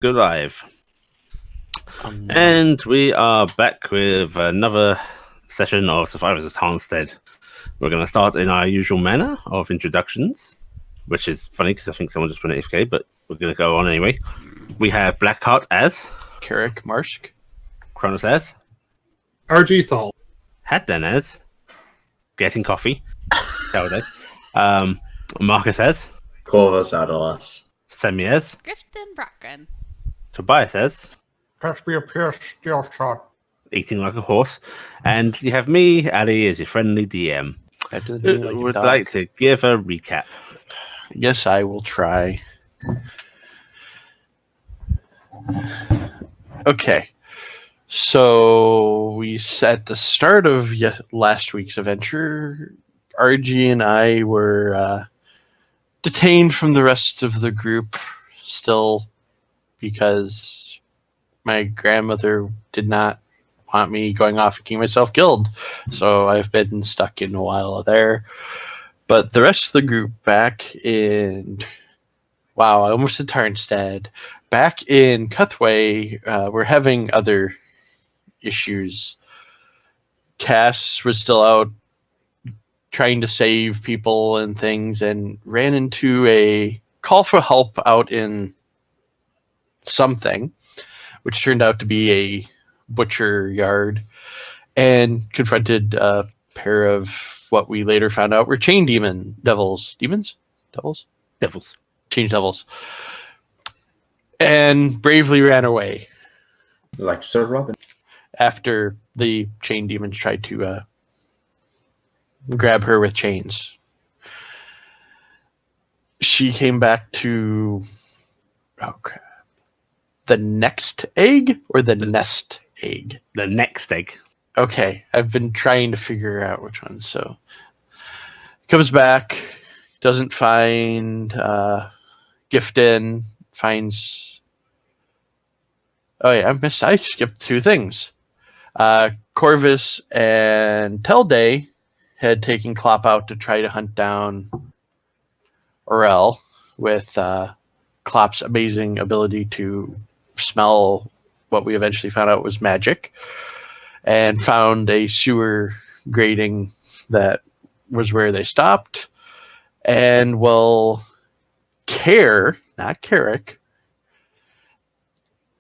Go live. No. And we are back with another session of Survivors of Tarnstead. We're going to start in our usual manner of introductions, which is funny because I think someone just put an AFK, but we're going to go on anyway. We have Blackheart as Carrick Marsk. Kronos as RG Thal. Hadden as Getting Coffee. Telday. Marcus as Corvus Adolas. Semi as Grifton Bracken. Tobias as Catch me a Pierce steel shot. Eating Like a Horse. And you have me, Ali, as your friendly DM. Would like to give a recap. Yes, I will try. Okay. So we at the start of last week's adventure, RG and I were detained from the rest of the group still because my grandmother did not want me going off and getting myself killed. So I've been stuck in a while there. But the rest of the group back in... Wow, I almost said Tarnstead. Back in Cuthway, we're having other issues. Cass was still out trying to save people and things and ran into a call for help out in something, which turned out to be a butcher yard, and confronted a pair of what we later found out were chain devils, change devils, and bravely ran away. Like Sir Robin. After the chain demons tried to grab her with chains. She came back to... Oh, crap. The next egg or the nest egg? The next egg. Okay, I've been trying to figure out which one. So, comes back, doesn't find Gifton, finds... Oh yeah, I skipped two things. Corvus and Telday had taken Klopp out to try to hunt down Orel with Klopp's amazing ability to smell what we eventually found out was magic, and found a sewer grating that was where they stopped. And not Carrick,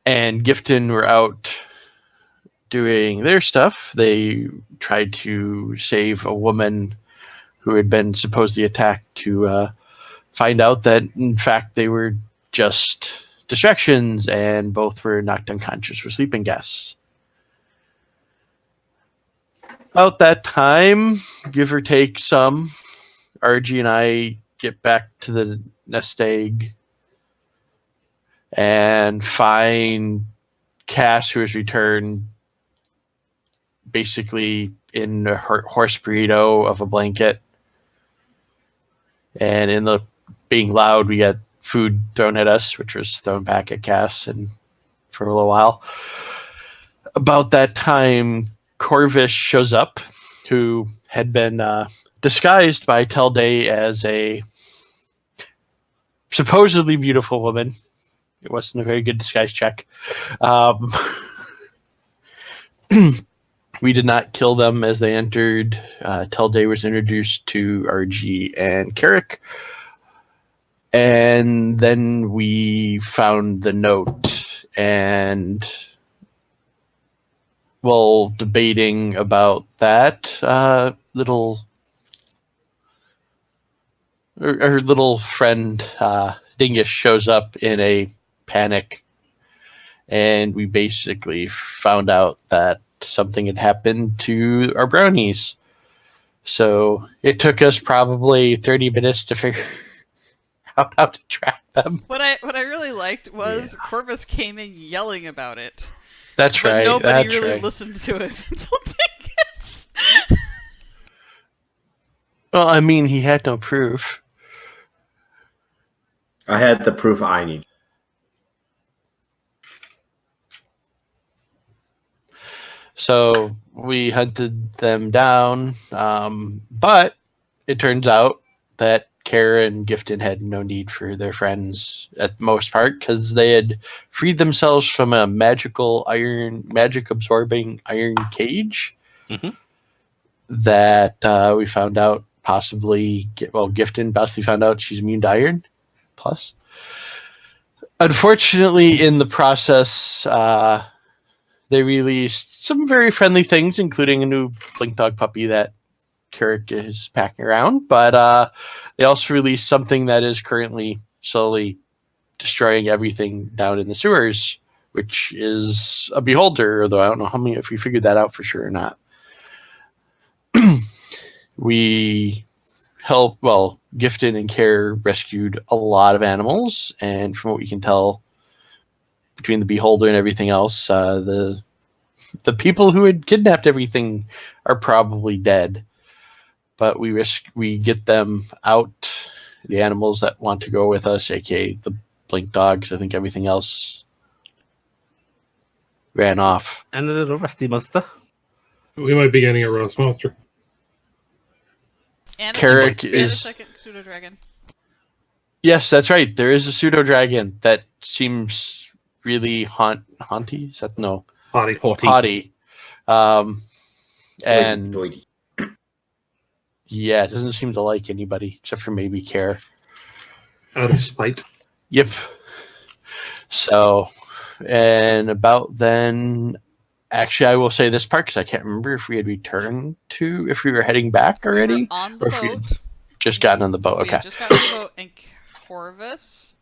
and Gifton were out doing their stuff. They tried to save a woman who had been supposedly attacked to find out that, in fact, they were just distractions and both were knocked unconscious for sleeping gas. About that time, give or take some, RG and I get back to the nest egg and find Cass, who has returned basically in a horse burrito of a blanket. And in the being loud, we got food thrown at us, which was thrown back at Cass and for a little while. About that time, Corvus shows up, who had been disguised by Telday as a supposedly beautiful woman. It wasn't a very good disguise check. We did not kill them as they entered. Telday was introduced to RG and Carrick. And then we found the note and, well, debating about that, our little friend Dingus shows up in a panic, and we basically found out that something had happened to our brownies. So it took us probably 30 minutes to figure out how to track them. What I really liked was Corvus came in yelling about it. That's but right. Nobody really listened to it until Dingus. Well, I mean, he had no proof. I had the proof I need. So we hunted them down, but it turns out that Kara and Gifton had no need for their friends at the most part because they had freed themselves from a magic absorbing iron cage Mhm. that we found out Gifton possibly found out she's immune to iron. Plus, unfortunately, in the process, they released some very friendly things, including a new Blink Dog puppy that Carrick is packing around. But they also released something that is currently slowly destroying everything down in the sewers, which is a beholder, although I don't know if we figured that out for sure or not. We Gifted and Care rescued a lot of animals, and from what we can tell, between the beholder and everything else, the people who had kidnapped everything are probably dead. But we get them out, the animals that want to go with us, aka the Blink Dogs. I think everything else ran off. And a little rusty monster. We might be getting a roast monster. And a Carrick second, and a is- second pseudo dragon. Yes, that's right. There is a pseudo dragon that seems really haunty. Is that no Potty. haughty? And Doity. yeah, it doesn't seem to like anybody except for maybe Care. Out of spite. Yep. So, and about then, actually, I will say this part because I can't remember if we had returned if we were heading back already. We're on or the if we boat. just gotten on the boat. We Okay. had just got on the boat, and Corvus.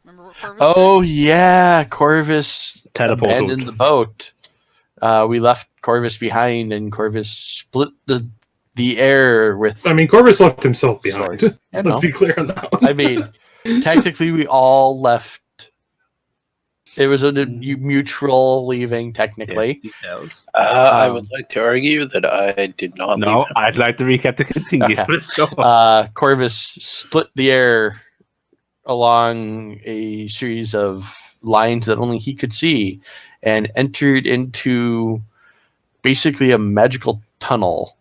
Remember what Corvus Oh did? yeah, Corvus Teleported. abandoned the boat. We left Corvus behind, and Corvus split the air with. I mean, Corvus left himself behind. Sorry. I know. Let's be clear on that one. I mean, technically, we all left. It was a mutual leaving, technically. Details. I would like to argue that I did not No, leave. I'd like the recap to continue. Okay. Let's go on. Corvus split the air along a series of lines that only he could see and entered into basically a magical tunnel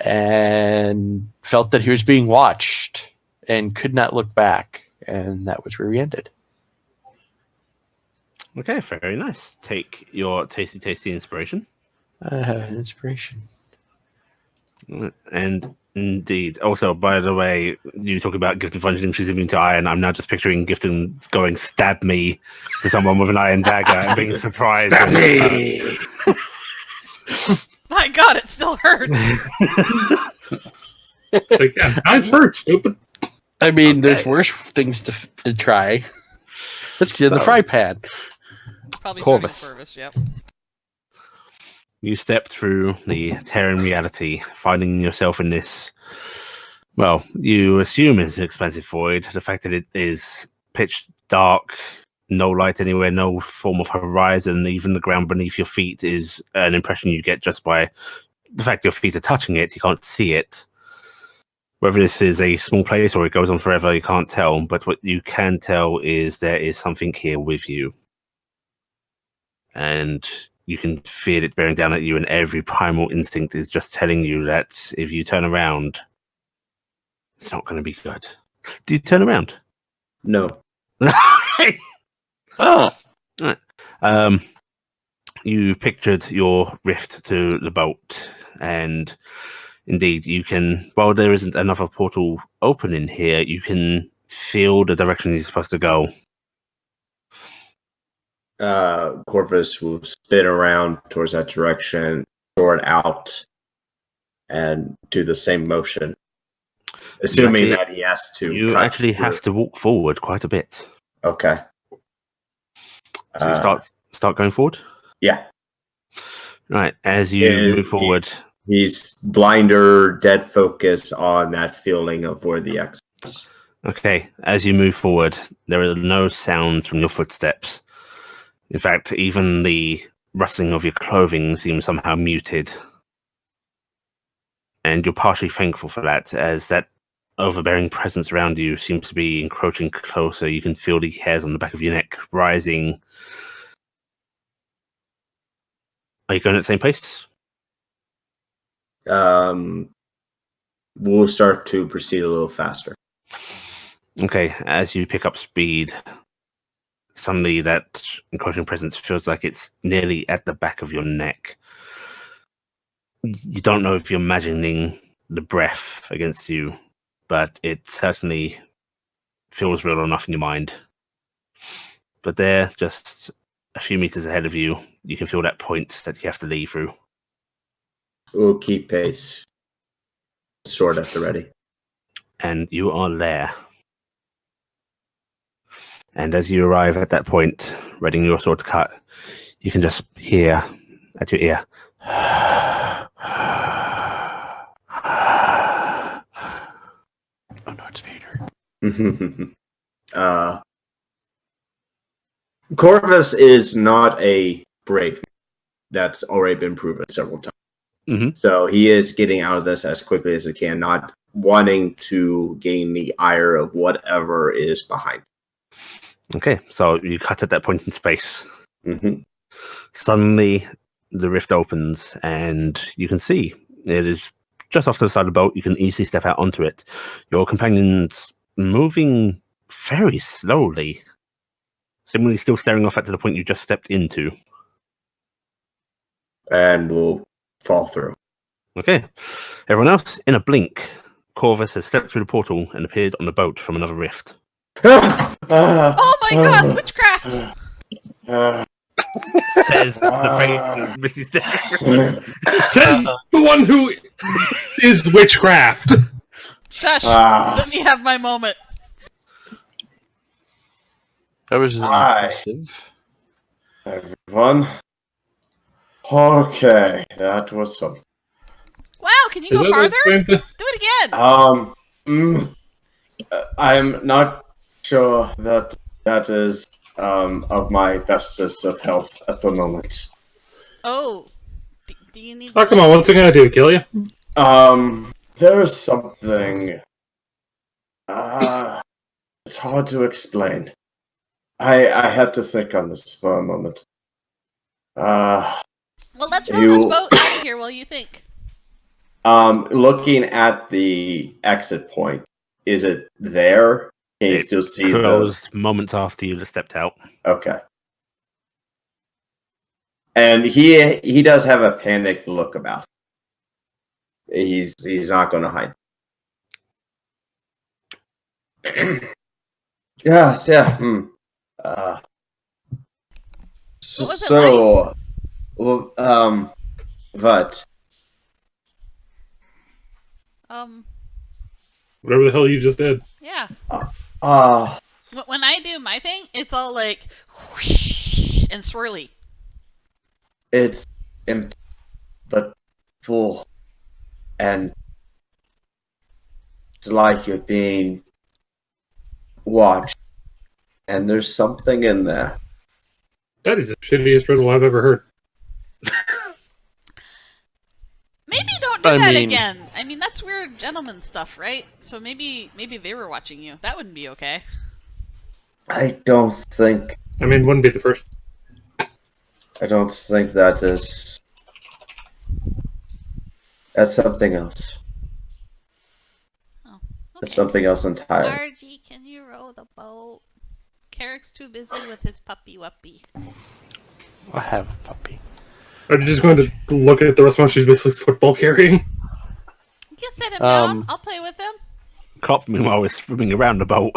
and felt that he was being watched and could not look back. And that was where we ended. Okay, very nice. Take your tasty inspiration. Inspiration. And indeed, also, by the way, you talk about Gifton finding she's immune to iron. I'm now just picturing Gifton going stab me to someone with an iron dagger and being surprised. Stab me! My God, it still hurts. Like, yeah, knives hurt, stupid. I mean, there's Okay. worse things to try. Let's get in the So- fry pan. Probably Corvus. starting Corvus, yep. You step through the tearing reality, finding yourself in this. Well, you assume it's an expansive void. The fact that it is pitch dark, no light anywhere, no form of horizon, even the ground beneath your feet is an impression you get just by the fact your feet are touching it. You can't see it. Whether this is a small place or it goes on forever, you can't tell. But what you can tell is there is something here with you. And you can feel it bearing down at you, and every primal instinct is just telling you that if you turn around, it's not going to be good. Do you turn around? No. Oh, You pictured your rift to the boat, and indeed, you can. While there isn't another portal open in here, you can feel the direction you're supposed to go. Corvus will spin around towards that direction, sword out, and do the same motion. Assuming actually- that he has to. You cut actually through. have to walk forward quite a bit. Okay. So you start going forward. Yeah. Right, as you Yeah, move forward, He's blinder, dead focus on that feeling of where the X is. okay, as you move forward, there are no sounds from your footsteps. In fact, even the rustling of your clothing seems somehow muted. And you're partially thankful for that, as that overbearing presence around you seems to be encroaching closer. You can feel the hairs on the back of your neck rising. Are you going at the same pace? we'll start to proceed a little faster. Okay, as you pick up speed, suddenly that encroaching presence feels like it's nearly at the back of your neck. You don't know if you're imagining the breath against you, but it certainly feels real enough in your mind. But there, just a few meters ahead of you, you can feel that point that you have to leave through. We'll keep pace. Sword at the ready. And you are there. And as you arrive at that point, readying your sword to cut, you can just hear at your ear. Oh no, it's Vader. Corvus is not a brave. That's already been proven several times. Mm-hmm. So he is getting out of this as quickly as he can, not wanting to gain the ire of whatever is behind. Okay, so you cut at that point in space. Mm-hmm. Suddenly, the rift opens, and you can see it is just off to the side of the boat. You can easily step out onto it. Your companion's moving very slowly, seemingly still staring off at the point you just stepped into. And we'll fall through. Okay, everyone else, in a blink, Corvus has stepped through the portal and appeared on the boat from another rift. Oh my god, witchcraft! Says the fate of Misty Step. Says the one who is witchcraft. Shush! Ah. Let me have my moment. That was Hi. impressive. Everyone. Okay, that was something. Wow, can you go farther? Do it again! I'm not sure that is of my bestest of health at the moment. Oh. Do you need... Oh, come on, what's it gonna do? Kill you? There's something. It's hard to explain. I had to think on this for a moment. Well, let's roll this boat out of here while you think. Looking at the exit point, is it there? Can you still see closed moments after you stepped out. Okay. And he does have a panicked look about him. He's not going to hide. Yes, yeah. What was it so, like? well, but Whatever the hell you just did. Yeah. uh When I do my thing, it's all like whoosh and swirly. it's but full, and it's like you're being watched, and there's something in there. That is the shittiest riddle I've ever heard. Maybe don't do that again. I mean, that's weird gentleman stuff, right? So maybe they were watching you. That wouldn't be okay. I don't think. I mean, wouldn't be the first. I don't think that is. That's something else. Oh, okay. That's something else entirely. Argy, can you row the boat? Carrick's too busy with his puppy wuppy. I have a puppy. I'm just going to look at the rest of my. She's basically football carrying. You can set him down. I'll play with him. Cop, meanwhile, is swimming around the boat.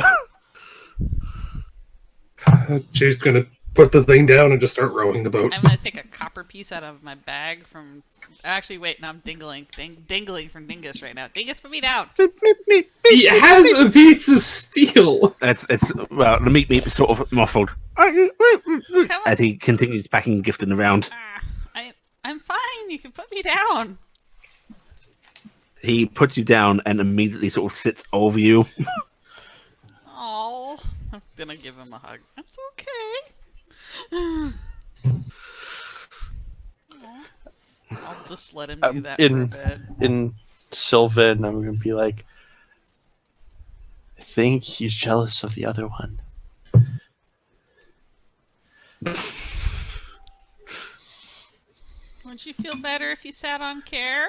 She's gonna put the thing down and just start rowing the boat. I'm gonna take a copper piece out of my bag from. Actually, wait. No, I'm dingling from Dingus right now. Dingus, put me down. He has a piece of steel. It's well, the meat is sort of muffled as he continues packing and gifting around. I'm fine. You can put me down. He puts you down and immediately sort of sits over you. Oh, I'm gonna give him a hug. It's okay. I'll just let him do that for a bit. In Sylvan, I'm gonna be like, I think he's jealous of the other one. Wouldn't you feel better if you sat on Care?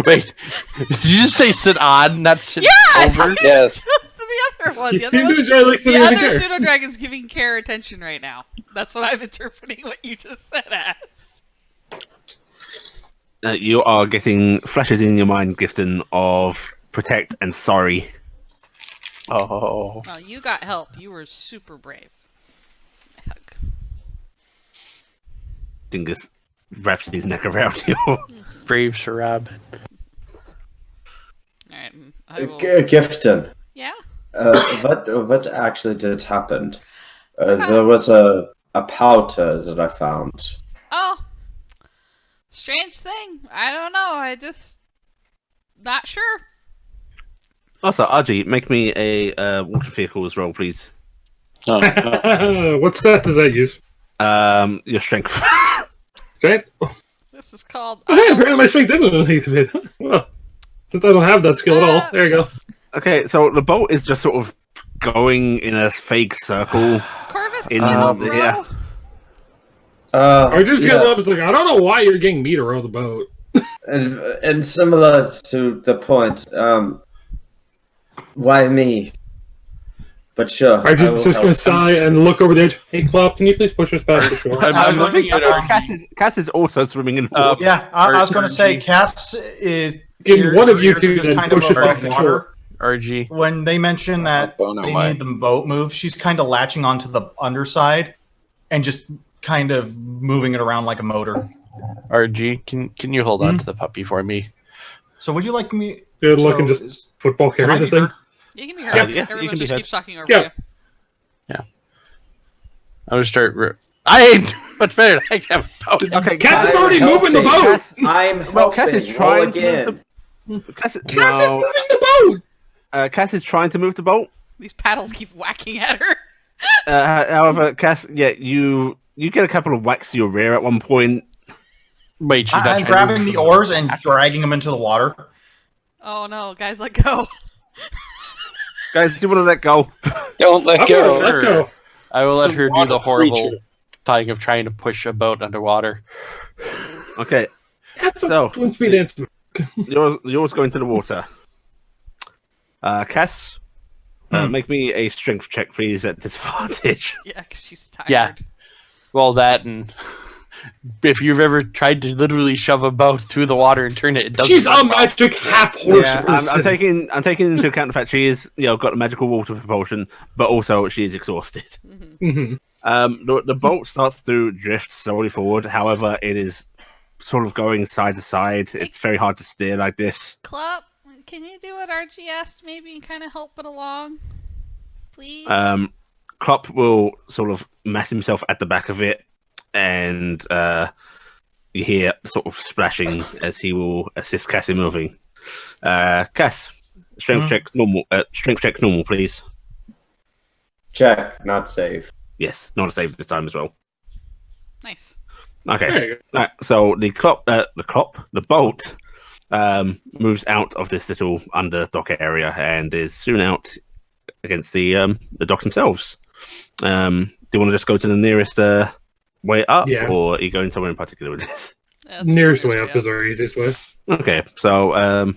Wait, did you just say sit on, not sit over? Yes. That's the other one. You The other, seem one, to enjoy like the sitting in the other chair. pseudo dragon's giving care attention right now. That's what I'm interpreting what you just said as. You are getting flashes in your mind, Gifton, of protect and sorry. Oh. Oh, you got help. You were super brave. Hug. Dingus wraps his neck around you. Brave Sir Robin. Alright, I will... Gifton, Yeah? what actually did happen? There was a powder that I found. Oh. Strange thing. I don't know. I just... Not sure. Also, Argy, make me a water vehicles roll, please. Oh, no. What stat does that use? Your strength. Right? This is called... Oh, hey, apparently my strength isn't a bit. Well, since I don't have that skill at all, there you go. Okay, so the boat is just sort of going in a fake circle. Corvus, can In- you help row? yeah. I just get yes. up. It's like I don't know why you're getting me to row the boat. And similar to the point, why me? But sure. I'm I will just gonna help. sigh and look over the edge. Hey, Klopp, can you please push us back to shore? I'm I was looking looking at Cass is also swimming in water. Yeah, I was going to say, Cass is. Can one of you ears are two just then kind of push us above back to water. shore? RG. When they mention that Bono they might. need the boat move, she's kind of latching onto the underside and just kind of moving it around like a motor. RG, can you hold on to the puppy for me? So would you like me? Good looking, so just is- football can carry I the be thing. her? You can be Yeah, heard. you Everyone can be just heard. keeps talking over Yeah. you. I'm gonna start. I ain't much better. I have a boat. Okay, Cass is I'm already moving the helping. boat. Cass, I'm helping. well, Cass is Roll trying to again. move the. Cass is Cass is moving the boat. Cass is trying to move the boat. These paddles keep whacking at her. However, Cass, yeah, you get a couple of whacks to your rear at one point. Wait, she's not I'm trying grabbing to the oars and dragging them into the water. Oh no, guys, let go. Guys, do you want to let go? Don't let I'm go. gonna let go. I will It's let the her do water the horrible creature. thing of trying to push a boat underwater. Okay, That's a So- twin speed dance. yours go into the water. Cass, make me a strength check, please, at disadvantage. Yeah, because she's tired. Yeah. Well, that and if you've ever tried to literally shove a boat through the water and turn it, it doesn't. She's a work well. magic half horse Yeah, person. I'm taking into account the fact she is, got the magical water propulsion, but also she is exhausted. Mhm. The boat starts to drift slowly forward. However, it is sort of going side to side. It's very hard to steer like this. Club, can you do what Archie asked maybe and kind of help it along? Please? Klopp will sort of mass himself at the back of it, and you hear sort of splashing as he will assist Cass in moving. Cass, strength check normal. Strength check normal, please. Check, not save. Yes, not a save this time as well. Nice. Okay. There you go. Right, so the boat moves out of this little under dock area and is soon out against the docks themselves. Do you want to just go to the nearest way up, Yeah. or are you going somewhere in particular with this? That's the Nearest way up is our easiest way. Okay, so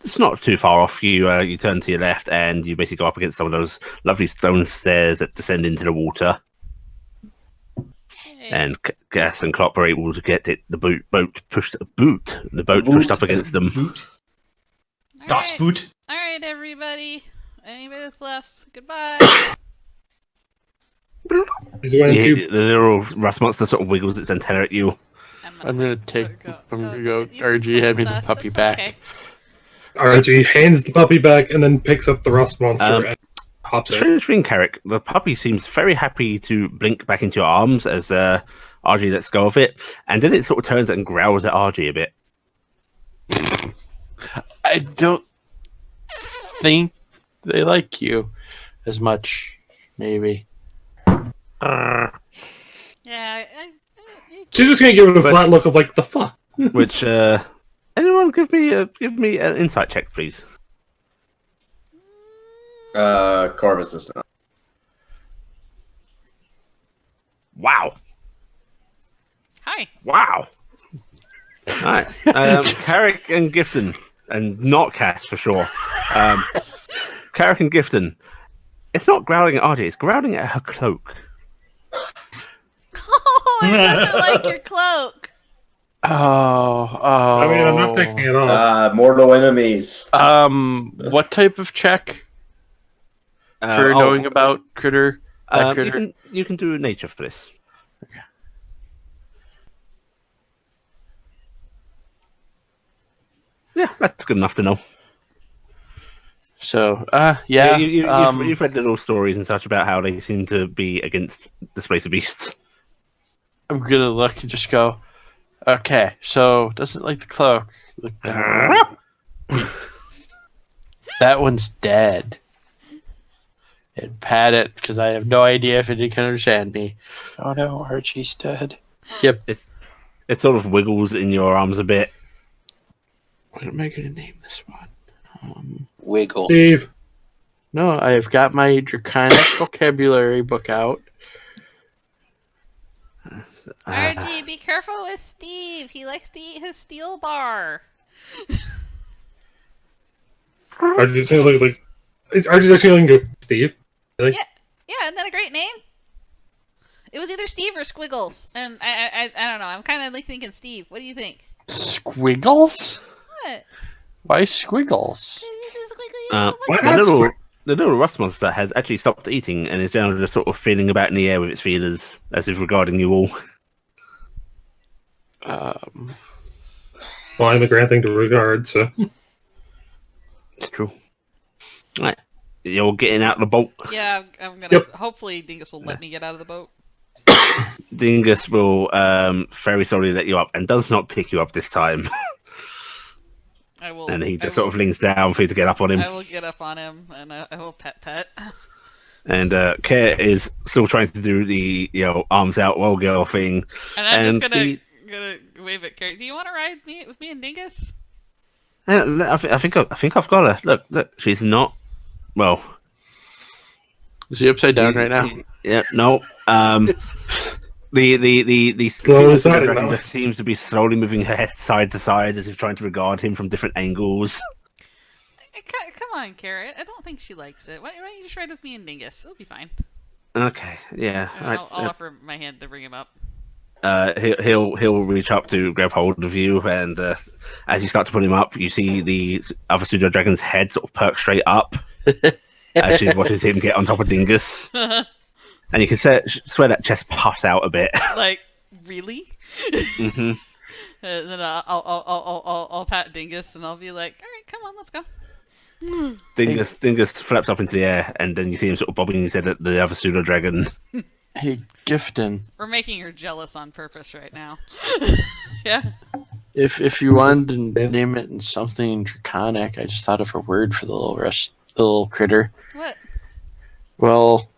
it's not too far off. You turn to your left and you basically go up against some of those lovely stone stairs that descend into the water. Hey. And Cass and Klopp are able to get the boat pushed up against them. Boot. All Das right. Boot. All right, everybody. Anybody that's left, goodbye. He's going You to hear the little rust monster sort of wiggles its antenna at you. I'm gonna take. go- I'm go- gonna go. you RG, hand me with the us, puppy it's back. okay. RG hands the puppy back and then picks up the rust monster Um, and hops it. Strange thing, Carrick. The puppy seems very happy to blink back into your arms as RG lets go of it, and then it sort of turns and growls at RG a bit. I don't think they like you as much. Maybe. Yeah. She's just gonna give it a But- flat look of like the fuck. Which anyone give me an insight check, please. Corvus is not. Wow! Hi. Wow! right. Carrick and Gifton, and not Cass for sure. Carrick and Gifton. It's not growling at RJ, it's growling at her cloak. Oh, I doesn't like your cloak. Oh. I mean, I'm not picking it up. Mortal enemies. What type of check for knowing about critter? That critter? You can do nature for this. Okay. Yeah, that's good enough to know. So, yeah. You've read little stories and such about how they seem to be against displacer beasts. I'm gonna look and just go, okay, so doesn't like the cloak. Look down. That one's dead. And pat it, because I have no idea if it can understand me. Oh no, Archie's dead. Yep. It sort of wiggles in your arms a bit. What am I gonna name this one? Wiggle. Steve. No, I've got my Draconic vocabulary book out. RG, be careful with Steve. He likes to eat his steel bar. RG's actually looking good. Steve. Really? Yeah, isn't that a great name? It was either Steve or Squiggles, and I don't know. I'm kind of like thinking Steve. What do you think? Squiggles? What? Why squiggles? The little rust monster has actually stopped eating and is now just sort of feeling about in the air with its feelers, as if regarding you all. Well, I'm a grand thing to regard, so. It's true. Right. You're getting out of the boat. Yeah, I'm gonna. Yep. Hopefully, Dingus will let me get out of the boat. Dingus will very slowly let you up and does not pick you up this time. I will. And he just sort of leans down for you to get up on him. I will get up on him and I will pet. And Care is still trying to do the arms out well girl thing. And I'm just gonna wave at Carrie. Do you want to ride with me and Dingus? I think I've got her. Look, she's not. Well, Is he upside down right now? Yeah, no. The Slowly dragon just seems to be slowly moving her head side to side as if trying to regard him from different angles. Come on, Carrot. I don't think she likes it. Why don't you just ride with me and Dingus? It'll be fine. Okay, yeah. I'll offer my hand to bring him up. He'll reach up to grab hold of you, and as you start to pull him up, you see the other pseudo dragon's head sort of perk straight up as she watches him get on top of Dingus, and you can swear that chest puffs out a bit. Like, really? Mm-hmm. And then I'll pat Dingus, and I'll be like, "All right, come on, let's go." Dingus flaps up into the air, and then you see him sort of bobbing his head at the other pseudo dragon. Hey, Gifton. We're making her jealous on purpose right now. Yeah. If you wanted to name it in something draconic, I just thought of a word for the little critter. What? Well,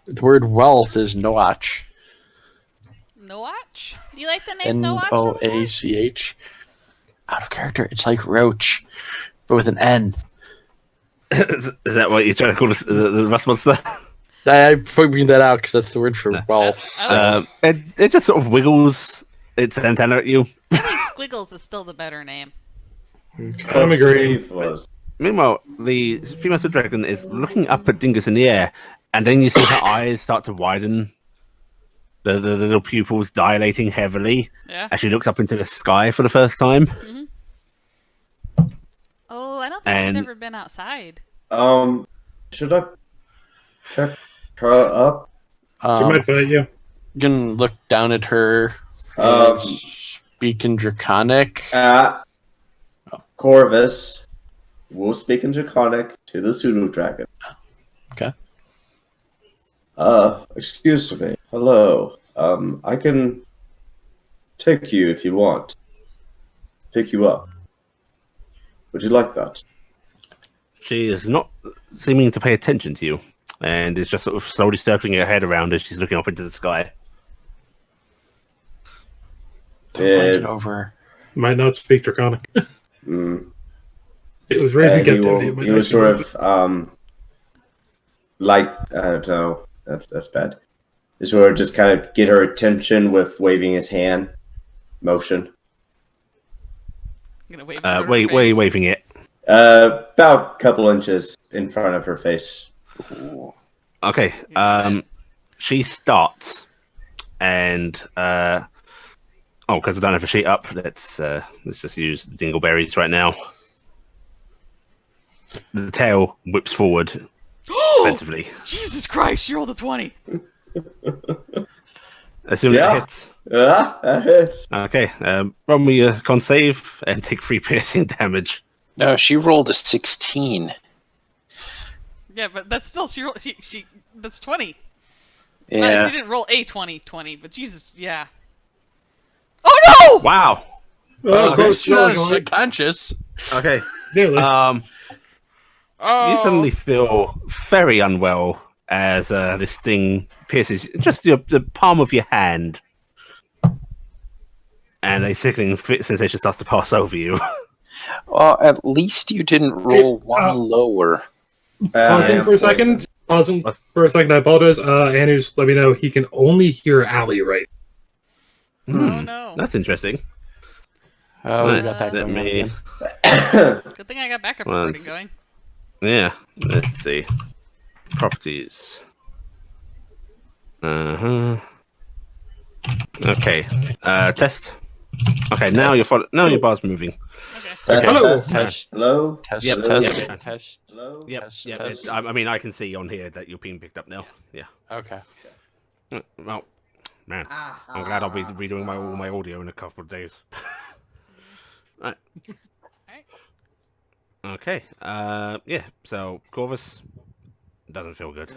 the word wealth is Noach. Noach? Do you like the name Noach? Noach. Out of character. It's like roach, but with an N. Is that what you're trying to call the rust monster? I figured that out because that's the word for wealth. It just sort of wiggles its antenna at you. I think Squiggles is still the better name. I'm agreeing. Meanwhile, the female pseudo dragon is looking up at Dingus in the air, and then you see her eyes start to widen. The little pupils dilating heavily as she looks up into the sky for the first time. Mm-hmm. Oh, I don't think I've ever been outside. Should I pick her up? She might bite you. You can look down at her and speak in Draconic. Corvus will speak in Draconic to the pseudo dragon. Okay. Excuse me. Hello. I can take you if you want. Pick you up. Would you like that? She is not seeming to pay attention to you, and is just sort of slowly circling her head around as she's looking up into the sky. Don't it over. Might not speak Draconic. It was raising captivity. He was sort of like, I don't know. That's bad. He sort of just kind of get her attention with waving his hand motion. I'm gonna wave. It over her Where are you face. waving it? About a couple inches in front of her face. Ooh. Okay. You got it. She starts, and because I don't have a sheet up, let's just use dingleberries right now. The tail whips forward defensively. Jesus Christ! You rolled a 20. Assuming it hits. That hits. Okay. Roll me a con save and take 3 piercing damage. No, she rolled a 16. Yeah, but that's still she that's 20. Yeah. She didn't roll a 20, but Jesus, yeah. Oh no! Wow. Oh, close. She's not Going. conscious. Okay. Nearly. Oh. You suddenly feel very unwell as this thing pierces just the palm of your hand, and a sickening sensation starts to pass over you. Well, at least you didn't roll one lower. Pausing for a second. Pausing for a second. I apologize. Andrews, let me know he can only hear Allie right. Oh no. That's interesting. Oh, we got that Let going on me. again. Good thing I got backup Well, recording going. Yeah. Let's see. Properties. Okay. Test. Okay. Now your bar's moving. Okay. Test, Hello. test. Hello. Test, Yep, test, yep. test. Hello. Yep. Test, Yep. test. I mean, I can see on here that you're being picked up now. Yeah. Okay. Well, man, I'm glad I'll be redoing all my audio in a couple of days. Right. Alright. Okay. Yeah. So Corvus doesn't feel good,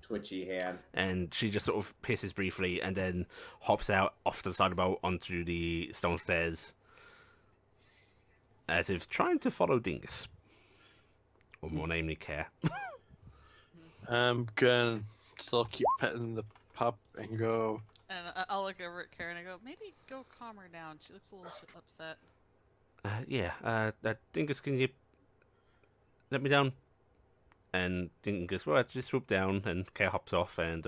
Twitchy hand. and she just sort of pisses briefly, and then hops out off to the side of the boat onto the stone stairs, as if trying to follow Dingus, or more namely, Care. I'm gonna still keep petting the pup and go. And I'll look over at Karen and I go, maybe go calm her down. She looks a little upset. Yeah. Dingus, can you let me down? And Dingus, well, just swoop down, and Care hops off, and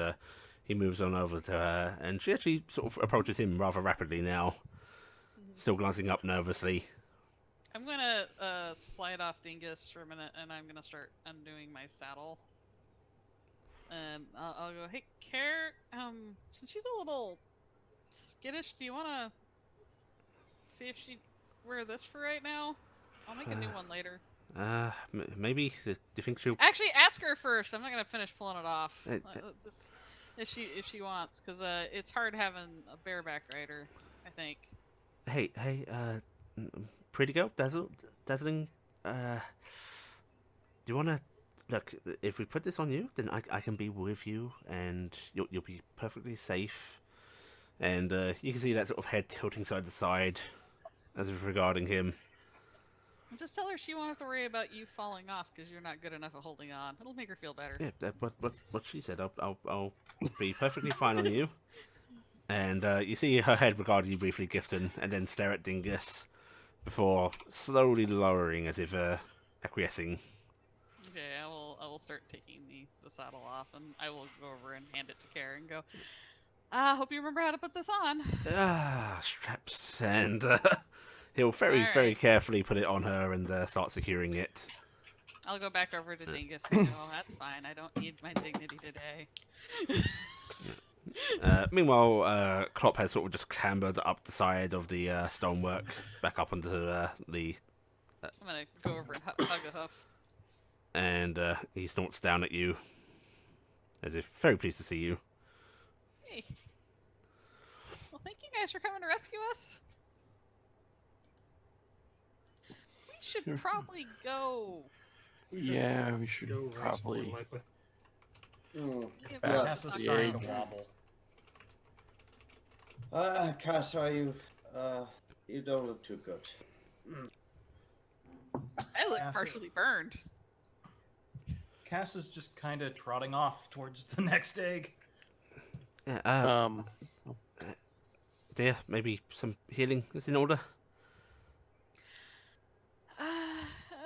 he moves on over to her, and she actually sort of approaches him rather rapidly now, still glancing up nervously. I'm gonna slide off Dingus for a minute, and I'm gonna start undoing my saddle. And I'll go, hey, Care, since she's a little skittish, do you wanna see if she'd wear this for right now? I'll make a new one later. Maybe. Do you think she'll? Actually, ask her first. I'm not gonna finish pulling it off. Hey, Just if she wants, cause it's hard having a bareback rider. I think. Hey, pretty girl, dazzling. Do you wanna look? If we put this on you, then I can be with you, and you'll be perfectly safe. And you can see that sort of head tilting side to side, as if regarding him. Just tell her she won't have to worry about you falling off because you're not good enough at holding on. It'll make her feel better. Yeah, what she said. I'll be perfectly fine on you. And you see her head regard you briefly, Gifton, and then stare at Dingus before slowly lowering as if acquiescing. Okay, I will start taking the saddle off, and I will go over and hand it to Care and go. I hope you remember how to put this on. Straps, and he'll very Alright. carefully put it on her and start securing it. I'll go back over to Dingus and go, that's fine. I don't need my dignity today. Meanwhile, Klopp has sort of just clambered up the side of the stonework, back up onto the I'm gonna go over and hug a hoof. and he snorts down at you, as if very pleased to see you. Hey. Well, thank you guys for coming to rescue us. We should probably go. Yeah, we should Go probably. Give Back us to a the starting egg. to wobble. Cass, are you? You don't look too good. I look Acid. partially burned. Cass is just kind of trotting off towards the next egg. Yeah, dear, maybe some healing is in order.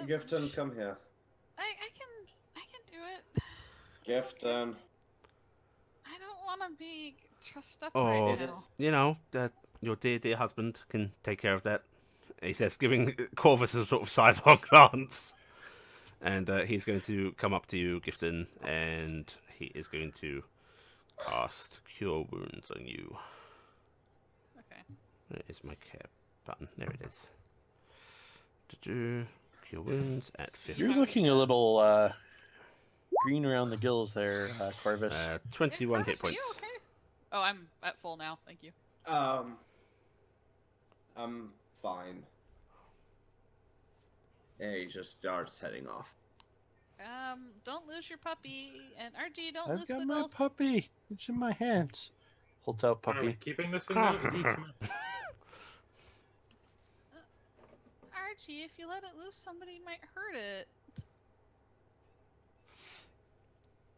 Gifton, come here. I can do it. Gifton. I don't want to be trussed up Or, right now. you know, your dear husband can take care of that. He says, giving Corvus a sort of sidelong glance. And he's going to come up to you, Gifton, and he is going to cast Cure Wounds on you. Okay. Where is my care button? There it is. Cure Wounds at 50. You're looking a little green around the gills there, Corvus. 21 hit Corvus, are you points. okay? Oh, I'm at full now. Thank you. I'm fine. And he just starts heading off. Don't lose your puppy, and RG, don't I've lose got my Squiggles. puppy. It's in my hands. Holds out Are we puppy. keeping this thing out? It eats my- Archie, if you let it loose, somebody might hurt it.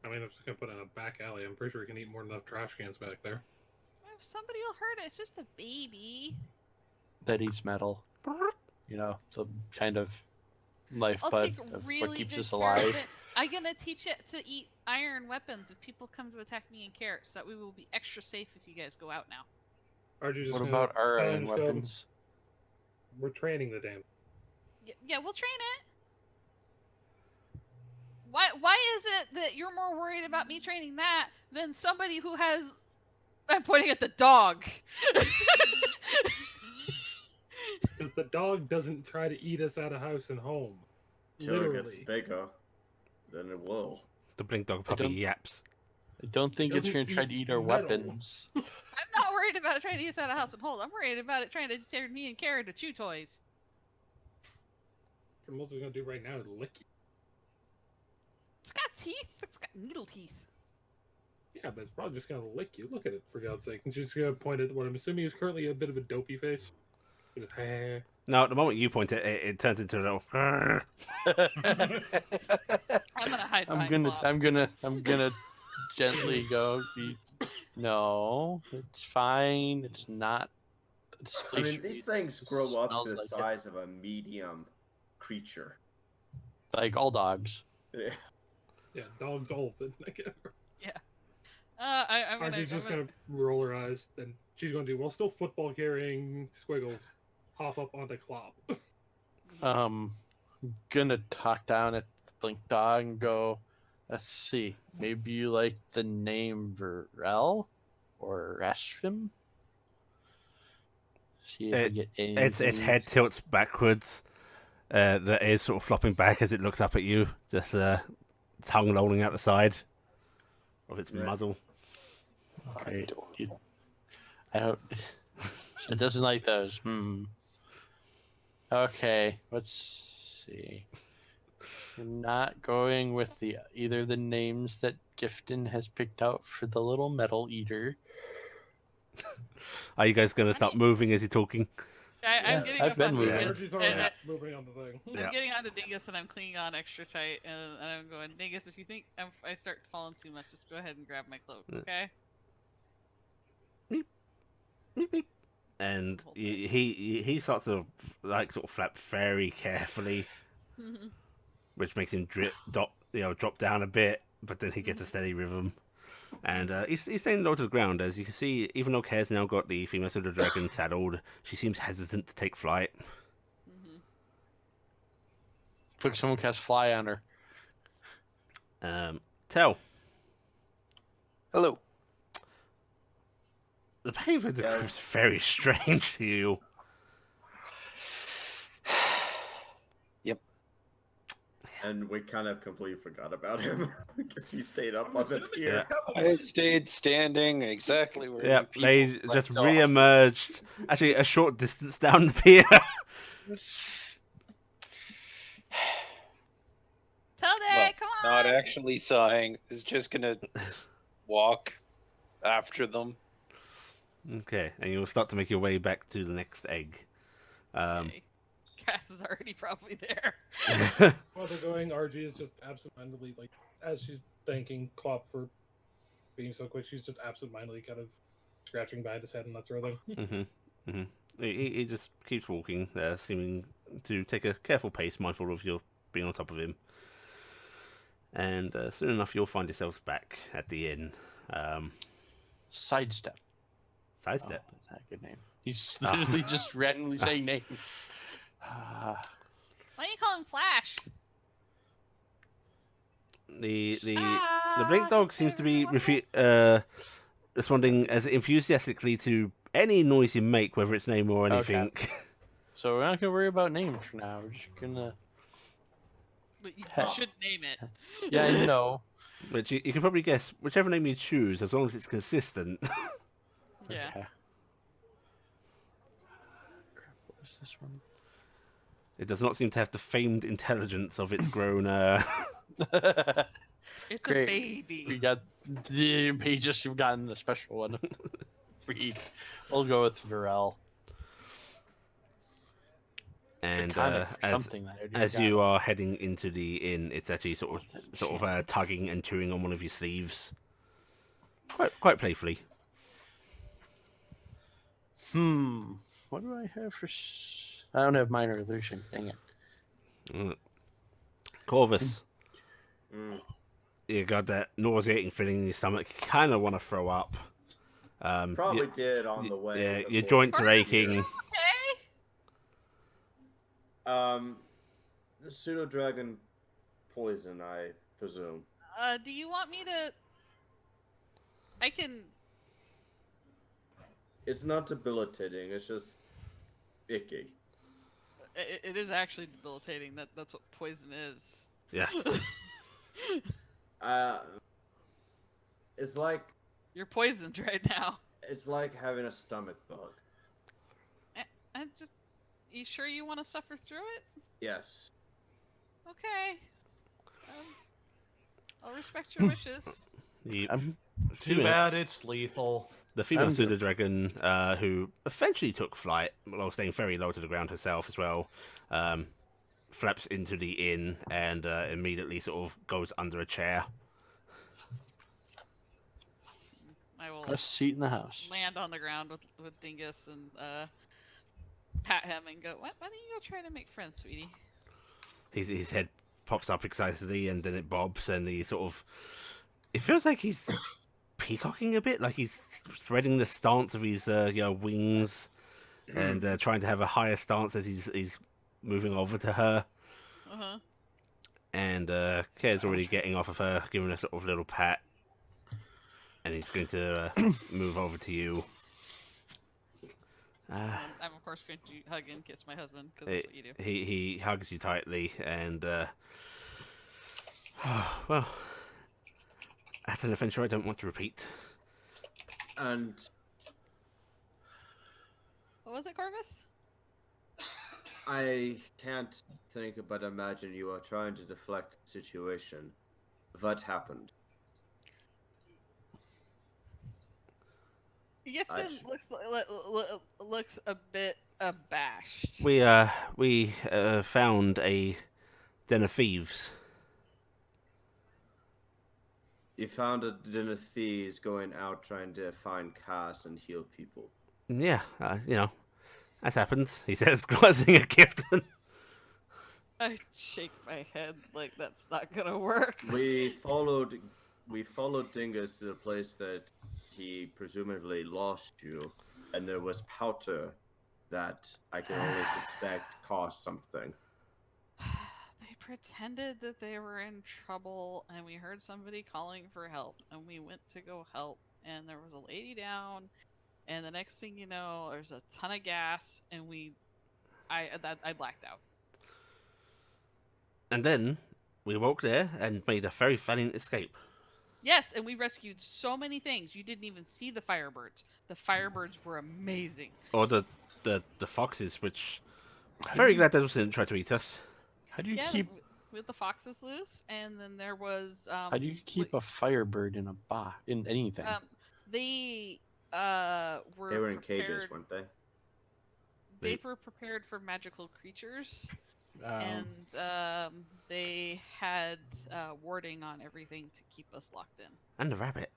I mean, I'm just gonna put it in a back alley. I'm pretty sure we can eat more than enough trash cans back there. If somebody will hurt it, it's just a baby. That eats metal. You know, the kind of I'll lifeblood take of really what keeps good us care alive. of it. I'm gonna teach it to eat iron weapons if people come to attack me and carrots, so that we will be extra safe if you guys go out now. Are you just What gonna about our sign iron show, weapons? We're training the damn. Yeah, we'll train it. Why is it that you're more worried about me training that than somebody who has... I'm pointing at the dog. Because the dog doesn't try to eat us out of house and home. Till it gets Literally. bigger, then it will. The blink dog puppy don't- yaps. I don't think it's Doesn't going to try eat to eat our metal. weapons. I'm not worried about it trying to eat us out of house and hold. I'm worried about it trying to tear me and Kara to chew toys. What most gonna do right now is lick you. It's got teeth. It's got needle teeth. Yeah, but it's probably just gonna lick you. Look at it, for God's sake. And she's gonna point at what I'm assuming is currently a bit of a dopey face. Just, No, the moment you point it turns into a little. I'm gonna hide behind Clop. I'm gonna gently go. No, it's fine. It's not. I mean, these things grow up to the size of a medium creature. Like all dogs. Yeah. yeah, dog's old. I get her. Yeah. I'm gonna. Archie's just gonna roll her eyes, and she's gonna do, while still football carrying Squiggles, hop up onto Clop. Gonna talk down at the blink dog and go. Let's see. Maybe you like the name Varel or Rashfim? See if I get anything. Its head tilts backwards. The ears sort of flopping back as it looks up at you. Just tongue lolling out the side of its muzzle. Okay. I don't. It doesn't like those. Okay. Let's see. We're not going with either the names that Gifton has picked out for the little metal eater. Are you guys going to start moving as you're talking? I'm getting I've up been on moving. Dingus. Archie's already moving on the thing. I'm getting onto Dingus and I'm clinging on extra tight, and I'm going, Dingus, if you think I start falling too much, just go ahead and grab my cloak, okay? Beep, beep, beep. And he starts to sort of flap very carefully, which makes him drop down a bit, but then he gets a steady rhythm. And he's staying low to the ground. As you can see, even though Kare's now got the female Pseudo Dragon saddled, she seems hesitant to take flight. Quick, someone cast fly on her. Tell. Hello. The behavior of the crew is very strange to you. Yep. And we kind of completely forgot about him because he stayed up on the pier. I stayed standing exactly where you people they left just off. re-emerged. Actually, a short distance down the pier. Tell Dad, come on! Not actually sighing. Is just gonna walk after them. Okay, and you'll start to make your way back to the next egg. Okay. Cass is already probably there. While they're going, RG is just absentmindedly, like, as she's thanking Clop for being so quick, she's just absentmindedly kind of scratching behind his head and that sort of thing. He just keeps walking, seeming to take a careful pace, mindful of your being on top of him. And soon enough, you'll find yourselves back at the inn. Sidestep. Sidestep. Oh, that's not a good name. He's literally just randomly saying names. Why do you call him Flash? The Blink Dog seems to be responding as enthusiastically to any noise you make, whether it's name or anything. Okay. So we're not gonna worry about names for now. We're just gonna. But you Pet. should name it. Yeah, I know. Which you can probably guess whichever name you choose, as long as it's consistent. Yeah. Okay. Crap, what was this one? It does not seem to have the famed intelligence of its grown. It's Great. a baby. We got the pages. You've gotten the special one. Breed. We'll go with Varel. And Draconic for as something that I already as forgot. you are heading into the inn, it's actually sort of tugging and chewing on one of your sleeves, quite playfully. What do I have for? I don't have minor illusion. Dang it. Corvus, Mm. you got that nauseating feeling in your stomach. You kind of want to throw up. Probably did on the way. Yeah, your before joints we are got aching. here. Okay. The pseudo dragon poison, I presume. Do you want me to? I can. It's not debilitating. It's just icky. It is actually debilitating. That's what poison is. Yes. It's like You're poisoned right now. it's like having a stomach bug. I just. You sure you want to suffer through it? Yes. Okay. I'll respect your wishes. Too bad it's lethal. The female pseudo dragon, who eventually took flight while staying very low to the ground herself as well, flaps into the inn and immediately sort of goes under a chair. I will Got a seat in the house. land on the ground with Dingus and pat him and go. Why don't you go try to make friends, sweetie? His head pops up excitedly and then it bobs and he sort of... It feels like he's peacocking a bit, like he's spreading the stance of his wings and trying to have a higher stance as he's moving over to her. Uh-huh. And Kare's already getting off of her, giving her sort of a little pat. And he's going to move over to you. I'm of course going to hug and kiss my husband because that's what you do. He hugs you tightly and well, that's an adventure I don't want to repeat. And What was it, Corvus? I can't think but imagine you are trying to deflect the situation. What happened? Gifton looks a bit abashed. We found a den of thieves. You found a den of thieves going out trying to find Cass and heal people. Yeah, that happens. He says, glancing at Gifton. I shake my head like that's not gonna work. We followed Dingus to the place that he presumably lost you, and there was powder that I can only suspect caused something. They pretended that they were in trouble, and we heard somebody calling for help, and we went to go help, and there was a lady down, and the next thing you know, there's a ton of gas, and I blacked out. And then we woke there and made a very valiant escape. Yes, and we rescued so many things. You didn't even see the Firebirds. The Firebirds were amazing. Or the foxes, which... Very glad those didn't try to eat us. How do you Yeah, keep? with the foxes loose, and then there was How do you keep a firebird in in anything? They were They were in prepared, cages, weren't they? They were prepared for magical creatures, and they had warding on everything to keep us locked in. And the rabbit.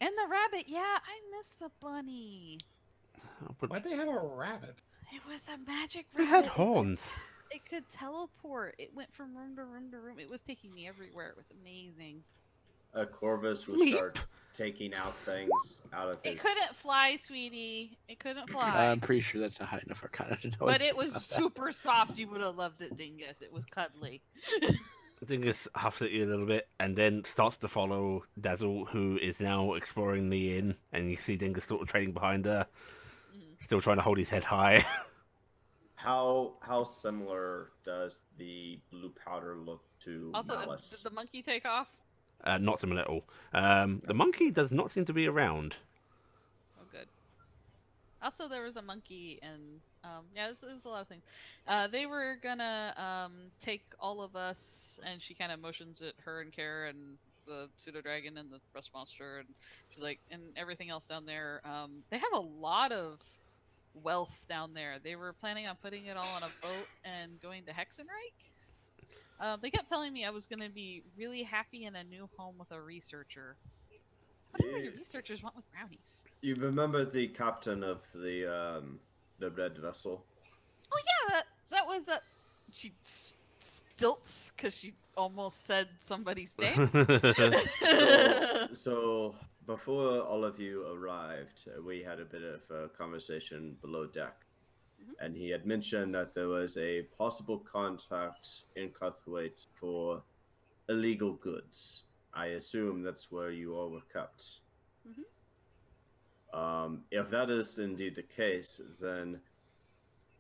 And the rabbit, yeah, I miss the bunny. Why'd they have a rabbit? It was a magic It rabbit. had horns. It could teleport. It went from room to room to room. It was taking me everywhere. It was amazing. Corvus will Meep. start taking out things out of his. It couldn't fly, sweetie. It couldn't fly. I'm pretty sure that's a high enough arcana to know. But it anything was about that. super soft. You would have loved it, Dingus. It was cuddly. Dingus huffs at you a little bit and then starts to follow Dazzle, who is now exploring the inn. And you see Dingus sort of trailing behind her, still trying to hold his head high. How similar does the blue powder look to Also, Malice? did the monkey take off? Not similar at all. The monkey does not seem to be around. Oh, good. Also, there was a monkey, and yeah, it was a lot of things. They were gonna take all of us, and she kind of motions at her and Kara and the pseudo dragon and the rust monster, and she's like, and everything else down there. They have a lot of wealth down there. They were planning on putting it all on a boat and going to Hexenreich. They kept telling me I was gonna be really happy in a new home with a researcher. How many researchers want with brownies? You remember the captain of the red vessel? Oh yeah, that was she stilts because she almost said somebody's name. So before all of you arrived, we had a bit of a conversation below deck, and he had mentioned that there was a possible contact in Cuthwaite for illegal goods. I assume that's where you all were kept. If that is indeed the case, then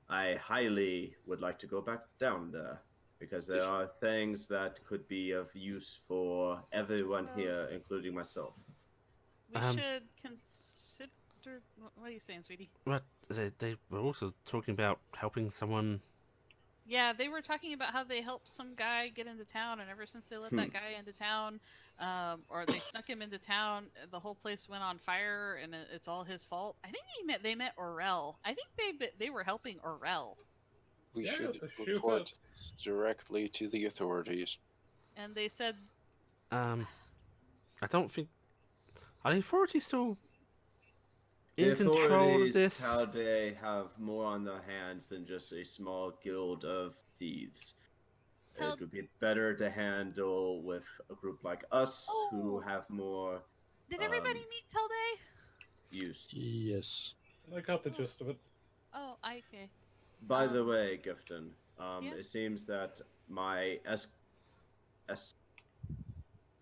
I highly would like to go back down there, because there are things that could be of use for everyone here, including myself. We should consider. What are you saying, sweetie? But they were also talking about helping someone. Yeah, they were talking about how they helped some guy get into town, and ever since they let that guy into town, or they snuck him into town, the whole place went on fire, and it's all his fault. I think they met Orel. I think they were helping Orel. We Yeah, should it's a shoe report foot. directly to the authorities. And they said, I don't think. Are the authorities still The in control of authorities, this? how they have more on their hands than just a small guild of thieves. It would be better to handle with a group like us, who have more. Did everybody meet Tilde? Use. Yes. I got the gist of it. Oh, okay. By the way, Gifton, yeah? it seems that my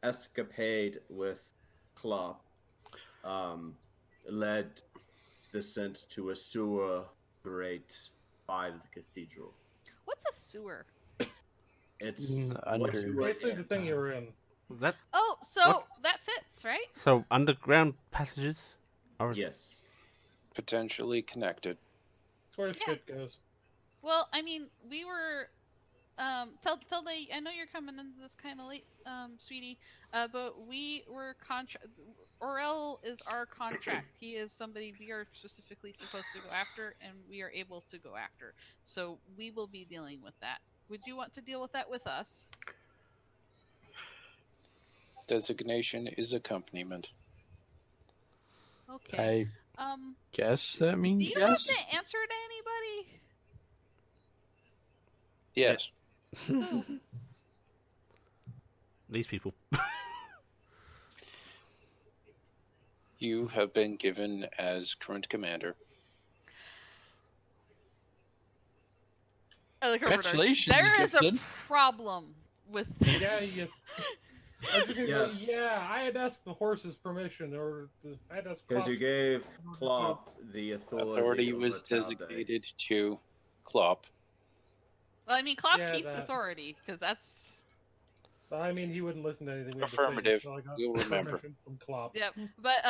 escapade with Klopp led the scent to a sewer grate by the cathedral. What's a sewer? It's Under- what you were Basically, the in. thing you were in. That Oh, so that fits, right? so underground passages? Or Yes. Potentially connected. That's where Yeah. shit goes. Well, I mean, we were Tilde, I know you're coming into this kind of late, sweetie, but we were Orel is our contract. He is somebody we are specifically supposed to go after, and we are able to go after. So we will be dealing with that. Would you want to deal with that with us? Designation is accompaniment. Okay. I guess that Do means you yes. have to answer to anybody? Yes. Who? These people. You have been given as current commander. I look over at Archie. Congratulations, There is a Gifton. problem with this. Yeah, you. Yes. Yeah, I had asked the horse's permission, or I had asked. Because Klopp- you gave Klopp the Authority over was Talde. designated to Klopp. Well, I mean, Klopp Yeah, keeps that. authority because that's. I mean, he wouldn't listen to anything. We had to say, Affirmative. so I got We'll remember. permission from Klopp. Yep. But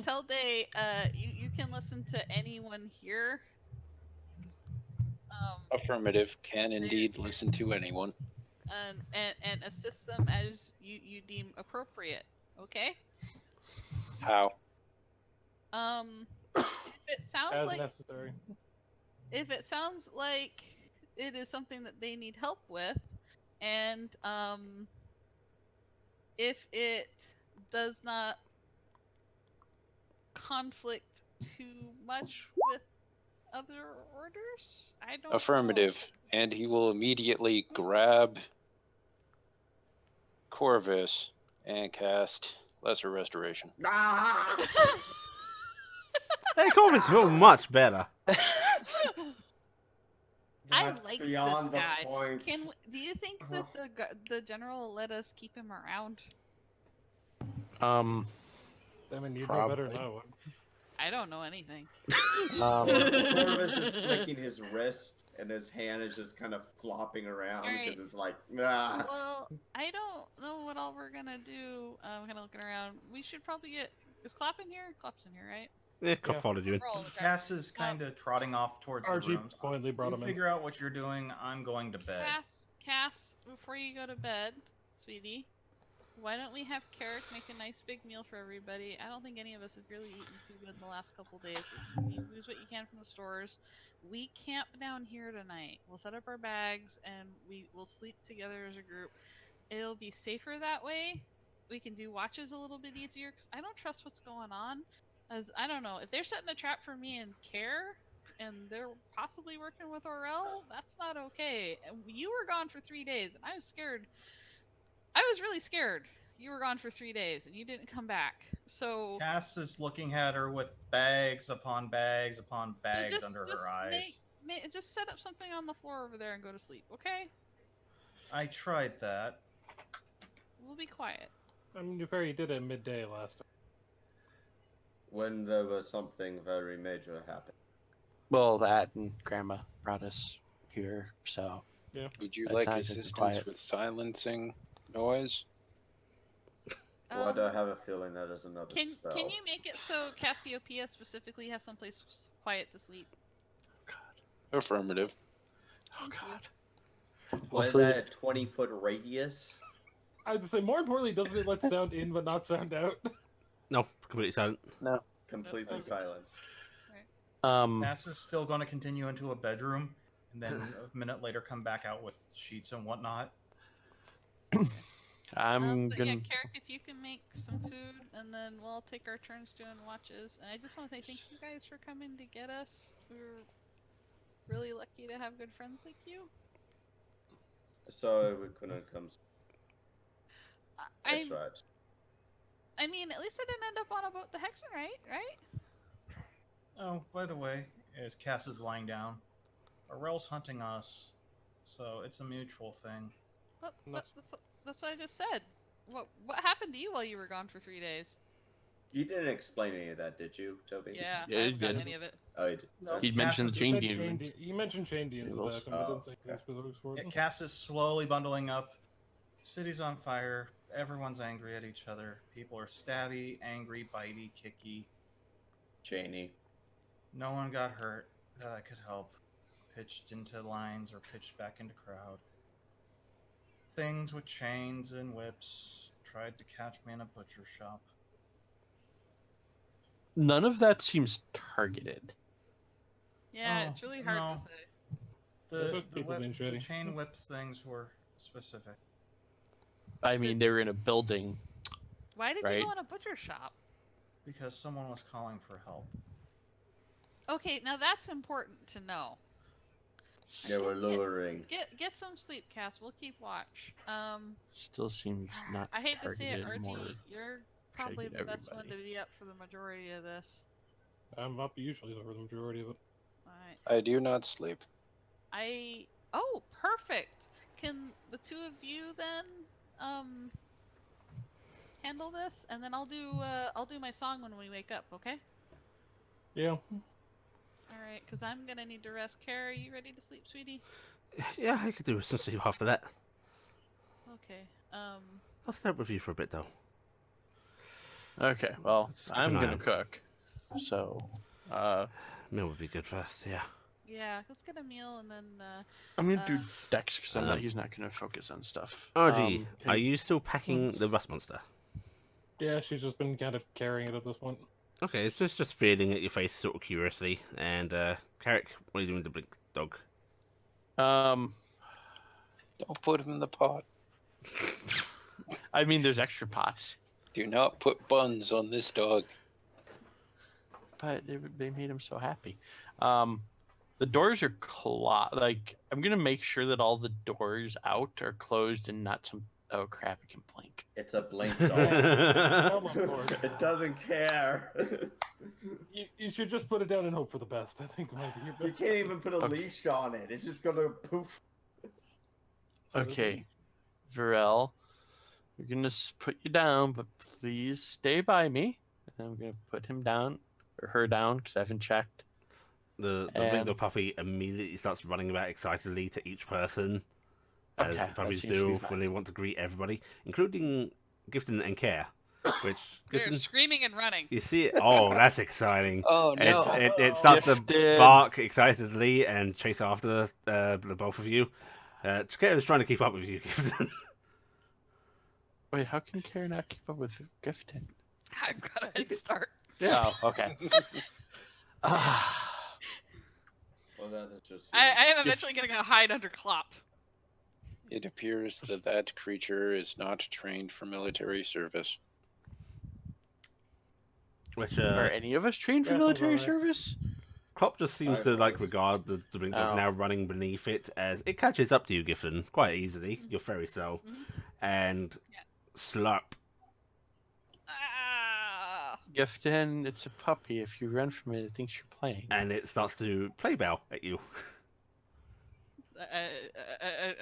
Tilde, you can listen to anyone here. Affirmative. Can indeed listen to anyone. And assist them as you deem appropriate. Okay. How? If it sounds As like necessary. if it sounds like it is something that they need help with, and if it does not conflict too much with other orders, I don't Affirmative. And he will immediately grab Corvus and cast Lesser restoration. Ah! Hey, Corvus feel much better. I That's like beyond this the guy. point. Do you think that the general will let us keep him around? I mean, you know better Probably. than I would. I don't know anything. Corvus is flicking his wrist, and his hand is just kind of flopping around because Alright. it's like, ah. Well, I don't know what all we're gonna do. I'm kind of looking around. We should probably get. Is Clap in here? Clap's in here, right? Yeah, Cop Yeah. followed you in. We're all in the crowd. Cass is kind of trotting off towards the RG rooms. pointedly brought You him in. figure out what you're doing. I'm going to bed. Cass, before you go to bed, sweetie, why don't we have Carrick make a nice big meal for everybody? I don't think any of us have really eaten too good in the last couple days. You use what you can from the stores. We camp down here tonight. We'll set up our bags and we will sleep together as a group. It'll be safer that way. We can do watches a little bit easier because I don't trust what's going on. As I don't know if they're setting a trap for me and Care, and they're possibly working with Aurel. That's not okay. And you were gone for 3 days, and I was scared. I was really scared. You were gone for 3 days, and you didn't come back. So Cass is looking at her with bags upon bags upon bags under her eyes. Just set up something on the floor over there and go to sleep, okay? I tried that. We'll be quiet. I mean, you very did it midday last time. When there was something very major happen. Well, that and Grandma brought us here, so Would you At like times it's assistance quiet. with silencing noise? Why do I have a feeling that is another spell? Can you make it so Cassiopeia specifically has someplace quiet to sleep? Affirmative. Oh Thank you. God. What is Hopefully- that, a 20-foot radius? I'd say more importantly, doesn't it let sound in but not sound out? No, completely silent. Completely Okay. silent. Cass is still going to continue into a bedroom, and then a minute later come back out with sheets and whatnot. I'm But gonna. yeah, Carrick, if you can make some food, and then we'll all take our turns doing watches. And I just want to say thank you guys for coming to get us. We're really lucky to have good friends like you. Sorry we couldn't come. I That's right. I mean, at least I didn't end up on a boat the Hexen, right? Oh, by the way, as Cass is lying down, Aurel's hunting us, so it's a mutual thing. That's what I just said. What happened to you while you were gone for 3 days? You didn't explain any of that, did you, Toby? Yeah, Yeah, I he haven't gotten did. any of it. Oh, you did. No, He'd Cass mentioned is- chain said demons. You mentioned chain demons Devils. back, and we didn't say Oh, anything specific for Yeah, them. Cass is slowly bundling up. City's on fire. Everyone's angry at each other. People are stabby, angry, bitey, kicky. Cheney. No one got hurt that I could help. Pitched into lines or pitched back into crowd. Things with chains and whips tried to catch me in a butcher shop. None of that seems targeted. Yeah, Oh, it's really hard no. to say. There's The, just people being the shitty. chain whips things were specific. I mean, they were in a building. Why did you Right. go in a butcher shop? Because someone was calling for help. Okay, now that's important to know. They were luring. Get some sleep, Cass. We'll keep watch. Still seems not I hate to say it, targeted. More. RG. You're probably get the best one to everybody. be up for the majority of this. I'm up usually for the majority of it. Alright. I do not sleep. Oh, perfect. Can the two of you then handle this, and then I'll do my song when we wake up, okay? Yeah. All right, because I'm gonna need to rest. Kara, you ready to sleep, sweetie? Yeah, I could do some sleep after that. Okay. I'll stay up with you for a bit though. Okay, well, Just keep I'm an eye gonna on. cook. So, Meal would be good first, yeah. Yeah, let's get a meal and then. I'm gonna do Uh, Dex because um, he's not gonna focus on stuff. RG, can are you- you still packing the rust monster? Yeah, she's just been kind of carrying it at this point. Okay, it's just feeling at your face sort of curiously. And Carrick, what are you doing with the blink dog? Um, Don't put him in the pot. I mean, there's extra pots, Do not put buns on this dog. but they made him so happy. The doors are I'm gonna make sure that all the doors out are closed and not some Oh crap! It can blink. It's a blink Yeah, dog. teleport. It doesn't care. You should just put it down and hope for the best. I think might be your You best. can't even put a Okay. leash on it. It's just gonna poof. Okay, Varel, we're gonna put you down, but please stay by me. And I'm gonna put him down or her down because I haven't checked. The ringdog puppy immediately starts running about excitedly to each person, as Okay, that puppies seems to be do fine. when they want to greet everybody, including Gifton and Care. Which They're Gifton, screaming and running. you see it? Oh, that's exciting. Oh no! It starts to Gifted. bark excitedly and chase after the both of you. Care is trying to keep up with you, Gifton. Wait, how can Karen not keep up with Gifted? I've got a head start. Oh, okay. Ah, Well, that is just. I am eventually going to go hide under Clop. It appears that that creature is not trained for military service. Which are any of us trained for Yeah, sounds military alright. service? Klopp just seems I to like was. regard the ringdog Oh. now running beneath it as it catches up to you, Gifton, quite easily. You're very slow, Mhm. and Yeah. slurp. Ah! Gifted, it's a puppy. If you run from it, it thinks you're playing. And it starts to play bell at you.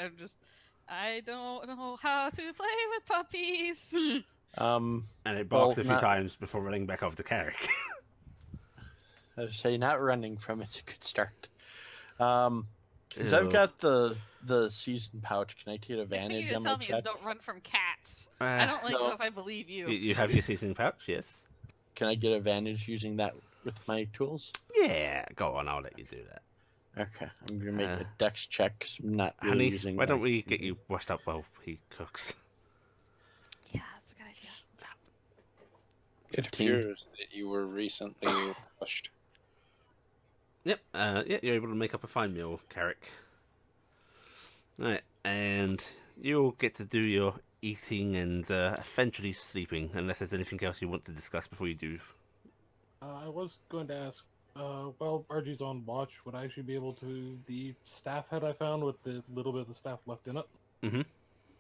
I'm just. I don't know how to play with puppies. And it barks Well, a few times before running back over to Carrick. I would say not running from it's a good start. Since Ew. I've got the season pouch, can I take The thing advantage you on tell my me is check? don't run from cats. I don't no. know if I believe you. You have your seasoning pouch, yes? Can I get advantage using that with my tools? Yeah, go on, I'll let you do that. Okay, I'm gonna make Uh, a dex check 'cause I'm not really Honey, using. why don't my- we get you washed up while he cooks? Yeah, that's a good idea. It 15. appears that you were recently washed. Yep, yeah, you're able to make up a fine meal, Carrick. Alright, and you'll get to do your eating and eventually sleeping, unless there's anything else you want to discuss before you do. I was going to ask, well, RG's on watch. Would I actually be able to, the staff head I found with the little bit of the staff left in it, Mhm.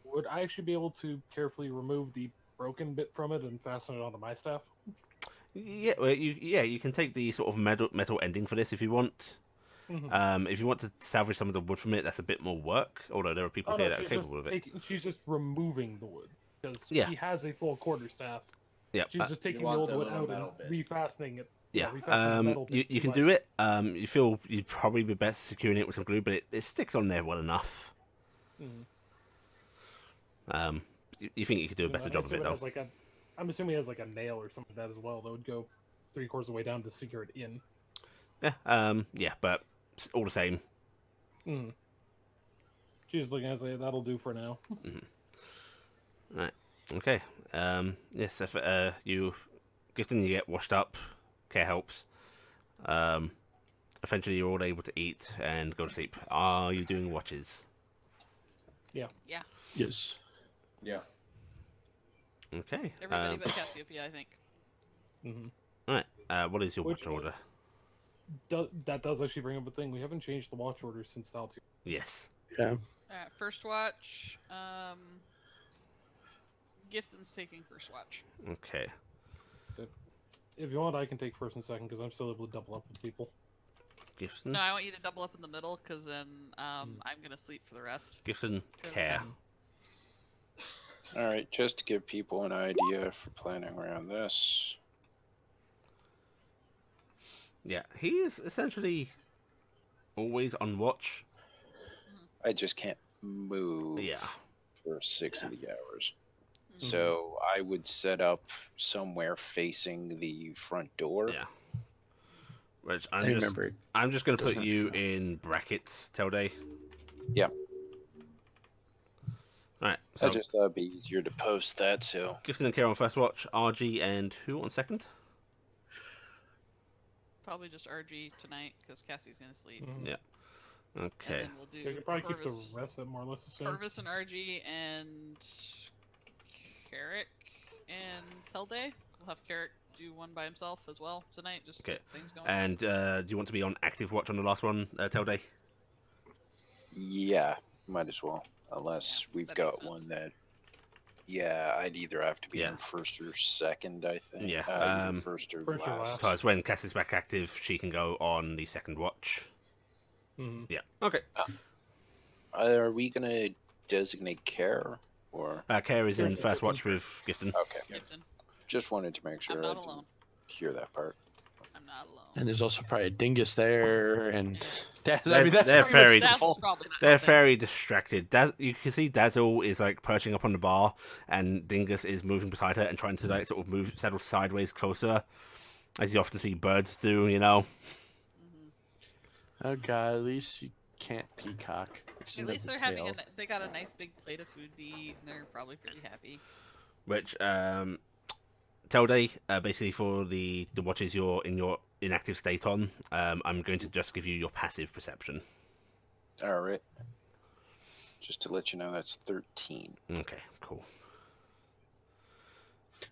would I actually be able to carefully remove the broken bit from it and fasten it onto my staff? Yeah, well, you can take the sort of metal ending for this if you want. Mhm. If you want to salvage some of the wood from it, that's a bit more work. Although there are people here that are she's just capable of it. she's just removing the wood because Yeah. he has a full quarterstaff. Yeah, She's just taking the want old the wood little out metal and bit. refastening it. yeah. refastening the metal bit You to can my do it. You feel you'd probably be best securing it with some glue, but it sticks on there well enough. Mhm. You think you could do a You know, better and job of it, though? I'm assuming it has like a nail or something like that as well that would go 3/4 of the way down to secure it in. Yeah, yeah, but all the same. Mm. She's looking at it, say, that'll do for now. Right. Okay. Yes, if you Gifton, you get washed up, care helps. Eventually you're all able to eat and go to sleep. Are you doing watches? Yeah. Yes. Yeah. Okay. Everybody but Cassiopeia, I think. Mm-hmm. Alright. What is your Which watch order? That does actually bring up a thing. We haven't changed the watch order since Altair. Yes. Yeah. Alright, first watch. Gifton's taking first watch. Okay. If you want, I can take first and second because I'm still able to double up with people. Gifton. No, I want you to double up in the middle because then I'm gonna sleep for the rest. Gifton. Care. All right, just to give people an idea for planning around this. Yeah, he is essentially always on watch. I just can't move Yeah. for 60 hours. Mhm. So I would set up somewhere facing the front door. Yeah. Which I I'm just remember. going to put Doesn't you have to. in brackets, Telday. Yeah. Right. I So just thought it'd be easier to post that, so Gifton and Care on first watch, RG and who on second? Probably just RG tonight because Cassie's gonna sleep. Mhm. Yeah. And Okay. then we'll do You can probably keep Purvis, the rest of it more or less the same. Purvis and RG and Carrick and Telday. We'll have Carrick do one by himself as well tonight, just to Okay. get things going. And do you want to be on active watch on the last one, Telday? yeah, might as well. Unless Yeah, we've that got makes sense. one that Yeah, I'd either have to be Yeah. in first or second, I think. Yeah, Either first or First or last. last. because when Cass is back active, she can go on the second watch. Mhm. Yeah. Okay. Are we going to designate care? Or Care is in Gifton. first watch with Gifton. Okay. Gifton. Just wanted to make sure I'm I not didn't alone. hear that part. I'm not alone. And there's also probably a dingus there, and They're that's very pretty much the Dazzle's full- probably not They're helping. very distracted. You can see Dazzle is like perching up on the bar, and Dingus is moving beside her and trying to like sort of settle sideways closer, as you often see birds do. You know. Mhm. Oh god, at least you can't peacock. At least they're having they got a nice big plate of food to eat, and they're probably pretty happy. Which Telde, basically for the watches you're in your inactive state on, I'm going to just give you your passive perception. All right. Just to let you know, that's 13. Okay, cool.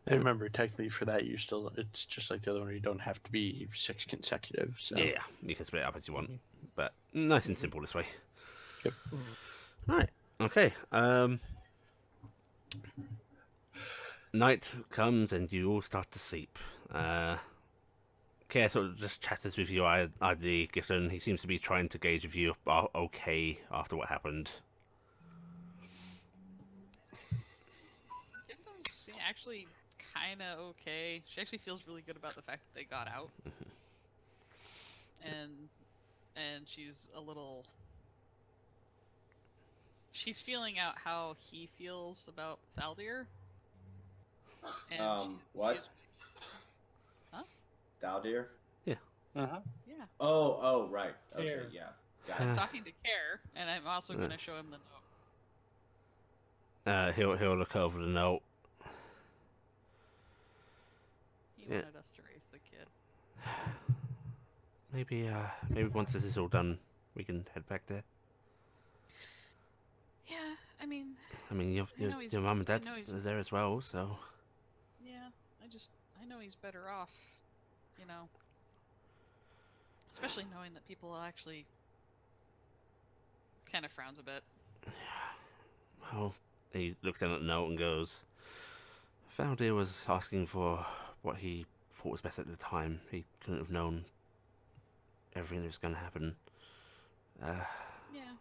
And remember, technically for that, it's just like the other one. You don't have to be 6 consecutive. So. Yeah, you can split it up as you want, but nice and simple this way. Yep. Right. Okay. Night comes and you all start to sleep. Care sort of just chatters with you, ID Gifton. He seems to be trying to gauge if you are okay after what happened. Gifton's actually kind of okay. She actually feels really good about the fact that they got out, and she's a little. She's feeling out how he feels about Thaldir. And What? she's- Huh? Daldir? Uh-huh. Yeah. Oh, right. Okay, Care. yeah. Got I'm it. talking to Care, and I'm also going to show him the note. He'll look over the note. He Yeah. wanted us to raise the kid. Maybe once this is all done, we can head back there. Yeah, I mean, I mean, your I know he's- mum and I dad know he's- are there as well, so yeah, I know he's better off, you know. Especially knowing that people actually kind of frowns a bit. well, he looks down at the note and goes, Valdir was asking for what he thought was best at the time. He couldn't have known everything that was going to happen. Yeah,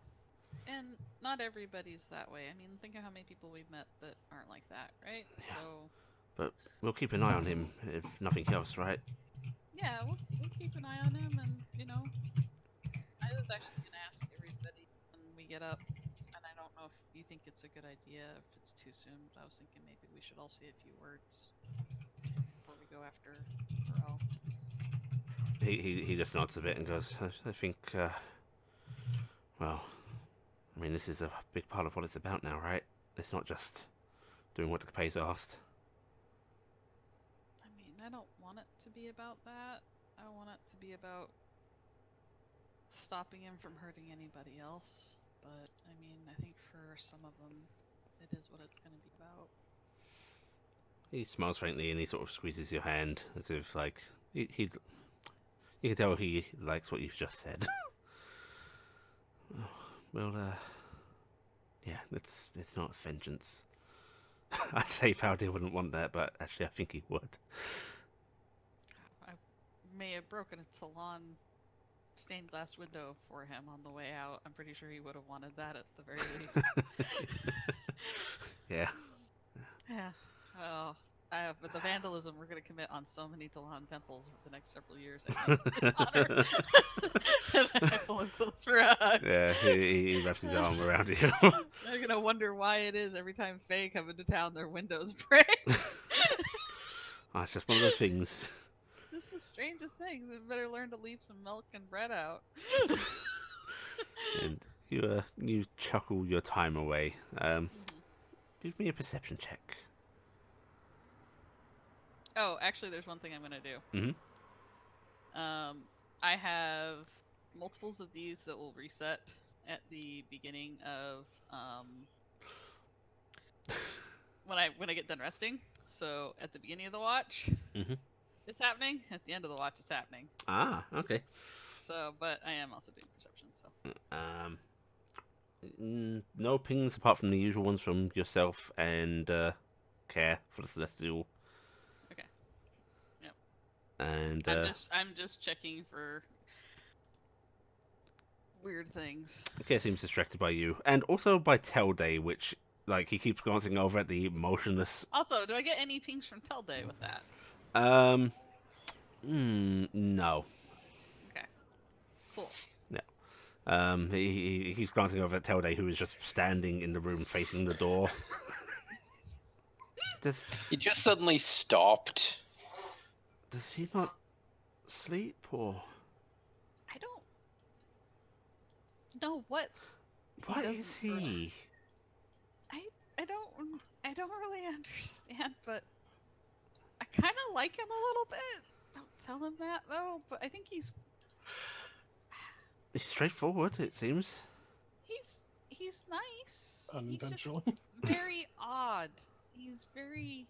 and not everybody's that way. I mean, think of how many people we've met that aren't like that, right? Yeah. So, But we'll keep an eye on him, if nothing else, right? yeah, we'll keep an eye on him, and you know, I was actually gonna ask everybody when we get up, and I don't know if you think it's a good idea, if it's too soon, but I was thinking maybe we should all say a few words before we go after Pharrell. He just nods a bit and goes, I think, well, I mean, this is a big part of what it's about now, right? It's not just doing what the Capes asked. I mean, I don't want it to be about that. I want it to be about stopping him from hurting anybody else. But, I mean, I think for some of them, it is what it's going to be about. He smiles faintly and he sort of squeezes your hand as if, like, you can tell he likes what you've just said. Well, yeah, it's not vengeance. I'd say Valdir wouldn't want that, but actually I think he would. I may have broken a Talon stained glass window for him on the way out. I'm pretty sure he would have wanted that at the very least. Yeah. Yeah. Oh, but the vandalism we're going to commit on so many Talon temples over the next several years, I think, honor. I pull him close for a hug. Yeah, he wraps his arm around you. They're going to wonder why it is every time Fae come into town, their windows break. Oh, it's just one of those things. This is the strangest things. We better learn to leave some milk and bread out. And you chuckle your time away. Give me a perception check. Oh, actually, there's one thing I'm gonna do. Mhm. I have multiples of these that will reset at the beginning of when I get done resting. So at the beginning of the watch, it's happening. At the end of the watch, it's happening. Ah, okay. So, but I am also doing perception. So. No pings apart from the usual ones from yourself and Care for the Celestial. Okay. Yep. And I'm just checking for weird things. Care seems distracted by you, and also by Telday, which like he keeps glancing over at the motionless. Also, do I get any pings from Telday with that? No. Okay. Cool. He's glancing over at Telday, who is just standing in the room facing the door. He just suddenly stopped. Does he not sleep, or I don't know what what doesn't is he? I don't really understand, but I kind of like him a little bit. Don't tell him that though, but I think He's straightforward, it seems. he's nice. Unintentionally. He's just very odd. He's very.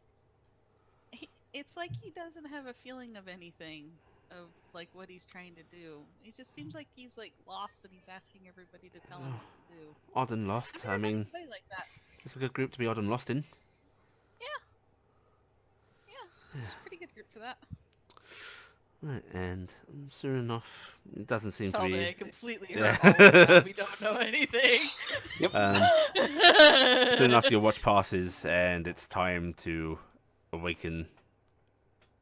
It's like he doesn't have a feeling of anything, of like what he's trying to do. He just seems like he's like lost, and he's asking everybody to tell him what to do. Odd and lost. I mean, Like that. it's a good group to be odd and lost in. Yeah, it's a pretty good group for that. Right, and soon enough, it doesn't seem to Telday be. completely Yeah. hurt all of that. We don't know anything. Soon enough, your watch passes, and it's time to awaken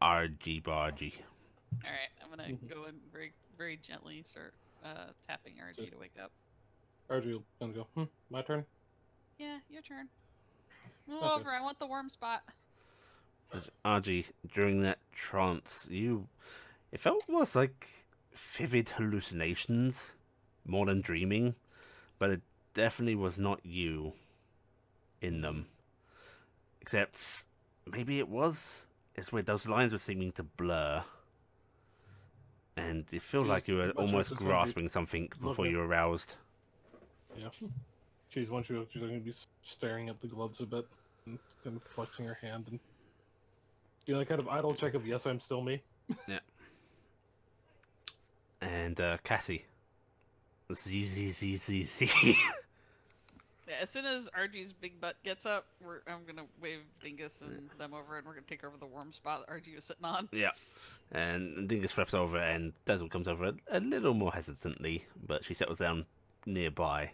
RG Bargy. All right, I'm gonna go and very, very gently start tapping RG to wake up. RG gonna go. My turn. Yeah, your turn. Move Okay. over. I want the warm spot. RG, during that trance, it felt almost like vivid hallucinations, more than dreaming, but it definitely was not you in them. Except, maybe it was. It's where those lines were seeming to blur. And it felt like you were almost grasping something before you were aroused. Yeah. She's going to be staring at the gloves a bit and kind of flexing her hand and doing that kind of idle check of, yes, I'm still me. Yeah. And Cassie. Z. Yeah, as soon as RG's big butt gets up, I'm gonna wave Dingus and them over, and we're gonna take over the warm spot that RG was sitting on. Yeah. And Dingus flips over, and Dazzle comes over a little more hesitantly, but she settles down nearby.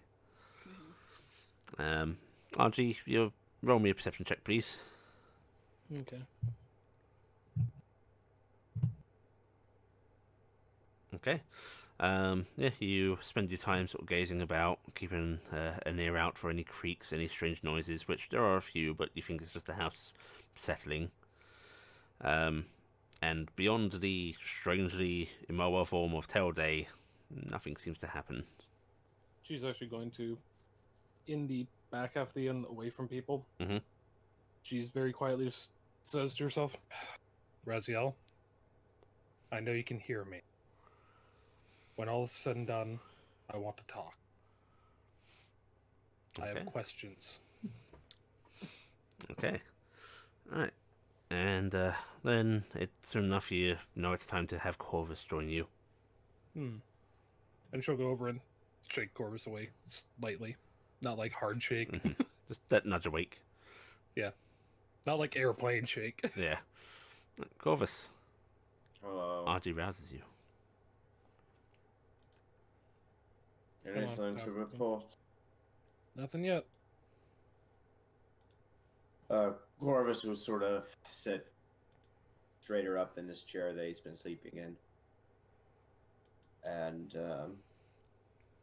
RG, you roll me a perception check, please. Okay. Okay. Yeah, you spend your time sort of gazing about, keeping an ear out for any creaks, any strange noises, which there are a few, but you think it's just the house settling. And beyond the strangely immobile form of Telday, nothing seems to happen. She's actually going to, in the back half of the inn, away from people. She's very quietly just says to herself, Raziel, I know you can hear me. When all is said and done, I want to talk. I have questions. Okay. Alright. And then it's soon enough you know it's time to have Corvus join you. And she'll go over and shake Corvus awake slightly. Not like hard shake. Just that nudge awake. Yeah. Not like airplane shake. Yeah. Corvus. Hello. RG rouses you. Anything to report? Nothing yet. Corvus will sort of sit straighter up in this chair that he's been sleeping in. And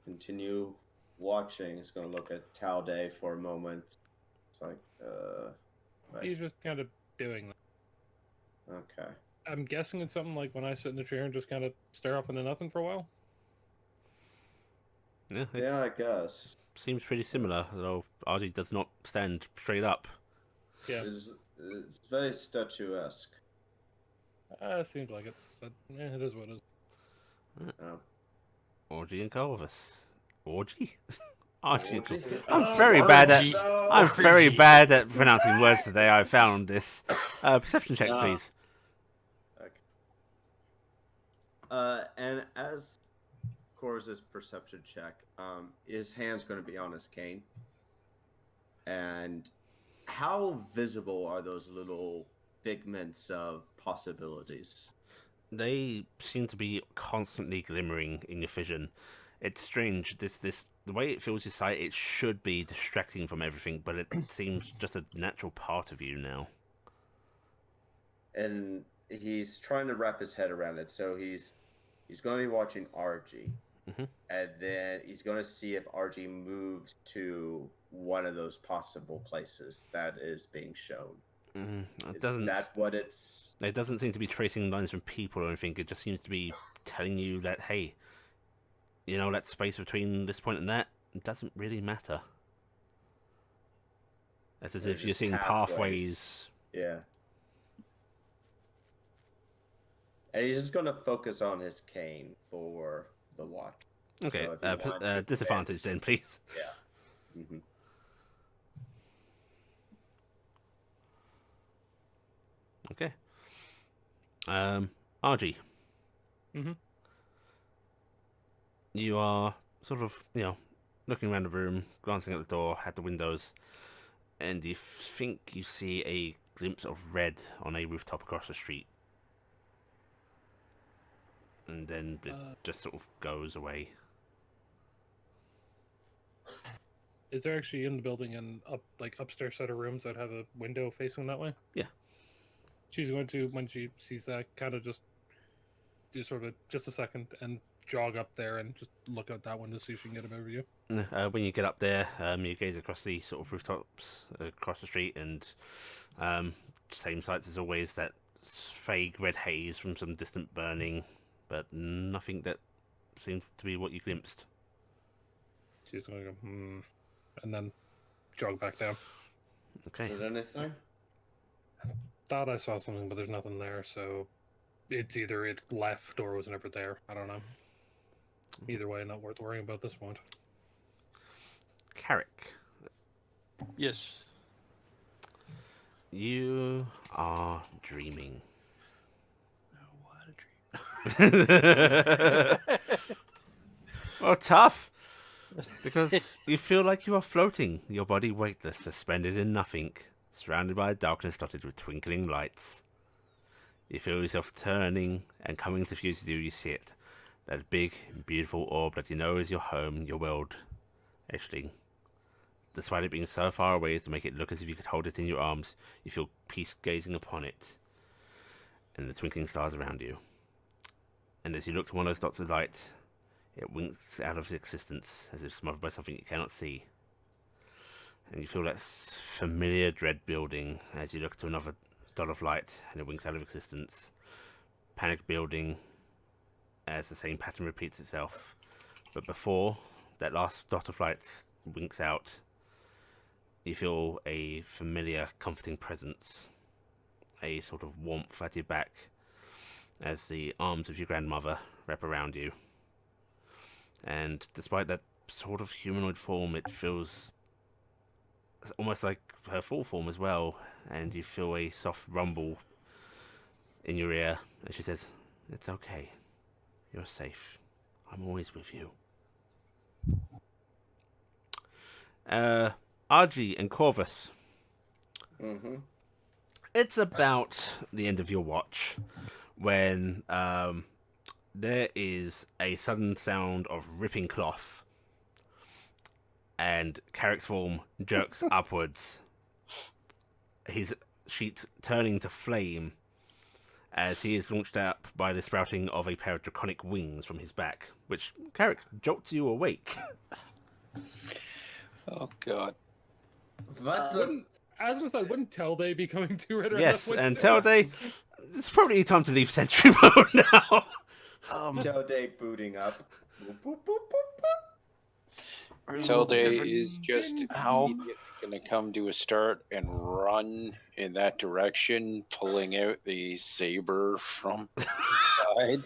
continue watching. He's going to look at Talday for a moment. It's like, He's just kind of doing that. Okay. I'm guessing it's something like when I sit in the chair and just kind of stare off into nothing for a while. Yeah, I guess. Seems pretty similar, though RG does not stand straight up. Yeah. It's very statuesque. Seems like it, but it is what it is. Oh. Orgy and Corvus. Orgy? Archie and Orgy? Corvus. I'm very bad at pronouncing words today. I found this. Perception checks, please. Okay. And as Corvus's perception check. His hand's going to be on his cane. And how visible are those little figments of possibilities? They seem to be constantly glimmering in your vision. It's strange. The way it fills your sight, it should be distracting from everything, but it seems just a natural part of you now. And he's trying to wrap his head around it. So he's going to be watching RG, and then he's going to see if RG moves to one of those possible places that is being shown. Is that what it's? It doesn't seem to be tracing lines from people or anything. It just seems to be telling you that, hey, that space between this point and that, it doesn't really matter. It's as if you're seeing pathways. Yeah. And he's just going to focus on his cane for the watch. Okay, So disadvantage then, please. Yeah. Mm-hmm. Okay. RG. You are sort of, looking around the room, glancing at the door, at the windows, and you think you see a glimpse of red on a rooftop across the street. And then it just sort of goes away. Is there actually in the building an upstairs set of rooms that have a window facing that way? Yeah. She's going to, when she sees that, kind of just do sort of just a second and jog up there and just look out that window, see if she can get an overview. When you get up there, you gaze across the sort of rooftops across the street, and same sights as always, that vague red haze from some distant burning, but nothing that seems to be what you glimpsed. She's going to go, and then jog back down. Okay. Is there anything? Thought I saw something, but there's nothing there, so it's either it left or was never there. I don't know. Either way, not worth worrying about this point. Carrick. Yes. You are dreaming. Oh, what a dream. Well, tough. Because you feel like you are floating, your body weightless, suspended in nothing, surrounded by a darkness dotted with twinkling lights. You feel yourself turning and coming to fuse with you see it. That big, beautiful orb that you know is your home, your world. Actually, despite it being so far away as to make it look as if you could hold it in your arms, you feel peace gazing upon it and the twinkling stars around you. And as you look to one of those dots of light, it winks out of existence as if smothered by something you cannot see. And you feel that familiar dread building as you look to another dot of light and it winks out of existence. Panic building as the same pattern repeats itself. But before that last dot of light winks out, you feel a familiar, comforting presence. A sort of warmth at your back as the arms of your grandmother wrap around you. And despite that sort of humanoid form, it feels almost like her full form as well. And you feel a soft rumble in your ear as she says, "It's okay. You're safe. I'm always with you." Argy and Corvus. It's about the end of your watch when there is a sudden sound of ripping cloth, and Carrick's form jerks upwards, his sheets turning to flame as he is launched up by the sprouting of a pair of draconic wings from his back, which, Carrick, jolts you awake. Oh, God. As I said, wouldn't Telday be coming to right around Yes, that point and too? Telday, it's probably time to leave sentry mode now. Telday booting up. Boop, boop, boop, boop, boop. Telday is just going to come to a start and run in that direction, pulling out the saber from his side.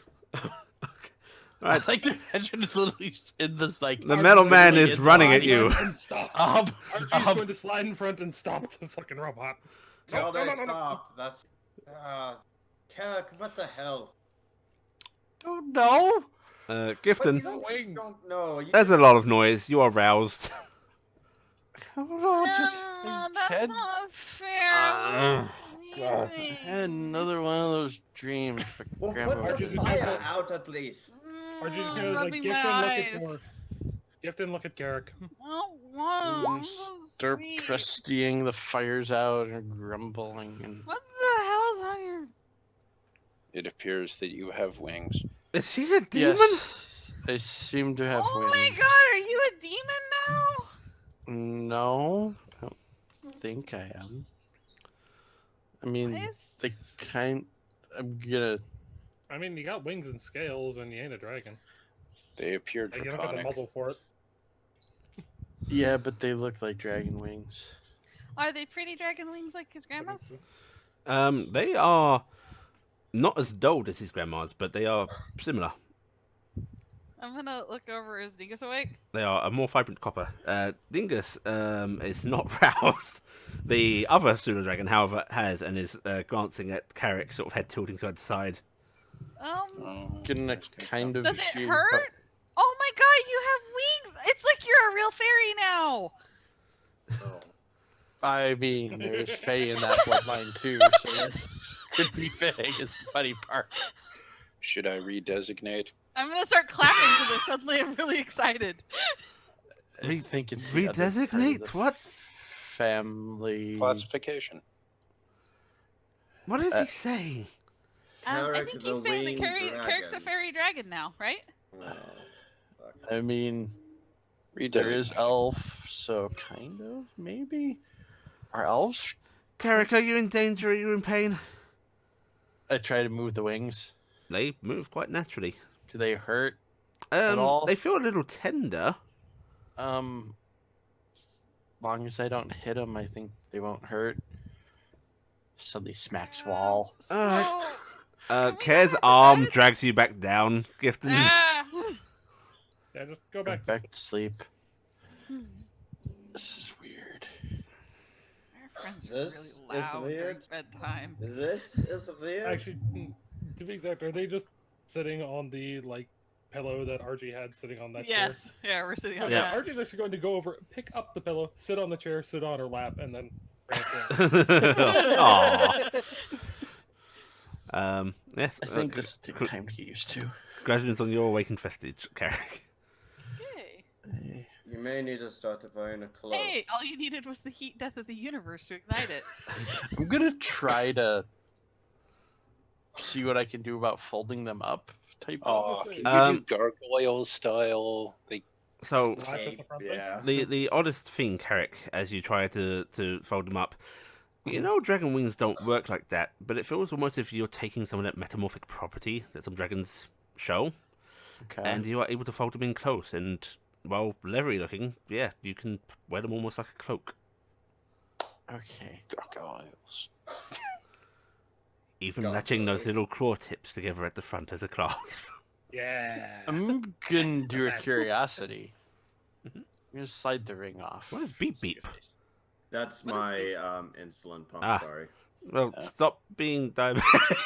All right, Like the imagine it's literally in this like the metal man is running at you. And stop. Archie's going to slide in front and stop the fucking robot. Telday, stop. That's... Carrick, what the hell? Don't know. Gifton, Don't know. there's a lot of noise. You are roused. That's not fair. God. I had another one of those dreams. Well, Grandma put was the Archie's gonna fire die. out at least. Or just gonna like rubbing my Gifton look eyes. at Garrick. Gifton look at Garrick. Start trustying the fires out and grumbling and What the hell is on your? It appears that you have wings. Is he a demon? yes, I seem to have Oh wings. my god, are you a demon now? No, I don't think I am. I mean, Why is- they kind. I'm gonna. I mean, you got wings and scales, and you ain't a dragon. They appear Like, you don't got the draconic. muzzle for it. Yeah, but they look like dragon wings. Are they pretty dragon wings like his grandma's? They are not as dulled as his grandma's, but they are similar. I'm gonna look over. Is Dingus awake? They are a more vibrant copper. Dingus is not roused. The other pseudo dragon, however, has and is glancing at Carrick, sort of head tilting side to side. Gonna kind of Does it shoot. hurt? Oh my god, you have wings! It's like you're a real fairy now. I mean, there's Faye in that bloodline too, so that could be Faye. Is the funny part. Should I redesignate? I'm gonna start clapping to this. Suddenly, I'm really excited. I think it's the other part of Redesignate? the What? family. Classification. What is he saying? I Carrick think the he's saying that winged Carrick's a dragon. fairy dragon now, right? Oh, fuck. I mean, there is elf, so kind of maybe. Are elves? Carrick, are you in danger? Are you in pain? I try to move the wings. They move quite naturally. Do they hurt? At all? They feel a little tender. Long as I don't hit them, I think they won't hurt. Suddenly smacks wall. Alright. Can we Kare's go arm outside? drags you back down, Gifton. Ah! Yeah, just go back. Back to sleep. This is weird. Our friends are This really is loud during weird. bedtime. This is weird. Actually, to be exact, are they just sitting on the like pillow that Archie had sitting on that chair? Yes, yeah, we're sitting on Yeah, that. Archie's actually going to go over, pick up the pillow, sit on the chair, sit on her lap, and then rant Aww. Yes. I think this will take time to get used to. Congratulations on your awakened vestige, Carrick. Yay. You may need to start wearing a cloak. Hey, all you needed was the heat death of the universe to ignite it. I'm gonna try to see what I can do about folding them up. Type. Oh, say- can you do gargoyle style? Like, So Laugh at the Cape, front thing? yeah. the oddest thing, Carrick, as you try to fold them up, you know, dragon wings don't work like that, but it feels almost as if you're taking some of that metamorphic property that some dragons show, Okay. and you are able to fold them in close, and, well, leathery looking, yeah, you can wear them almost like a cloak. Okay. gargoyles. Even God, matching those those. little claw tips together at the front as a clasp. Yeah. I'm gonna do a That's- curiosity. Mhm. I'm gonna slide the ring off. What is beep beep? That's What is my it? insulin pump. Ah. Sorry. Well, Yeah. stop being diabetic.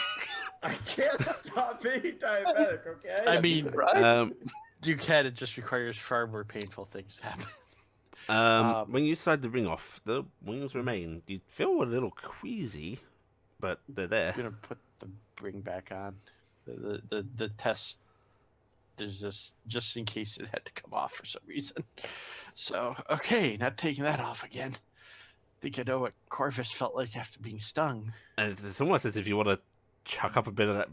I can't stop being diabetic. Okay. I mean, um, you can. It just requires far more painful things to happen. when you slide the ring off, the wings remain. You feel a little queasy, but they're there. I'm gonna put the ring back on. The test is just in case it had to come off for some reason. So okay, not taking that off again. Think I know what Corvus felt like after being stung. And it's almost as if you want to chuck up a bit of that,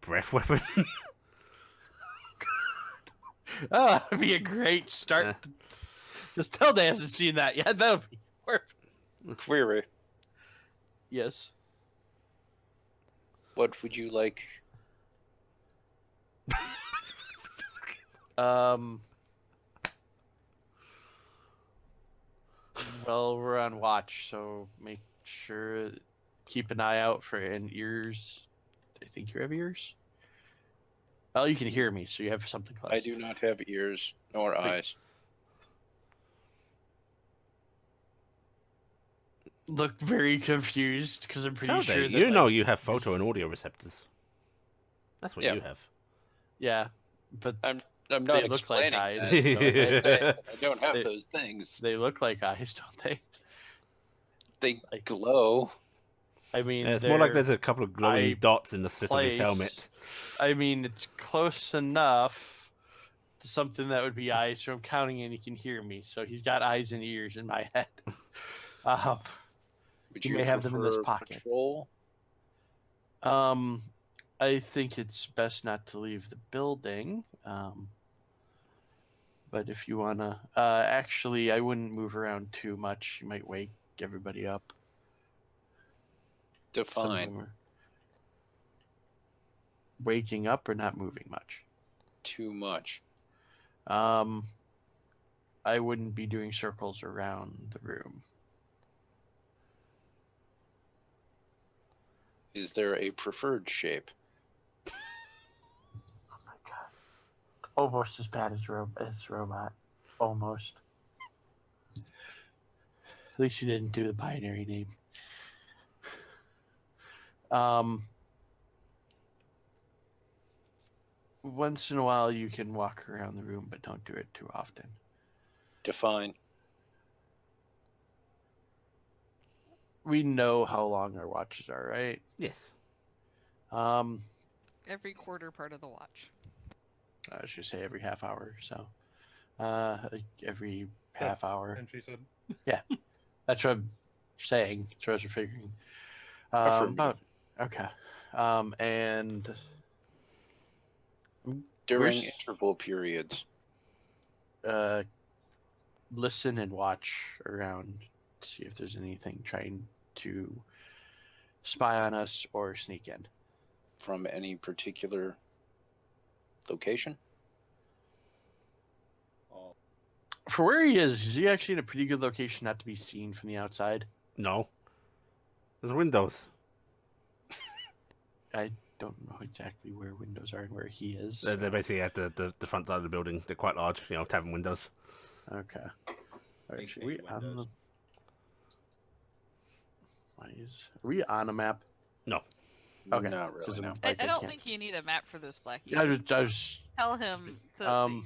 breath weapon. Oh, that'd be a great start. Yeah. Just Tilda hasn't seen that yet. That would be perfect. Query. Yes. What would you like? Well, we're on watch, so make sure keep an eye out for ears. I think you have ears. Well, you can hear me, so you have something close. I do not have ears nor eyes. Look very confused because I'm pretty sure that, you know like, you have photo and audio receptors. That's what Yeah. you have. Yeah, But I'm they not look like explaining eyes. that. don't they? I don't have They- those things. They look like eyes, don't they? They Like- glow. I mean, Yeah, it's more like they're there's a couple of glowing eye dots in the slit of his place. helmet. I mean, it's close enough to something that would be eyes. So I'm counting, and he can hear me. So he's got eyes and ears in my head. Would You you may have them in this prefer pocket. patrol? I think it's best not to leave the building. But if you wanna, actually, I wouldn't move around too much. You might wake everybody up. Some of Define. them are waking up or not moving much. Too much. I wouldn't be doing circles around the room. Is there a preferred shape? Oh my god! Almost as bad as robot. Almost. At least you didn't do the binary name. Once in a while you can walk around the room, but don't do it too often. Define. We know how long our watches are, right? Yes. Every quarter part of the watch. I should say every half hour or so. Like every half hour. And she said, That's what I'm saying. That's what I was figuring. Affirmative. About okay. And During Where's- interval periods. listen and watch around, see if there's anything trying to spy on us or sneak in. From any particular location? For where he is he actually in a pretty good location not to be seen from the outside? No. There's windows. I don't know exactly where windows are and where he is. They're basically at the front side of the building. They're quite large, tavern windows. Okay. All right, should big we on the... windows. Are we on a map? Okay. Not really. Doesn't No. look like I don't can't- think you need a map for this, Blackie. I Just was tell him to Um,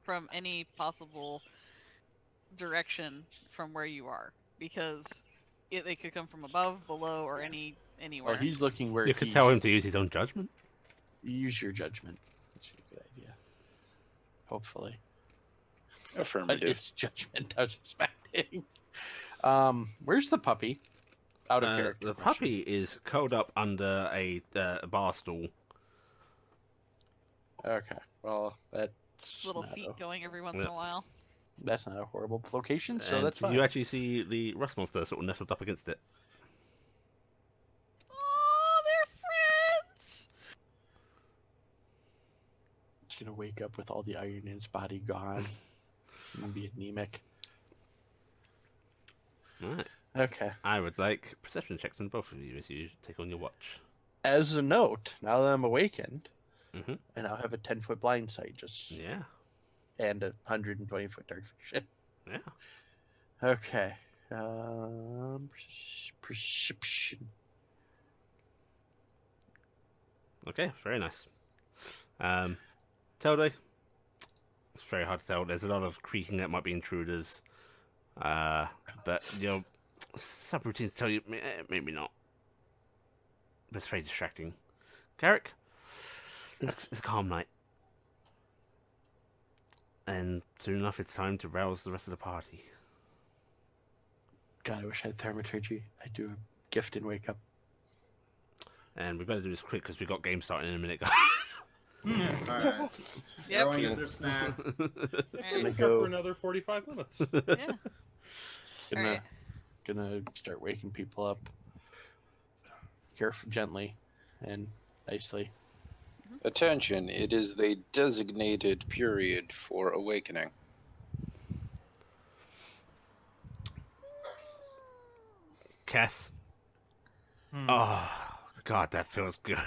from any possible direction from where you are, because they could come from above, below, or anywhere. well, he's looking where You could he tell him should to use his own judgment. use your judgment. That's a good idea. Hopefully. But Affirmative. it's judgment I was expecting. Where's the puppy? Out of character. The question. puppy is curled up under a bar stool. Okay. Well, that's Little not feet a, going every once Yeah. in a while. that's not a horrible location, so And that's fine. you actually see the rust monster sort of nestled up against it. Oh, they're friends. It's gonna wake up with all the iron in its body gone. And be anemic. Alright. Okay. I would like perception checks on both of you as you take on your watch. As a note, now that I'm awakened, Mhm. I now have a 10-foot blind sight, just Yeah. and a 120-foot dark vision. Yeah. Okay. Perception. Okay, very nice. Tilde, it's very hard to tell. There's a lot of creaking that might be intruders. But, subroutines tell you, maybe not. But it's very distracting. Garrick, it's a calm night. And soon enough, it's time to rouse the rest of the party. God, I wish I had thaumaturgy. I'd do a gift and wake up. And we better do this quick because we got game starting in a minute, guys. Alright. Yep. Everyone get their snacks. Alright, "Wake up go. for another 45 minutes." yeah. Gonna Alright. gonna start waking people up. Careful, gently, and nicely. Attention, it is the designated period for awakening. Cass. Hmm. Oh, God, that feels good.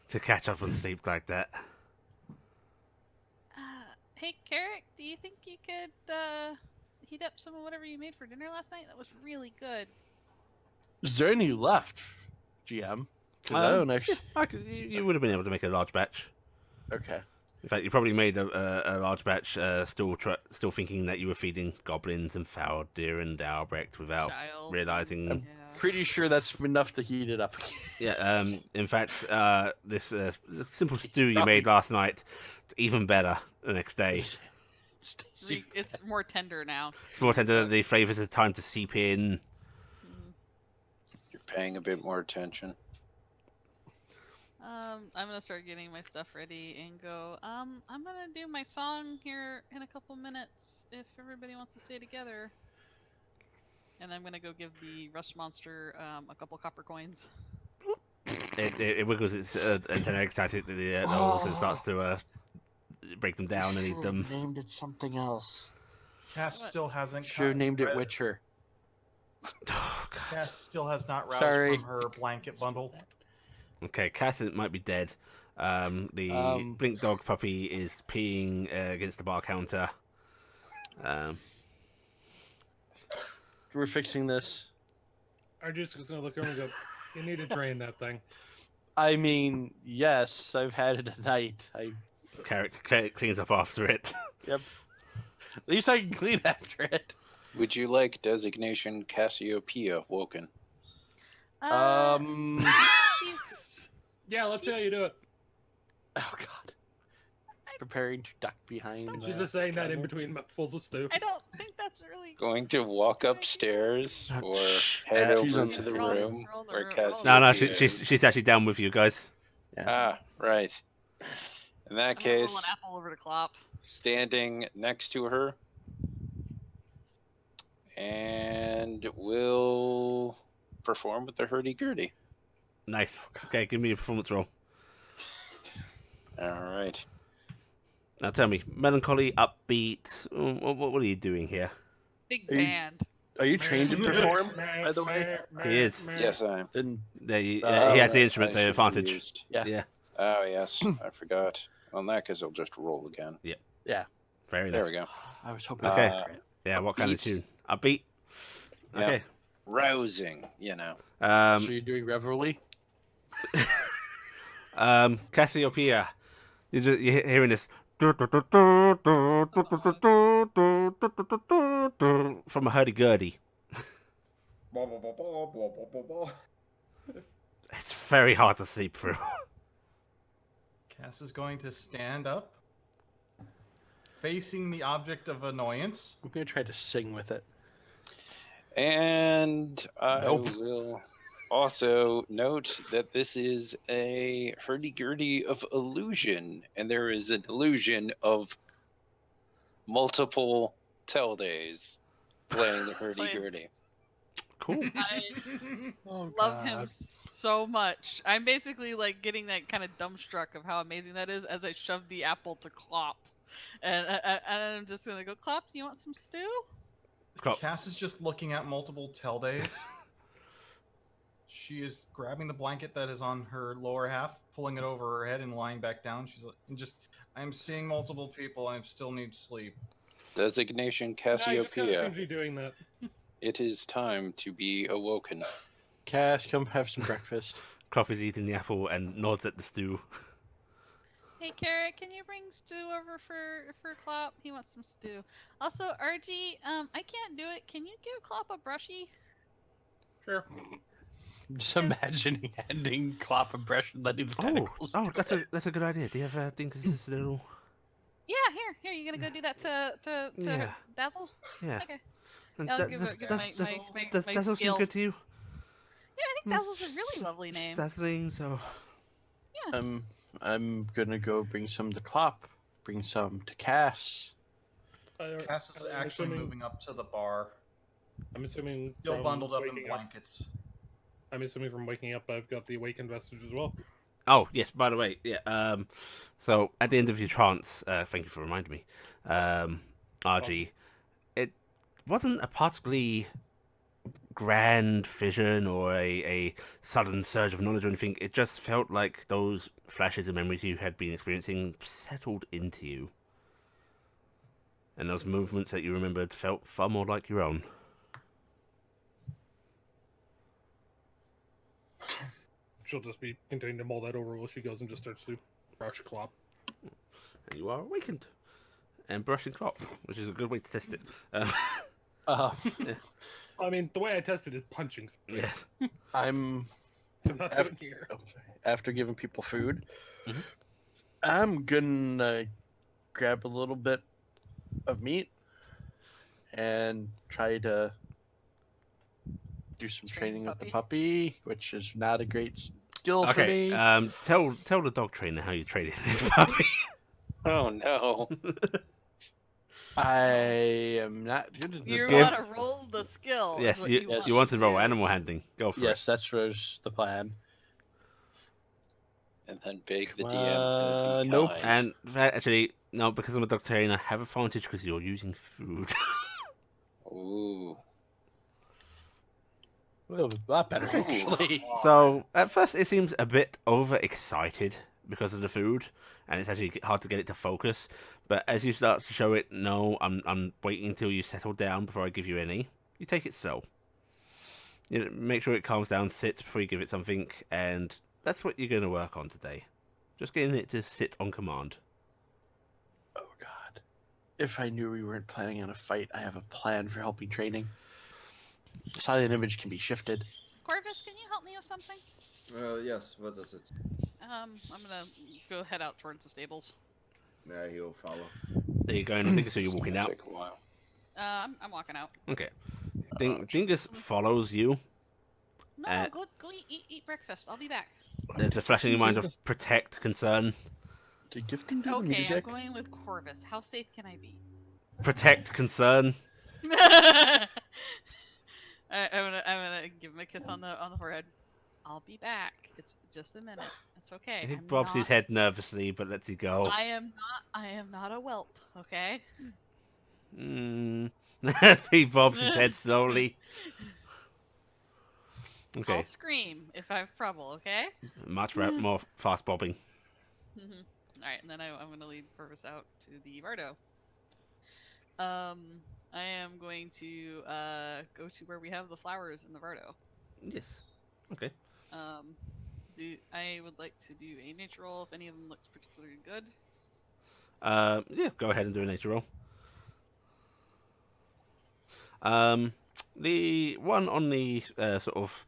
To catch up on sleep like that. Hey, Carrick, do you think you could heat up some of whatever you made for dinner last night? That was really good. Is there any left, GM? 'Cause I don't actually. You would have been able to make a large batch. Okay. In fact, you probably made a large batch, still thinking that you were feeding goblins and foul deer and Albrecht without Child. realizing. Yeah. Pretty sure that's enough to heat it up. Yeah. In fact, this simple stew you made last night, it's even better the next day. It's more tender now. It's more tender. The flavors have time to seep in. Mhm. You're paying a bit more attention. I'm gonna start getting my stuff ready and go. I'm gonna do my song here in a couple minutes if everybody wants to stay together. And I'm gonna go give the rust monster a couple copper coins. It wiggles its antenna excitedly at those and starts to break them down and eat them. Named it something else. Cass What? still hasn't. Should have named it Witcher. Oh, God. Cass still has not roused Sorry. from her blanket bundle. Okay, Cass might be dead. The blink dog puppy is peeing against the bar counter. We're fixing this. I'm just gonna look over and go, you need to drain that thing. I mean, yes, I've had it at night. Carrot cleans up after it. Yep. At least I can clean after it. Would you like designation Cassiopeia woken? She's- Yeah, let's see how you do it. Oh God. Preparing to duck behind. She's just saying that in between mouthfuls of stew. I don't think that's really. Going to walk upstairs Oh, or shh. head She's over on to the the roll- room roll the where room- Cassiopeia No, is? she's actually down with you guys. Ah, right. In that I'm gonna roll case, an apple over to Clop. standing next to her, and will perform with the hurdy-gurdy. Nice. Okay, give me a performance roll. All right. Now tell me, melancholy, upbeat. What are you doing here? Big Are you- band. Are you trained to perform, by the way? He is. Yes, I am. Then He Oh, has the I instrument, so should have advantage. used- Yeah. Yeah. Oh, yes. I forgot. On that, because I'll just roll again. Very There nice. we go. I was hoping. Okay. for it. Yeah, what kind of Upbeat. tune? Upbeat? Yeah. Okay. Rousing, you know. So you're doing Reveille? Cassiopeia. You're hearing this from a hurdy-gurdy. It's very hard to sleep through. Cass is going to stand up, facing the object of annoyance. I'm gonna try to sing with it. And I Nope. will also note that this is a hurdy-gurdy of illusion, and there is an illusion of multiple tell days playing the hurdy-gurdy. Cool. I Oh, love him so much. I'm basically like getting that kind of dumbstruck of how amazing that is as I shove the apple to Clop, and I'm just gonna go, Clop, do you want some stew? Clop. Cass is just looking at multiple tell days. She is grabbing the blanket that is on her lower half, pulling it over her head, and lying back down. She's like, I'm seeing multiple people. I still need sleep. Designation Nah, he just kind of Cassiopeia. seems to be doing that. It is time to be awoken. Cass, come have some breakfast. Clop is eating the apple and nods at the stew. Hey, Carrot, can you bring stew over for Clop? He wants some stew. Also, RG, I can't do it. Can you give Clop a brushie? Sure. Just imagining handing Clop a brush and letting the tentacles. do it. That's a good idea. Do you have Dinkus' little? Yeah, here. You gonna go do that to Yeah. Dazzle? Yeah. Okay. And I'll that- give does- it- give does- my- does- my- does my Dazzle seem skill. good to you? Yeah, I think Dazzle's a really lovely name. Dazzling, so I'm gonna go bring some to Clop, bring some to Cass. Cass is I'm actually assuming- moving up to the bar, I'm assuming still from bundled up in waking blankets. I'm assuming from waking up, I've got the awakened vestige as well. Oh yes, by the way, yeah. So at the end of your trance, thank you for reminding me, RG, it wasn't a particularly grand vision or a sudden surge of knowledge or anything. It just felt like those flashes and memories you had been experiencing settled into you, and those movements that you remembered felt far more like your own. She'll just be continuing to mull that over while she goes and just starts to brush Clop. And you are awakened. And brushing clock, which is a good way to test it. Uh, I mean, the way I tested is punching something. Yes. I'm I'm not After- doing here. after giving people food. Mhm. I'm gonna grab a little bit of meat and try to do some Train training with the puppy. puppy, which is not a great skill for Okay. me. Tell the dog trainer how you trained this puppy. Oh no. I am not good at this. You give- want to roll the skill. is Yes, what you, you, want you want to roll do. animal handling. Go for Yes, that was the plan. And then beg the Come DM to on, be nope. it. kind. And actually, no, because I'm a dog trainer, I have advantage because you're using food. Ooh. Well, a lot better Ooh. actually. So at first it seems a bit overexcited because of the food, and it's actually hard to get it to focus. But as you start to show it, no, I'm waiting until you settle down before I give you any. You take it slow. You know, make sure it calms down, sits before you give it something, and that's what you're going to work on today. Just getting it to sit on command. Oh God! If I knew we weren't planning on a fight, I have a plan for helping training. Silent image can be shifted. Corvus, can you help me with something? Yes. What is it? I'm gonna go head out towards the stables. Yeah, he'll follow. Are you going on Dingus or you're walking It'll out? take a while. I'm walking out. Okay. Dingus follows you. No, go eat breakfast. I'll be back. There's a flash in your mind of protect, concern. Did gifting do the Okay, I'm music? going with Corvus. How safe can I be? Protect, concern. I'm gonna give him a kiss on the forehead. I'll be back. It's just a minute. It's okay. He I'm bobs his not- head nervously, but lets you go. I am not a whelp. Okay. Mm. He bobs his head slowly. Okay, I'll scream if I have trouble. Okay. much more fast bobbing. All right, and then I'm gonna lead Corvus out to the Vardo. I am going to go to where we have the flowers in the Vardo. Yes. Okay. I would like to do a nature roll if any of them looks particularly good. Yeah, go ahead and do a nature roll. The one on the sort of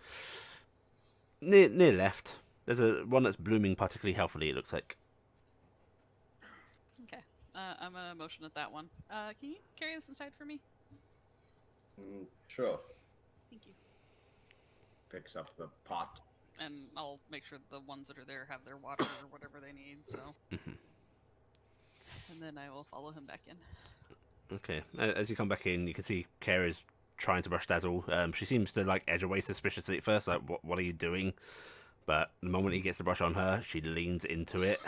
near left. There's a one that's blooming particularly healthily. It looks like. Okay. I'm gonna motion at that one. Can you carry this inside for me? Sure. Thank you. Picks up the pot. And I'll make sure the ones that are there have their water or whatever they need. So. Mhm. And then I will follow him back in. Okay. As you come back in, you can see Kara's trying to brush Dazzle. She seems to like edge away suspiciously at first. Like, what are you doing? But the moment he gets the brush on her, she leans into it.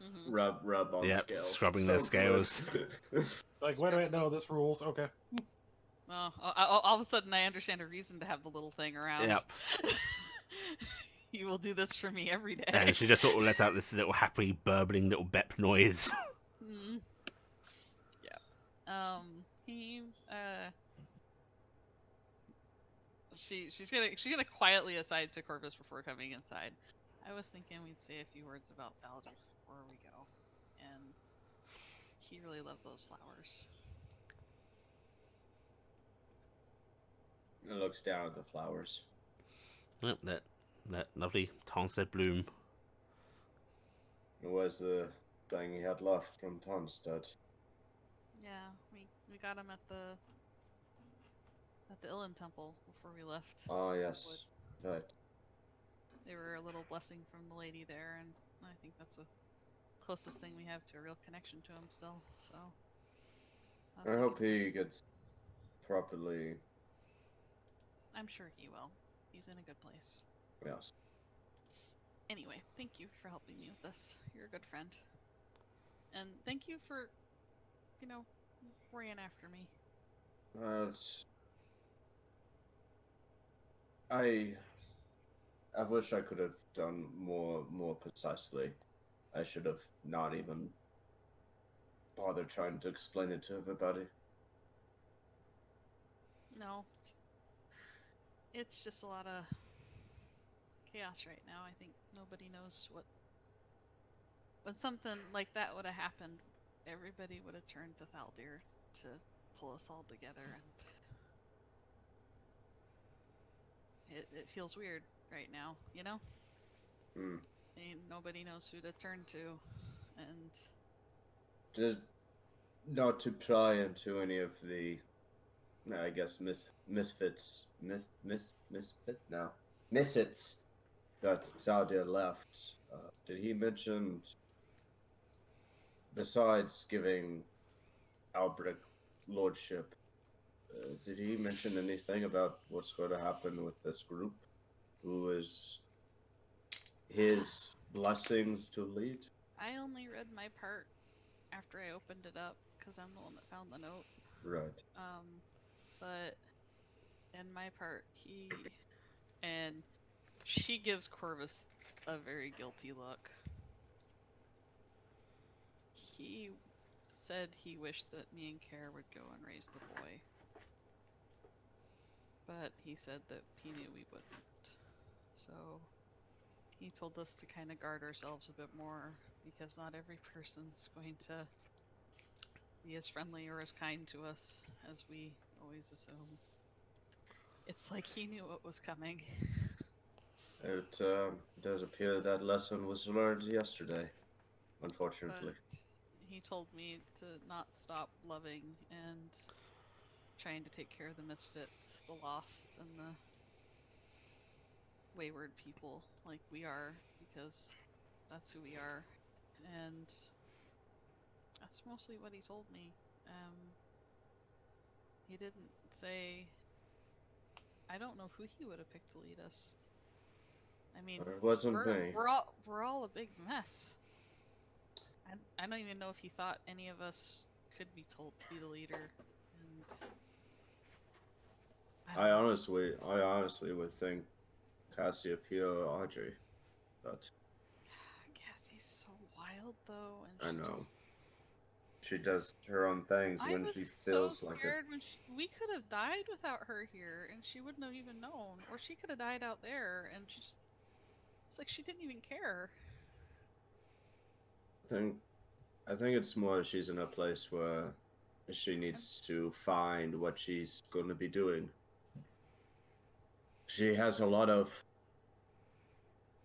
Mm-hmm. Rub on Yep, scales. scrubbing So their scales. good. Like, wait a minute, no, this rules. Okay. Well, all of a sudden I understand a reason to have the little thing around. Yep. You will do this for me every day. And she just sort of lets out this little happy, burbling little bep noise. Mm. Yeah. He she's gonna quietly aside to Corvus before coming inside. I was thinking we'd say a few words about Baldur before we go, and he really loved those flowers. And looks down at the flowers. Yep, that lovely Tarnstead bloom. It was the thing he had left from Tarnstead. Yeah, we got him at the Ilin Temple before we left. Oh, yes. Right. They were a little blessing from the lady there, and I think that's the closest thing we have to a real connection to him still. So. I hope he gets properly. I'm sure he will. He's in a good place. Yes. Anyway, thank you for helping me with this. You're a good friend. And thank you for, worrying after me. I wish I could have done more precisely. I should have not even bothered trying to explain it to everybody. No. It's just a lot of chaos right now. I think nobody knows what when something like that would have happened, everybody would have turned to Thaldir to pull us all together, and it feels weird right now, you know? Hmm. Nobody knows who to turn to, and Just not to pry into any of the, I guess, misfits, misfit? No. Misfits that Saudia left. Did he mention, besides giving Albrecht lordship, did he mention anything about what's going to happen with this group? Who is his blessings to lead? I only read my part after I opened it up because I'm the one that found the note. Right. But in my part, and she gives Corvus a very guilty look. He said he wished that me and Care would go and raise the boy. But he said that he knew we wouldn't. So he told us to kind of guard ourselves a bit more because not every person's going to be as friendly or as kind to us as we always assume. It's like he knew what was coming. It does appear that lesson was learned yesterday, unfortunately. But he told me to not stop loving and trying to take care of the misfits, the lost, and the wayward people like we are, because that's who we are. And that's mostly what he told me. He didn't say. I don't know who he would have picked to lead us. I mean, It wasn't me. we're all a big mess. I don't even know if he thought any of us could be told to be the leader. And I honestly would think Cassiopeia or Audrey, but Cassie's so wild though, and I she know just. she does her own things I when was she so feels like it. scared when we could have died without her here, and she wouldn't have even known, or she could have died out there, and it's like she didn't even care. I think it's more she's in a place where she needs to find what she's going to be doing. She has a lot of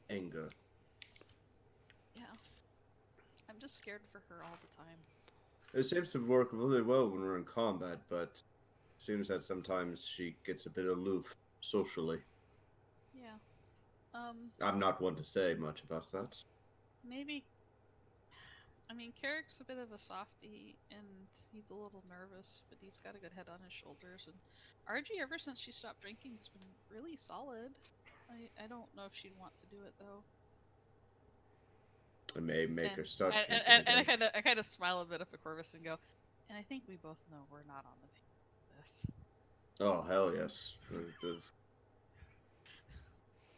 anger. Yeah, I'm just scared for her all the time. It seems to work really well when we're in combat, but it seems that sometimes she gets a bit aloof socially. Yeah. I'm not one to say much about that. Maybe. I mean, Carrick's a bit of a softie, and he's a little nervous, but he's got a good head on his shoulders. And RG, ever since she stopped drinking, has been really solid. I don't know if she'd want to do it though. It may make her start And, drinking and again. I kind of smile a bit up at Corvus and go, and I think we both know we're not on the team for this. Oh, hell yes.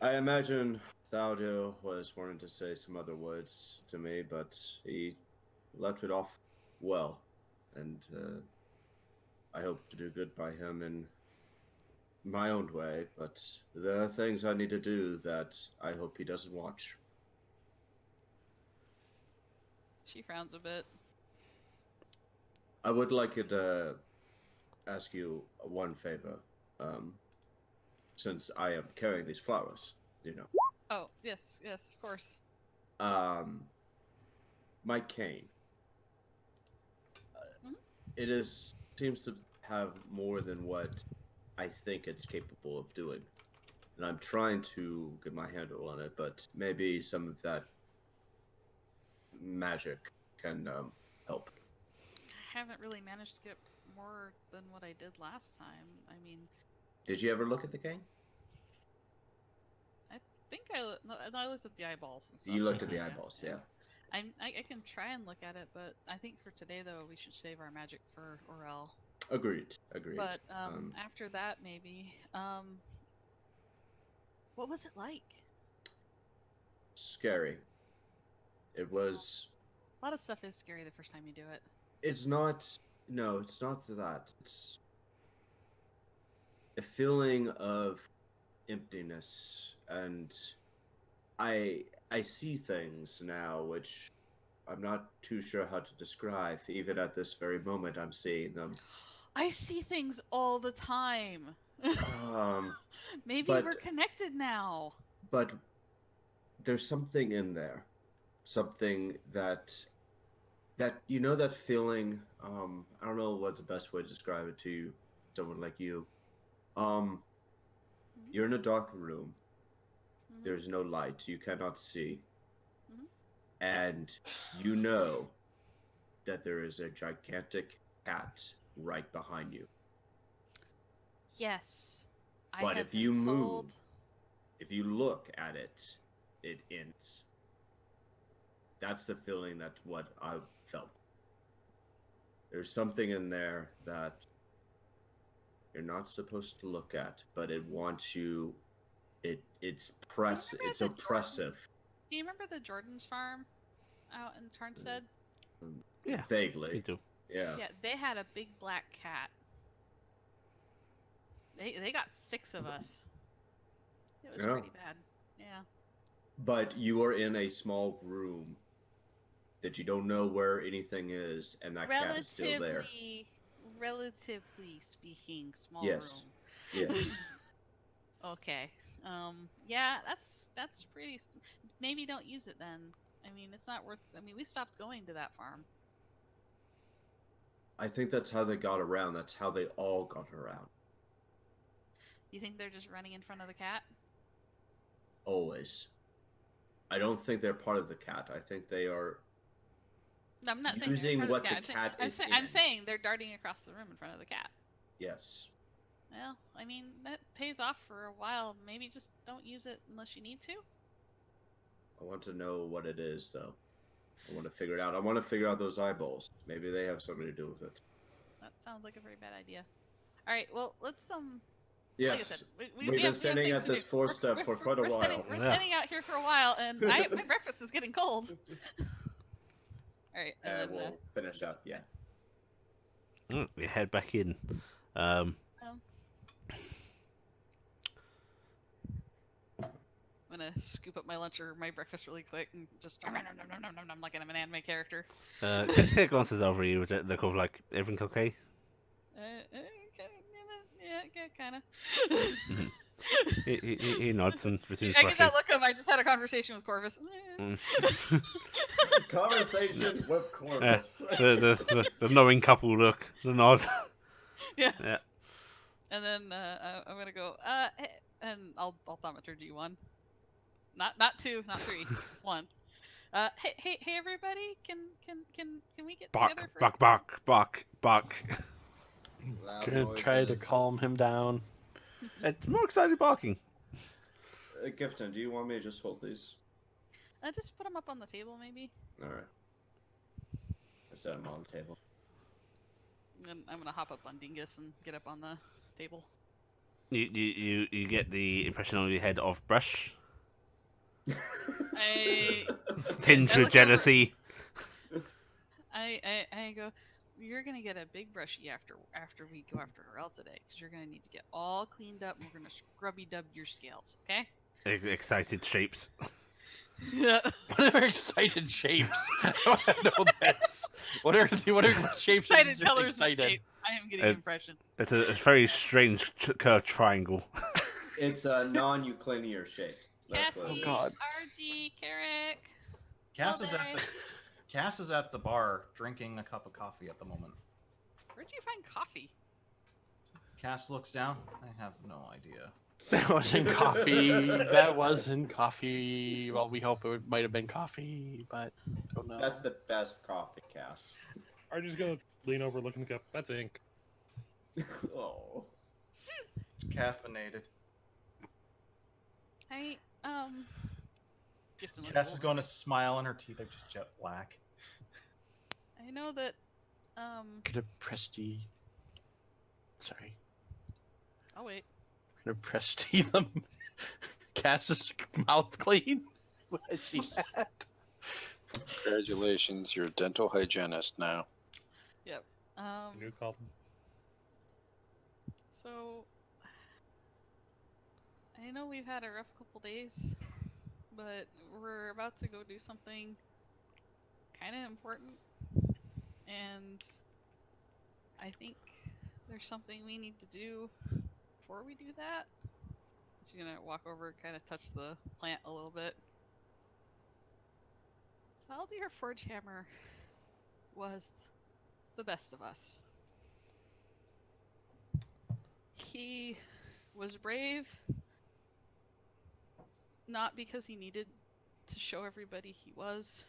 I imagine Thaldo was wanting to say some other words to me, but he left it off well. And I hope to do good by him in my own way, but there are things I need to do that I hope he doesn't watch. She frowns a bit. I would like to ask you one favor, since I am carrying these flowers, you know. Oh, yes, of course. My cane. It seems to have more than what I think it's capable of doing. And I'm trying to get my handle on it, but maybe some of that magic can help. I haven't really managed to get more than what I did last time. I mean, Did you ever look at the cane? I think I looked at the eyeballs and stuff. You looked at the eyeballs, yeah. I can try and look at it, but I think for today though we should save our magic for Orel. Agreed. But after that maybe. What was it like? Scary. It was. A lot of stuff is scary the first time you do it. It's not. No, it's not that. It's a feeling of emptiness, and I see things now which I'm not too sure how to describe. Even at this very moment, I'm seeing them. I see things all the time. Um, Maybe but- we're connected now. but there's something in there, something that you know that feeling. I don't know what's the best way to describe it to someone like you. You're in a dark room. Mhm. There's no light. You cannot see. Mhm. And you know that there is a gigantic cat right behind you. Yes. I But have if you been move, told. if you look at it, it ends. That's the feeling. That's what I felt. There's something in there that you're not supposed to look at, but it wants you. It's Remember the oppressive. Do you remember the Jordan's farm out in Tarnstead? Yeah, Vaguely. me too. Yeah. Yeah, they had a big black cat. They got 6 of us. It was Yeah. pretty bad. Yeah. But you are in a small room that you don't know where anything is, and that cat is still there. Relatively speaking, small Yes. room. Yes. Okay. Yeah, that's pretty. Maybe don't use it then. I mean, it's not worth. I mean, we stopped going to that farm. I think that's how they got around. That's how they all got around. You think they're just running in front of the cat? Always. I don't think they're part of the cat. I think they are No, I'm not saying they're in using front what of the the cat. cat I'm, is saying, in. I'm saying they're darting across the room in front of the cat. Yes. Well, I mean, that pays off for a while. Maybe just don't use it unless you need to. I want to know what it is, though. I want to figure it out. I want to figure out those eyeballs. Maybe they have something to do with it. That sounds like a very bad idea. All right, well, let's Yes. like I said, We've we been have standing things at to this do. four-step for quite a while. We're Yeah. standing out here for a while, and my breakfast is getting cold. All right, and And then we'll finish up. Yeah. We head back in. I'm gonna scoop up my lunch or my breakfast really quick and just nom, like I'm an anime character. Kate glances over you with the look of like, everything okay? Yeah, kind of. He nods and resumes I get brushing. that look of I just had a conversation with Corvus. Conversation with Corvus. The knowing couple look, the nod. Yeah. Yeah. And then I'm gonna go. And I'll thaumaturgy 1. Not 2, not 3, just 1. Hey everybody, can we get together for? Bark. Loud Gonna try to noises. calm him down. It's more excited barking. Gifton, do you want me to just hold these? Just put them up on the table, maybe. All right. I set them on the table. And I'm gonna hop up on Dingus and get up on the table. You get the impression on your head of brush, I tinged I with look jealousy. I go. You're gonna get a big brushy after we go after Arel today, because you're gonna need to get all cleaned up, and we're gonna scrubby dub your scales, okay? Excited shapes. Yeah. What are excited shapes? I don't know this. What are shapes? that Excited you're colors excited? and shape. I am getting It's- impression. It's a very strange curved triangle. It's a non-Euclidean shapes. That's what Cassie, it is. God. RG, Carrick. Cass All is at day. Cass is at the bar drinking a cup of coffee at the moment. Where'd you find coffee? Cass looks down. I have no idea. That wasn't coffee. That wasn't coffee. Well, we hope it might have been coffee, but don't know. That's the best coffee, Cass. I'm just gonna lean over, look in the cup. That's ink. Oh. It's caffeinated. I Gibson looks Cass a is little- going to smile and her teeth are just jet black. I know that Could have presty. Sorry. I'll wait. Could have presty them. Cass's mouth clean. What is she at? Congratulations, you're a dental hygienist now. Yep. New call. So I know we've had a rough couple days, but we're about to go do something kind of important. And I think there's something we need to do before we do that. She's gonna walk over, kind of touch the plant a little bit. Valdir Forgehammer was the best of us. He was brave, not because he needed to show everybody he was.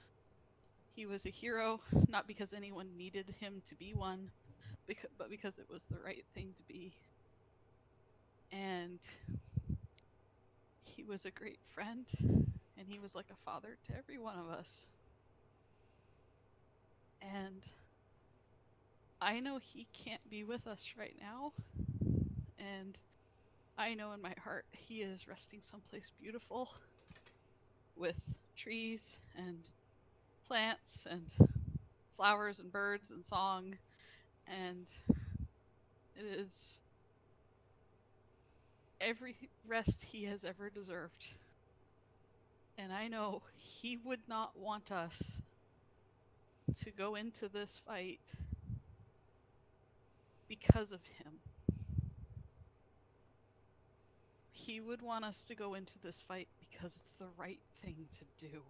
He was a hero, not because anyone needed him to be one, but because it was the right thing to be. And he was a great friend, and he was like a father to every one of us. And I know he can't be with us right now, and I know in my heart he is resting someplace beautiful with trees and plants and flowers and birds and song, and it is every rest he has ever deserved. And I know he would not want us to go into this fight because of him. He would want us to go into this fight because it's the right thing to do.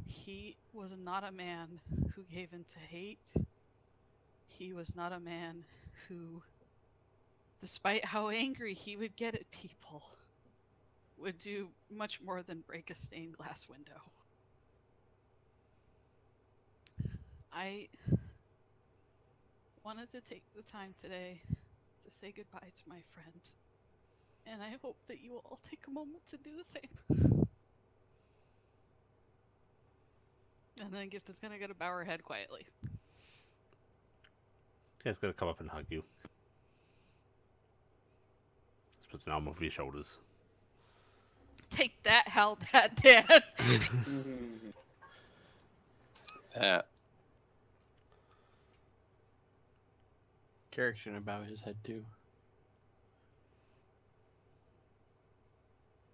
He was not a man who gave in to hate. He was not a man who, despite how angry he would get at people, would do much more than break a stained glass window. I wanted to take the time today to say goodbye to my friend, and I hope that you will all take a moment to do the same. And then Gift is gonna go to bow her head quietly. He's gonna come up and hug you. Just puts an arm over your shoulders. Take that, hell, that, Dad. That. Carrick's gonna bow his head too.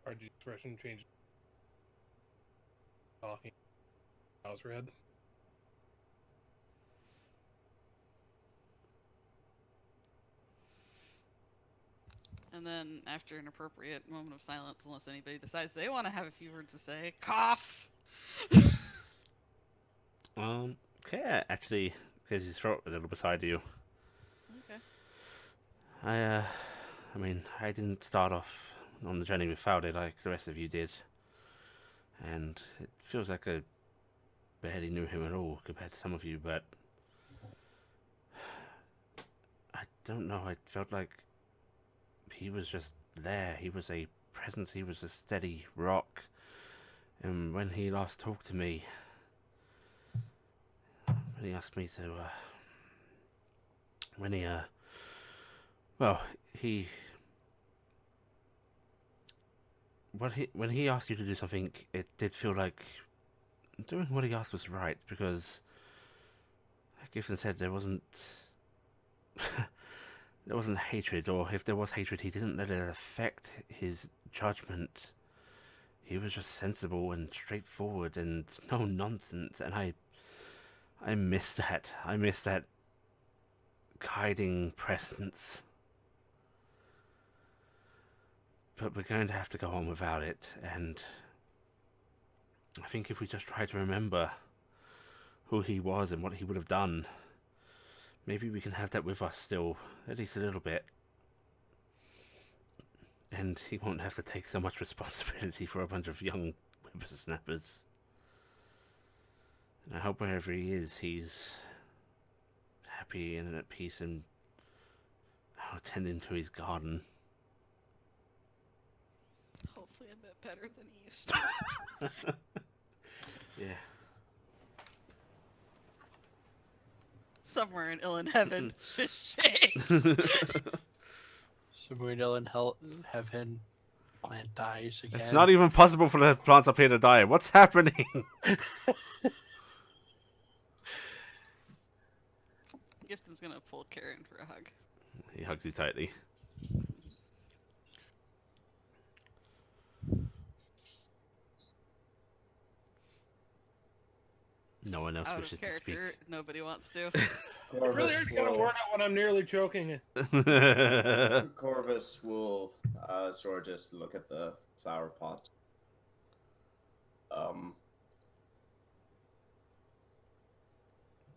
RG expression changes. Talking. Bows her head. And then, after an appropriate moment of silence, unless anybody decides they want to have a few words to say, cough. Okay, actually, clears his throat a little beside you. Okay. I mean, I didn't start off on the journey without it like the rest of you did. And it feels like I barely knew him at all compared to some of you, but I don't know, I felt like he was just there. He was a presence, he was a steady rock. And when he last talked to me, when he asked me to, when he asked you to do something, it did feel like doing what he asked was right, because like Gibson said, there wasn't there wasn't hatred, or if there was hatred, he didn't let it affect his judgment. He was just sensible and straightforward and no nonsense, and I miss that. I miss that guiding presence. But we're going to have to go on without it, and I think if we just try to remember who he was and what he would have done, maybe we can have that with us still, at least a little bit. And he won't have to take so much responsibility for a bunch of young whippersnappers. And I hope wherever he is, he's happy and at peace and tending to his garden. Hopefully a bit better than he used to. Yeah. Somewhere in Illan Heaven, fish shakes. Somewhere in heaven, plant dies again. It's not even possible for the plants up here to die. What's happening? Gifton's gonna pull Karen for a hug. He hugs you tightly. No one else Out wishes of to speak. character, nobody wants to. It's really hard to get a word out when I'm nearly choking. Corvus will sort of just look at the flower pot.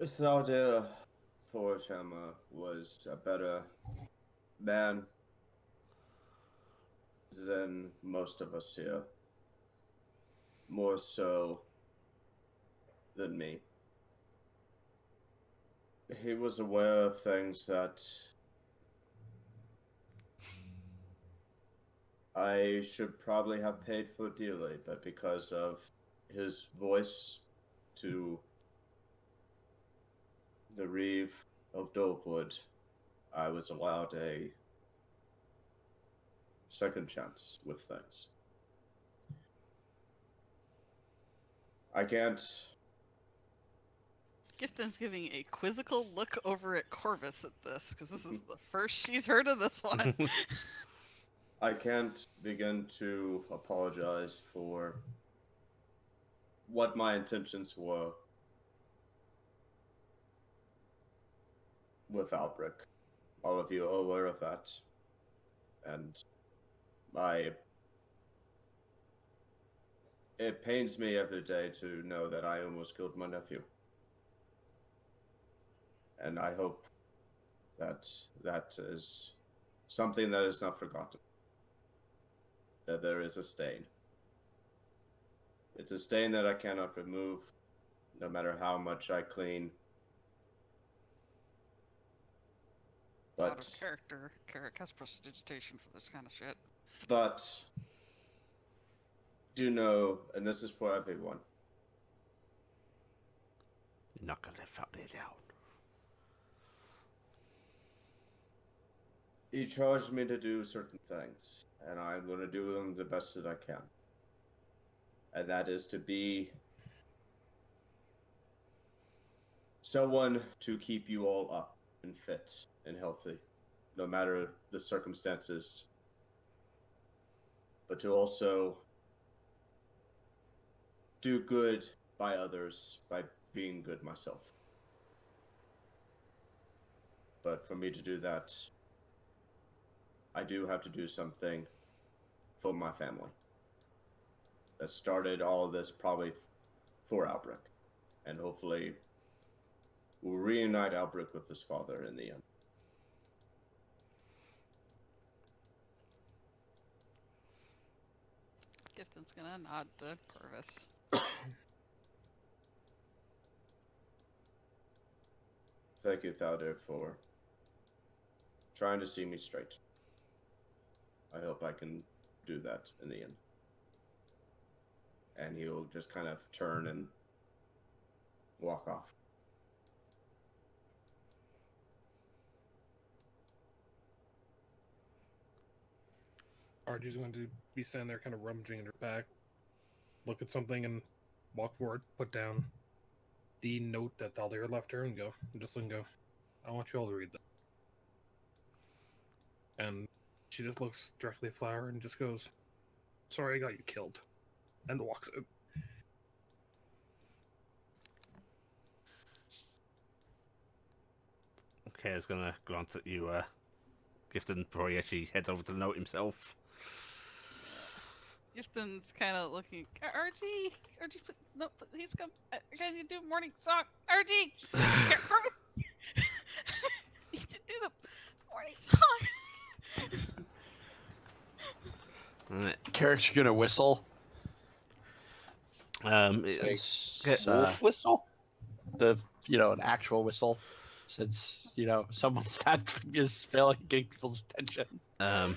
Thaldir Thorshama was a better man than most of us here. More so than me. He was aware of things that I should probably have paid for dearly, but because of his voice to the Reeve of Dovewood, I was allowed a second chance with things. I can't. Gifton's giving a quizzical look over at Corvus at this, because this is the first she's heard of this one. I can't begin to apologize for what my intentions were with Albrick. All of you are aware of that. And it pains me every day to know that I almost killed my nephew. And I hope that that is something that is not forgotten. That there is a stain. It's a stain that I cannot remove, no matter how much I clean. Out But of character. Carrick has prestidigitation for this kind of shit. But do know, and this is for everyone. You're not gonna let Faraday down. He charged me to do certain things, and I'm going to do them the best that I can. And that is to be someone to keep you all up and fit and healthy, no matter the circumstances. But to also do good by others by being good myself. But for me to do that, I do have to do something for my family. That started all of this probably for Albrick. And hopefully we'll reunite Albrick with his father in the end. Gifton's gonna nod to Corvus. Thank you, Thaldir, for trying to see me straight. I hope I can do that in the end. And he'll just kind of turn and walk off. Archie's going to be standing there kind of rummaging in her back, look at something and walk forward, put down the note that Thaldir left her and just go, I want you all to read that. And she just looks directly at Flower and just goes, sorry I got you killed. And walks out. Okay, I was gonna glance at you, Gifton, before he actually heads over to the note himself. Gifton's kind of looking. Archie, no, please come. I gotta do morning song. Archie, Corvus, you can do the morning song. Alright. Carrick's gonna whistle. Like wolf whistle? An actual whistle, since someone's dad is failing at getting people's attention. Sorry.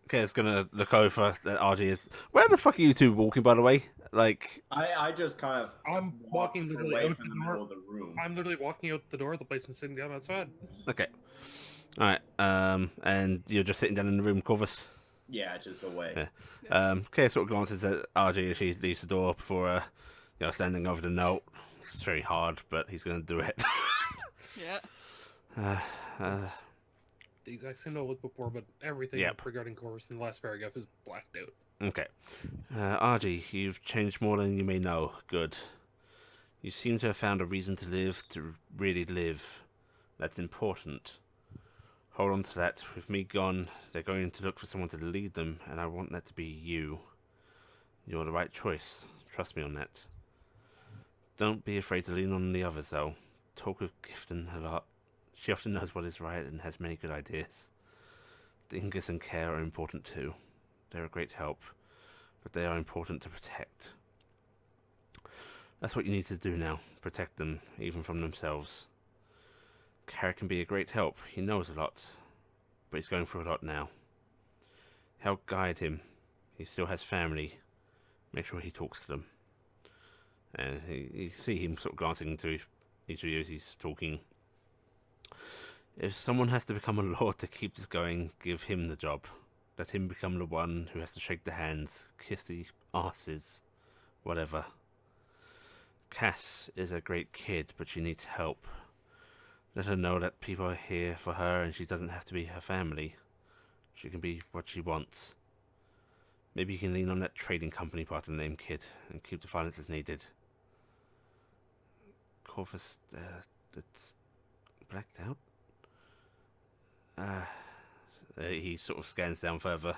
Okay, it's gonna look over at RG. Is where the fuck are you two walking, by the way? Like, I just kind of I'm walking literally away out from the the door. middle of the room. I'm literally walking out the door of the place and sitting down outside. okay, all right. And you're just sitting down in the room, Corvus. Yeah, just away. Yeah. Okay, sort of glances at RG as she leaves the door before, standing over the note. It's very hard, but he's gonna do it. Yeah. The exact same note I looked before, but everything Yep. regarding Corvus in the last paragraph is blacked out. Okay. Argy, you've changed more than you may know. Good. You seem to have found a reason to live, to really live. That's important. Hold on to that. With me gone, they're going to look for someone to lead them, and I want that to be you. You're the right choice. Trust me on that. Don't be afraid to lean on the others, though. Talk with Gifton a lot. She often knows what is right and has many good ideas. Dingus and Care are important too. They're a great help, but they are important to protect. That's what you need to do now. Protect them, even from themselves. Care can be a great help. He knows a lot, but he's going through a lot now. Help guide him. He still has family. Make sure he talks to them. And you see him sort of glancing into each of you as he's talking. If someone has to become a lord to keep this going, give him the job. Let him become the one who has to shake the hands, kiss the asses, whatever. Cass is a great kid, but she needs help. Let her know that people are here for her and she doesn't have to be her family. She can be what she wants. Maybe you can lean on that trading company part of the name, kid, and keep the finances needed. Corvus, it's blacked out? He sort of scans down further.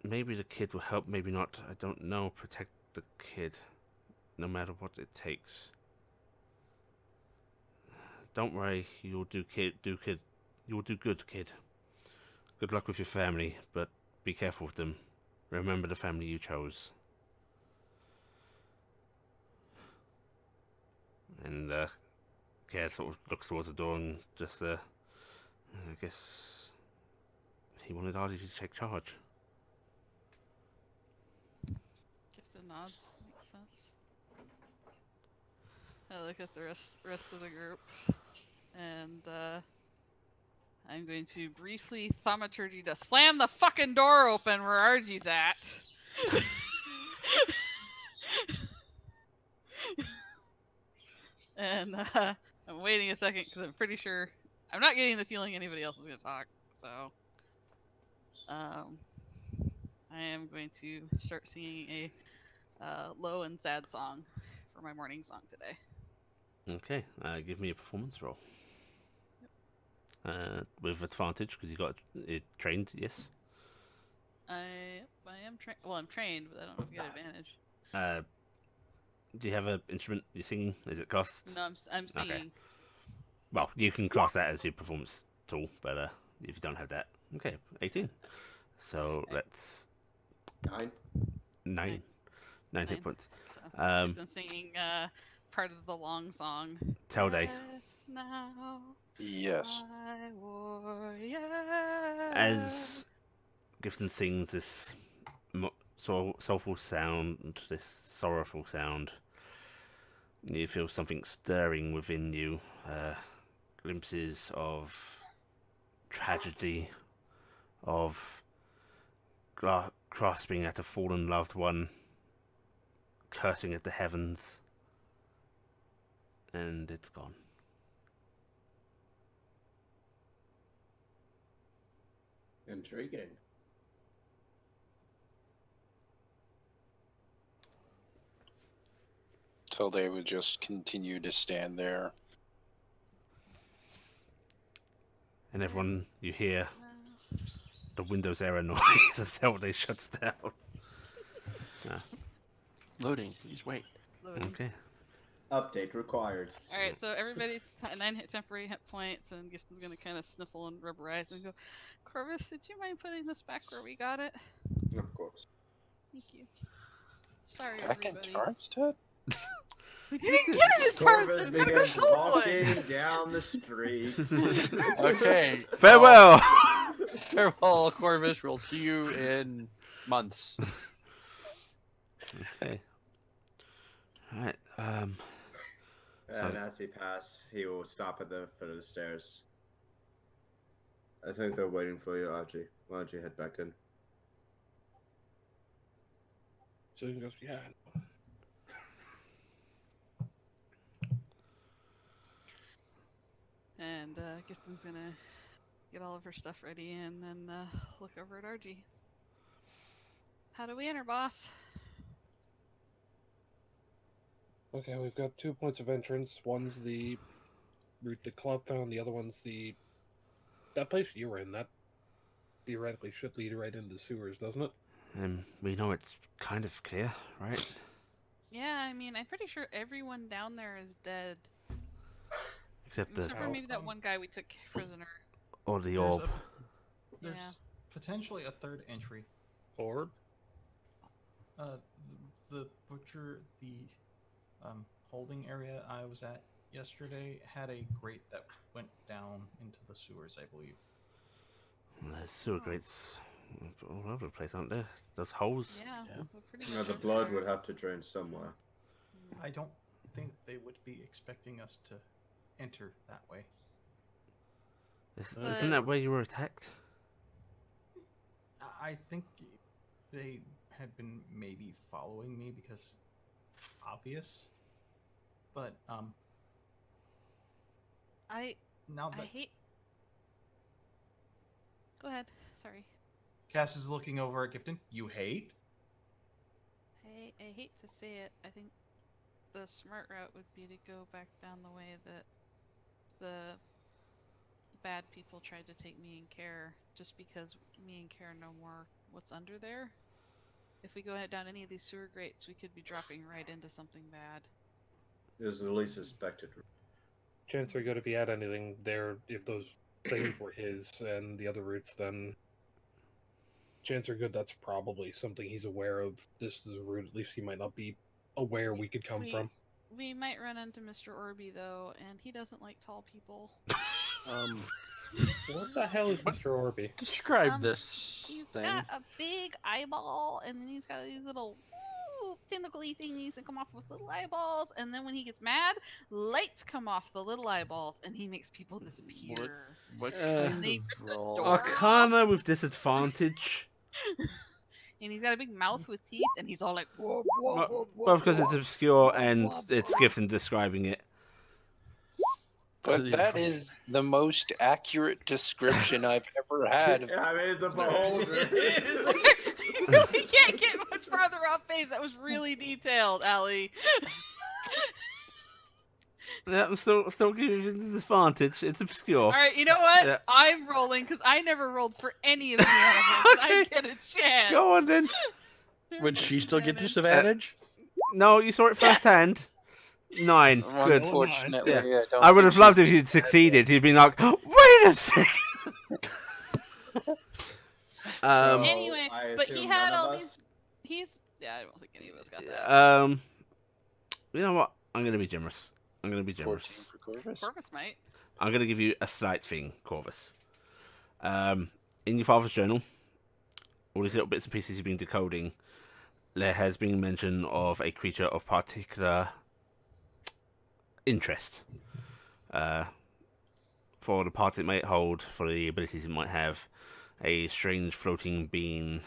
Maybe the kid will help, maybe not. I don't know. Protect the kid, no matter what it takes. Don't worry, you'll do kid. You'll do good, kid. Good luck with your family, but be careful with them. Remember the family you chose. And Care sort of looks towards the door and just, I guess he wanted Artie to take charge. Gifted nods. Makes sense. I look at the rest of the group, and I'm going to briefly thaumaturgy to slam the fucking door open where Argy's at. And I'm waiting a second because I'm pretty sure I'm not getting the feeling anybody else is going to talk. So I am going to start singing a low and sad song for my morning song today. Okay, give me a performance roll. With advantage because you got it trained. Yes. I am trained. Well, I'm trained, but I don't know if you get advantage. Do you have an instrument you're singing? Is it classed? No, I'm singing. Okay. Well, you can class that as your performance tool, but if you don't have that, okay, 18. So that's 9 hit points. So I'm singing part of the long song. Tell Day. Yes, now, Yes. my warrior. As Gifton sings this soulful sound, this sorrowful sound, you feel something stirring within you. Glimpses of tragedy, of grasping at a fallen loved one, cursing at the heavens, and it's gone. Intriguing. So they would just continue to stand there. And everyone, you hear the Windows error noise as they shuts down. Loading, please wait. Loading. Okay. Update required. All right, so everybody 9 temporary hit points, and Gifton's gonna kind of sniffle and rub her eyes and go, Corvus, did you mind putting this back where we got it? Of course. Thank you. Sorry, Back everybody. in Tarnstead? We didn't get it in Corvus Tarnstead. begins walking down the street. Okay. Farewell! Farewell, Corvus. We'll see you in months. Okay. Alright, And So- as he passes, he will stop at the foot of the stairs. I think they're waiting for you, Archie. Why don't you head back in? So he goes, yeah. And Gifton's gonna get all of her stuff ready and then look over at Argy. How do we enter, boss? Okay, we've got 2 points of entrance. One's the route the club found. The other one's that place you were in. That theoretically should lead right into the sewers, doesn't it? We know it's kind of clear, right? Yeah, I mean, I'm pretty sure everyone down there is dead. Except Except for Oh, maybe that one guy we took prisoner. or the There's orb. There's Yeah. potentially a third entry. Orb? The butcher, the holding area I was at yesterday had a grate that went down into the sewers, I believe. There's sewer grates all over the place, aren't there? Those holes. Yeah. Yeah. We're pretty Now much the blood everywhere. would have to drain somewhere. I don't think they would be expecting us to enter that way. Isn't that where you were attacked? I think they had been maybe following me because obvious. But I now that hate. Go ahead. Sorry. Cass is looking over at Gifton, you hate? I hate to say it. I think the smart route would be to go back down the way that the bad people tried to take me and Care, just because me and Care know more what's under there. If we go down any of these sewer grates, we could be dropping right into something bad. It was the least suspected. Chances are good if he had anything there, if those things were his and the other routes, then chances are good that's probably something he's aware of. This is a route at least he might not be aware we could come from. We might run into Mr. Orby, though, and he doesn't like tall people. What the hell is Mr. Orby? Describe this He's thing. got a big eyeball, and then he's got these little tentacle-y thingies that come off with little eyeballs, and then when he gets mad, lights come off the little eyeballs, and he makes people disappear. What And they kind rip of the roll? door Arcana with disadvantage. And he's got a big mouth with teeth, and he's all like, whoa, whoa, Well, whoa, whoa, well, because it's whoa, obscure whoa, and whoa, it's whoa." Gifton describing it. But that is the most accurate description I've ever had. I mean, it's a beholder. You really can't get much farther off base. That was really detailed, Allie. Yeah, I'm still giving you disadvantage. It's obscure. All right, you know what? Yeah. I'm rolling because I never rolled for any of the animals. Okay. I get a chance. Go on then. Would she still get Disadvantage. disadvantage? No, you saw it firsthand. 9. Good. Unfortunately, Yeah. I don't I would think have loved she's if you'd succeeded. You'd been like, wait a second. Anyway, I but he assume had none of all us? these. Yeah, I don't think any of us got that. You know what? I'm gonna be generous. 14 for Corvus. Corvus might. I'm gonna give you a slight thing, Corvus. In your father's journal, all these little bits and pieces you've been decoding, there has been mention of a creature of particular interest. For the parts it might hold, for the abilities it might have, a strange floating being,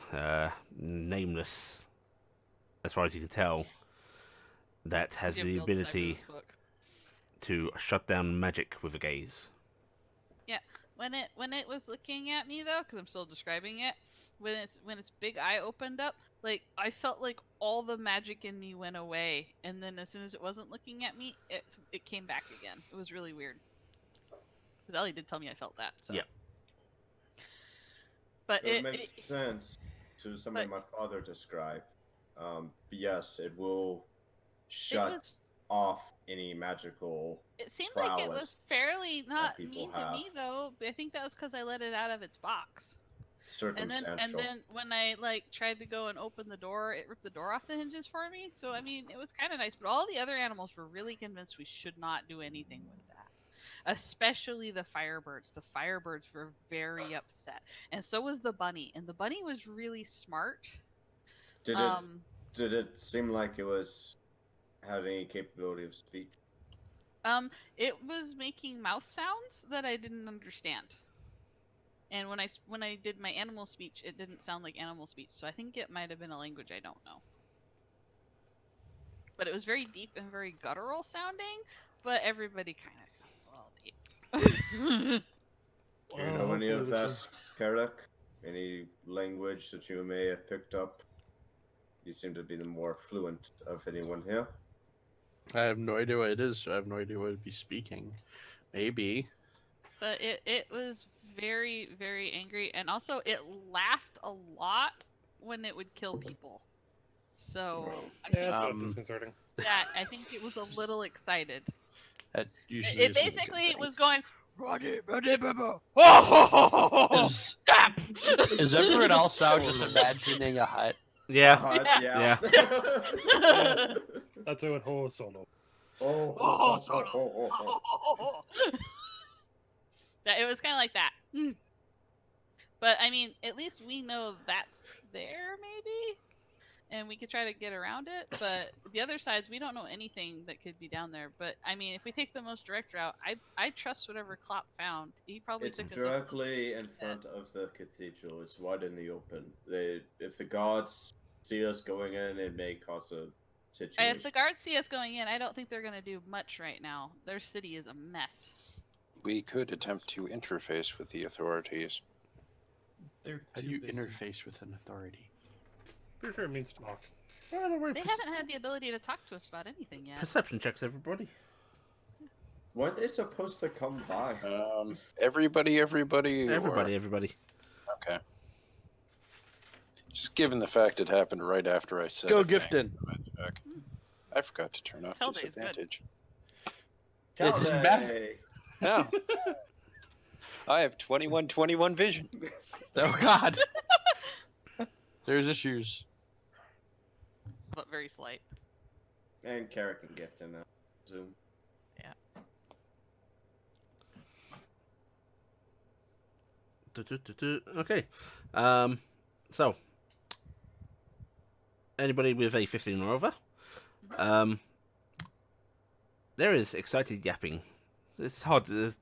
nameless, as far as you can tell, that has Give the real decipher ability this book. to shut down magic with a gaze. When it was looking at me though, because I'm still describing it, when its big eye opened up, like I felt like all the magic in me went away, and then as soon as it wasn't looking at me, it came back again. It was really weird. Because Ellie did tell me I felt that. So. Yeah. But So it makes sense to something my father described. Yes, it will shut off any magical. It seemed like it was fairly not people mean have. to me though. I think that was because I let it out of its box. Circumstantial. And then when I tried to go and open the door, it ripped the door off the hinges for me. So I mean, it was kind of nice. But all the other animals were really convinced we should not do anything with that. Especially the Firebirds. The Firebirds were very upset, and so was the bunny. And the bunny was really smart. Did it seem like it was had any capability of speech? It was making mouth sounds that I didn't understand. And when I did my animal speech, it didn't sound like animal speech. So I think it might have been a language I don't know. But it was very deep and very guttural sounding. But everybody kind of sounds a little deep. Do you know any of that, Karek? Any language that you may have picked up You seem to be the more fluent of anyone here. I have no idea what it is, so I have no idea what it'd be speaking. Maybe. But it was very, very angry, and also it laughed a lot when it would kill people. So I Yeah, that's a bit Um, disconcerting. that I think it was a little excited. That usually It isn't a good basically thing. was going, Roddy, Baba. Oh, Is, stop! is everyone else now just imagining a hut? Yeah. Yeah. That's what Ho Solo. Oh, Solo. Yeah, it was kind of like that. But I mean, at least we know that's there, maybe, and we could try to get around it. But the other sides, we don't know anything that could be down there. But I mean, if we take the most direct route, I trust whatever Klopp found. He probably It's took us. directly in front of the cathedral. It's wide in the open. If the guards see us going in, it may cause a situation. If the guards see us going in, I don't think they're gonna do much right now. Their city is a mess. We could attempt to interface with the authorities. They're How do too you busy. interface with an authority? Pretty sure it means talk. They haven't had the ability to talk to us about anything yet. Perception checks, everybody. Weren't they supposed to come by? Everybody. Everybody. Okay. Just given the fact it happened right after I said Go a thing, Gifton. I forgot to turn off Telday's good. disadvantage. It didn't matter. Talday! No. I have 21 vision. Oh God. There's issues. But very slight. And Carrick and Gifton now. Zoom. Okay. So, anybody with a 15 or over? There is excited yapping. It's hard to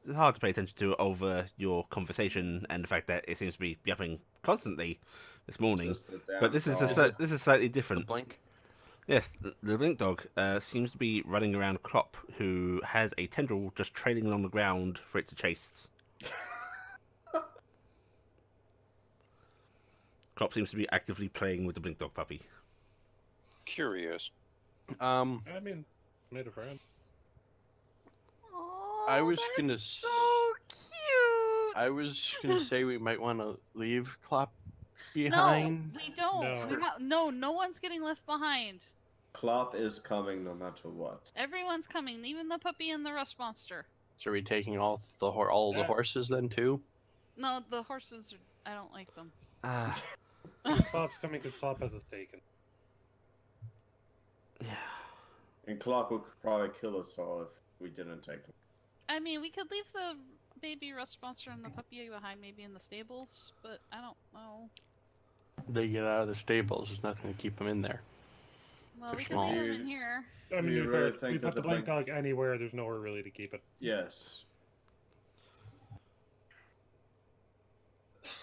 pay attention to over your conversation and the fact that it seems to be yapping constantly this morning. Just the damn But this is dog. this is slightly The different. blink. Yes, the blink dog seems to be running around Klopp, who has a tendril just trailing along the ground for it to chase. Klopp seems to be actively playing with the blink dog puppy. Curious. I mean, made a friend. Oh, I was that's gonna. so cute. I was gonna say we might want to leave Klopp behind. No, we don't. No. No one's getting left behind. Klopp is coming no matter what. Everyone's coming, even the puppy and the rust monster. So are we taking all the Yeah. horses then too? No, the horses. I don't like them. Klopp's coming because Klopp has a stake in. Yeah. And Klopp would probably kill us all if we didn't take him. I mean, we could leave the baby rust monster and the puppy behind, maybe in the stables, but I don't know. They get out of the stables. There's nothing to keep them in there. Well, They're we could small. leave them in here. I mean, Do you to be really fair, think we that put the the blink dog anywhere. There's nowhere really to keep it. Yes.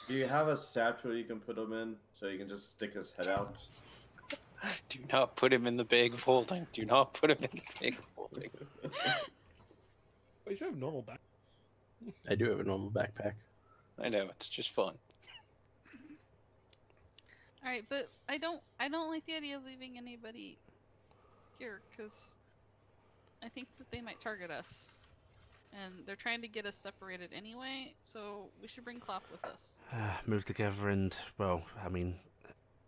Do you have a satchel you can put him in so you can just stick his head out? Do not put him in the bag of holding. Do not put him in the bag of holding. We should have normal back. I do have a normal backpack. I know, it's just fun. All right, but I don't like the idea of leaving anybody here because I think that they might target us, and they're trying to get us separated anyway. So we should bring Klopp with us. Move together and, well, I mean,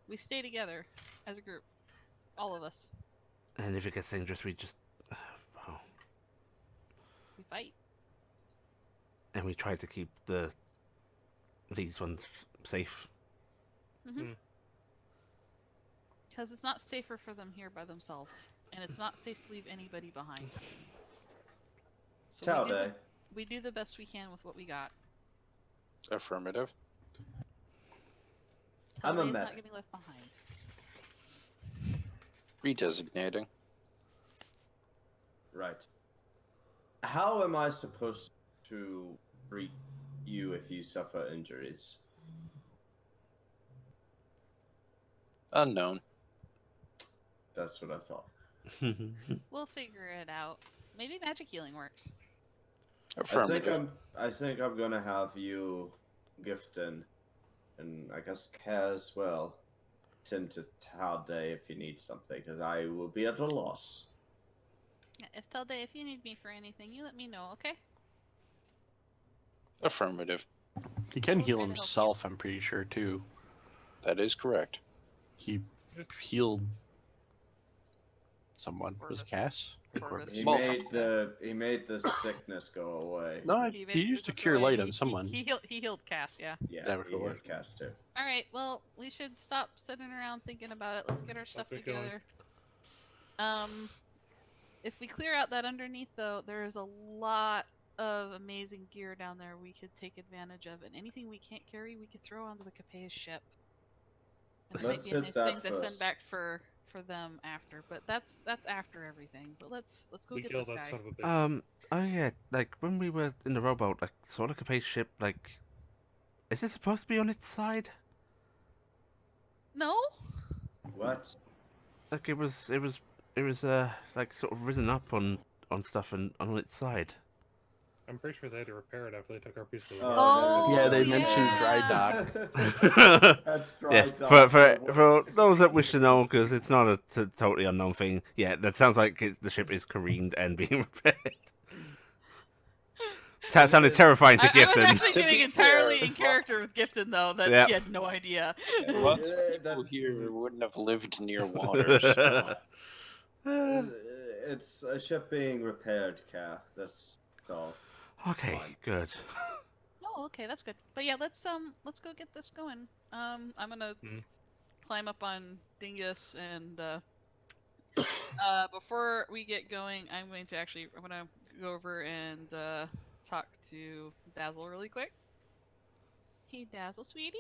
We stay together as a group, all of us. and if it gets dangerous, we just, well, We fight. and we try to keep these ones safe. Because it's not safer for them here by themselves, and it's not safe to leave anybody behind. So Talday. we do the best we can with what we got. Affirmative. I'm a Talday's medic. not getting left behind. Redesignating. Right. How am I supposed to treat you if you suffer injuries? Unknown. That's what I thought. We'll figure it out. Maybe magic healing works. Affirmative. I think I'm gonna have you, Gifton, and I guess Kaz as well. tend to Talday if you need something, because I will be at a loss. If Talday, if you need me for anything, you let me know, okay? Affirmative. He can We'll heal try to help you. himself, I'm pretty sure, too. That is correct. He healed someone. Was it Corvus. Cass? Or Corvus. Corvus? He Well- made the sickness go away. No, He he used to sickness cure away. light on someone. He healed Cass, yeah. Yeah, That was he what it had was. cast too. All right. Well, we should stop sitting around thinking about it. Let's get our stuff get going. together. If we clear out that underneath, though, there is a lot of amazing gear down there we could take advantage of, and anything we can't carry, we could throw onto the Capes ship. And it might Let's be a hit nice that thing to send first. back for them after, but that's after everything. But let's go We get killed this that guy. son of a bitch. Oh yeah, like when we were in the rowboat, like saw the Capace ship, like, is it supposed to be on its side? No. What? Like it was like sort of risen up on stuff and on its side. I'm pretty sure they had to repair it after they took our piece of the Oh, Yeah, they mentioned dry yeah. dock. That's dry Yes, dock. for those that wish to know, because it's not a totally unknown thing. Yeah, that sounds like the ship is careened and being repaired. Sounded terrifying to I was Gifton. actually To getting be entirely fair, in character with Gifton, though, that Yep. she had no idea. Lots of Yeah, people that- here wouldn't have lived near water. So. It's a ship being repaired, Car. That's all. Okay, Fine. good. Oh, okay, that's good. But yeah, let's go get this going. I'm gonna climb up on Dingus and before we get going, I'm gonna go over and talk to Dazzle really quick. Hey, Dazzle, sweetie.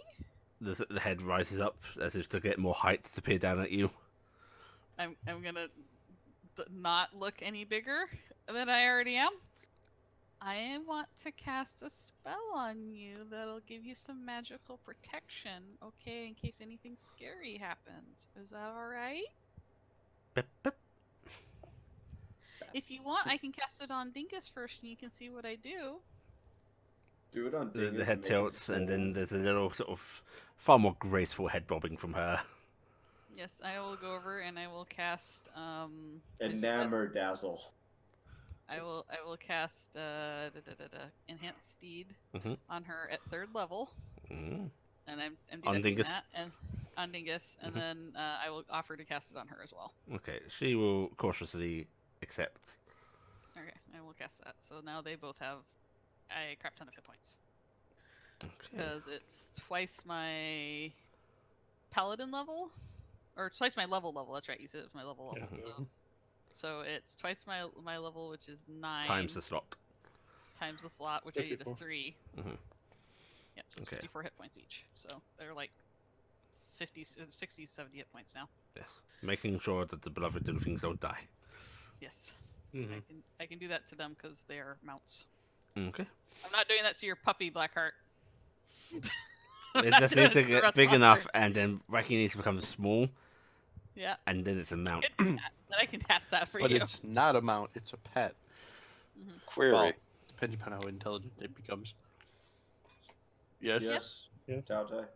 The head rises up as if to get more height to peer down at you. I'm gonna not look any bigger than I already am. I want to cast a spell on you that'll give you some magical protection, okay, in case anything scary happens. Is that alright? Bip, bip. If you want, I can cast it on Dingus first and you can see what I do. Do it on The Dingus head and make it tilts, and then cold. there's a little sort of far more graceful head bobbing from her. Yes, I will go over and I will cast as you said, Enamor Dazzle. I will cast Enhanced Steed Mhm. on her at 3rd level. Mm. And I'm On deducting Dingus? that and on Dingus, and then I will offer to cast it on her as well. Okay, she will cautiously accept. Okay, I will cast that. So now they both have a crap ton of hit points Okay. because it's twice my paladin level, or twice my level. That's right. You said it's my level. Yeah. So it's twice my level, which is 9 Times the slot. times the slot, which I need 54. a 3. Mhm. Yep, so it's Okay. 54 hit points each. So they're like 50, 60, 70 hit points now. Yes, making sure that the beloved little things don't die. Yes, Mhm. I can do that to them because they are mounts. Okay. I'm not doing that to your puppy, Blackheart. It just needs to get big enough, and then Wacky needs to become small, Yeah, and then it's a mount. then I can cast that for But you. it's not a mount, it's a pet. Query. Well, depends upon how intelligent it becomes. Yes? Yes. Yes. Talday.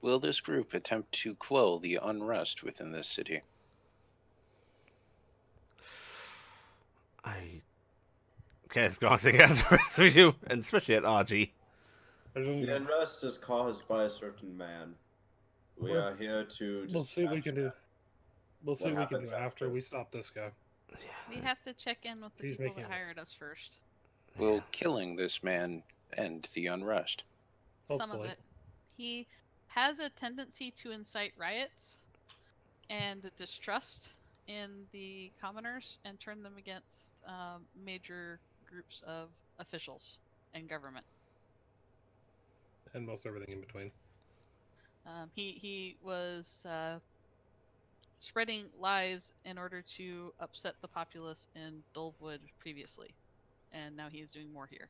Will this group attempt to quell the unrest within this city? I guess glancing at the rest of you, and especially at RG. The unrest is caused by a certain man. We Well, are here to We'll see what we can do. We'll see What what we can happens do after after? we stop this guy. We have to check in with the He's people making that it. hired us first. Will killing this man end the unrest? Some of Hopefully. it. He has a tendency to incite riots and distrust in the commoners and turn them against major groups of officials and government. And most everything in between. He was spreading lies in order to upset the populace in Dulwood previously, and now he is doing more here.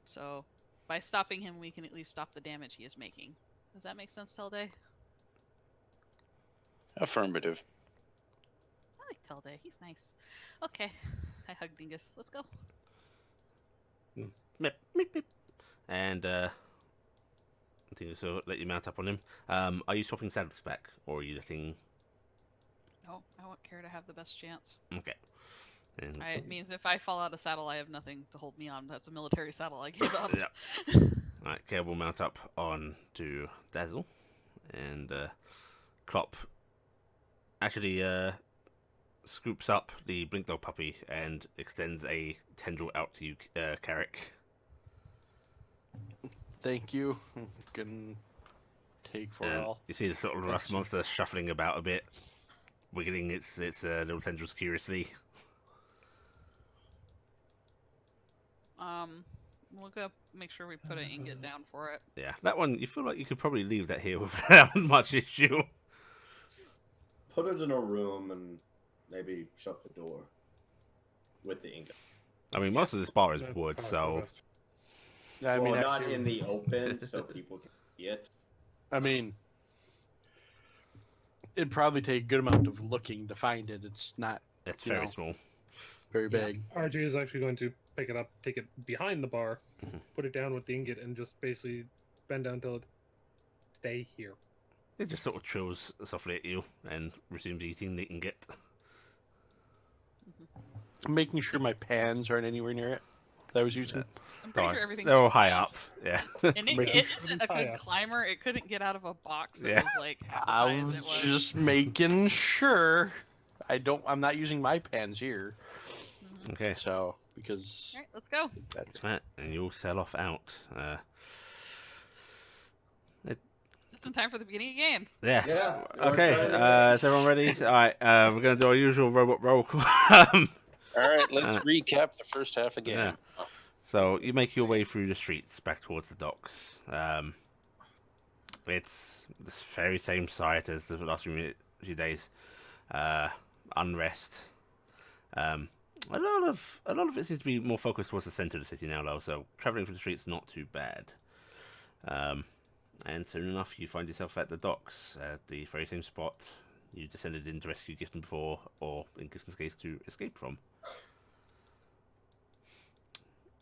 So, by stopping him, we can at least stop the damage he is making. Does that make sense, Telday? Affirmative. I like Telday. He's nice. Okay, I hug Dingus. Let's go. Meep, meep, meep. And So let you mount up on him. Are you swapping saddles back, or are you letting? No, I want Care to have the best chance. Okay. And It means if I fall out of saddle, I have nothing to hold me on. That's a military saddle I gave up. yeah. All right, Care will mount up on to Dazzle, and Klopp actually scoops up the Blink Dog puppy and extends a tendril out to you, Carrick. Thank you. Can take for And all. you see the sort of rust monster shuffling about a bit, wiggling its little tendrils curiously. Look up, make sure we put an ingot down for it. Yeah, that one, you feel like you could probably leave that here without much issue. Put it in a room and maybe shut the door with the ingot. I mean, most of this bar is That's wood, probably so... best. I mean, Well, not actually- in the open so people can see it. I mean, it'd probably take a good amount of looking to find it. It's not It's You very know. small. very big. RJ is actually going to pick it up, take it behind the bar, Mhm. put it down with the ingot, and just basically bend down until it stay here. It just sort of chills softly at you and resumes eating the ingot. I'm making sure my pans aren't anywhere near it that I was using. I'm pretty Alright, sure everything's they're all high fine. up. Yeah. And it isn't a good climber. It couldn't get out of a box that Yeah. was like half the I size was it was. just making sure. I'm not using my pans here, Mhm. Okay. so because All right, let's go. that, Right, and you'll sell off out. Just in time for the beginning of the game. Yes. Yeah, Okay. we're trying Is everyone ready? All right. We're gonna do our usual robot roll call. All right, let's recap the first half again. Yeah. So you make your way through the streets back towards the docks. It's the very same site as the last few days. Unrest. A lot of it seems to be more focused towards the centre of the city now, though. So travelling through the streets not too bad. And soon enough, you find yourself at the docks at the very same spot you descended in to rescue Gifton before, or in Gifton's case, to escape from.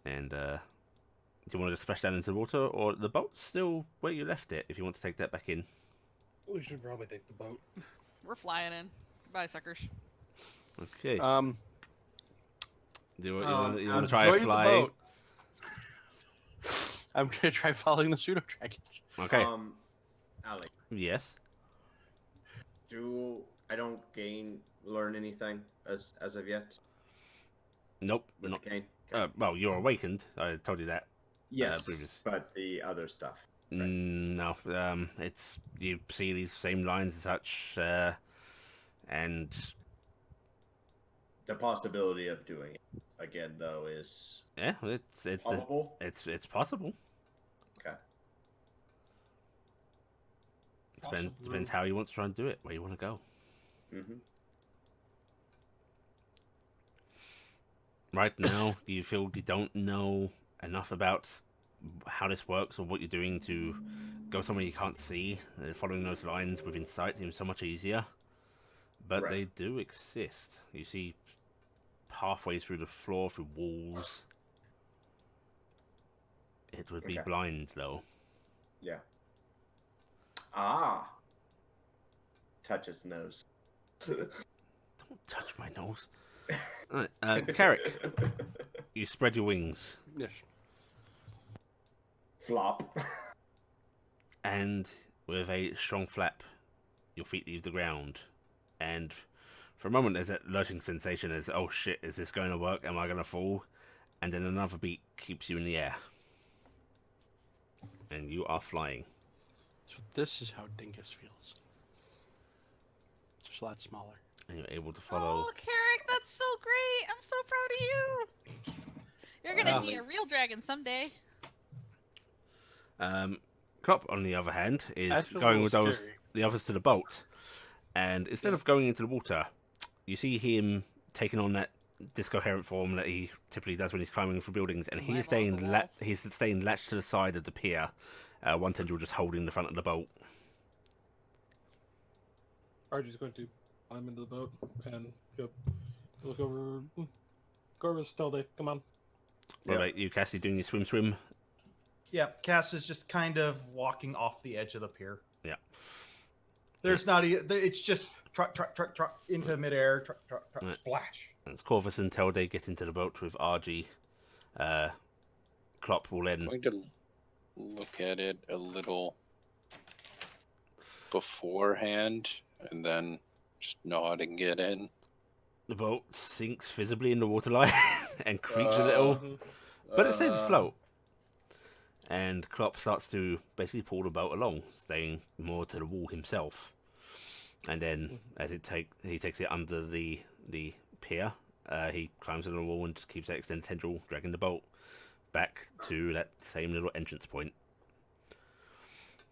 And do you want to just splash down into the water, or the boat's still where you left it? If you want to take that back in. We should probably take the boat. We're flying in. Goodbye, suckers. Okay. um, Do you, I'm want to try enjoy the fly? boat. I'm gonna try following the pseudo dragons. Okay. Alec, Yes. I don't learn anything as of yet Nope. with Not. the cane? Well, you're awakened. I told you that. Yes, previous. but the other stuff. No. It's you see these same lines and such, and The possibility of doing it again, though, is yeah, it's probable. it's possible. Okay. Depends how you want to try and do it, where you want to go. Mm-hmm. Right now, you feel you don't know enough about how this works or what you're doing to go somewhere you can't see. Following those lines within sight seems so much easier, but Right. they do exist. You see pathways through the floor, through walls. It would be Okay. blind, though. Yeah. Ah. Touch his nose. Don't touch my nose. Alright, Carrick, you spread your wings, Yes. Flop. and with a strong flap, your feet leave the ground. And for a moment, there's that lurching sensation as, oh shit, is this going to work? Am I going to fall? And then another beat keeps you in the air. And you are flying. So this is how Dingus feels. Just a lot smaller. And you're able to follow. Oh, Carrick, that's so great! I'm so proud of you. You're gonna Wow. be a real dragon someday. Klopp, on the other hand, is That's a going little with scary. the others to the boat. And instead of going into the water, you see him taking on that discoherent form that he typically does when he's climbing through buildings, and Climb he's off the walls. he's staying latched to the side of the pier. One tendril just holding the front of the boat. RJ's going to climb into the boat and go look over. Corvus, Tilde, come on. What about you, Cassie, doing your swim? Yeah, Cass is just kind of walking off the edge of the pier. Yeah. There's not it's just truck into midair, truck, Right. splash. It's Corvus until they get into the boat with RG. Klopp will then. I'm going to look at it a little beforehand and then just nod and get in. The boat sinks visibly in the waterline and creaks a little, but it stays afloat. And Klopp starts to basically pull the boat along, staying more to the wall himself. And then, as he takes it under the pier, he climbs on the wall and just keeps that extended tendril, dragging the boat back to that same little entrance point.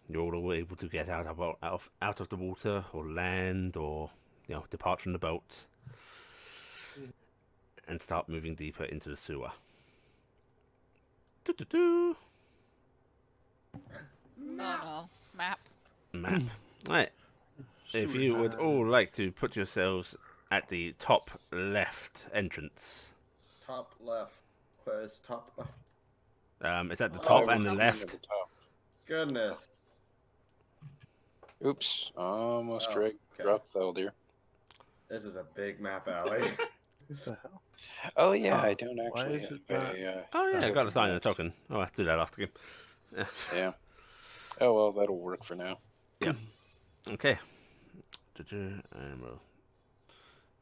You're all able to get out of the water, or land, or depart from the boat, and start moving deeper into the sewer. Oh no, map. Right. If you would all like to put yourselves at the top left entrance. Top left. Where's top left? It's at the top and the At left. the top. Goodness. Oops, almost Okay. dropped the deer. This is a big map, Allie. What the hell? Oh yeah, Oh, I don't why actually is have it a. Oh yeah, I got to token sign a left. token. Oh, I have to do that after game. Yeah. Oh well, that'll work for now. Okay. And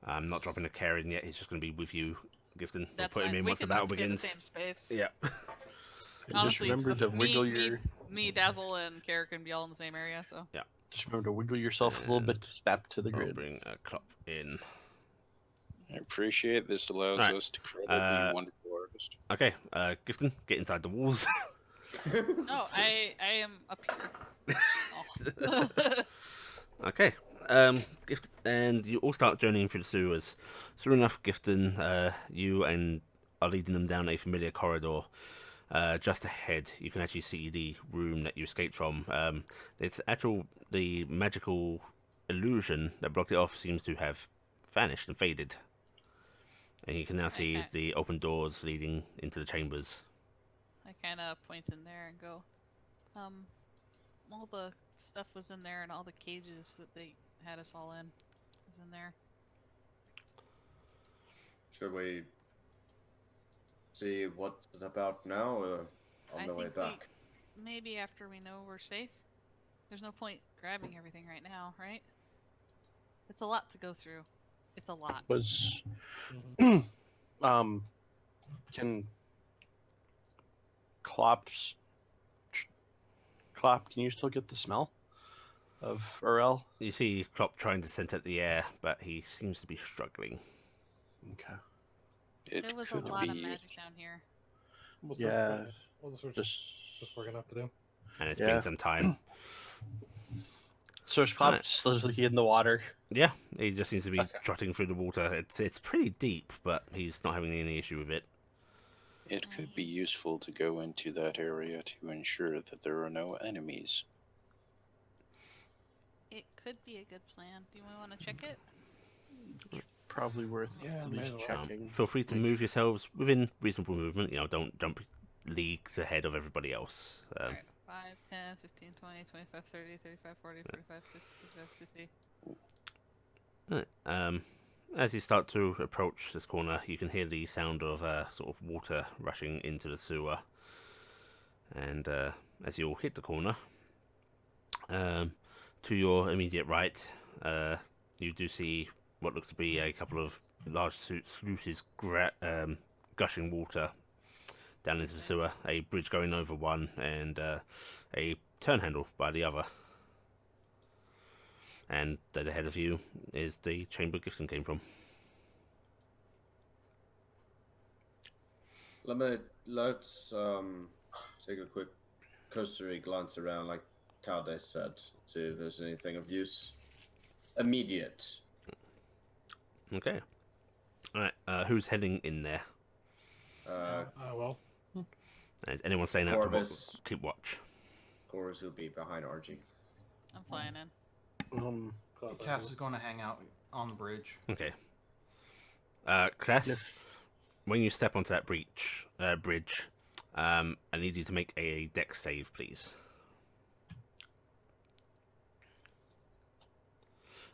I'm not dropping a care in yet. He's just going to be with you, Gifton. We'll That's put him fine. in We once the can battle occupy begins. the same space. Yeah. And Honestly, just remember to wiggle me, Dazzle, and Kara can be all in the same area. So Just remember to wiggle yourself a little bit back to the I'll grid. bring a Klopp in. I appreciate this allows Right. us to credit the wonderful artist. Okay, Gifton, get inside the walls. no, I am up here. Oh. Okay. Gift, and you all start journeying through the sewers. Soon enough, Gifton, you are leading them down a familiar corridor. Just ahead, you can actually see the room that you escaped from. The magical illusion that blocked it off seems to have vanished and faded. And you can now see Okay. the open doors leading into the chambers. I kind of point in there and go, all the stuff was in there and all the cages that they had us all in is in there. Should we see what's it about now, or on the way back? Maybe after we know we're safe. There's no point grabbing everything right now, right? It's a lot to go through. It's a lot. Was can Klopp, can you still get the smell of Urel? You see Klopp trying to scent at the air, but he seems to be struggling. Okay. There was a could lot of be- magic down here. Yeah, Just just we're gonna have to do. And it's Yeah. been some time. so is Klopp Right. just literally in the water? Yeah, he just seems to be Okay. trotting through the water. It's pretty deep, but he's not having any issue with it. It could be useful to go into that area to ensure that there are no enemies. It could be a good plan. Do you want to check it? Probably worth Yeah, at may least as well. checking. Feel free to move yourselves within reasonable movement. Don't jump leagues ahead of everybody else. Alright. 5, 10, 15, 20, 25, 30, 35, 40, 45, 50, 55, 60. Right. As you start to approach this corner, you can hear the sound of sort of water rushing into the sewer. And as you all hit the corner, to your immediate right, you do see what looks to be a couple of large sluices gushing water down into the sewer. A bridge going over one, and a turn handle by the other. And dead ahead of you is the chamber Gifton came from. Let's take a quick cursory glance around, like Talde said, see if there's anything of use. Immediate. Okay. Alright, who's heading in there? Well, Is anyone staying out to Corvus. keep watch? Chorus will be behind RG. I'm flying in. Cass is going to hang out on the bridge. Okay. Class, when you step onto that bridge, I need you to make a dex save, please.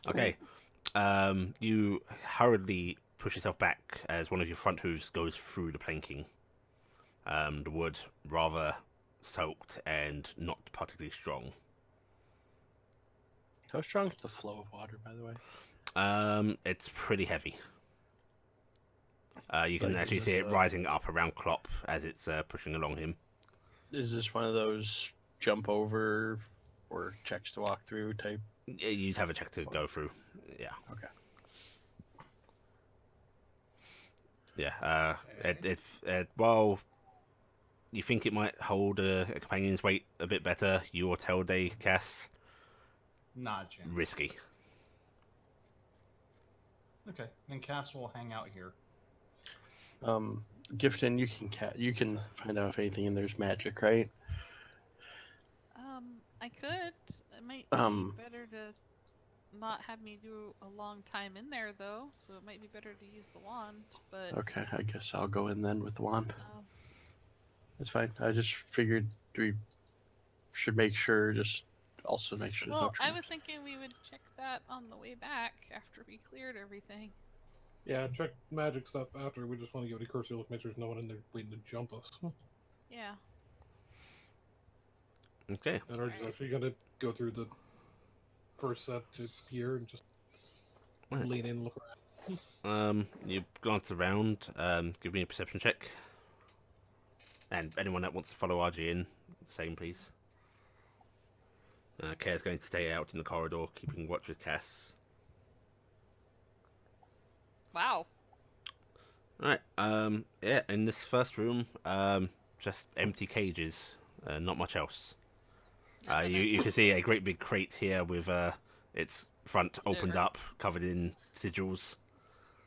Okay. You hurriedly push yourself back as one of your front hooves goes through the planking. The wood rather soaked and not particularly strong. How strong is the flow of water, by the way? It's pretty heavy. You can Like, actually is see this, it rising up around Klopp as it's pushing along him. Is this one of those jump over or checks to walk through type? You'd have a check to go through. Yeah. Okay. Yeah. While you think it might hold a companion's weight a bit better, your Telday Cass, Not a chance. risky. Okay, then Cass will hang out here. Gifton, you can find out if anything in there's magic, right? I could. It might be better to not have me do a long time in there, though. So it might be better to use the wand. But Okay, I guess I'll go in then with the wand. um, It's fine. I just figured we should make sure, also make sure. well, there's no I traps. was thinking we would check that on the way back after we cleared everything. Yeah, check magic stuff after. We just want to give it a cursory look, make sure there's no one in there waiting to jump us. Yeah. Okay. And are just actually going to go through the first set to here and just Right. lean in and look around. You glance around. Give me a perception check. And anyone that wants to follow RG in, same please. Kare's going to stay out in the corridor, keeping watch with Cass. Wow. Alright, yeah, in this first room, just empty cages, not much else. You can see a great big crate here with its front opened up, covered in sigils.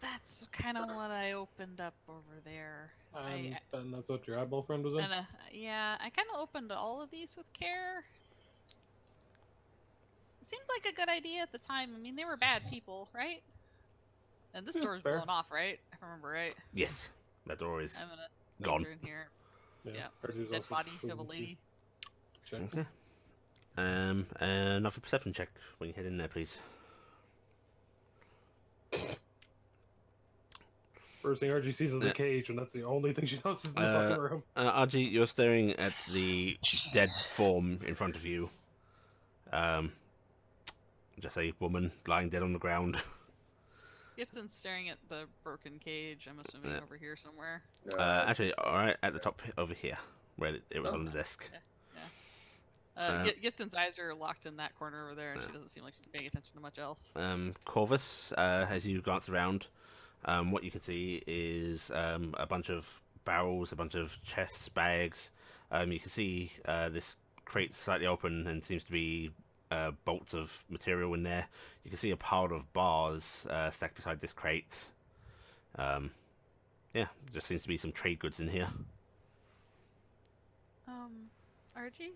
That's kind of what I opened up over there. And that's what your eyeball friend was in? And yeah, I kind of opened all of these with care. It seemed like a good idea at the time. I mean, they were bad people, right? And this Yeah, door's fair. blown off, right? If I remember right. Yes, that door is I'm gonna gone. enter in here. Yeah. Archie's Dead also body of a shooting lady. check. Okay. Another perception check when you head in there, please. First thing RG sees is the cage, and that's the only thing she notices in the fucking room. RG, you're staring at the dead form in front of you. Just a woman lying dead on the ground. Gibson's staring at the broken cage. I'm assuming over here somewhere. Actually, alright, at the top over here, where it was on the desk. Gifton's eyes are locked in that corner over there, and she doesn't seem like she's paying attention to much else. Corvus, as you glance around, what you can see is a bunch of barrels, a bunch of chests, bags. You can see this crate slightly open and seems to be bolts of material in there. You can see a pile of bars stacked beside this crate. Yeah, just seems to be some trade goods in here. RG?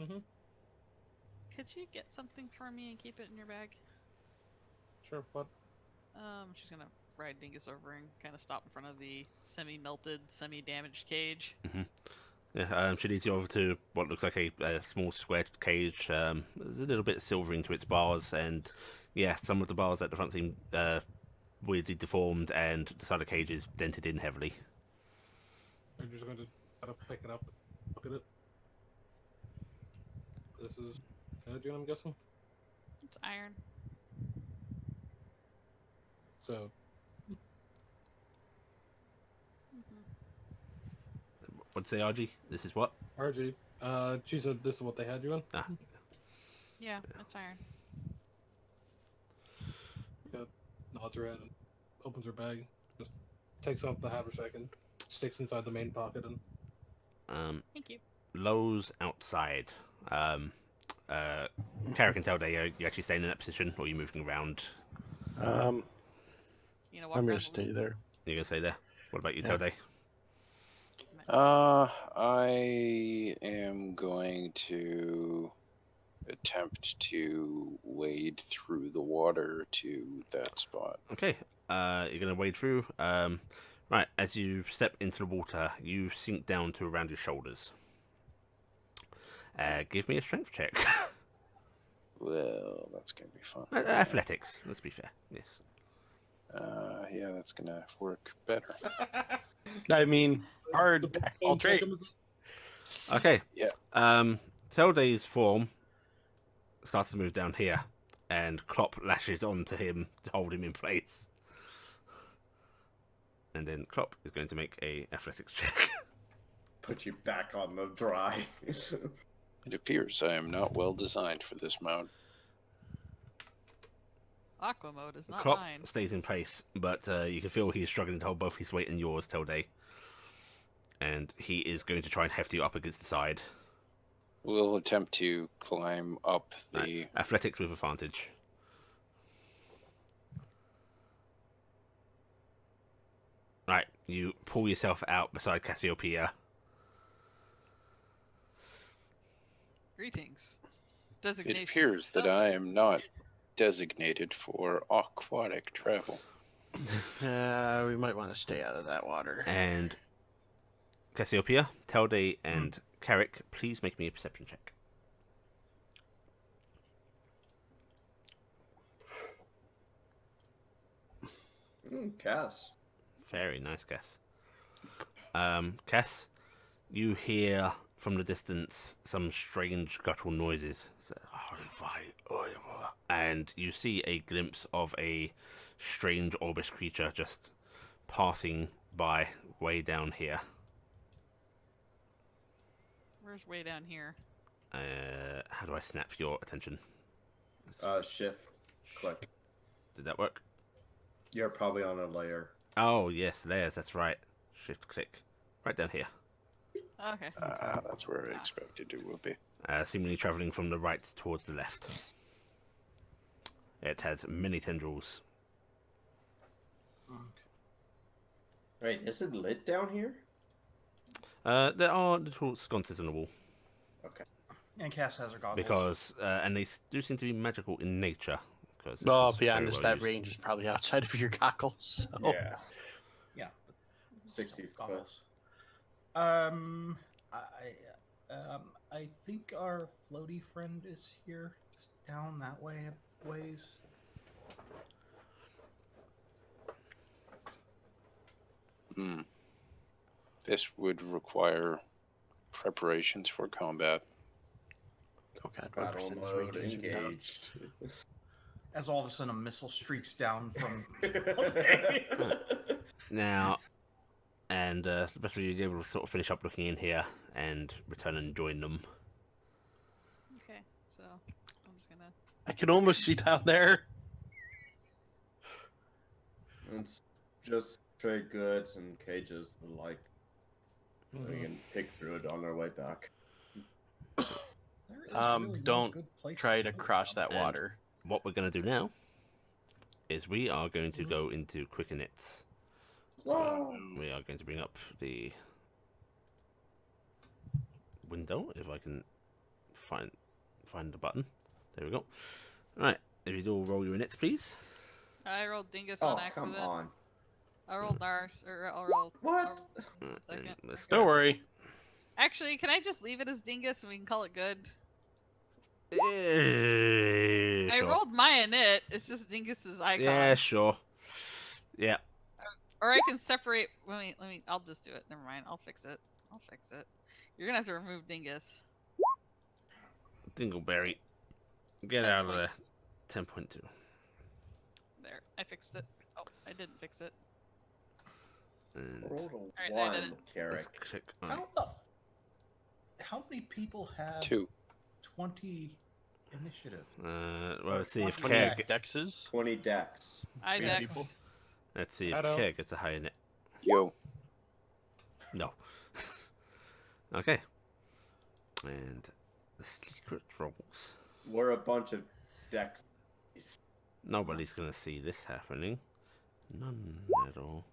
Mm-hmm. Could you get something for me and keep it in your bag? Sure, what? She's gonna ride Dingus over and kind of stop in front of the semi-melted, semi-damaged cage. Mm-hmm. Yeah, she leads you over to what looks like a small square cage. There's a little bit of silvering to its bars, and yeah, some of the bars at the front seem weirdly deformed, and the side of the cage is dented in heavily. I'm just going to try to pick it up and look at it. This is Adrian, I'm guessing? It's iron. So, What'd you say, RG? This is what? RG, she said this is what they had you in? Ah. Yeah, it's iron. Nods her head and opens her bag, just takes off the haversack and sticks inside the main pocket and... Thank you. Lowe's outside. Kara can tell that you're actually staying in that position, or you're moving around. You know, walk I'm gonna around the stay loop. there. You're gonna stay there. What about you, Yeah. Telday? I am going to attempt to wade through the water to that spot. Okay. You're gonna wade through. Right, as you step into the water, you sink down to around your shoulders. Give me a strength check. Well, that's gonna be fun. Athletics, let's be fair. Yes. Yeah, that's gonna work better. I mean, hard back all trades. Okay. Yeah. Telday's form starts to move down here, and Klopp lashes onto him to hold him in place. And then Klopp is going to make a athletics check. Put you back on the dry. It appears I am not well designed for this mode. Aqua mode is not Klopp mine. stays in place, but you can feel he's struggling to hold both his weight and yours, Telday. And he is going to try and heft you up against the side. We'll attempt to climb up the... Right. Athletics with advantage. Right, you pull yourself out beside Cassiopeia. Greetings. It Designation. appears that I am not designated for aquatic travel. We might want to stay out of that water. And Cassiopeia, Telday, and Carrick, please make me a perception check. Cass. Very nice, Cass. Cass, you hear from the distance some strange guttural noises. And you see a glimpse of a strange orbish creature just passing by way down here. Where's way down here? How do I snap your attention? Shift. Click. Did that work? You're probably on a layer. Oh, yes, layers, that's right. Shift click. Right down here. Okay. That's where I expected it would be. Seemingly travelling from the right towards the left. It has many tendrils. Wait, is it lit down here? There are little sconces on the wall. Okay. And Cass has her goggles. Because, and they do seem to be magical in nature. Because Well, to be honest, that range is probably outside of your goggles. So. Yeah. Yeah. 60 foot. Goggles. I think our floaty friend is here, just down that way a ways. This would require preparations for combat. Oh God, what Battle percentage mode range is your gun? engaged. As all of a sudden a missile streaks down from. Now, and the rest of you are able to sort of finish up looking in here and return and join them. Okay, so I'm just gonna. I can almost see down there. It's just trade goods and cages and like. We can pick through it on our way back. There is really no Don't good place try to put cross them. that water. What we're going to do now is we are going to go into quicker knits. We are going to bring up the window, if I can find the button. There we go. Right, if you all roll your knits, please. I rolled Dingus Oh, on accident. come on. I rolled Nars, or I'll roll. What? Second. Let's Don't worry. Actually, can I just leave it as Dingus and we can call it good? I Sure. rolled my init. It's just Dingus's icon. Yeah, sure. Yeah. Or I can separate. Let me. I'll just do it. Never mind. I'll fix it. You're gonna have to remove Dingus. Dingleberry. Get out of there. 10.2. There. I fixed it. Oh, I didn't fix it. And Rolled a Alright, I one, did it. let's Carrick. click on. How many people have 2. 20 initiative? Well, let's see if 20 Care. Dexes. 20 decks. I Three dex. people. Let's see if Shadow. Care gets a higher net. Yo. No. Okay. And the secret rolls. We're a bunch of decks. Nobody's gonna see this happening. None at all.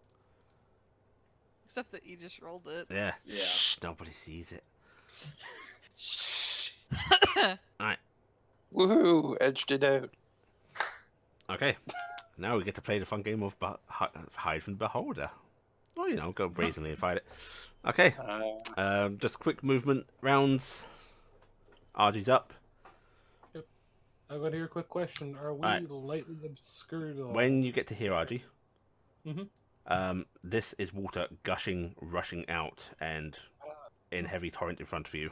Except that you just rolled it. Yeah. Yeah. Shh, nobody sees it. Alright. Woohoo! Edged it out. Okay. Now we get to play the fun game of hide from the beholder. Well, go brazenly and fight it. Okay. Just quick movement rounds. RG's up. I've got here a quick question. Are we Alright. lightly obscured at all? When you get to here, RG, Mhm. this is water gushing, rushing out, and in heavy torrent in front of you.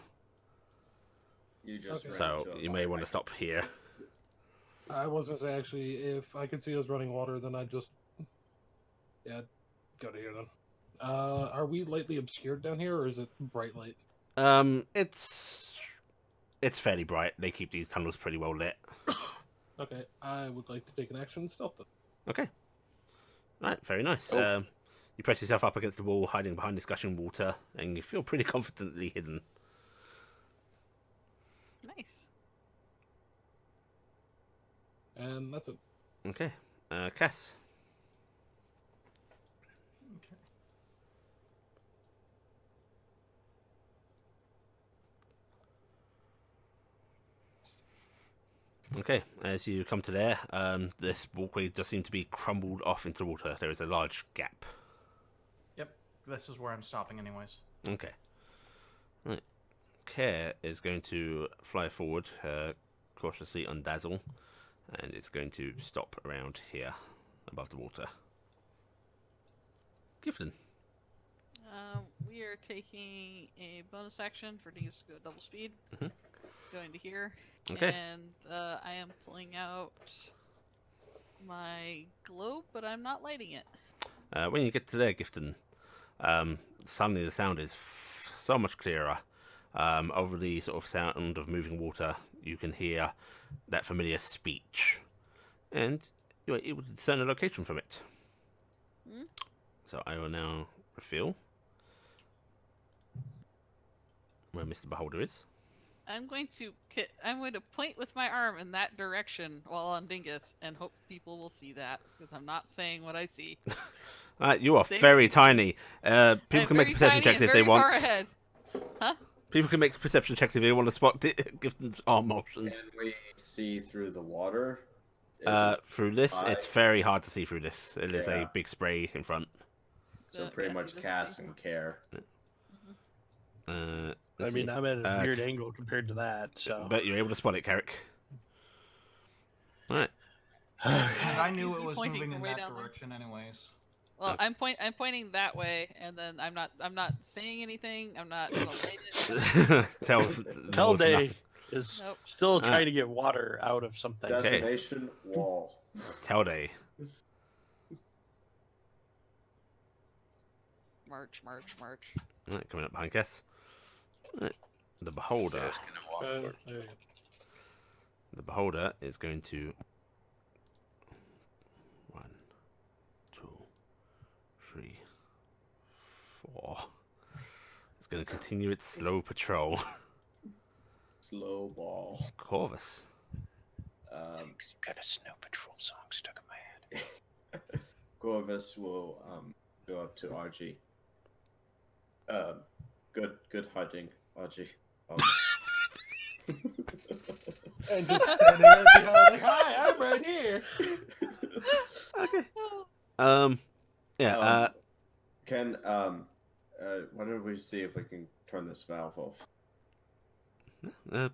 You just Okay. ran So into a you may want to bottleneck. stop here. I was gonna say actually, if I could see us running water, then I'd just go to here then. Are we lightly obscured down here, or is it bright light? It's fairly bright. They keep these tunnels pretty well lit. Okay, I would like to take an action and stealth them. Okay. Right, very nice. Oh. You press yourself up against the wall, hiding behind this gushing water, and you feel pretty confidently hidden. Nice. And that's it. Okay. Cass. Okay. Okay, as you come to there, this walkway does seem to be crumbled off into water. There is a large gap. Yep. This is where I'm stopping, anyways. Okay. Right. Care is going to fly forward, cautiously undazzle, and it's going to stop around here, above the water. Gifton. We are taking a bonus action for Dingus to go double speed. Mhm. Going to here. Okay. And I am pulling out my globe, but I'm not lighting it. When you get to there, Gifton, suddenly the sound is so much clearer. Over the sort of sound of moving water, you can hear that familiar speech, and you're able to discern a location from it. Hmm? So I will now reveal where Mr. Beholder is. I'm going to point with my arm in that direction while on Dingus and hope people will see that, because I'm not saying what I see. You are They- very tiny. People I'm can make very perception tiny checks and if they very far want. ahead. Huh? People can make perception checks if they want to spot Gifton's arm motions. Can we see through the water? Is it Through this, high? it's very hard to see through this. It is Yeah. a big spray in front. So The pretty Cassie much doesn't Cass see. and Care. I Let's mean, see. I'm at a weird Okay. angle compared to that, so. But you're able to spot it, Carrick. Alright. And I He's knew it was pointing moving from in way that down there. direction, anyways. Well, Okay. I'm pointing that way, and then I'm not saying anything. I'm not gonna light it. Tell Lord's Day nothing. is Nope. still trying to get water out of something. Okay. Destination wall. Tell Day. March. Alright, coming up behind Cass. Alright. The Beholder. Just gonna walk There forward. you go. The Beholder is going to 1, 2, 3, 4. It's going to continue its slow patrol. Slow ball. Corvus. Thanks, got a Snow Patrol song stuck in my head. Corvus will go up to RG. Good hunting, RG. And just standing there behind, like, hi, I'm right here. Okay. Yeah. Why don't we see if we can turn this valve off?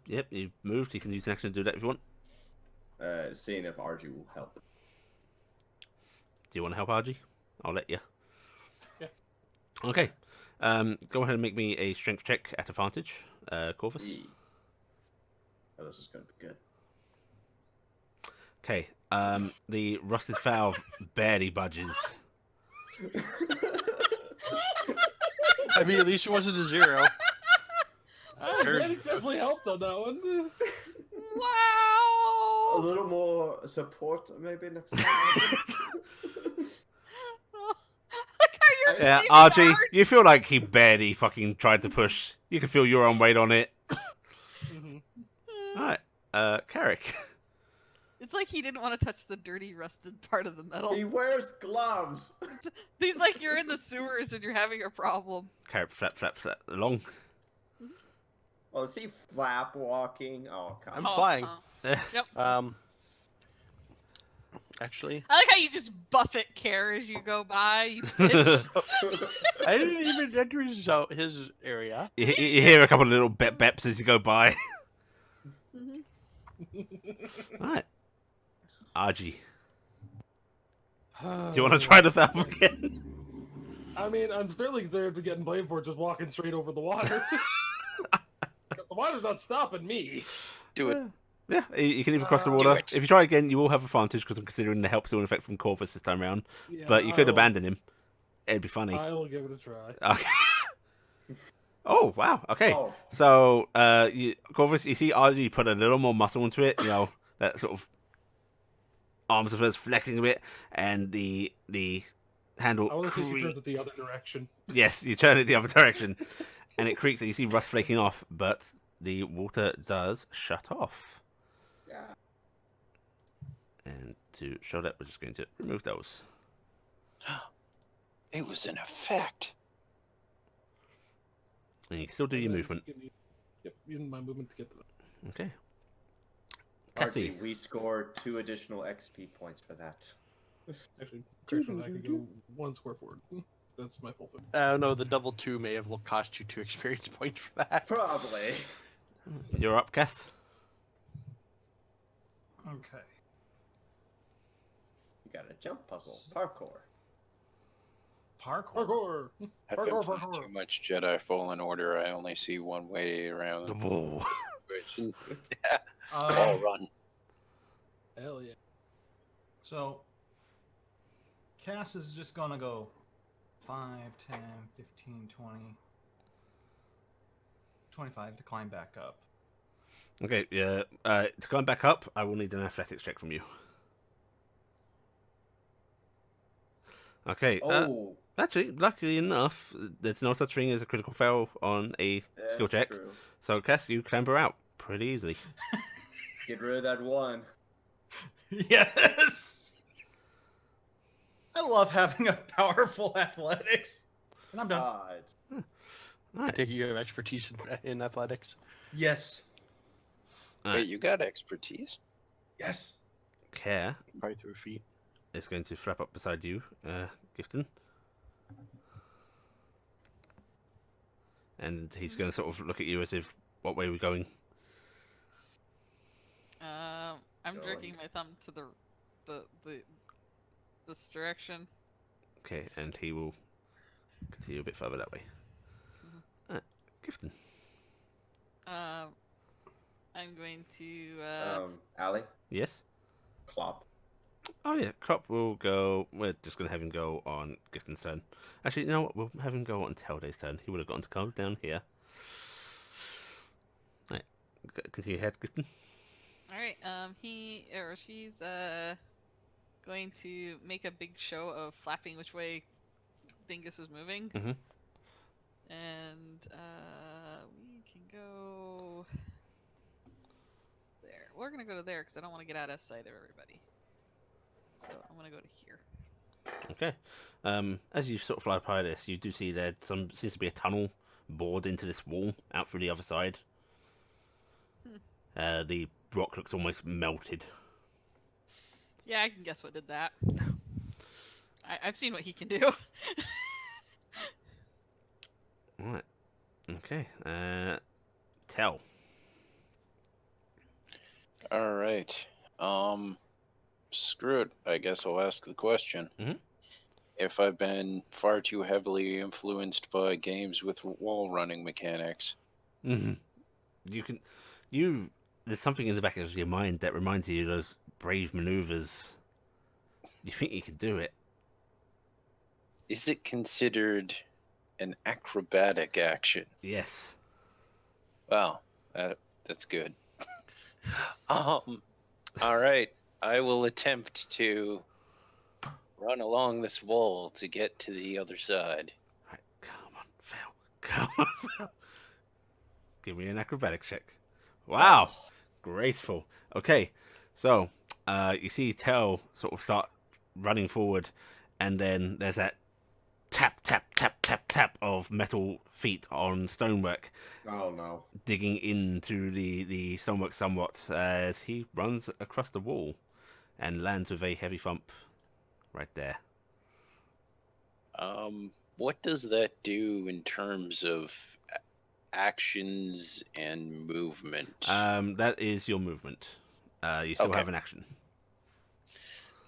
Yep. You've moved. You can use an action to do that if you want. Seeing if RG will help. Do you want to help, RG? I'll let you. Yeah. Okay. Go ahead and make me a strength check at advantage, Corvus. Oh, this is going to be good. Okay. The rusted valve barely budges. I mean, at least it wasn't a 0. Athletics definitely helped on that one. A Wow! little more support, maybe next time. Look how you're Yeah, leaning RG, forward. you feel like he barely fucking tried to push. You can feel your own weight on it. Alright. Carrick. It's like he didn't want to touch the dirty, rusted part of the metal. He wears gloves. He's like, you're in the sewers and you're having a problem. Carrick flaps along. Oh, is he flap walking? Oh, come I'm on. flying. Yep. actually. I like how you just buffet Care as you go by. You bitch. I didn't even enter his area. You hear a couple of little beps as you go by. Alright. Argy. Do you want to try the valve again? I mean, I'm certainly deserved to getting blamed for just walking straight over the water. The water's not stopping me. Do it. Yeah, you can either cross the Do water. it. If you try again, you will have advantage because I'm considering the help still in effect from Corvus this time around. Yeah, But you could I'll- abandon him. It'd be funny. I will give it a try. Okay. Oh wow. Okay. Oh. So, Corvus, you see, Argy put a little more muscle into it. You know, that sort of arms of hers flexing a bit, and the handle. I want to see if she turns creaks. it the other direction. Yes, you turn it the other direction, and it creaks, and you see rust flaking off, but the water does shut off. Yeah. And to show that, we're just going to remove those. It was an effect. And you can still do your And then movement. Yep, using my movement to get to that. Okay. Archie, Cassie. we score 2 additional XP points for that. Actually, correction, I could go 1 square forward. That's my full foot. No, the double 2 may have cost you 2 experience points for that. Probably. You're up, Cass. Okay. You got a jump puzzle. Parkour. Parkour. Parkour! I've Parkour, been playing parkour. too much Jedi Fallen Order. I only see one way around the Whoa. situation. Um, Wall run. Hell yeah. So, Cass is just gonna go 5, 10, 15, 20, 25 to climb back up. Okay, yeah. To climb back up, I will need an athletics check from you. Okay. Oh, Actually, luckily enough, there's no such thing as a critical fail on a skill that's check. true. So, Cass, you clamber out pretty easily. Get rid of that 1. Yes! I love having a powerful athletics. And I'm done. God. I take it you have expertise in athletics. Yes. Wait, you got expertise? Yes. Care Probably through feet. is going to flap up beside you, Gifton. And he's going to sort of look at you as if, what way are we going? I'm Going. jerking my thumb to this direction. Okay, and he will continue a bit further that way. Gifton. I'm going to Allie, Yes? Clop. Oh yeah, Crop will go. We're just going to have him go on Gifton's turn. Actually, you know what? We'll have him go on Telday's turn. He would have gotten to come down here. Right, continue ahead, Gifton. All right. He or she's going to make a big show of flapping which way Dingus is moving. Mhm. And we can go there. We're gonna go to there because I don't want to get out of sight of everybody. So I'm gonna go to here. Okay. As you sort of fly by this, you do see there seems to be a tunnel bored into this wall out through the other side. The rock looks almost melted. Yeah, I can guess what did that. I've seen what he can do. Right. Okay. Tell. All right. Screw it. I guess I'll ask the question. Mhm. If I've been far too heavily influenced by games with wall running mechanics, Mm-hmm. There's something in the back of your mind that reminds you of those brave maneuvers. You think you can do it? is it considered an acrobatic action? Yes. Well, that's good. All right. I will attempt to run along this wall to get to the other side. Right. Come on, Phil. Come on, Phil. Give me an acrobatics check. Wow. Graceful. Okay. So, you see Tell sort of start running forward, and then there's that tap, tap, tap, tap, tap of metal feet on stonework, Oh no. digging into the stonework somewhat as he runs across the wall. and lands with a heavy thump right there. What does that do in terms of actions and movement? That is your movement. You still Okay. have an action.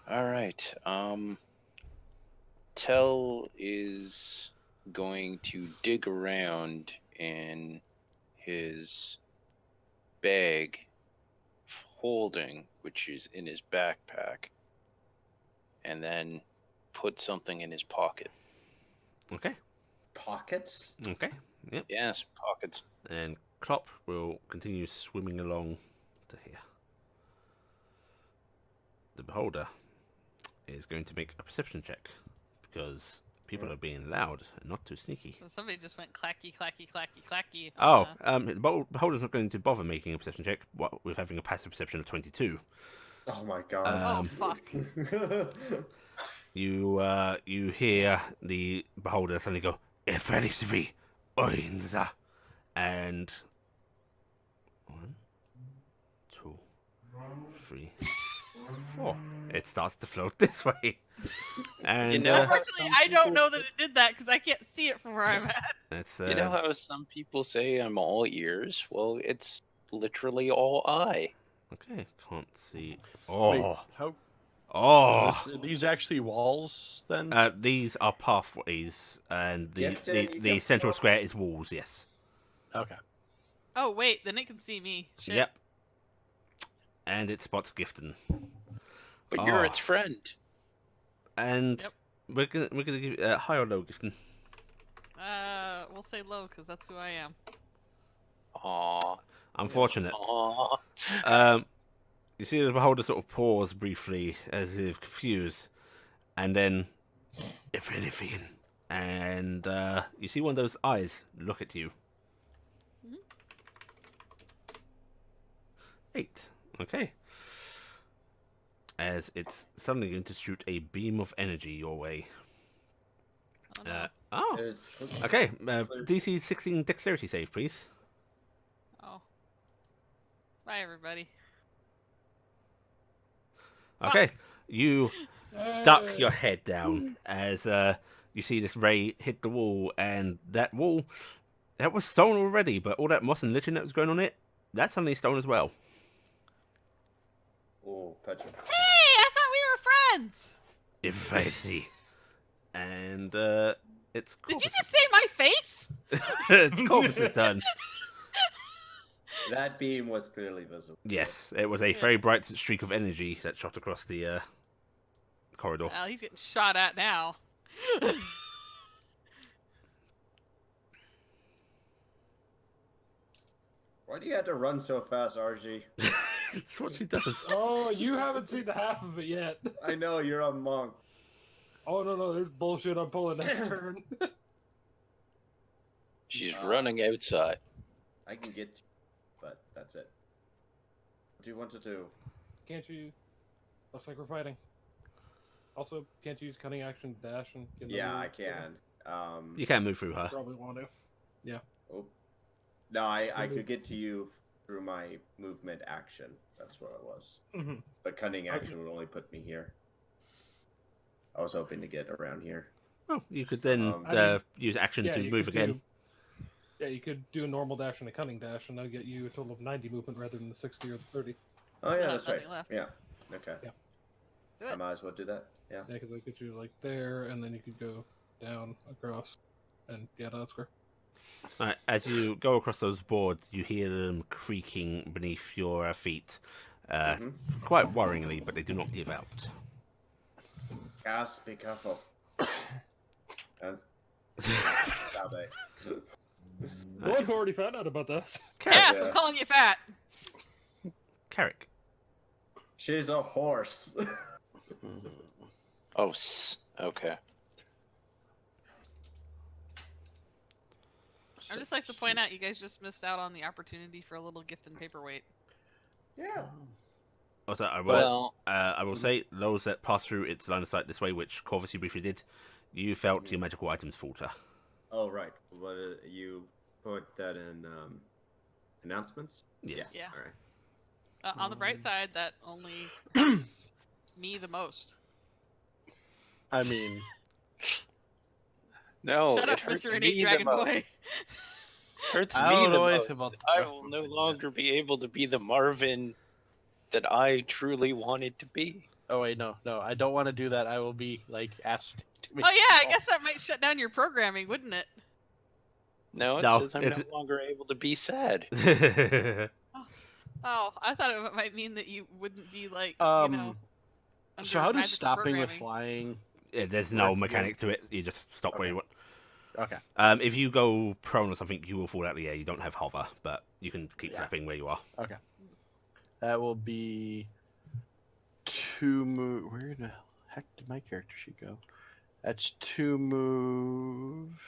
All right. Tell is going to dig around in his bag holding, which is in his backpack, and then put something in his pocket. Okay. Pockets? Okay. Yep. Yes, pockets. And Klopp will continue swimming along to here. The beholder is going to make a perception check because people are being loud and not too sneaky. So somebody just went clacky, clacky, clacky, clacky. Oh, the beholder's not going to bother making a perception check with having a passive perception of 22. Oh my god. Oh fuck! You hear the beholder suddenly go, "Efferisvi oinza," and 1, 2, 3, 4. It starts to float this way, and You know how Unfortunately, some I don't people know that it did that because I can't see it from where I'm at. it's You know how some people say I'm all ears? Well, it's literally all eye. okay. Can't see. Wait, Oh, how? oh. So are these actually walls then? These are pathways, and Gifted, you the can central float. square is walls. Yes. Okay. Oh wait, then it can see me. Shit. Yep. And it spots Gifton. But you're Oh. its friend. And Yep. we're gonna give high or low, Gifton. We'll say low because that's who I am. Aw. Unfortunate. Aw. You see the beholder sort of pause briefly as if confused, and then if anything, and you see one of those eyes look at you. Mhm. 8. Okay. As it's suddenly going to shoot a beam of energy your way. Oh no. Oh, It's okay. DC 16 dexterity save, please. Oh. Bye everybody. Okay, Fuck. you duck your head down as you see this ray hit the wall, and that wall, that was stone already, but all that moss and lichen that was going on it, that's suddenly stone as well. Oh, Petra. Hey, I thought we were friends. If I see. And it's Did you Corvus. just say my face? It's Corvus's turn. That beam was clearly visible. Yes, it was a very bright streak of energy that shot across the corridor. Well, he's getting shot at now. Why do you have to run so fast, RG? That's what she does. Oh, you haven't seen the half of it yet. I know you're a monk. Oh no, there's bullshit I'm pulling next turn. She's running outside. I can get to you, but that's it. What do you want to do? Can't you? Looks like we're fighting. Also, can't you use cunning action dash and get Yeah, another- I can. You can move through her. Probably want to. Oh. No, I could get to you through my movement action. That's what it was. Mm-hmm. But cunning Okay. action would only put me here. I was hoping to get around here. Oh, you could then I mean, use action to you move could again. Yeah, you could do a normal dash and a cunning dash, and that'll get you a total of 90 movement rather than the 60 or the 30. Oh yeah, No, that's right. nothing left. Yeah. Okay. Yeah. Do I it. might as well do that. Yeah. Yeah, because that gets you like there, and then you could go down across, and yeah, that's square. Alright, as you go across those boards, you hear them creaking beneath your feet. Mhm. Quite worryingly, but they do not give out. Cass, be careful. And... Stop it. Well, I've already found out about this. Yes, Yeah. I'm calling you fat. Carrick. She's a horse. Oh, okay. I'd just like to point out you guys just missed out on the opportunity for a little gift and paperweight. Yeah. Also, Well, I will say, those that pass through its line of sight this way, which Corvus you briefly did, you felt your magical items falter. Oh right. What you put that in announcements? Yes. Yeah. All right. On the bright side, that only hurts me the most. I mean, No, Shut it up, hurts Mr. Innate me the Dragon most. Boy. Hurts I me don't the know most. anything about the I rest will of no them. longer be able to be the Marvin that I truly wanted to be. Oh wait, no, I don't want to do that. I will be like asked to make Oh yeah, I calls. guess that might shut down your programming, wouldn't it? No, it No, says I'm it's- no longer able to be sad. Oh, I thought it might mean that you wouldn't be like, So under how does magical stopping with programming. flying? Yeah, there's Work no again. mechanic to it. You just stop where Okay. you want. Okay. If you go prone or something, you will fall out of the air. You don't have hover, but you can keep Yeah. flapping where you are. Okay. That will be 2 move. Where the heck did my character sheet go? That's 2 moves.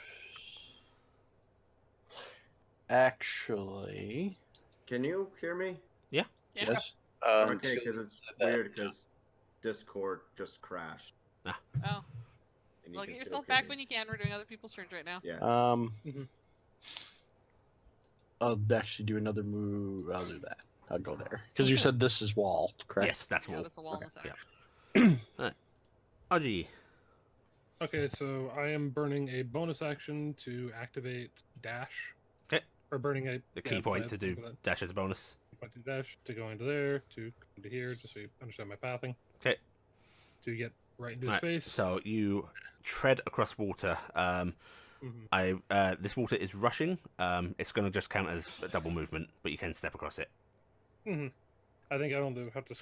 Actually, Can you hear me? Yeah. yes. Okay, Until because you it's said that, weird because Discord just crashed. Oh, And you well, can get still yourself hear back me. when you can. We're doing other people's turns right now. Yeah. Mhm. I'll actually do another move. I'll do that. I'll go there because you said this is wall, correct? Yes, that's Yeah, wall. that's a wall in the Okay, center. RG. Okay, so I am burning a bonus action to activate dash. Okay. Or burning a The key point to do think of that. dash as a bonus. Point to dash to go into there to go into here, just so you understand my pathing. Okay. To get right into his Right, face. so you tread across water. Mhm. This water is rushing. It's going to just count as a double movement, but you can step across it. Mhm. I think I don't have to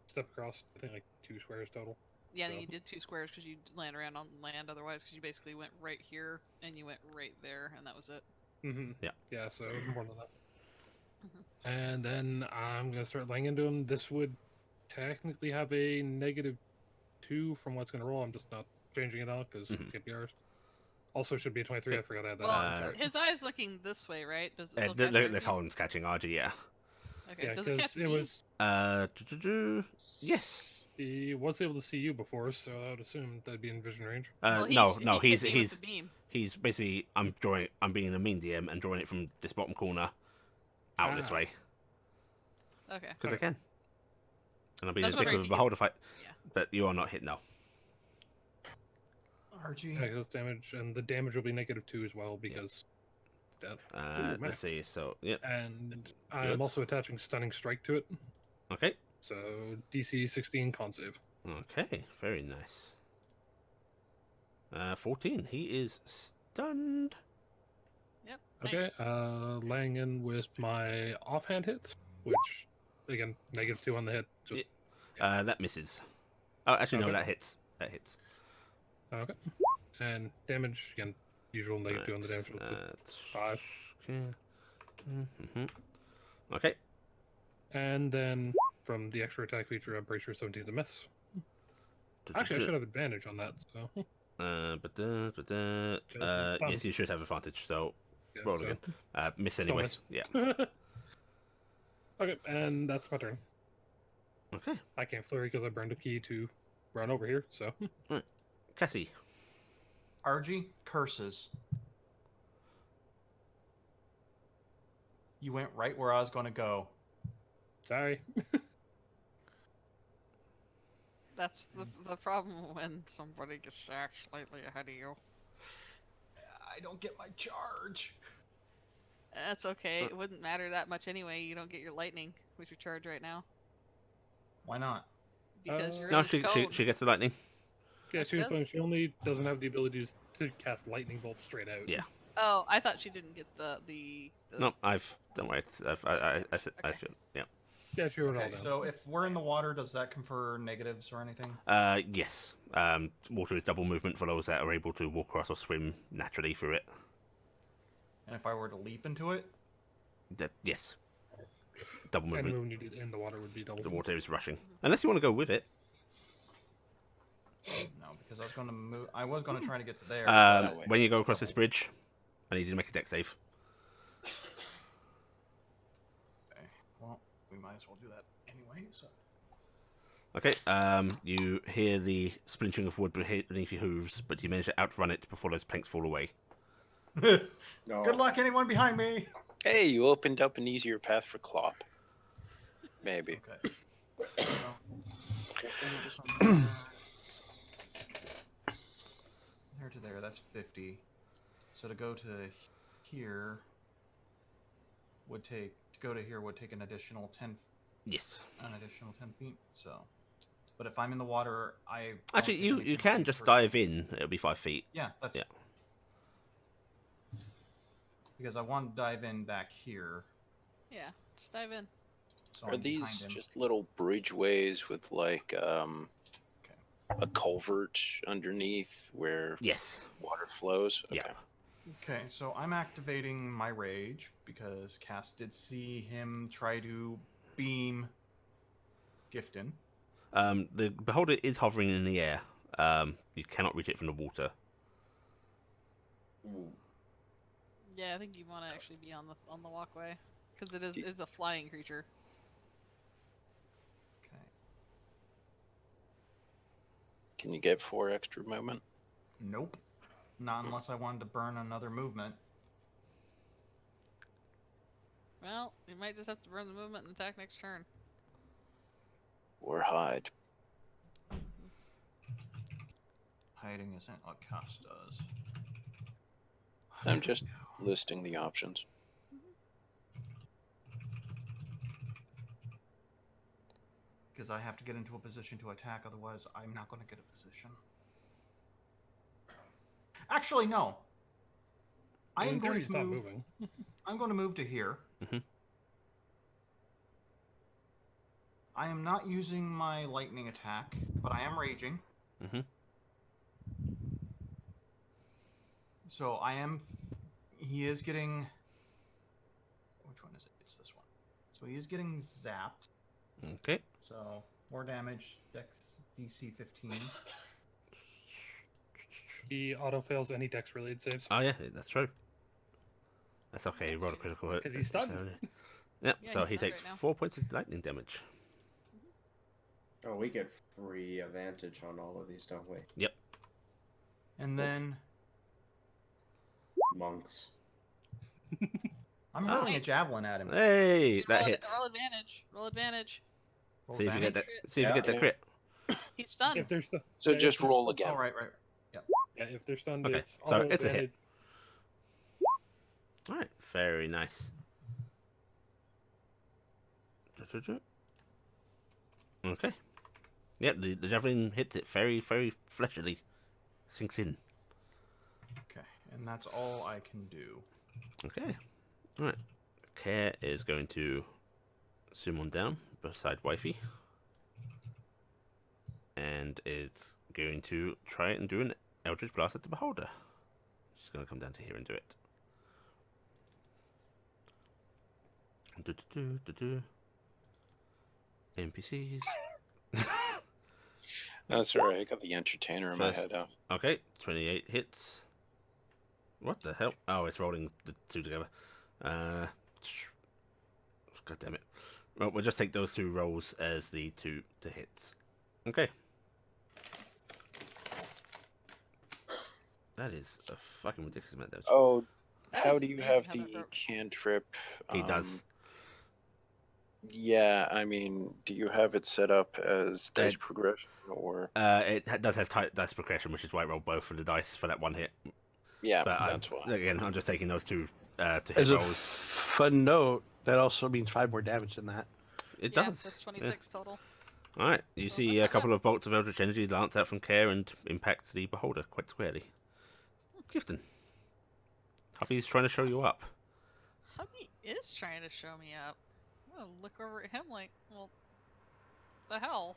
step across. I think like 2 squares total. Yeah, I think So- you did 2 squares because you land around on land otherwise, because you basically went right here and you went right there, and that was it. Mm-hmm. Yeah. Yeah, so more than that. Mhm. And then I'm gonna start laying into him. This would technically have a -2 from what's gonna roll. I'm just not changing it out because Mhm. KPRs. Also should be a 23. I forgot I had that. Well, on, sorry. his eye's looking this way, right? Does it still catch The RG? column's catching RG, yeah. Okay, Yeah, does it because catch it me? was Yes. he was able to see you before, so I would assume that'd be in vision range. Well, he No, hit no, me with the beam. he's basically I'm being a mean DM and drawing it from this bottom corner out this Ah. way Okay. because I can. And I'll be That's the dick wondering of a if you beholder fight. Yeah. But you are not hit now. RG. Yeah, that's damage, and the damage will be -2 as well because death. Let's max. see. So yeah. And Good. I'm also attaching stunning strike to it. Okay. So DC 16 con save. Okay. Very nice. 14. He is stunned. Yep. Okay, Nice. laying in with my offhand hit, which again -2 on the hit. Just That misses. Oh, actually, no, Okay. that hits. That hits. okay. And damage again, usual -2 on the damage. So it's 5. Okay. Mm-hmm. Okay. And then from the extra attack feature, I'm pretty sure 17 is a miss. Actually, I should have advantage on that. So yes, you should have advantage. So yeah, roll so- again. Miss Still anyway. miss. Yeah. Okay, and that's my turn. Okay. I can't flurry because I burned a key to run over here. So Cassie. RG curses. You went right where I was going to go. sorry. That's the problem when somebody gets stacked slightly ahead of you. I don't get my charge. That's okay. It wouldn't matter that much anyway. You don't get your lightning with your charge right now Why not? because you're No, in this cone. she gets the lightning. Yeah, She she was does? saying she only doesn't have the ability to cast lightning bolt straight out. Yeah. Oh, I thought she didn't get the No, don't worry. I feel yeah. Yeah, she wrote it all Okay, down. so if we're in the water, does that confer negatives or anything? Yes. Water is double movement for those that are able to walk across or swim naturally through it. And if I were to leap into it? Yes. Double And movement. when you did in the water would be double. The water is rushing. Unless you want to go with it. No, because I was going to move. I was going to try to get to there. but- way. When you go across this bridge, I need you to make a deck save. Okay. Well, we might as well do that anyway. So. Okay. You hear the splintering of wood beneath your hooves, but you manage to outrun it before those planks fall away. No. Good luck, anyone behind me. Hey, you opened up an easier path for Clop. Maybe. Okay. Focus on there to there. That's 50. So to go to here would take an additional 10 Yes. feet. So, but if I'm in the water, I don't Actually, take you any 10 can feet just per dive second. in. It'll be 5 feet. Yeah, that's Yeah. because I want to dive in back here. Yeah, just dive in. So Are I'm these behind him. just little bridgeways with like a culvert underneath where Yes. water flows? Yeah. Okay. Okay, so I'm activating my rage because Cass did see him try to beam Gifton. The beholder is hovering in the air. You cannot reach it from the water. Ooh. Yeah, I think you want to actually be on the walkway because it's a flying creature. Okay. Can you get 4 extra movement? Nope. Not unless I wanted to burn another movement. Well, you might just have to burn the movement and attack next turn. Or hide? Hiding isn't what Cass does. I'm just listing the options. Because I have to get into a position to attack, otherwise I'm not going to get a position. Actually, no. I am going to move. moving. I'm going to move to here. Mhm. I am not using my lightning attack, but I am raging. Mhm. So I am. He is getting. Which one is it? It's this one. So he is getting zapped. Okay. So 4 damage, Dex DC 15. He auto fails any dex related saves. Oh yeah, that's true. That's okay. That's Roll a good. critical hit. 'Cause he's stunned. Yep. Yeah, so he's he stunned takes right now. 4 points of lightning damage. Oh, we get free advantage on all of these, don't we? Yep. And then Monks. I'm hurling a javelin at him. Hey, that hits. Roll advantage. Roll advantage. Roll See if you get damage. that. See if you get the Yeah. crit. He's stunned. If they're stu- So yeah, if just they're roll stunned- again. Oh, right. Yeah, if they're stunned, Okay, it's so auto it's a hit. advantage. All right. Very nice. Okay. Yep. The javelin hits it very, very fleshily. Sinks in. Okay, and that's all I can do. Okay. All right. Care is going to zoom on down beside Wifey. And is going to try and do an Eldritch Blast at the Beholder. She's going to come down to here and do it. NPCs. That's alright, I got the entertainer in my First- head out. Okay, 28 hits. What the hell? Oh, it's rolling the 2 together. God damn it. Well, we'll just take those 2 rolls as the 2 to hits. Okay. That is a fucking ridiculous amount of damage. Oh, That how is do you amazing have how that the broke. cantrip? He does. Yeah, I mean, do you have it set up as dice progression or? It does have dice progression, which is why I rolled both of the dice for that one hit. Yeah, But that's why. again, I'm just taking those 2 to hit As a rolls. fun note, that also means 5 more damage than that. It Yeah, does. that's Yeah. 26 total. All right, you So see not a bad. couple of bolts of Eldritch Energy lance out from Care and impact the Beholder quite squarely. Gifton. Hubby's trying to show you up. Hubby is trying to show me up. I'm gonna look over at him like, well, the hell?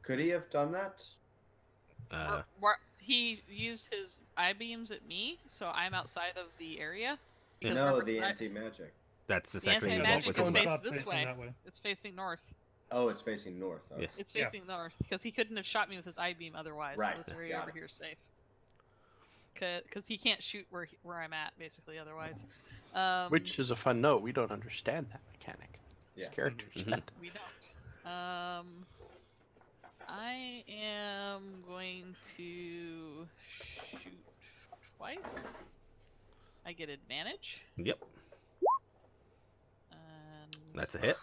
Could he have done that? He used his eye beams at me, so I'm outside of the area. Because No, remember, the I- anti-magic. That's the exactly what anti-magic we're is talking facing about. this facing way. that way. It's facing north. Oh, it's facing north. Okay. Yes. It's Yeah. facing north because he couldn't have shot me with his eye beam otherwise. Right, So this area got over it. here is safe. Because he can't shoot where I'm at basically otherwise. Which is a fun note. We don't understand that mechanic. Yeah. Characters. Mhm. we don't. I am going to shoot twice. I get advantage. Yep. And That's a hit.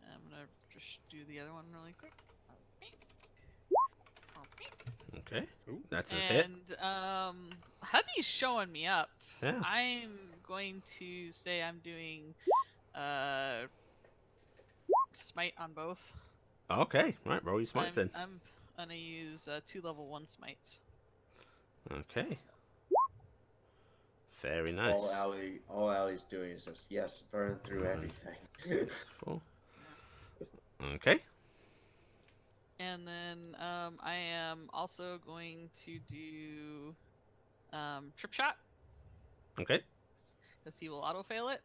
I'm gonna just do the other one really quick. Okay. Ooh. That's a hit. And Hubby's showing me up. Yeah. I'm going to say I'm doing smite on both. Okay. Right. Roll your smites then. I'm gonna use 2 level 1 smites. Okay. Let's go. Very nice. All Allie's doing is just yes, burn through everything. 4. Okay. And then I am also going to do trip shot Okay. because he will auto fail it.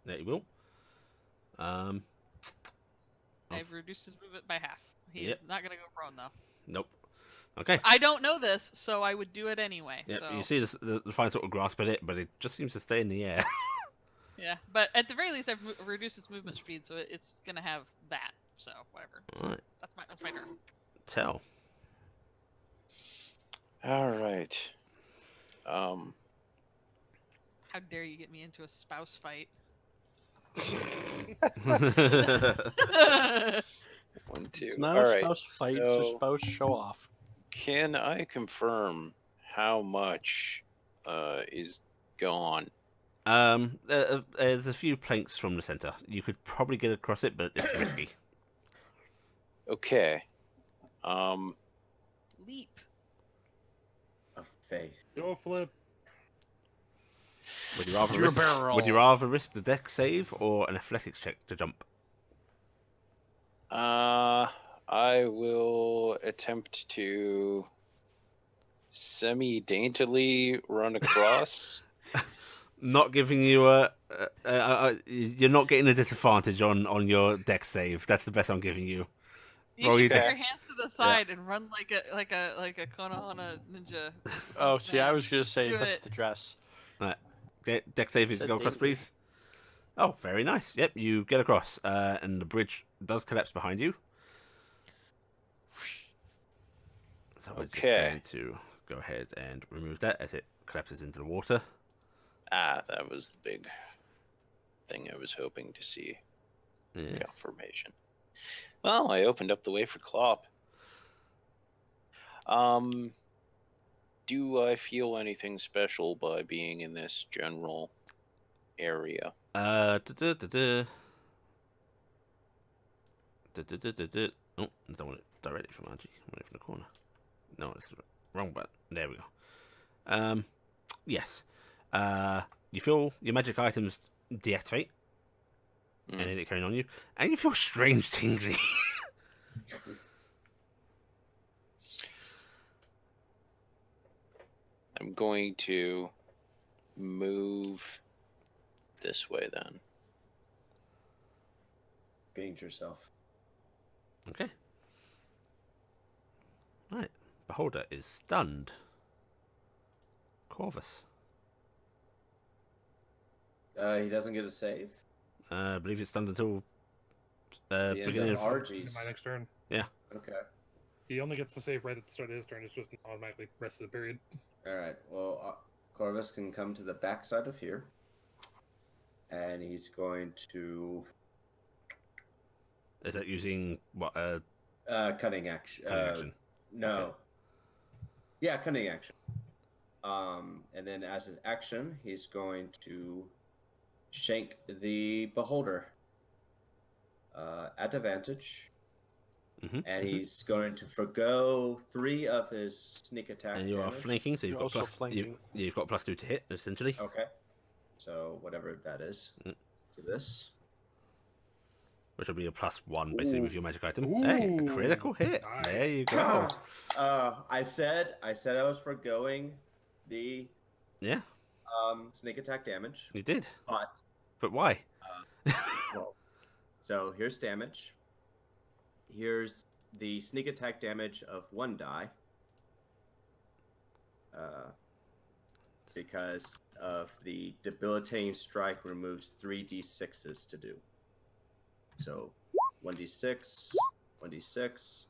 There you will. I've reduced his movement by half. He Yep. is not gonna go prone though. Nope. Okay. I don't know this, so I would do it anyway. Yeah. So You see the fine sort of grasp at it, but it just seems to stay in the air. yeah, but at the very least, I've reduced its movement speed, so it's gonna have that. So whatever. So Alright. that's my turn. Tell. All right. How dare you get me into a spouse fight? 1, 2. It's not All a right. spouse fight, it's So a spouse show off. can I confirm how much is gone? There's a few planks from the center. You could probably get across it, but it's risky. Okay. Leap. Of faith. Go flip. Would you rather Do a risk? barrel roll. Would you rather risk the deck save or an athletics check to jump? I will attempt to semi-daintily run across. Not giving you you're not getting a disadvantage on your deck save. That's the best I'm giving you. You Roll should your put deck. your hands to the side and run like a Konohana ninja. Oh, see, I was gonna say Do that's it. the dress. Get deck save is Said go across, daintily. please. Oh, very nice. Yep, you get across, and the bridge does collapse behind you. So we're just Okay. going to go ahead and remove that as it collapses into the water. That was the big thing I was hoping to see. Yes. Confirmation. Well, I opened up the way for Klopp. Do I feel anything special by being in this general area? Oh, I don't want it directly from Angie. I want it from the corner. No, it's the wrong button. There we go. Yes. You feel your magic items deactivate, and then it carrying on you, and you feel strange tingling. I'm going to move this way then. Being yourself. Okay. Right. Beholder is stunned. Corvus. He doesn't get a save. I believe it's stunned until The end beginning of of. Argie's. My next turn. Okay. He only gets to save right at the start of his turn. It's just automatically rest of the period. All right. Well, Corvus can come to the backside of here, and he's going to Is that using what? cunning action. Cunning action. No. Okay. Yeah, cunning action. And then as his action, he's going to shank the beholder at advantage. And he's going to forgo 3 of his sneak attack. And you are damage. flanking, so you've You're got also plus. flanking. You've got +2 to hit, essentially. Okay. So whatever that is to this. Which will be a +1 basically with your magic item. Ooh. Hey, a critical hit. Nice. There you go. I said I was forgoing the Yeah, sneak attack damage, you did. but Why? well, so here's damage. Here's the sneak attack damage of 1 die. Because of the debilitating strike removes 3d6s to do. So 1d6, 1d6,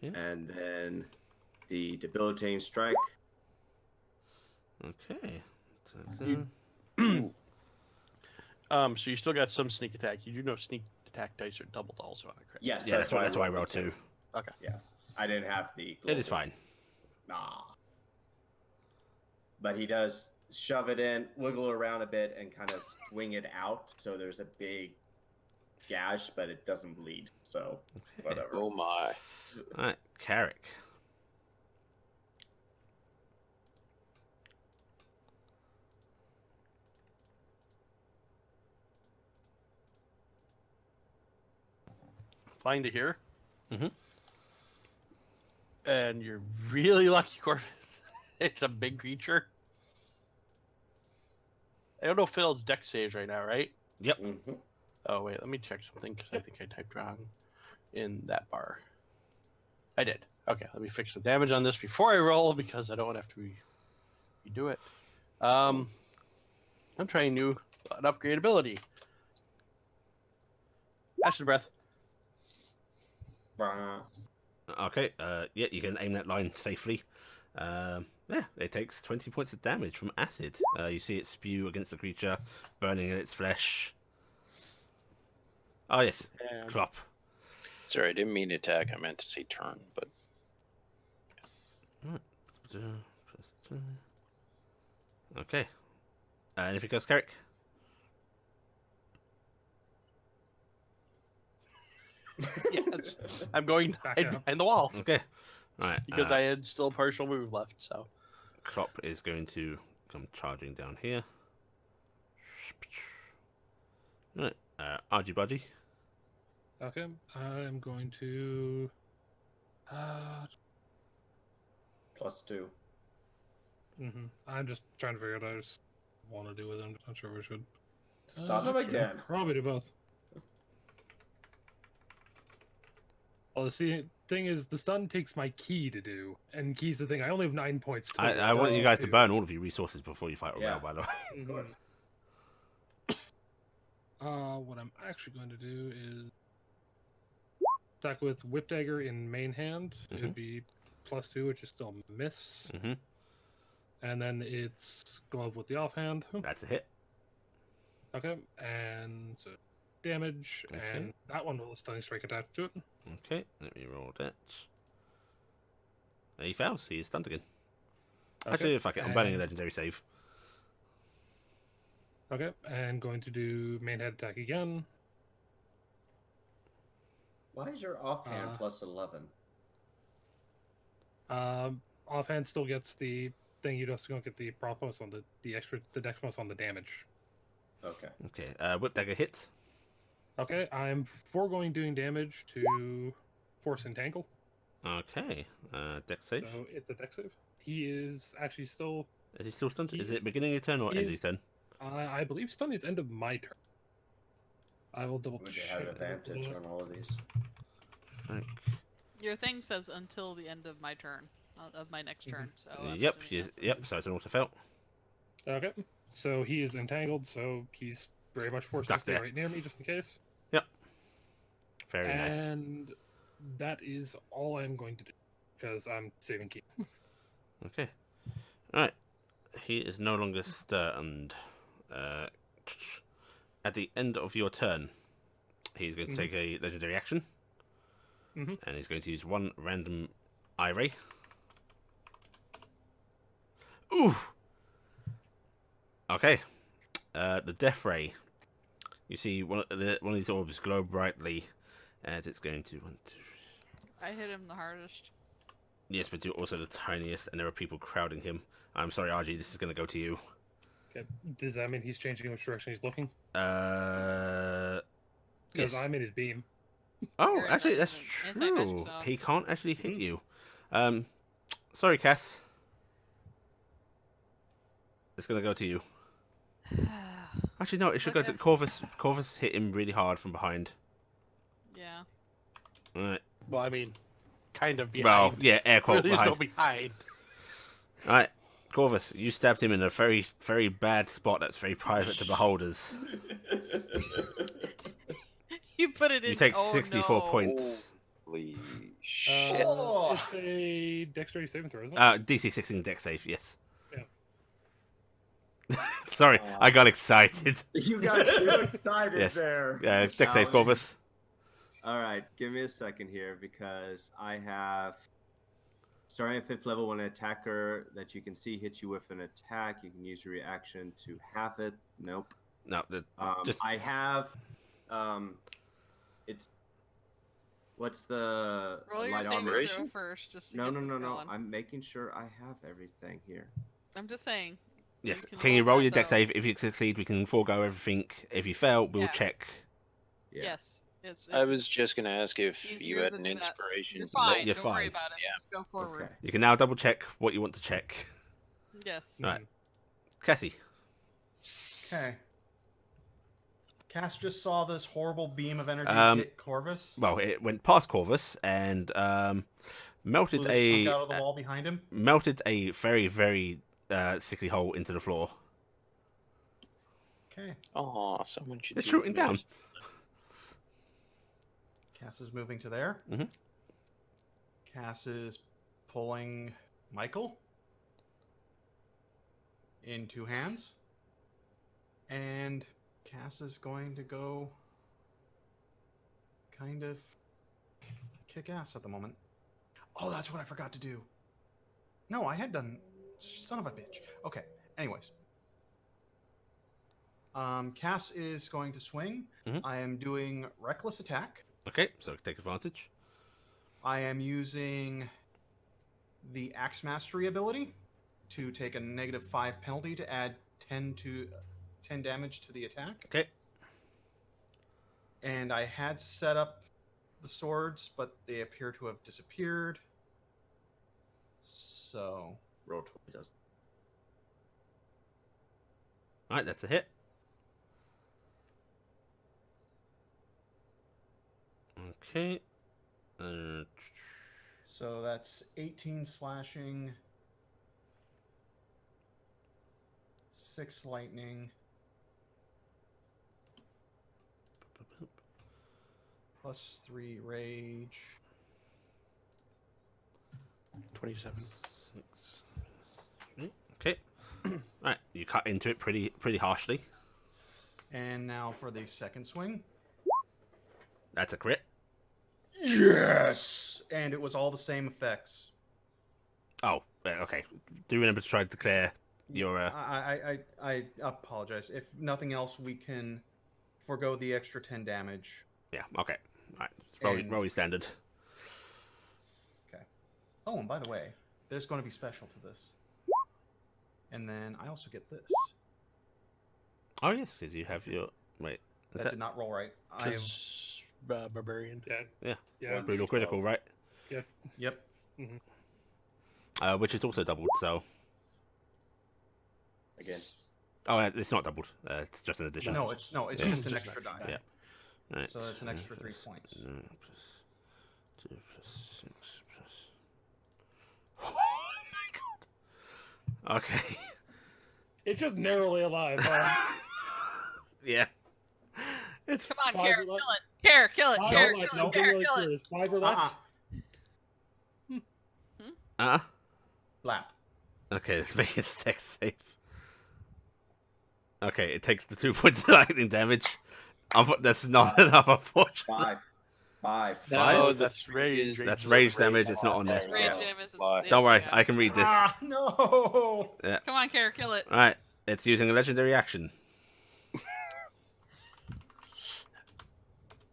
Okay. and then the debilitating strike. Okay. You- So you still got some sneak attack. You do know sneak attack dice are doubled also on a crit. Yes, Yeah, that's why I rolled rolled the 2. Okay. Yeah, I didn't have the. It is global. fine. Nah. But he does shove it in, wiggle around a bit, and kind of swing it out. So there's a big gash, but it doesn't bleed. So whatever. Oh my. All right, Carrick. Flying to here. Mhm. And you're really lucky, Corvin. It's a big creature. I don't know Phil's deck saves right now, right? Yep. Mm-hmm. Oh, wait, let me check something because I think I typed wrong in that bar. I did. Okay, let me fix the damage on this before I roll because I don't want to have to redo it. I'm trying an upgrade ability. Acid breath. Okay. Yeah, you can aim that line safely. Yeah, it takes 20 points of damage from acid. You see it spew against the creature, burning in its flesh. Oh yes, And Clop. Sorry, I didn't mean attack. I meant to say turn, but Okay. Anything else, Carrick? yes, I'm going Back hide up. behind the wall Okay. Right. because I had still partial move left. So Clop is going to come charging down here. Right. Argy Budgy. Okay, I'm going to. +2. I'm just trying to figure out what I just want to do with it. I'm not sure we should. Stun him Actually, again. Probably do both. Well, the thing is, the stun takes my key to do, and key's the thing. I only have 9 points. Total. I want you guys to Two. burn all of your resources before you fight Orel, Yeah. by the way. Mhm. course. What I'm actually going to do is attack with Whip Dagger in main hand. Mhm. It'd be +2, which is still a miss. Mm-hmm. And then it's Glove with the offhand. That's a hit. Okay, and so damage, Okay. and that one will stunning strike attached to it. Okay, let me roll that. He fails. He is stunned again. Actually, fuck it. I'm burning a and- legendary save. Okay, and going to do main head attack again. Why is your offhand Uh, +11? Offhand still gets the thing. You just don't get the prop bonus on the extra the dex bonus on the damage. Okay. Okay, Whip Dagger hits. Okay, I'm foregoing doing damage to force entangle. Okay, dex save. So it's a dex save. He is actually still. Is he still stunned? he- Is it beginning of your turn or he end of your is- turn? I believe stun is end of my turn. I will double Would you check. have advantage on all of these? Right. Your thing says until the end of my turn, of my next turn. So I'm Yep, assuming that's what it yep. is. So it's an auto fail. Okay, so he is entangled, so he's very much forced to Stuck stay there. right near me just in case. Very nice. And that is all I'm going to do because I'm saving key. Okay. Alright. He is no longer stunned. At the end of your turn, he's going to take a legendary action. Mhm. And he's going to use one random eye ray. Ooh! Okay. The death ray. You see one of these orbs glow brightly as it's going to... I hit him the hardest. Yes, but you're also the tiniest, and there are people crowding him. I'm sorry, RG, this is going to go to you. Okay, does that mean he's changing which direction he's looking? Because Because I'm in his beam. Oh, You're in actually, the- that's anti-magic true. zone. He can't actually hit you. Sorry, Cass. It's going to go to you. Actually, no, it should go to Okay. Corvus. Corvus hit him really hard from behind. Yeah. Alright. well, I mean, kind of Well, behind. yeah, air quote Really is no behind. behind. Alright, Corvus, you stabbed him in a very, very bad spot that's very private to beholders. You put it in. You take oh, 64 no. points. holy shit! Oh. It's a dexterity saving throw, isn't it? DC 16 deck save, yes. Yeah. Sorry, I got excited. You got too excited Yes. there. Dex save, Corvus. All right, give me a second here because I have starting at 5th level when an attacker that you can see hits you with an attack, you can use your reaction to half it. Nope. No, just I have it's what's the Roll your light saving armor? throw first, just to No, get no, this no, no. going. I'm making sure I have everything here. I'm just saying. yes. You Can you roll that, your dex though. save? If you succeed, we can forego everything. If you fail, we'll Yeah. check. Yeah. Yes. It's I was just going to ask if you easier had to an do that. inspiration. You're fine. You're Don't worry fine. about it. Yeah. Just go forward. Okay. You can now double check what you want to check. Yes. Right. Cassie. Okay. Cass just saw this horrible beam of energy hit Corvus. Well, it went past Corvus and melted Blew this chunk a out of the wall behind him. melted a very very sickly hole into the floor. Okay. Oh, someone should. They're do shooting this. down. Cass is moving to there. Mhm. Cass is pulling Michael in 2 hands. And Cass is going to go kind of kick ass at the moment. Oh, that's what I forgot to do. No, I had done. Son of a bitch. Okay, anyways. Cass is going to swing. Mhm. I am doing reckless attack. Okay, so take advantage. I am using the Axe Mastery ability to take a -5 penalty to add 10 damage to the attack. Okay. And I had set up the swords, but they appear to have disappeared. So Roll 20 does. All right, that's a hit. Okay. So that's 18 slashing, 6 lightning, plus 3 rage. 27. Okay. Right, you cut into it pretty harshly. And now for the second swing. That's a crit. Yes! And it was all the same effects. Oh, okay. Do remember to try to declare your. I apologize. If nothing else, we can forego the extra 10 damage. Yeah. Okay. All right. It's roll And- your standard. Okay. Oh, and by the way, there's going to be special to this. And then I also get this. Oh yes, because you have your wait. Is That did not roll right. I have... 'Cause, barbarian. Yeah. brutal critical, right? Yep. Which is also doubled. So. Again. Oh, it's not doubled. It's just an addition. No, it's just an Just extra die. Yeah. Right. So that's an extra 3 points. Plus 2 plus 6 plus. Oh my god. Okay. It's just narrowly alive. Yeah. It's Come on, 5 Kara, or kill less. it. Kara, kill it. 5 Kara, or less. kill No, it. Kara, really kill it. serious. 5 or less. Lap. okay. Let's make it dex save. Okay, it takes the 2 points of lightning damage. That's not enough, unfortunately. 5. No, Five? that's rage. That's rage damage. It's not on there. That's rage Yeah. damage. It's- Lie. it's- Don't worry, yeah. I can read this. Ah, no! Come on, Kara, kill it. All right, it's using a legendary action.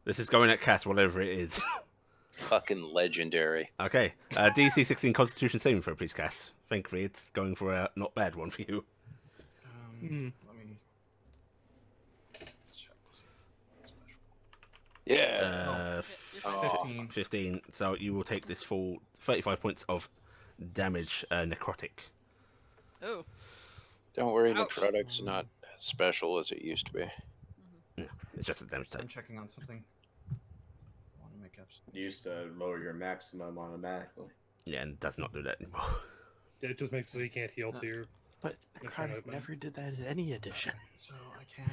This is going at Cass, whatever it is. Fucking legendary. Okay, DC 16 Constitution saving throw, please, Cass. Thankfully, it's going for a not bad one for you. Let me check this. Special. Yeah. You're 15. 15. So you will take this full 35 points of damage, necrotic. Oh, Don't worry, Ouch. necrotic's not as special as it used to be. It's just a damage I'm type. checking on something. I want to make up. You used to lower your maximum automatically. Yeah, and does not do that anymore. It just makes it so you can't heal to your. But That's necrotic right, man. never did that in any edition. So I can't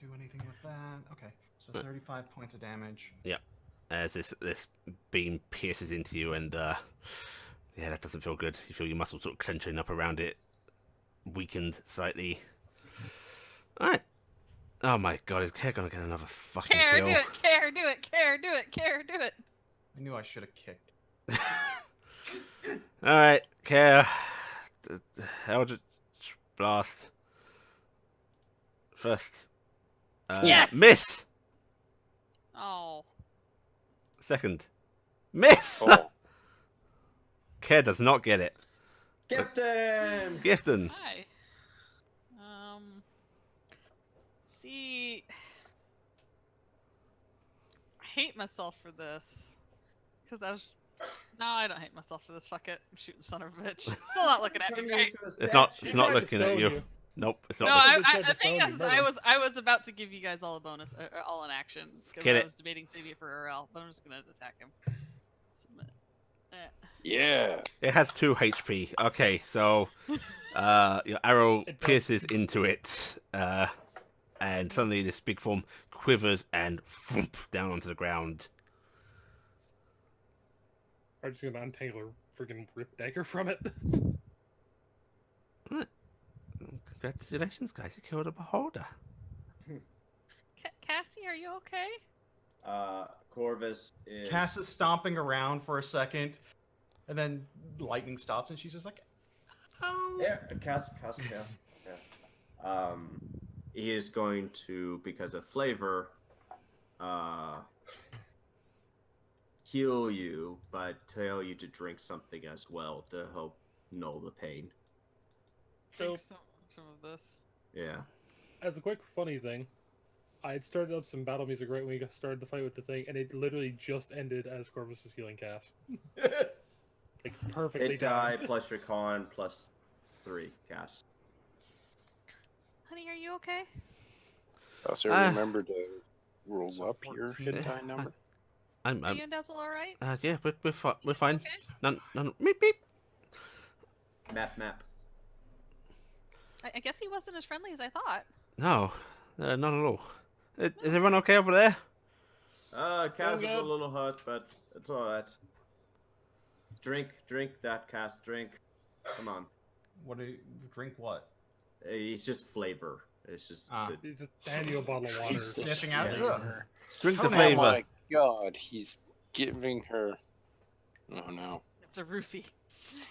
do anything with that. Okay, so 35 points of damage. As this beam pierces into you, and yeah, that doesn't feel good. You feel your muscles sort of clenching up around it, weakened slightly. All right. Oh my god, is Care gonna get another fucking Care, kill? do it. Care, do it. Care, do it. Care, do it. I knew I should have kicked. All right, Care. Eldritch Blast. First. Yes! Miss! Oh. Second. Miss! Oh. Care does not get it. Gifton! Gifton. Hi. See, I hate myself for this because I was. No, I don't hate myself for this. Fuck it. I'm shooting son of a bitch. Still not looking at me, right? It's not. He It's not tried to looking at stone you. Nope. It's not. No, looking- He tried to the thing stone you, is, murder him. I was about to give you guys all a bonus, all an action, because Get I it. was debating saving it for RL, but I'm just gonna attack him. Submit. Yeah. It has 2 HP. Okay, so your arrow It drops. pierces into it, and suddenly this big form quivers and thump down onto the ground. I'm just gonna untangle a freaking rip dagger from it. Congratulations, guys! You killed a beholder. Cassie, are you okay? Corvus is. Cass is stomping around for a second, and then lightning stops, and she's just like, "Oh." Yeah, Cass, yeah. He is going to, because of flavor, heal you, but tell you to drink something as well to help null the pain. So, Drink some of this. Yeah. as a quick funny thing, I had started up some battle music right when we started the fight with the thing, and it literally just ended as Corvus was healing Cass. Like, perfectly Hit die timed. plus your con plus 3, Cass. Honey, are you okay? Also, Ah. remember to roll So up your 14. hit die number. I'm. Are you and Dazzle all right? Yeah, we're fine. We're fine. Okay. None. Beep beep. Map. I guess he wasn't as friendly as I thought. No, not at all. Is everyone okay over there? Cass is a good. little hurt, but it's alright. Drink that, Cass, drink. Come on. What do you drink? What? It's just flavor. It's just. Ah. the- He's just hand you a bottle of water. She's sniffing out. Yeah. Ugh. Drink the Oh Oh flavor. my god, he's giving her. Oh no. It's a roofie.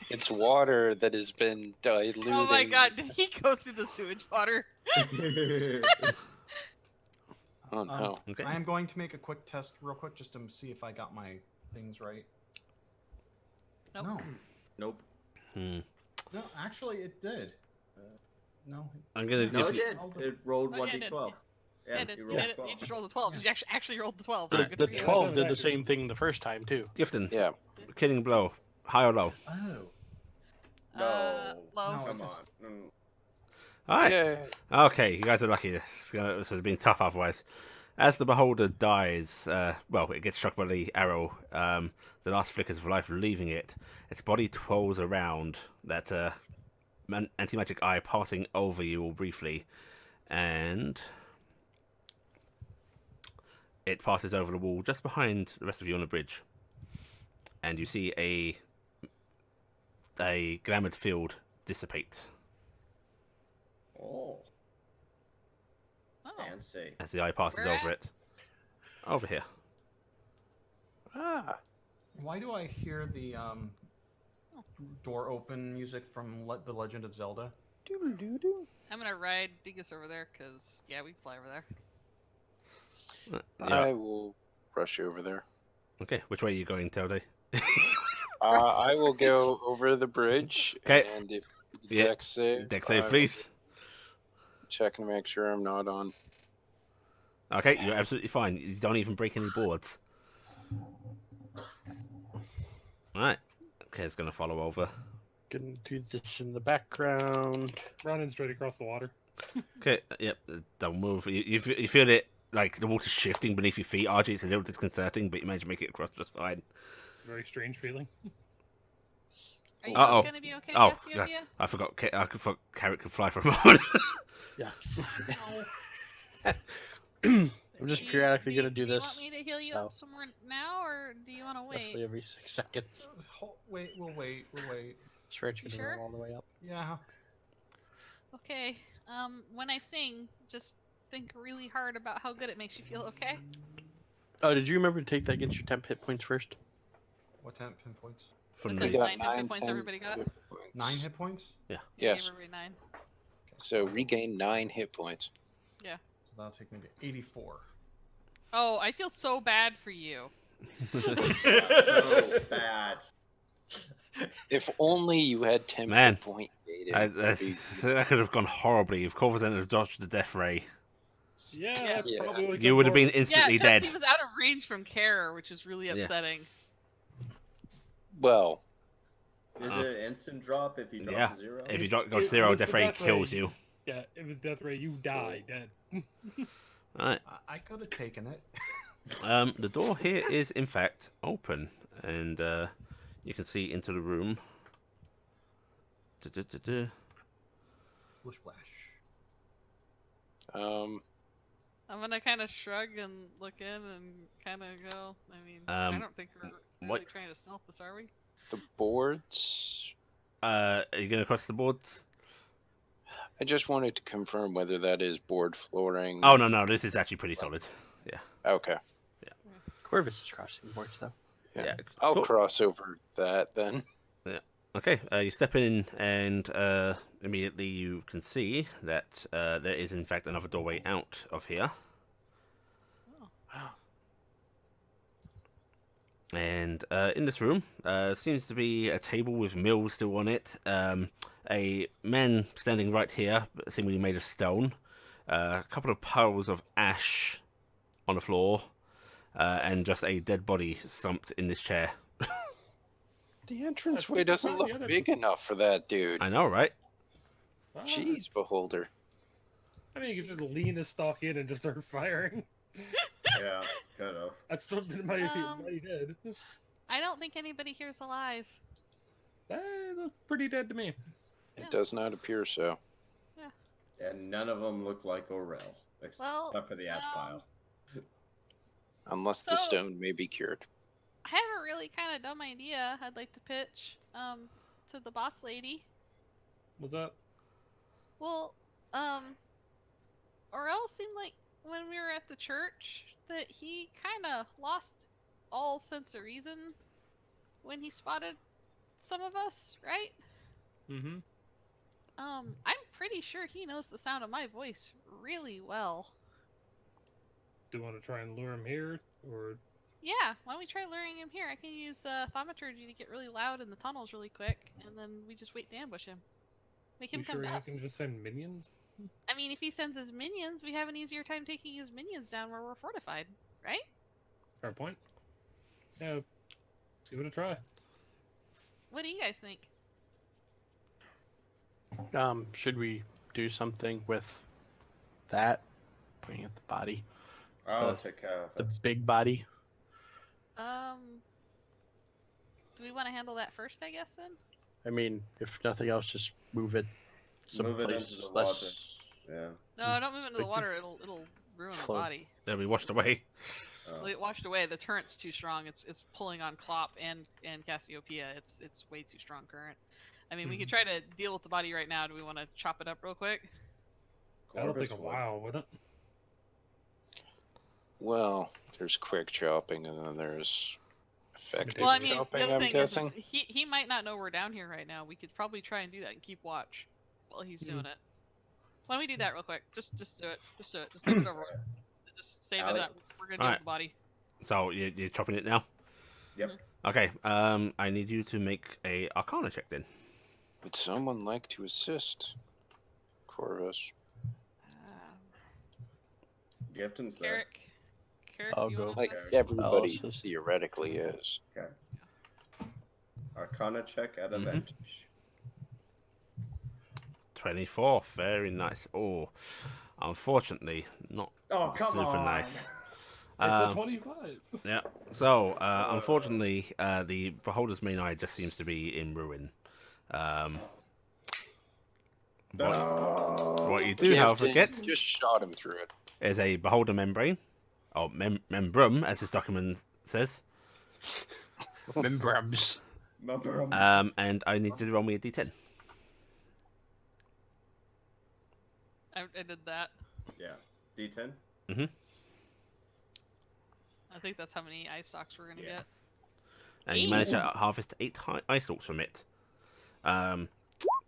It's water that has been diluted. Oh my god, did he go through the sewage water? Oh no. Okay. I am going to make a quick test, real quick, just to see if I got my things right. Nope. No, Nope. no, actually, it did. No, I'm gonna No, give it you. did. It rolled Oh, yeah, it did. 1d12. Yeah, Yeah, did, you you, rolled did it. 12. You just rolled the 12. You actually rolled the 12. So The, good the for you. 12 did the Actually. same thing the first time too. Gifton. Yeah. Killing blow. High or low? oh, No. Low. No. Come I on. just- Mm. All right. Yeah. Okay, you guys are lucky. This would have been tough otherwise. As the beholder dies, it gets struck by the arrow. The last flickers of life leaving it. Its body twirls around. That anti-magic eye passing over you all briefly, and it passes over the wall just behind the rest of you on the bridge. And you see a glamoured field dissipate Oh, Oh. fancy. as the eye passes Where over at? it. Over here. Ah. why do I hear the door open music from The Legend of Zelda? Doo-doo-doo. I'm gonna ride Dingus over there, because, yeah, we can fly over there. Yeah. I will rush over there. Okay, which way are you going, Telde? I will go over the bridge. 'Kay. And if Yeah. deck save, Deck I save, will please. check and make sure I'm not on. Okay, you're absolutely fine. You don't even break any boards. Alright. Okay, it's gonna follow over. Gonna do this in the background. Running straight across the water. Okay, yep, don't move. You feel it, like, the water's shifting beneath your feet. RG, it's a little disconcerting, but you manage to make it across just fine. It's a very strange feeling. Are you Uh-oh. gonna be okay, Oh, Cassiopeia? God. I forgot Carrot could fly for a moment. I'm just periodically gonna do Do you this. want me to heal you so- up some more now, or do you want to wait? Roughly every 6 seconds. Wait, we'll wait. Swear it's You gonna sure? roll all the way up. Yeah. Okay, when I sing, just think really hard about how good it makes you feel, okay? Oh, did you remember to take that against your temp hit points first? What 10 pinpoints? From What's We the that? got 9 hit 9, points 10 everybody got? hit points. 9 hit points? Yeah, Yes. everybody 9. So regain 9 hit points. So that'll take me to 84. Oh, I feel so bad for you. So bad. If only you had temp Man, hit point data. that could have gone horribly if Corvus had dodged the death ray. Yeah, Yeah. that probably would've You killed would have been Corvus. Yeah, instantly because dead. he was out of range from Kara, which is really Yeah. upsetting. Well, Is it an instant drop if you drop Yeah. to 0? If you go to It 0, was the death ray death ray, kills you. Yeah, if it's death ray, you die dead. Alright. I could have taken it. The door here is in fact open, and you can see into the room. Splish splash. I'm gonna kind of shrug and look in and kind of go. I mean, I don't think we're really what- trying to stealth this, are we? the boards. Are you going to cross the boards? I just wanted to confirm whether that is board flooring. Oh no, this is actually pretty solid. Okay. Corvus is crossing boards though. Yeah. I'll cool. cross over that then. Okay, you step in, and immediately you can see that there is in fact another doorway out of here. And in this room seems to be a table with mills still on it. A man standing right here, seemingly made of stone. A couple of piles of ash on the floor, and just a dead body slumped in this chair. The entranceway doesn't look big enough for that dude. I know, right? Jeez, beholder. I mean, you could just lean his stock in and just start firing. Yeah, kind of. That's something my head. I don't think anybody here's alive. They look pretty dead to me. It Yeah. does not appear so. And none of them look like Orel, except Well, for the ash pile. Unless the So- stone may be cured. I have a really kind of dumb idea I'd like to pitch to the boss lady. What's up? Well, Aurel seemed like when we were at the church that he kind of lost all sense of reason when he spotted some of us, right? Mm-hmm. I'm pretty sure he knows the sound of my voice really well. Do you want to try and lure him here, or Yeah, why don't we try luring him here? I can use thaumaturgy to get really loud in the tunnels really quick, and then we just wait to ambush him. Make him you come sure to you us. can just send minions? I mean, if he sends his minions, we have an easier time taking his minions down where we're fortified, right? Fair point. Yeah, give it a try. What do you guys think? Should we do something with that? Pointing at the body, I'll take care of the it. big body. Do we want to handle that first, I guess, then? I mean, if nothing else, just move it Move it someplace into the less. Yeah. No, don't move it into the Sticky. water. It'll ruin the Float. body. They'll be washed away. Oh. It'll get washed away. The turret's too strong. It's pulling on Klopp and Cassiopeia. It's way too strong current. I mean, we could try to deal with the body right now. Do we want to chop it up real quick? That'll take Corvus a would. while, wouldn't it? Well, there's quick chopping and then there's effective Well, I mean, chopping, the other I'm thing guessing. is he might not know we're down here right now. We could probably try and do that and keep watch while he's doing it. Why don't we do that real quick? Just do it. Just do it. Just get it over with. Just save it Alright. up. We're gonna deal Alright. with the body. So you're chopping it now. Yep. Okay. I need you to make a Arcana check then. Would someone like to assist? Corvus. Gifton's there. Carrick, I'll you go. wanna Like assist? everybody assist. theoretically is. Okay. Arcana check at Mhm. advantage. 24. Very nice. Oh, unfortunately, not Oh, come super on. nice. It's a Um, 25. Yeah. So, unfortunately, the Beholder's main eye just seems to be in ruin. What you do, however, Gifton get just shot him through it. is a Beholder membrane, or membrum, as his document says. Membrams. Remember, And I need you to roll me a d10. I did that. Yeah. D10. I think that's how many eye stalks we're gonna Yeah. get. And you manage to harvest 8 eye stalks from it.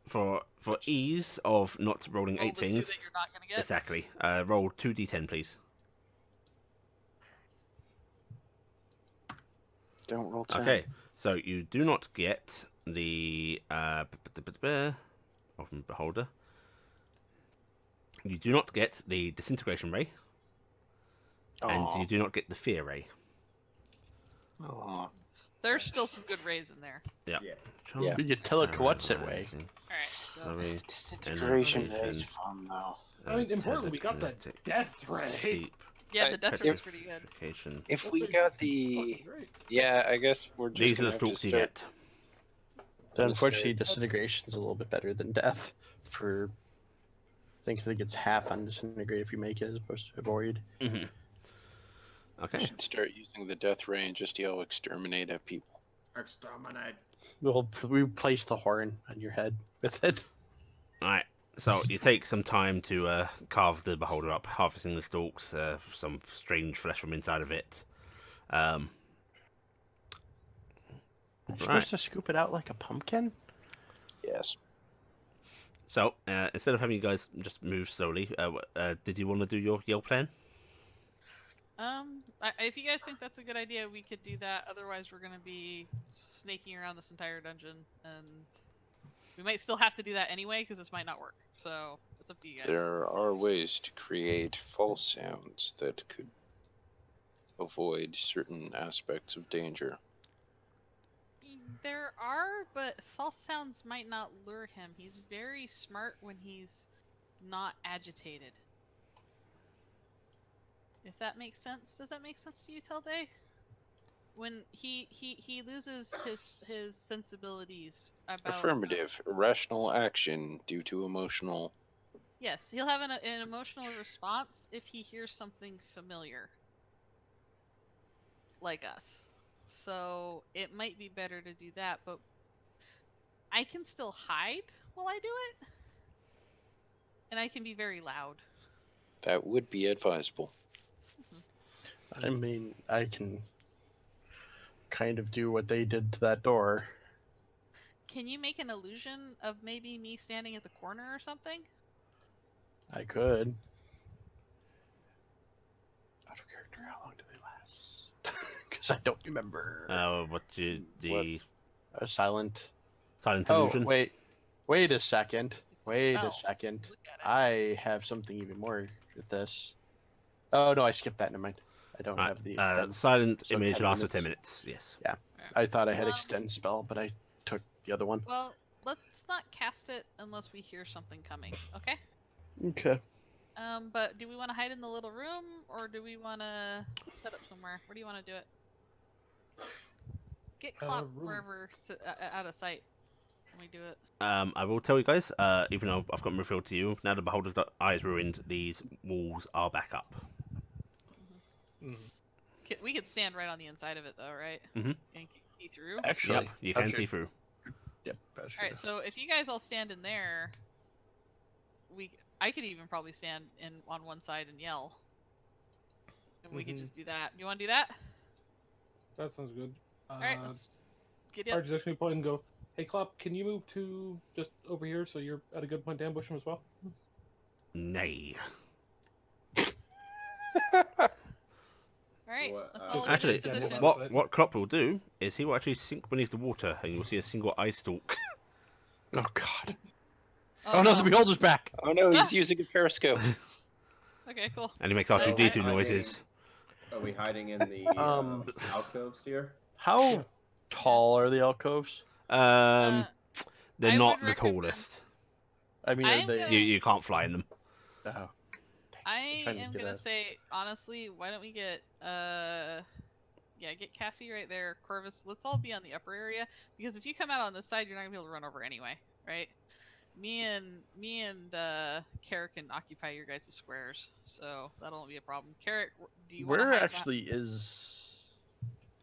For ease of not rolling Roll 8 the 2 things, that you're not gonna get. exactly. Roll 2d10, please. Don't roll 10. Okay, so you do not get the open beholder. You do not get the disintegration ray, and you do not get the fear ray. Aw. There's still some good rays in there. Yeah. Yeah. Yeah. You tell it what's it way. Alright, so Slowly, Disintegration Innovation. is fun though. I mean, importantly, we got that telekinetic death ray. keep, yeah, the death ray is pretty good. petrification. If That's we pretty got fucking the, great. yeah, I guess we're just These are gonna the have to stalks you start. get. But unfortunately, disintegration is a little bit better than death. For I think it's half on disintegrate if you make it as opposed to avoid. Mm-hmm. We Okay. should start using the death ray and just yell exterminate at people. Exterminate. We place the horn on your head with it. Alright, so you take some time to carve the beholder up, harvesting the stalks, some strange flesh from inside of it. You're supposed to scoop it out like a pumpkin? Yes. So, instead of having you guys just move slowly, did you want to do your yell plan? If you guys think that's a good idea, we could do that. Otherwise, we're gonna be snaking around this entire dungeon, and we might still have to do that anyway because this might not work. So it's up to you guys. There are ways to create false sounds that could avoid certain aspects of danger. There are, but false sounds might not lure him. He's very smart when he's not agitated. If that makes sense. Does that make sense to you, Tilde? When he loses his sensibilities about Affirmative. Irrational action due to emotional. Yes, he'll have an emotional response if he hears something familiar. Like us. So it might be better to do that, but I can still hide while I do it. And I can be very loud. That would be advisable. I mean, I can kind of do what they did to that door. Can you make an illusion of maybe me standing at the corner or something? I could. Out of character, how long do they last? Because I don't remember. Silent. Silent Oh, illusion? wait a second. Wait a Spell. second. Look at it. I have something even more with this. Oh no, I skipped that. Never mind. I don't Right, have the extend. silent So image 10 lasts for minutes. 10 minutes, yes. I thought I had Um, extend spell, but I took the other one. Well, let's not cast it unless we hear something coming, okay? Okay. But do we want to hide in the little room, or do we want to set up somewhere? Where do you want to do it? Get Clop room. wherever out of sight when we do it. I will tell you guys, even though I've got revealed to you, now the beholder's eye is ruined, these walls are back up. We could stand right on the inside of it, though, right? Mhm. And see through. Actually, Yep, you can see through. Yep. That's All right, so if you guys all stand in there, I could even probably stand on one side and yell, and we could just do that. You want to do that? That sounds good. All right, let's get up. Archie's actually point and go, hey, Clop, can you move to just over here so you're at a good point to ambush him as well? Nay. All right, What, let's all Actually, get in position. what Klopp will do is he will actually sink beneath the water, and you'll see a single eye stalk. Oh god. Oh no, the beholder's back. Oh no, he's Ah! using a periscope. Okay, cool. And he makes So R2D2 I- noises. Are we hiding in the alcoves here? How tall are the alcoves? They're I not would the recommend- tallest. I mean, I'm are they? gonna- You can't fly in them. Oh. I trying to am get gonna a- say honestly, why don't we get get Cassie right there, Corvus. Let's all be on the upper area because if you come out on this side, you're not gonna be able to run over anyway, right? Me and Carrick can occupy your guys' squares, so that'll be a problem. Carrick, do you want to Where hide actually is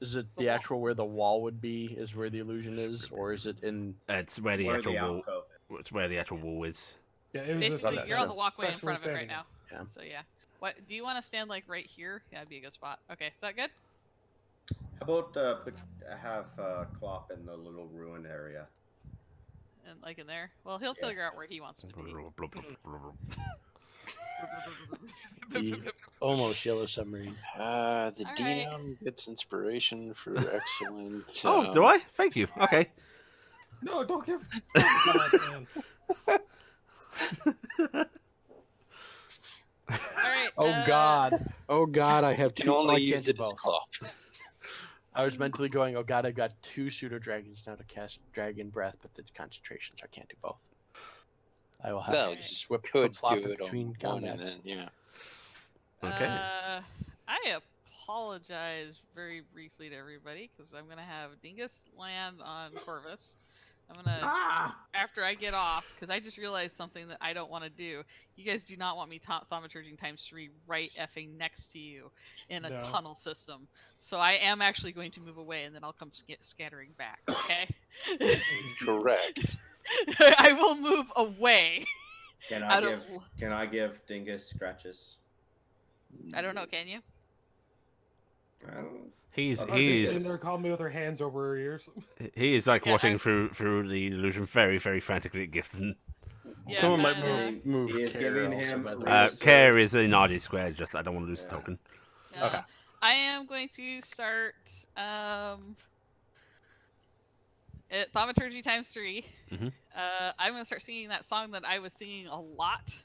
it The the wall. actual where the wall would be is where the illusion is, or is it in? It's where the Where actual the wall. alcove is. It's where the actual wall is. Yeah, it was Basically, that you're on the so- walkway in section front of we're it right standing now. in. Yeah. So yeah. What do you want to stand like right here? Yeah, that'd be a good spot. Okay, is that good? How about have Klopp in the little ruin area? And like in there. Well, he'll Yeah. figure out where he wants to be. The almost yellow submarine. The All DM gets inspiration for excellent. Oh, do I? Thank you. Okay. No, don't give. God, man. All right. Oh God! Oh God! I have You can two. only I use can't do it as both. claw. I was mentally going, oh God, I've got 2 pseudo dragons now to cast Dragon Breath, but the concentration, so I can't do both. I will have No, to you swip could flop do it between on one and combats. then yeah. Okay. I apologize very briefly to everybody because I'm gonna have Dingus land on Corvus. I'm gonna after I get off because I just realized something that I don't want to do. You guys do not want me thaumaturging ×3 right effing next to you in a No. tunnel system. So I am actually going to move away and then I'll come scattering back. Okay. Correct. I will move away. Can I I don't- give Dingus scratches? I don't know. Can you? I don't. He's Are they sitting he's there calling me with their hands over her ears? he is like Yeah, watching I'm- through the illusion very frantically at Gifton. Yeah, Someone might move. He is Care giving also, him by the way. Real Care sword. is in RD squared. Just I don't want to lose the Yeah. token. Okay. I am going to start thaumaturgy ×3. Mhm. I'm gonna start singing that song that I was singing a lot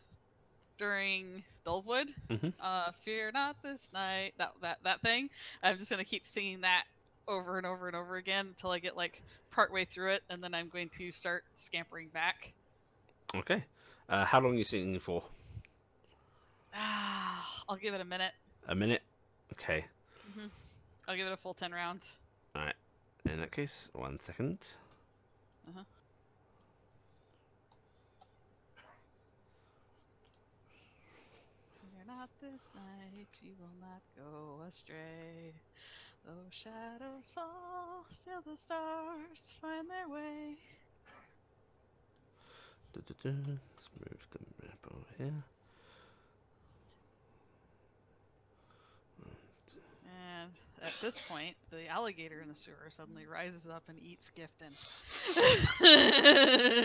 during Dulwood. Mhm. Fear not this night. That thing. I'm just gonna keep singing that over and over and over again until I get like partway through it, and then I'm going to start scampering back. Okay. How long are you singing for? I'll give it a minute. A minute. Okay. I'll give it a full 10 rounds. All right. In that case, 1 second. Fear not this night, you will not go astray. Though shadows fall, still the stars find their way. Let's move the map over here. And at this point, the alligator in the sewer suddenly rises up and eats Gifton.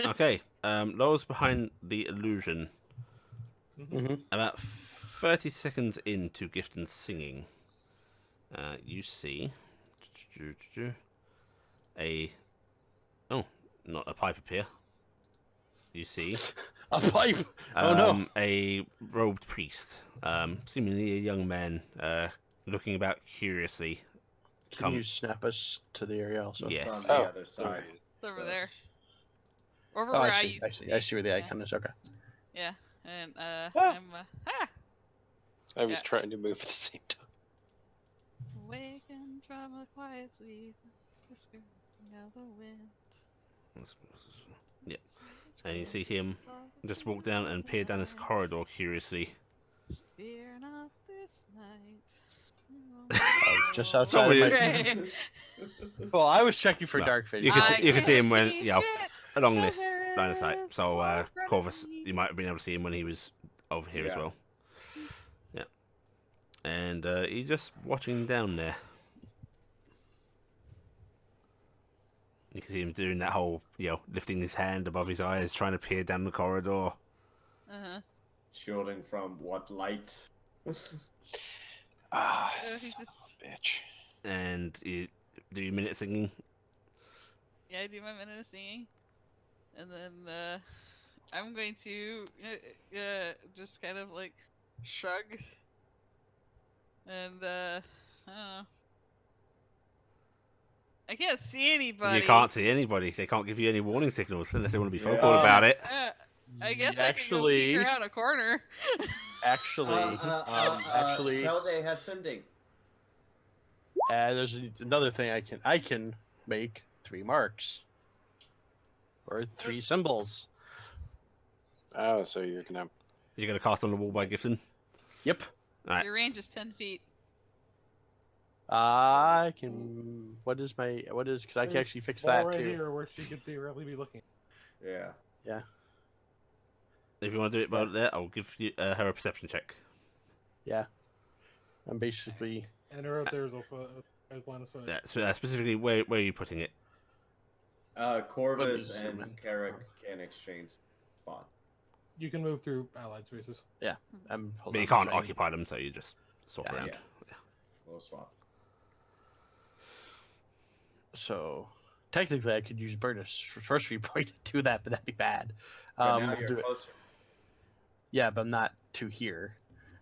Okay. Those behind the illusion. About 30 seconds into Gifton's singing, you see not a pipe appear. You see A pipe. Oh no. a robed priest, seemingly a young man, looking about curiously. Can you snap us to the area also? Yes. It's on the Oh, other side. It's over there. Over Oh, where I used see. I to see. be. I see where the Yeah. icon is. Okay. Yeah, and I'm I was Yeah. trying to move at the same time. awakened from a quiet sleep, whispering of the wind. Yeah. And you see him just walk down and peer down this corridor curiously. Fear not this night. Just outside of Probably- my. Well, I was checking for Well, dark vision. you could I you could see him can't when see you know shit, along 'cause this there line of sight. is So no in front of Corvus, me. you might have been able to see him when he was over here as Yeah. well. Yeah. And he's just watching down there. You can see him doing that whole, lifting his hand above his eyes, trying to peer down the corridor. Shielding from what light? Ah, So he's son just- of a bitch. And you do your minute singing. Yeah, I do my minute of singing, and then I'm going to just kind of like shrug, and I don't know. I can't see anybody. You can't see anybody. They can't give you any warning signals unless they want to be vocal Yeah. about it. I guess Actually- I can go peek around a corner. Actually, actually, Telde has sending. there's another thing I can make 3 marks or 3 symbols. Oh, so you're gonna. You're going to cast on the wall by Gifton. Yep. Right. Your range is 10 feet. I can. What is because I can actually fix Wall that right too. here where she could theoretically be looking. Yeah. if you want to do it about there, I'll give you her a perception check. Yeah. I'm basically. And her out there is also as line of sight. Yeah, so, specifically, where are you putting it? Corvus zoom and in. Carrick can exchange spots. You can move through allied spaces. Yeah. But you I'm can't trying- occupy them, so you just swap Yeah. around. Yeah. We'll swap. So technically, I could use burn a sorcery point to do that, but that'd be bad. But now we'll you're do it. closer. Yeah, but not to here.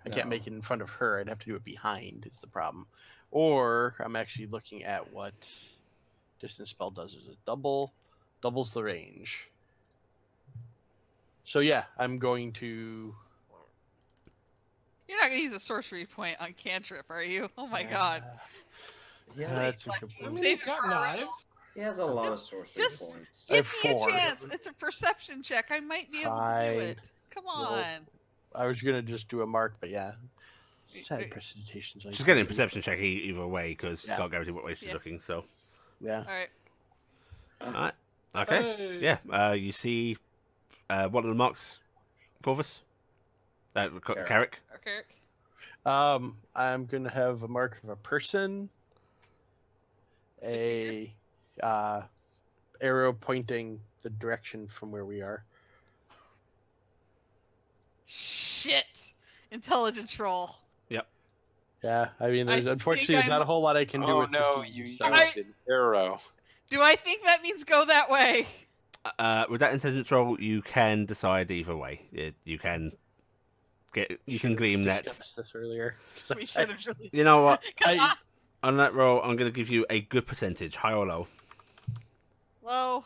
I can't No. make it in front of her. I'd have to do it behind. Is the problem. Or I'm actually looking at what distance spell does. Is it doubles the range? So yeah, I'm going to. You're not gonna use a sorcery point on cantrip, are you? Oh my god. Yeah, That's a Like, good I point. mean, Save he's it got for a knives. real- he has a lot of Just- sorcery just- points. I have Give me a 4. chance. It's a perception check. I might be able to do Fine. it. Come Well, on. I was gonna just do a mark, but yeah. Sad Wait. presentations. She's getting a perception check either way because Yeah. you can't guarantee what way she's Yeah. looking. So, Yeah. All right. all right, okay, Hey! yeah. You see one of the marks, Corvus, Carrick. Okay. I'm gonna have a mark of a person, a arrow pointing the direction from where we are. Shit. Intelligence roll. Yeah, I mean, there's I unfortunately think there's not I'm- a whole lot I can do Oh with no, this. you dude, used so- I- an arrow. Do I think that means go that way? With that intelligence roll, you can decide either way. You can Should've gleam that. discussed this earlier. 'cause We I- should have really. You know what? 'Cause I- On that roll, I'm going to give you a good percentage, high or low. Low. All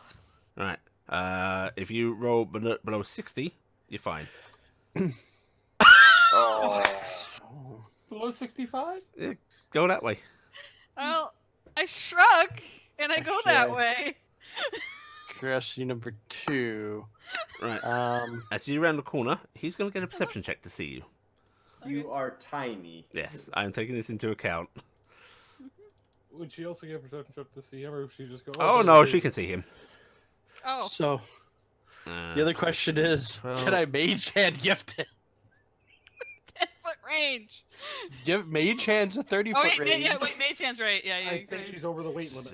right. If you roll below 60, you're fine. Oh, Oh, Below 65? Go that way. Well, I shrug and I go that Okay. way. curiosity number 2. Right. As As you round the corner, he's going to get a perception check to see you. You are tiny. Yes, I'm taking this into account. Would she also get perception check to see him, or would she just go? Oh there's no, a she dude." can see him. Oh, So the other question is, can I mage hand gift it? 10-foot range. Give mage hands a 30-foot Oh wait, range. wait, Mage Hand's right. Yeah, I think she's over the weight limit.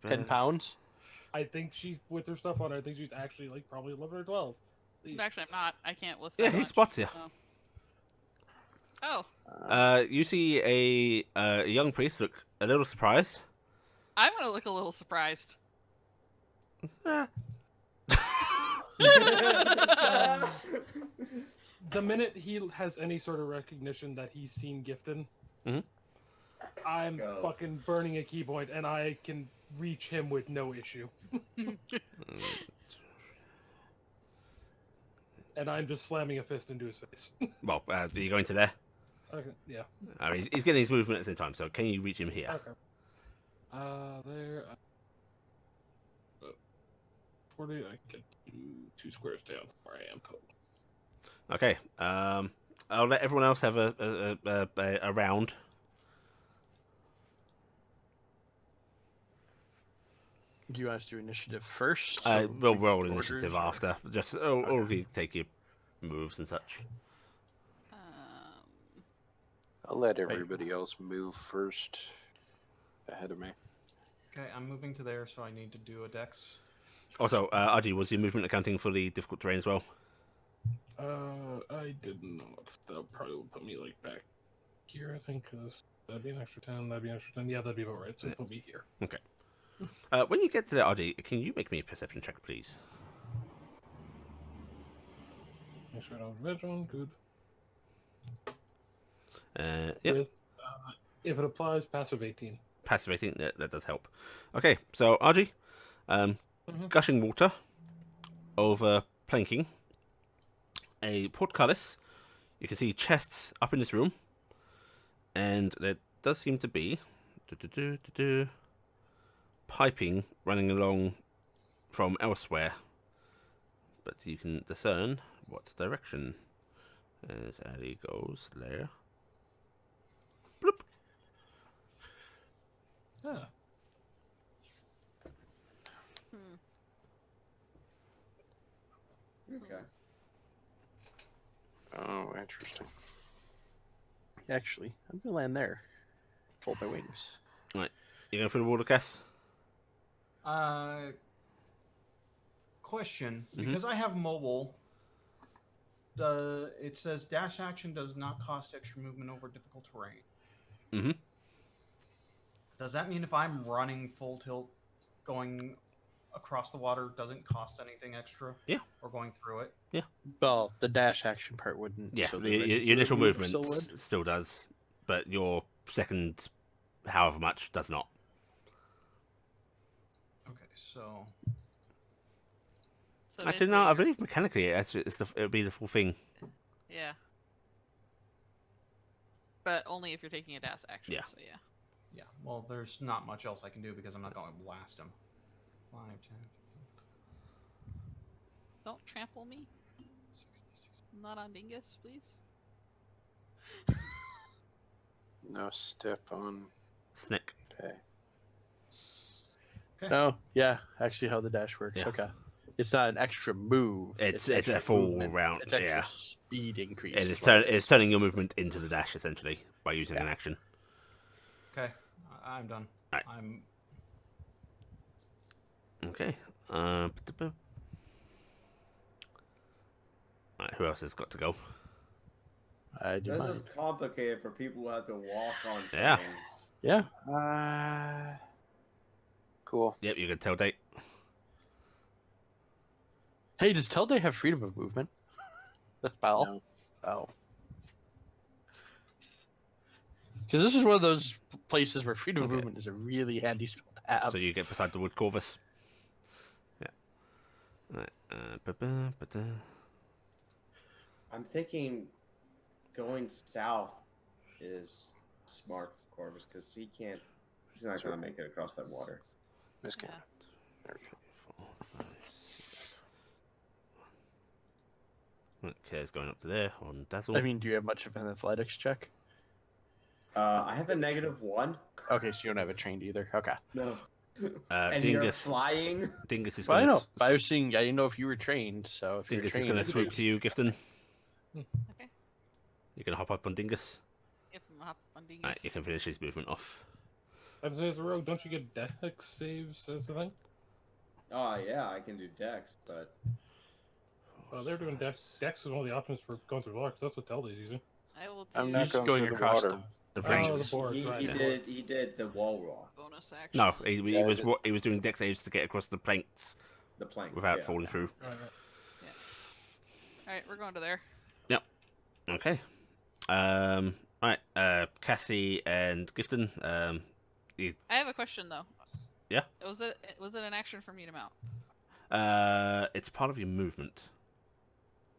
10 pounds. I think she's with her stuff on her. I think she's actually like probably 11 or 12. at least. Actually, I'm not. I can't lift. Yeah, that he much, spots you. so- Oh, You see a young priest look a little surprised. I'm gonna look a little surprised. The minute he has any sort of recognition that he's seen Gifton, Mhm. I'm Go. fucking burning a key point, and I can reach him with no issue. And I'm just slamming a fist into his face. Well, are you going to there? Okay, yeah. He's getting his movement at the same time, so can you reach him here? Okay. There. 40. I get 2 squares down from where I am total. Okay. I'll let everyone else have a round. Do you want us to do initiative first? We'll roll orders, initiative or- after. Just all of you take your moves and such. I'll let everybody else move first ahead of me. Okay, I'm moving to there, so I need to do a dex. Also, Argy, was your movement accounting for the difficult terrain as well? I didn't know. That probably would put me like back here, I think, because that'd be an extra 10. That'd be an extra 10. Yeah, that'd be about right. So put me here. Okay. When you get to the Argy, can you make me a perception check, please? Make sure I don't have on. Good. Yep. With, if it applies, passive 18. Passive 18, that does help. Okay, so Argy, gushing water over planking, a portcullis. You can see chests up in this room, and there does seem to be piping running along from elsewhere, but you can discern what direction. As Ali goes there. Bloop. Yeah. Okay. Interesting. Actually, I'm gonna land there. Fold my wings. Right, you going for the water, Cass? Question: Mhm. Because I have mobile, it says dash action does not cost extra movement over difficult terrain. Mm-hmm. Does that mean if I'm running full tilt, going across the water doesn't cost anything extra? Yeah. Or going through it? Well, the dash action part wouldn't. Yeah, so your regular initial move movement still would. still does, but your second, however much, does not. Okay, so So Actually, no, I basically believe mechanically it would be the full thing. yeah. But only if you're taking a dash action. Yeah. So yeah. yeah, well, there's not much else I can do because I'm not going to blast him. 5, 10, Don't trample me. 66. Not on Dingus, please. No step on Snick. pay. Oh, yeah. Actually, how the dash works. Yeah. Okay. It's not an extra move. It's extra a full movement. round. It's extra Yeah, speed increase. and is it's what it it's is. turning your movement into the dash essentially by using Yeah. an action. Okay, I'm done. Right. I'm Okay. Right, who else has got to go? I do This mine. is complicated for people who have to walk on Yeah. things. Yeah. Cool. Yep, you can tell date. Hey, does Telday have freedom of movement? The spell? No. Oh. Because this is one of those places where freedom of Okay. movement is a really handy spell to have. So you get beside the wood corvus. Yeah. Right. I'm thinking going south is smart for Corvus because he's not going to make it across that water. Miss Yeah. There we go. Okay, it's going up to there on Dazzle. I mean, do you have much of an athletics check? I have a -1. Okay, so you don't have it trained either. Okay. No. And you're Dingus. flying. Dingus is Well, I going know. But I was seeing, I didn't know if you were trained, so if Dingus you're is trained... going to it's swoop good. to you, Gifton. Okay. You're going to hop up on Dingus. If I'm up on Dingus. Right, you can finish his movement off. As a rogue, don't you get dex saves as the thing? Oh yeah, I can do Dex, but Well, they're doing dex. Dex is one of the options for going through the water, 'cause that's what Telday's using. I will do I'm He's not just going going through the across water. The Oh, planes. the board, he, right. he the did he did the wall rock, bonus action. No, he Yeah, was it- he was doing dex saves to get across the planks the plank without falling through. Right, right. Alright, we're going to there. Okay. Right. Cassie and Gifton. I have a question though. Yeah? Was it an action for me to mount? It's part of your movement,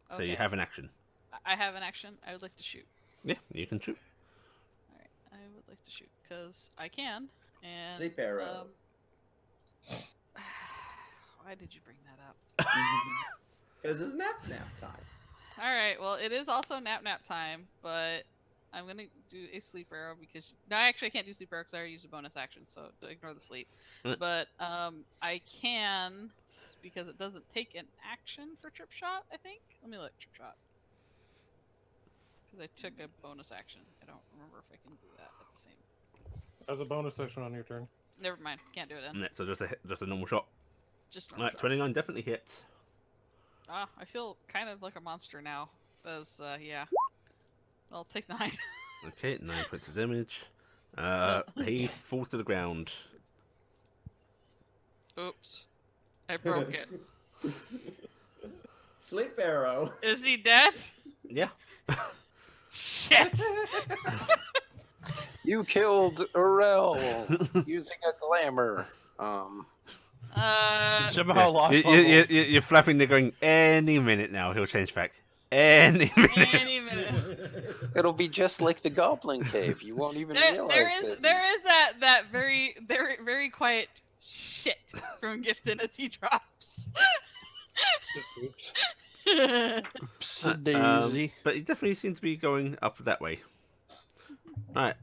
so you Okay. have an action. I have an action. I would like to shoot. Yeah, you can shoot. Alright, I would like to shoot because I can. And Sleep arrow. why did you bring that up? Because it's nap time. Alright, well, it is also nap time, but I'm gonna do a sleep arrow because no, actually I can't do sleep arrow because I already used a bonus action, so ignore the sleep. Mm. But I can because it doesn't take an action for trip shot. I think. Let me look trip shot because I took a bonus action. I don't remember if I can do that at the same. As a bonus action on your turn. Never mind, can't do it then. Yeah, so just a normal shot. Just normal Right, shot. 29 definitely hits. Ah, I feel kind of like a monster now. Cause yeah, I'll take 9. Okay, 9 points of damage. He falls to the ground. Oops, I broke it. Sleep arrow. Is he dead? Yeah. Shit. You killed Aurel using a glamour. Somehow lost You're flapping there going, any minute now he'll change back. Any minute. Any minute. It'll be just like the Goblin Cave. You won't even realize that. There is that very quiet shit from Gifton as he drops. Oops. Daisy. But he definitely seems to be going up that way. Right.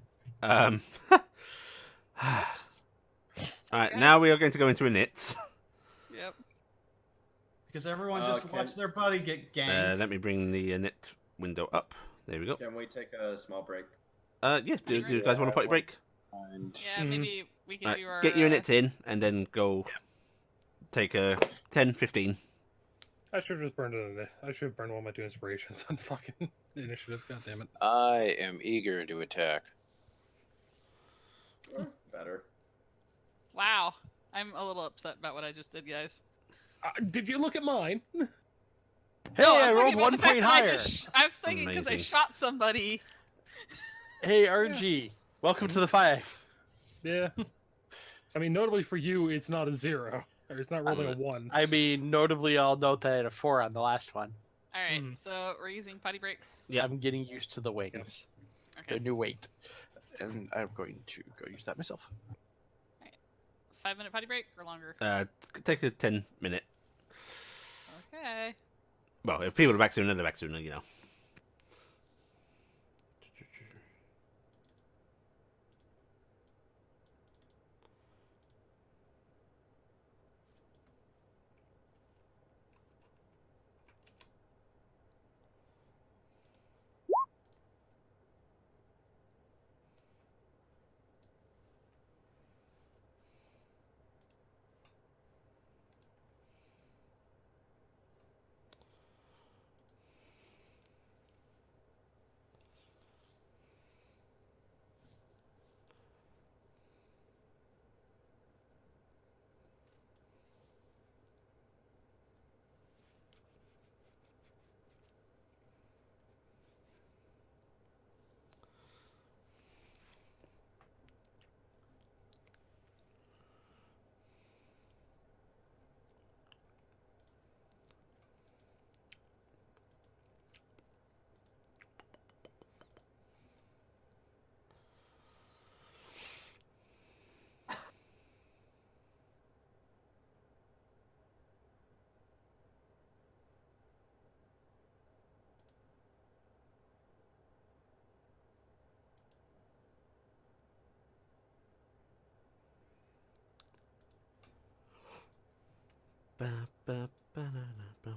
Alright, now we are going to go into a knit. Yep. because everyone just Okay. watched their buddy get ganked. Let me bring the knit window up. There we go. Can we take a small break? Yeah. Do you guys want a potty break? And Yeah, maybe we can do our. Get your units in, and then go. Take a 10, 15. I should have just burned it. I should have burned one of my 2 inspirations on fucking initiative. God damn it. I am eager to attack. Better. Wow, I'm a little upset about what I just did, guys. Did you look at mine? hey, No, I I'm rolled thinking about 1 the fact point that I higher. I was thinking because I Amazing. shot somebody. Hey, RG, welcome to the 5. Yeah. I mean, notably for you, it's not a 0. Or it's not rolling a 1. I mean, notably, I'll note that I had a 4 on the last one. All right, so we're using potty breaks. Yeah. I'm getting used to the wings, Okay. their new weight, and I'm going to go use that myself. 5-minute potty break or longer? Take a 10-minute. Okay. Well, if people are back sooner, they're back sooner. You know. Ba, ba, ba, na, na, ba.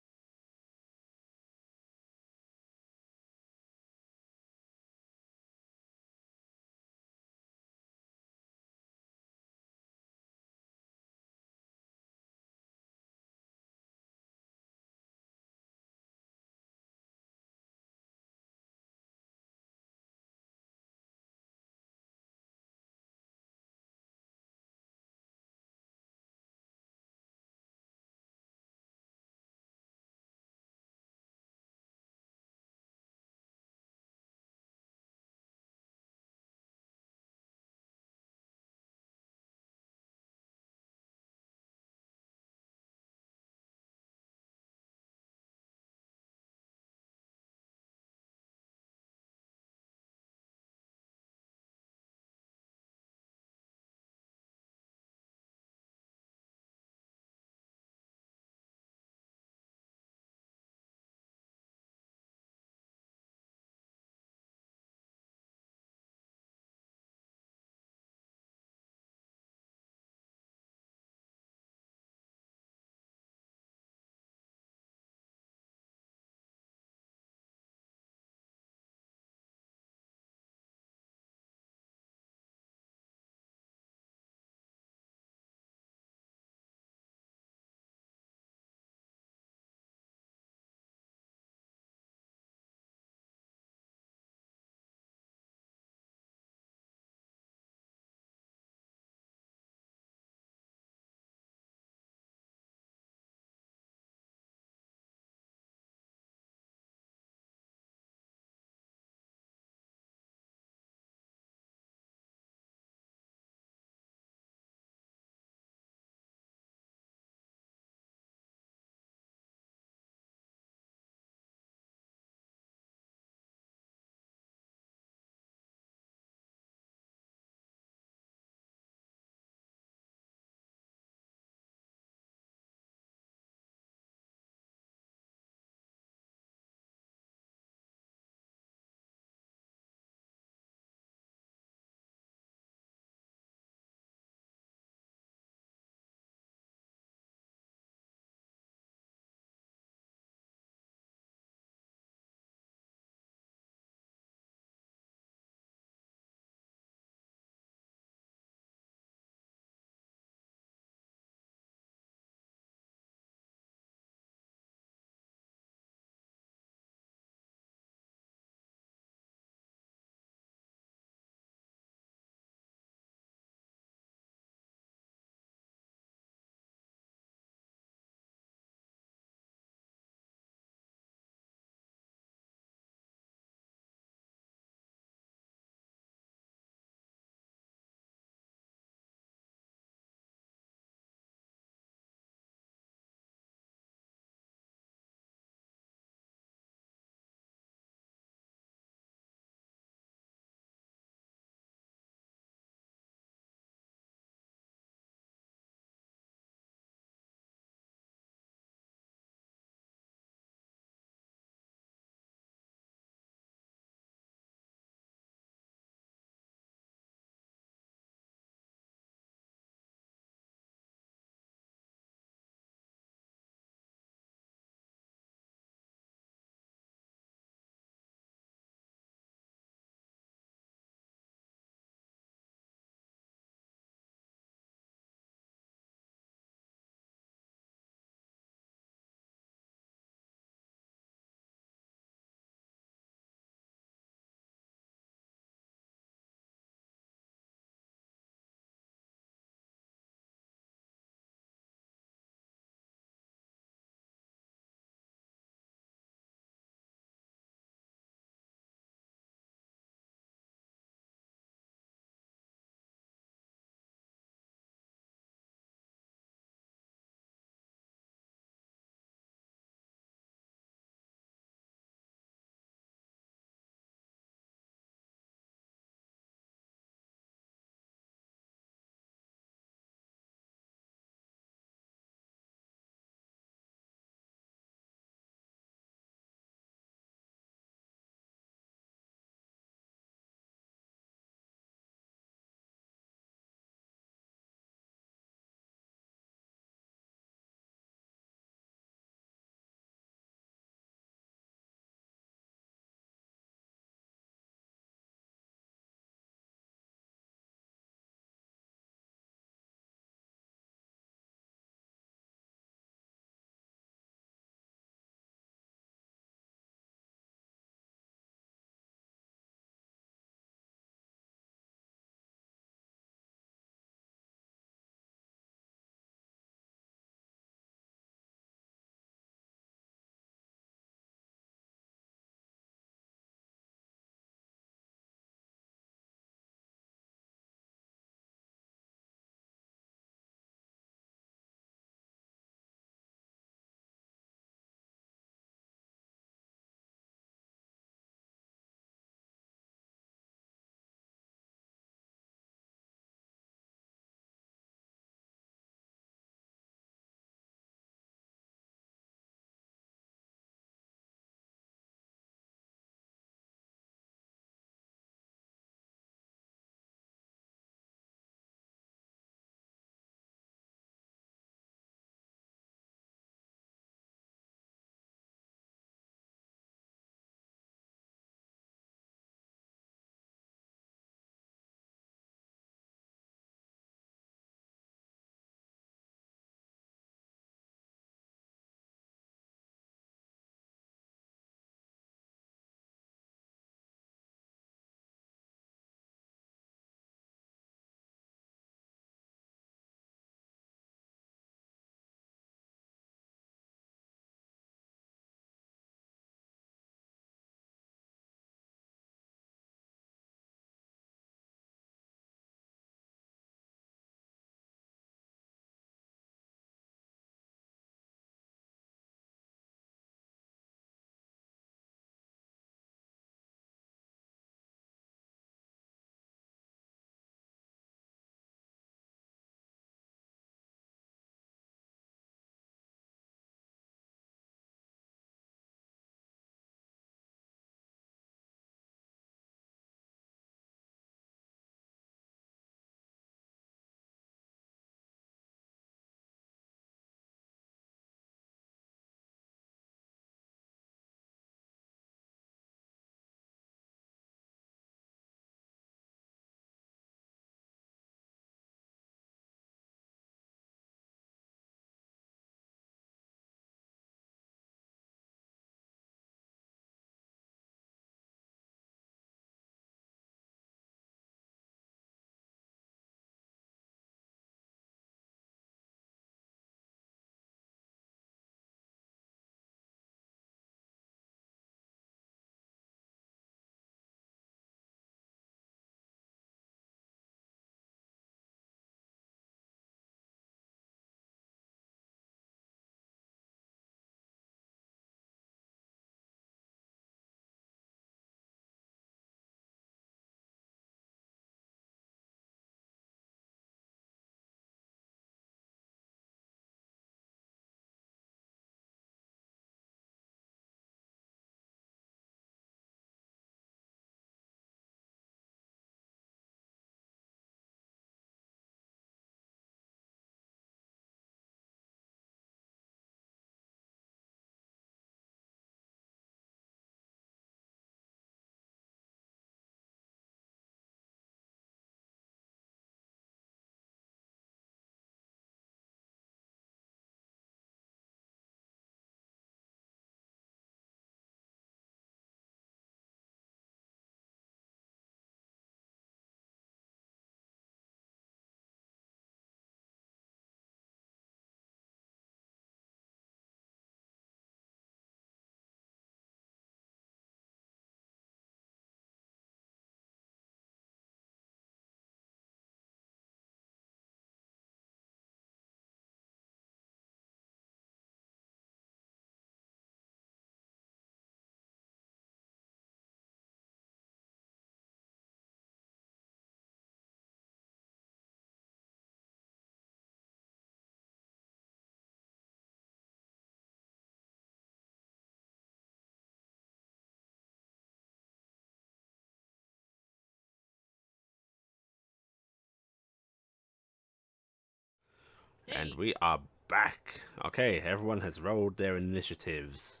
And Yay. we are back. Okay, everyone has rolled their initiatives.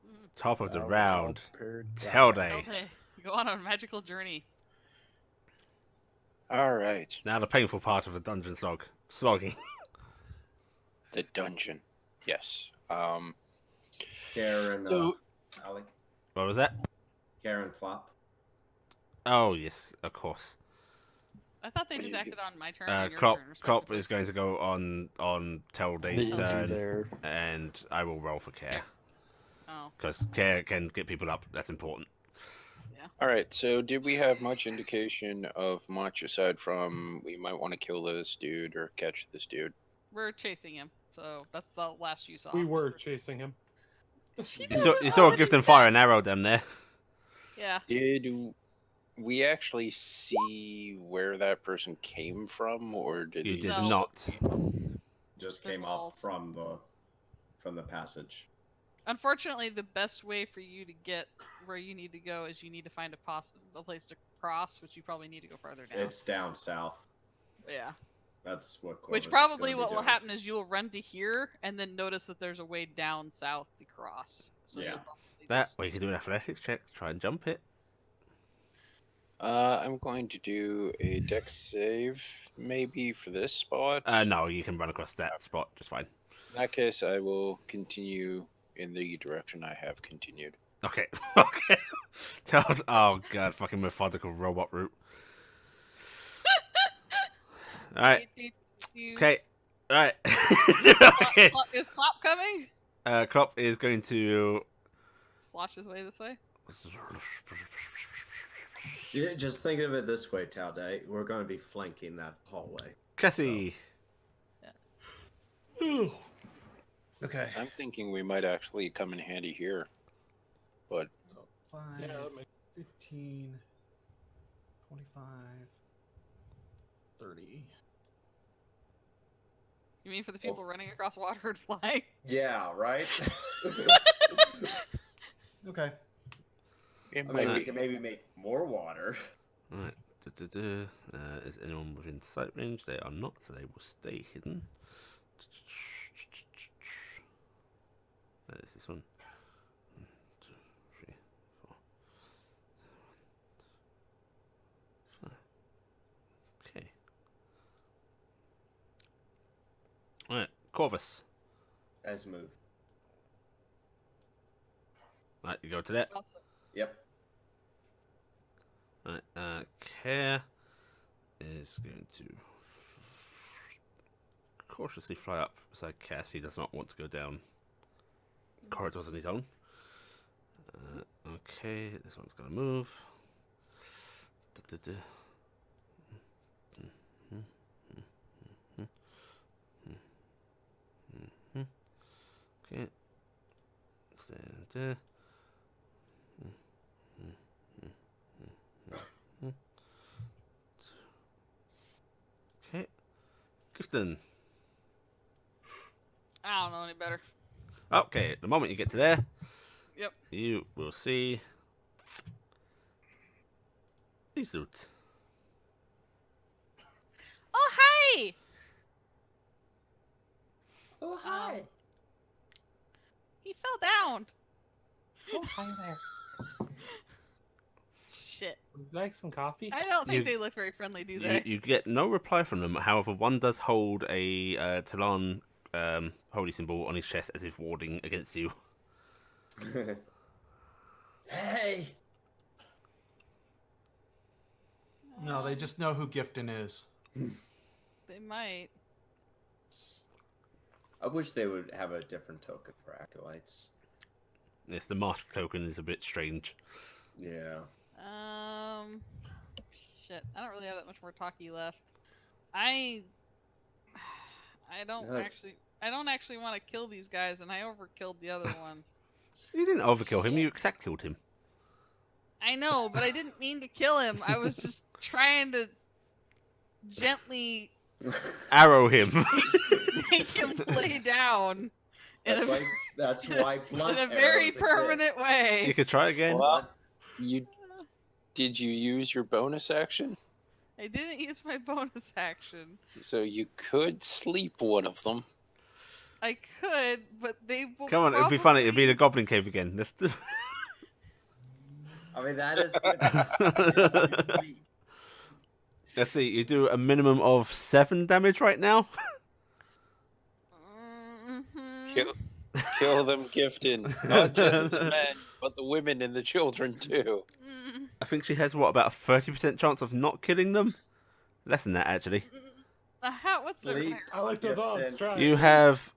Mm. Top of the Now we're all round. prepared to Tell die. day. Okay, go on a magical journey. All right. Now the painful part of the dungeon slogging. The dungeon. Yes. Karen, So- Ali, What was that? Karen Klopp. Oh yes, of course. I thought they What do just you acted on my turn and your Klopp turn, Klopp respectively. is going to go on Tell Day's They do turn, their and I will roll for Care Oh, because Care can get people up. That's important. All right. So, did we have much indication of much aside from we might want to kill this dude or catch this dude? we're chasing him, so that's the last you saw. We were chasing him. She You saw doesn't a know that gift he's and fire dead. an arrow down there. Yeah. Did we actually see where that person came from, or did You he did No. not. Just There's came walls. up from the passage. Unfortunately, the best way for you to get where you need to go is you need to find a place to cross, which you probably need to go farther down. It's down south. Yeah. That's what. Which Corvus probably gonna be what will doing. happen is you will run to here and then notice that there's a way down south to cross. So Yeah. you'll probably That just- or you can do an athletics check to try and jump it. I'm going to do a dex save, maybe for this spot. No, you can run across that spot just fine. In that case, I will continue in the direction I have continued. Okay, okay. Oh god, fucking methodical robot route. All right. Okay. All right. Okay. Is Klopp coming? Klopp is going to. Slosh his way this way. Yeah, just think of it this way, Talday. We're going to be flanking that hallway. Cassie. Okay. I'm thinking we might actually come in handy here. But 5, Yeah, that makes 15, 25, 30. You mean for the people running across water and flying? Yeah, right. Okay. it I might mean, we be. can maybe make more water. All right. Is anyone within sight range? They are not, so they will stay hidden. Is this one? 1, 2, 3, 4, 5. Okay. Alright, Corvus. As move. Alright, you go to that. Also, Yep. Alright, Care is going to cautiously fly up beside Cass. He does not want to go down corridors on his own. Okay, this one's gonna move. Okay. Stand there. Okay. Gifton. I don't know any better. Okay, the moment you get to there, Yep. you will see these suits. Oh, hi! Oh, hi. He fell down. Oh, hi there. Shit. Would you like some coffee? I don't think You- they look very friendly, do they? You get no reply from them. However, one does hold a Talon holy symbol on his chest as if warding against you. Hey. No, they just know who Gifton is. They might. I wish they would have a different token for acolytes. Yes, the mask token is a bit strange. Yeah. Shit. I don't really have that much more talkie left. I don't Yes. actually want to kill these guys, and I overkilled the other one. You didn't overkill him. You exact killed him. I know, but I didn't mean to kill him. I was just trying to gently Arrow him. make him lay down in That's why blunt in a very arrows permanent exist. You way. could try again. Well, did you use your bonus action? I didn't use my bonus action. So you could sleep one of them. I could, but they will. Come on, it'd be funny. It'd be the Goblin Cave again. Let's do. I mean, that is good. Let's see. You do a minimum of 7 damage right now. Kill them, Gifton. Not just the men, but the women and the children too. I think she has what, about a 30% chance of not killing them. Less than that, actually. What's the Sleep. I like those odds. Gifted. Try. You have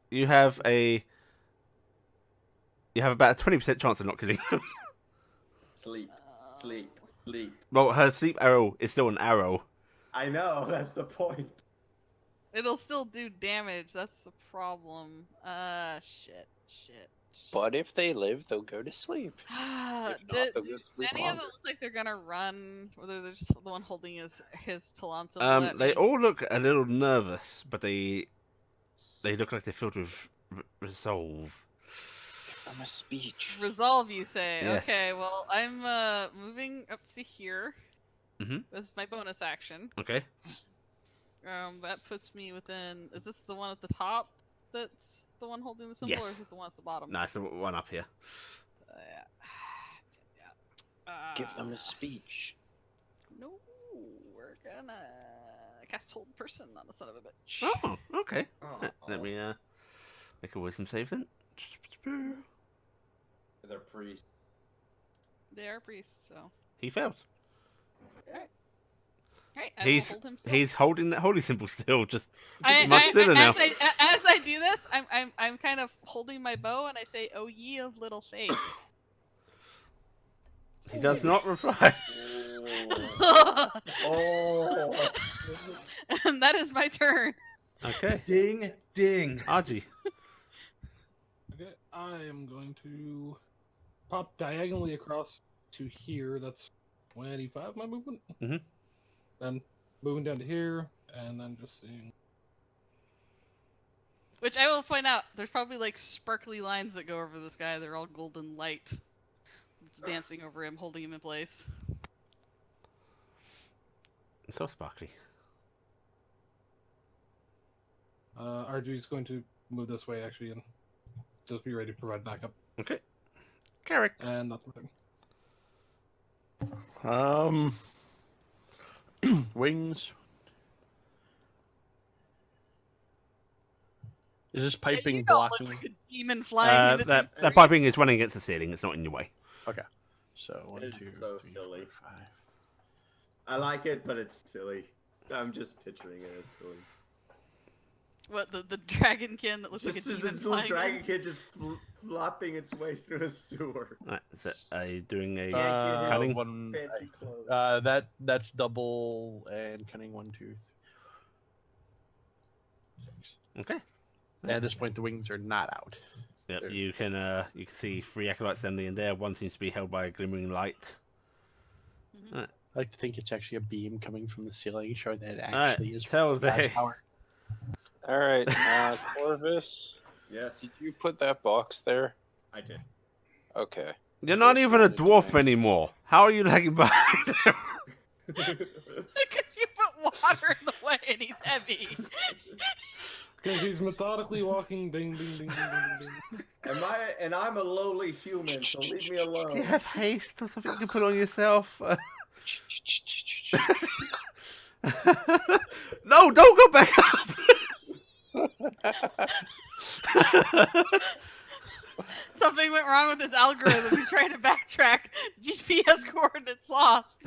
about a 20% chance of not killing them. Sleep. Well, her sleep arrow is still an arrow. I know, that's the point. It'll still do damage. That's the problem. Shit. But if they live, they'll go to sleep. If not, they'll go sleep Any of them longer. look like they're gonna run, or they're just the one holding his talon symbol at They me? all look a little nervous, but they look like they're filled with resolve. I'm a speech. Resolve, you say? Yes. Okay, well, I'm moving up to here. Mhm. That's my bonus action. Okay. That puts me within. Is this the one at the top? That's the one holding the symbol, or Yes. is it the one at the bottom? No, it's the one up here. Give them a speech. No, we're gonna cast hold person on the son of a bitch. Oh, okay. Oh, Let me make a wisdom save then. They're priests. They are priests, so. He fails. Alright, I will hold him still. He's holding that holy symbol still, just I, much stiller now. as I do this, I'm kind of holding my bow and I say, "Oh ye of little faith." He does not reply. Oh. And that is my turn. Okay. Ding, ding. Argy. Okay, I am going to pop diagonally across to here. That's 25 my movement. Mhm. Then moving down to here, and then just seeing. Which I will point out, there's probably like sparkly lines that go over this guy. They're all golden light. It's dancing over him, holding him in place. It's so sparkly. RG's going to move this way actually, and just be ready to provide backup. Okay. Carrick. And that's my turn. Wings. Is this piping You don't blocking? look like a demon flying into That these piping is running against the ceiling. It's not in your way. So 1, 2, It's 3, so 4, silly. 5. I like it, but it's silly. I'm just picturing it as silly. What, the dragonkin that looks Just like a the demon little flying dragon in? kid just flopping its way through a sewer. Right, so are you doing a Cunning. cunning? Fancy clothes. That's double and cunning 1, 2, 3. 6. Okay. And at this point, the wings are not out. Yep. You can see 3 acolytes standing in there. One seems to be held by a glimmering light. I like to think it's actually a beam coming from the ceiling, showing that it Alright, actually is tell God's they. power. All right, Corvus, Yes, did you put that box there? I did. Okay. You're not even a dwarf anymore. How are you lagging behind? Because you put water in the way and he's heavy. Because he's methodically walking. Ding, ding, ding, ding, ding, ding. And I'm a lowly human, so leave me Do alone. you have haste or something you can put on yourself? No, don't go back up. Something went wrong with his algorithm. He's trying to backtrack. GPS coordinates lost.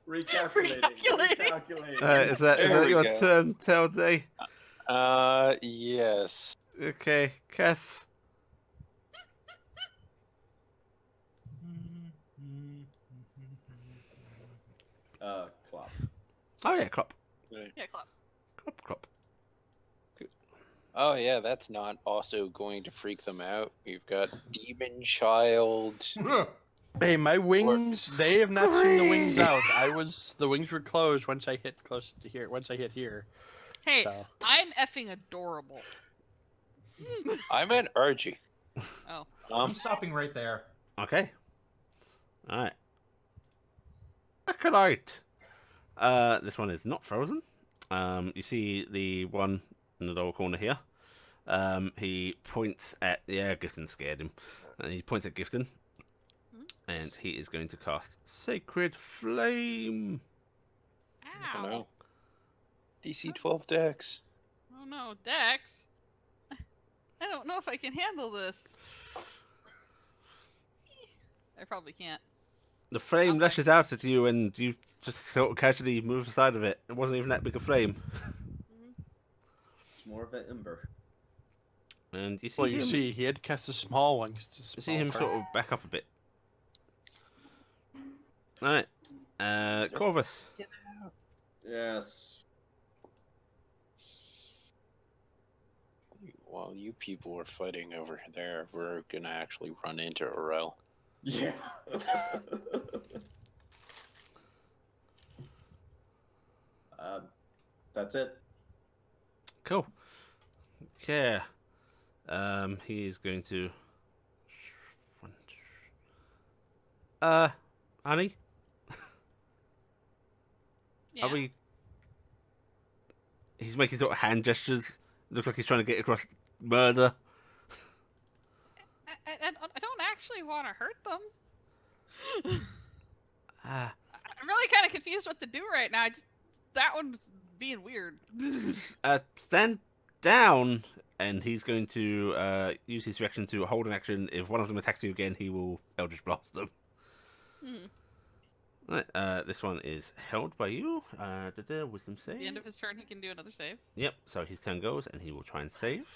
Recalculating. Is that There we your go. turn, Telltale? Yes. Okay, Cass. Clop. Oh yeah, Clop. Yeah, Clop. Clop. Oh yeah, that's not also going to freak them out. We've got Demon Child. Hey, my wings, they have not seen the wings out. The wings were closed once I hit close to here, once I hit here. Hey, So. I'm effing adorable. I meant Argy. Oh. I'm stopping right there. Okay. Alright. Acolyte. This one is not frozen. You see the one in the lower corner here. He points at Gifton scared him, and he points at Gifton, and he is going to cast Sacred Flame. Ow. Oh no. DC 12 Dex. Oh no, Dex. I don't know if I can handle this. I probably can't. The flame Okay. lashes out at you, and you just sort of casually move aside of it. It wasn't even that big a flame. It's more of an ember. And you see Well, him. you see, he had to cast a small one. 'cause it's a You see small him target. sort of back up a bit. All right, Corvus. Yes. While you people are fighting over there, we're gonna actually run into Aurel. Yeah. That's it. Cool. Okay. He is going to. Honey, Yeah. are we? He's making sort of hand gestures. Looks like he's trying to get across murder. I don't actually want to hurt them. Ah. I'm really kind of confused what to do right now. That one's being weird. Stand down, and he's going to use his reaction to hold an action. If one of them attacks you again, he will Eldritch Blast them. Right, this one is held by you. Wisdom save. At the end of his turn, he can do another save. Yep. So his turn goes, and he will try and save.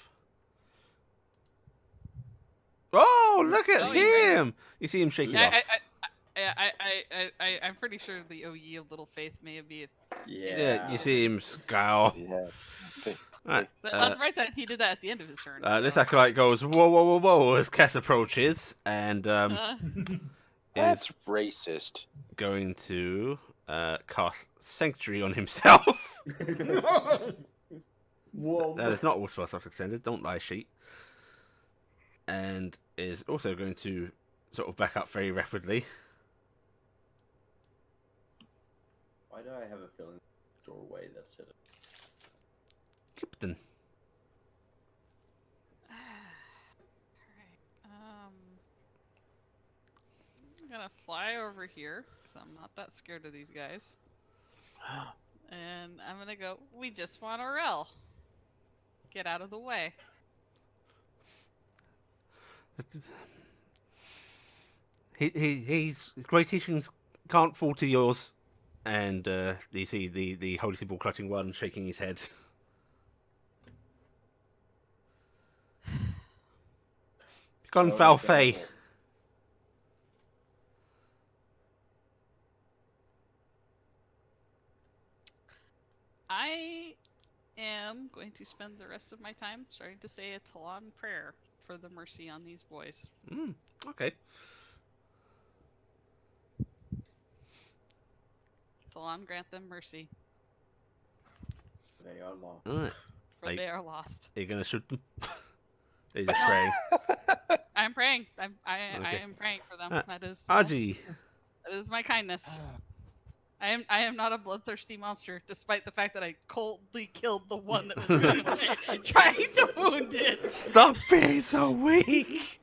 Oh, look at him! You see him shaking off. I'm pretty sure the ye of little faith may be. Yeah, you see him scowl. Yeah. Right, But on the right side, he did that at the end of his turn. this acolyte goes whoa, whoa, whoa, whoa as Cass approaches, and That's is racist. going to cast Sanctuary on himself. Whoa. That is not all spell slots extended. Don't lie, sheet. And is also going to sort of back up very rapidly. Why do I have a feeling doorway that's hidden? Captain. Alright. I'm gonna fly over here because I'm not that scared of these guys. And I'm gonna go. We just want Aurel. Get out of the way. He's great teachings can't fall to yours. And you see the holy symbol clutching one shaking his head. Gone foul fey. I am going to spend the rest of my time starting to say a Talon prayer for the mercy on these boys. Okay. Talon, grant them mercy, They are lost. Alright. for they are lost. Are you going to shoot them? Are you just praying? I'm praying. I Okay. am praying for them. That is Aji. that is my kindness. I am not a bloodthirsty monster, despite the fact that I coldly killed the one that was running away, trying to wound it. Stop being so weak!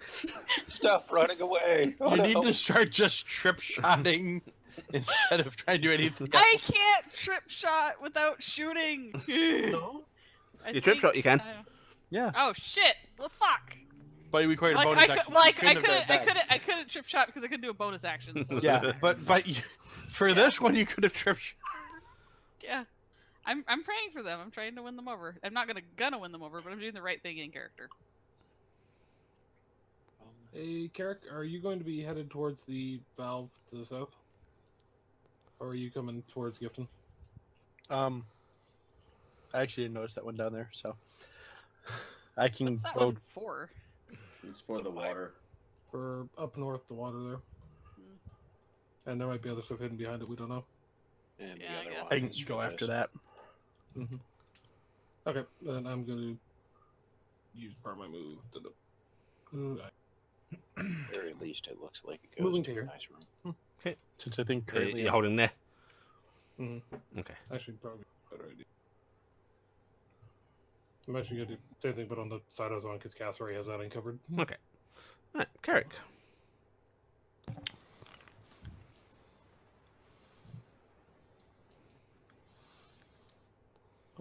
Stop running away. You need to start just trip-shotting instead of trying to do anything else. I can't trip shot without shooting. No? You trip shot, you can. Yeah, Oh shit! Well, fuck. but you required a Like bonus I could, action. like You I couldn't have done that. couldn't trip shot because I couldn't do a bonus action. So Yeah, but you, for this one, you could have trip shot. yeah, I'm praying for them. I'm trying to win them over. I'm not gonna win them over, but I'm doing the right thing in character. Hey, Carrick, are you going to be headed towards the valve to the south? Or are you coming towards Gifton? I actually didn't notice that one down there, so I can What's that go. one for? It's for the water. For up north, the water there. And there might be other stuff hidden behind it, we don't know. And Yeah, I the guess. other I one can is go for after this. that. Okay, then I'm going to use part of my move. Very least, it looks like it goes Moving to to a here. nice room. Since I think currently You're holding there. Okay. Actually, probably a better idea. I'm actually gonna do the same thing, but on the side I was on, because Cass already has that uncovered. Okay. Right, Carrick.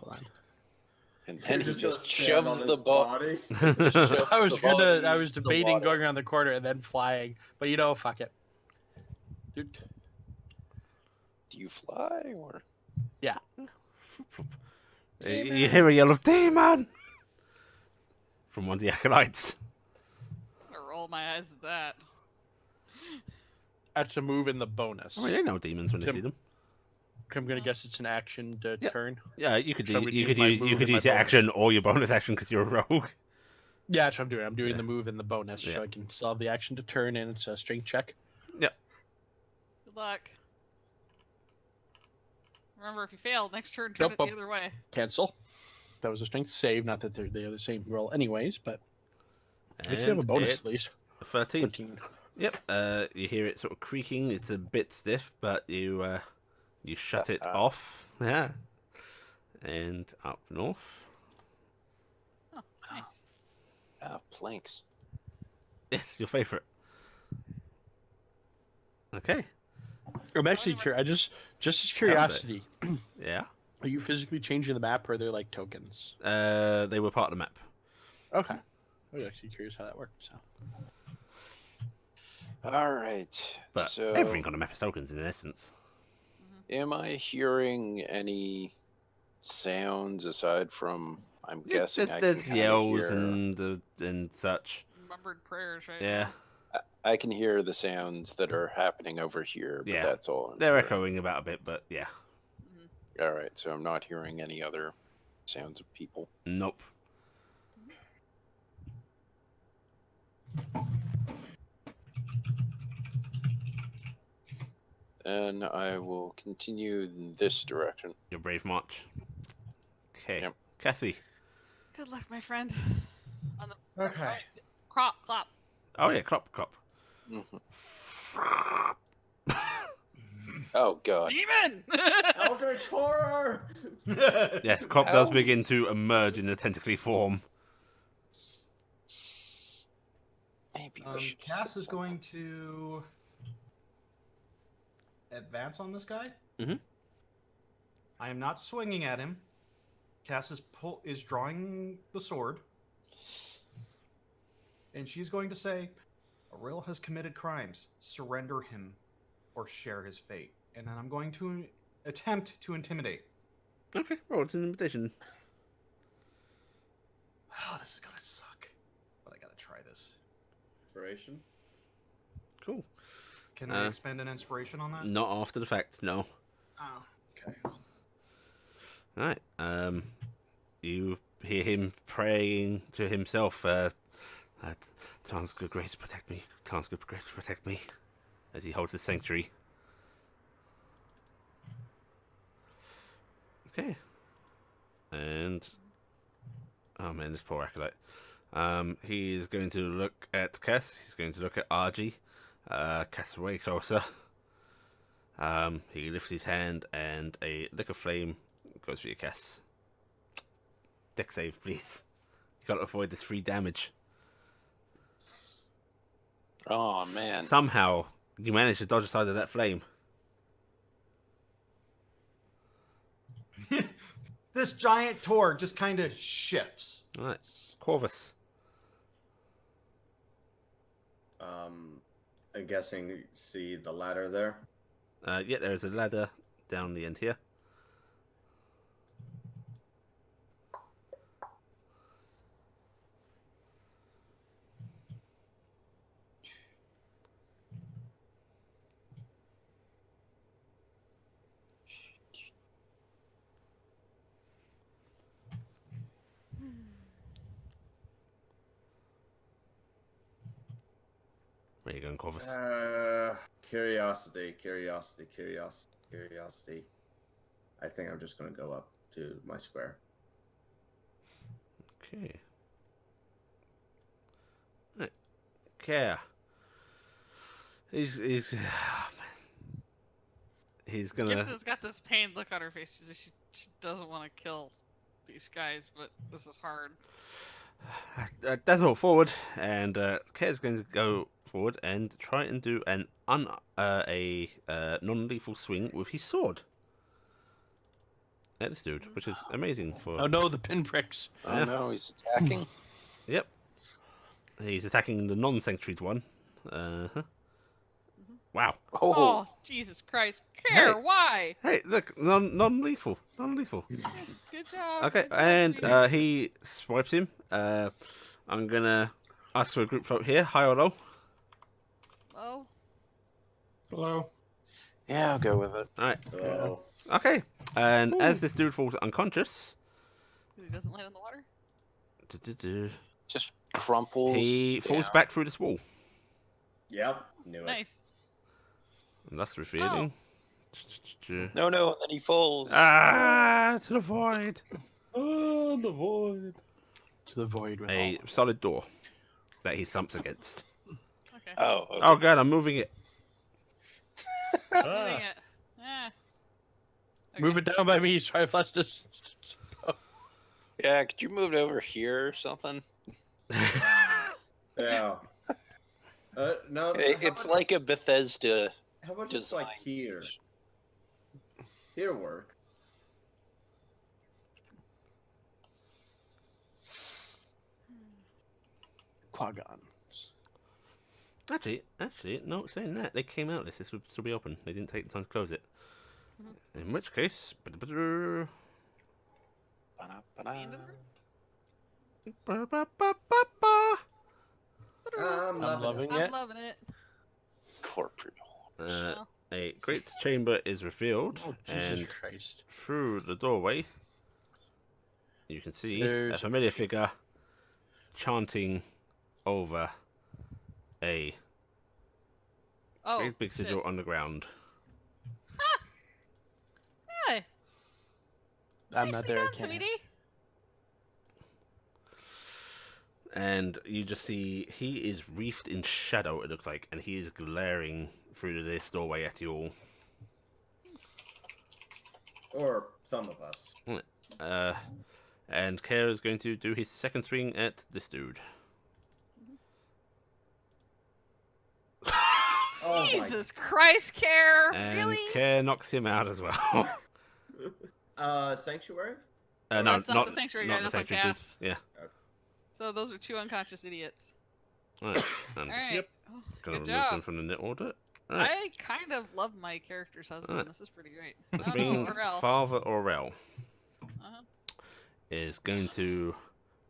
Hold on. And then he He's just gonna stand shoves on the his ball. body. I was body I was into the debating water. going around the corner and then flying, but fuck it. Dude. Do you fly or? Yeah. You hear a yell of demon from one of the acolytes. I'm gonna roll my eyes at that. That's a move in the bonus. I mean, they know demons when they see them. I'm gonna guess it's an action to turn. Yeah, you could So do. we You do could my use. You move could and my use your bonus. action or your bonus action because you're a rogue. Yeah, that's what I'm doing. I'm doing Yeah. the move and the bonus, Yeah. so I can still have the action to turn, and it's a strength check. Yep. Good luck. Remember, if you fail, next turn, turn Nope, it the other way. Cancel. That was a strength save. Not that they're the same roll, anyways, but at least you have a And bonus. it's At least 13. 13. Yep. You hear it sort of creaking. It's a bit stiff, but you shut it off. Yeah. And up north. Oh, nice. Planks. Yes, your favorite. Okay. I'm actually curious. Just as curiosity, Yeah. are you physically changing the map, or are they like tokens? They were part of the map. Okay. I was actually curious how that worked. So. All right. But so everything on the map is tokens in essence. am I hearing any sounds aside from? I'm guessing there's I can yells hear, and such. Mumbered prayers right Yeah. now. I can hear the sounds that are happening over here, but Yeah. that's all. I'm They're hearing. echoing about a bit, but yeah. All right, so I'm not hearing any other sounds of people. Nope. And I will continue in this direction. Your brave march. Okay. Yep. Cassie. Good luck, my friend. On the Okay. Crop, clop. Oh yeah, clop. Mhm. Oh god. Demon! Eldritch horror! Yes, Clop does Ow. begin to emerge in a tentacly form. Maybe we should have Cass said is going to advance on this guy. Mhm. I am not swinging at him. Cass is drawing the sword, and she's going to say, "Auril has committed crimes. Surrender him, or share his fate." And then I'm going to attempt to intimidate. Okay, roll it's an invitation. Oh, this is gonna suck, but I gotta try this. Inspiration. Cool. Can I expend an inspiration on that? Not after the fact, no. Oh, okay. Alright. You hear him praying to himself, Tarn's good grace protect me. Tarn's good grace protect me. As he holds his sanctuary. Okay. And oh man, this poor acolyte. He's going to look at Cass. He's going to look at Argy. Cass way closer. He lifts his hand, and a lick of flame goes for your Cass. Deck save, please. You gotta avoid this free damage. Oh man. Somehow, you managed to dodge aside of that flame. This giant Tor just kind of shifts. Alright, Corvus. I'm guessing see the ladder there. Yeah, there is a ladder down the end here. Where you going, Corvus? Curiosity. I think I'm just gonna go up to my square. Okay. Okay. He's oh, man. He's gonna. Gibson's got this pained look on her face. She doesn't want to kill these guys, but this is hard. That's all forward, and Kare's going to go forward and try and do an non-lethal swing with his sword at this dude, which is amazing for. Oh no, the pinpricks. Oh Yeah. no, he's attacking. Yep. He's attacking the non-sanctuaried one. Wow. Oh, Jesus Christ. Care, why? Hey, look, non-lethal. Non-lethal. Good job. Okay, good job, and sweetie. he swipes him. I'm gonna ask for a group vote here. High or low? Oh, Hello. Yeah, I'll go with it. Alright. Oh. Okay. And as this dude falls unconscious, he doesn't land in the water? Just crumples. he falls down. back through this wall. Yep. Knew it. Nice. And that's revealing. No, and then he falls. Ah, to the void. Oh, the void. To the void with A all. solid door that he thumps against. Okay. Oh, okay. Oh god, I'm moving it. Moving Ah. it. Ah. Okay. Move it down by me, so I flushed this. Yeah, could you move it over here or something? Yeah. No. It's like a Bethesda. How about just like design. here? Here work. Quagon. Actually, no, saying that, they came out this would still be open. They didn't take the time to close it. In which case... Ba-da-ba-da. End of the room? I'm loving loving I'm it. loving it. Corporate. Well, A great chamber is revealed, Oh, Jesus and Christ. through the doorway, you can see a There's- familiar figure chanting over a oh, great big shit. sigil on the ground. Hey, I'm not nicely there, I done, can't. sweetie. And you just see he is wreathed in shadow, it looks like, and he is glaring through this doorway at you all. Or some of us. And Care is going to do his second swing at this dude. Oh Jesus Christ, Care. And Really? Care knocks him out as well. Sanctuary? No, That's not the sanctuary guy, not the that's on sanctuary dude. cast. Yeah. So those are two unconscious idiots. Alright. And All right. Yep. Oh, gonna good remove them job. from the net order. Alright. I kind of love my character's husband. Alright. This is pretty great. Which Oh no, means Orel. Father Orel Uh-huh. is going to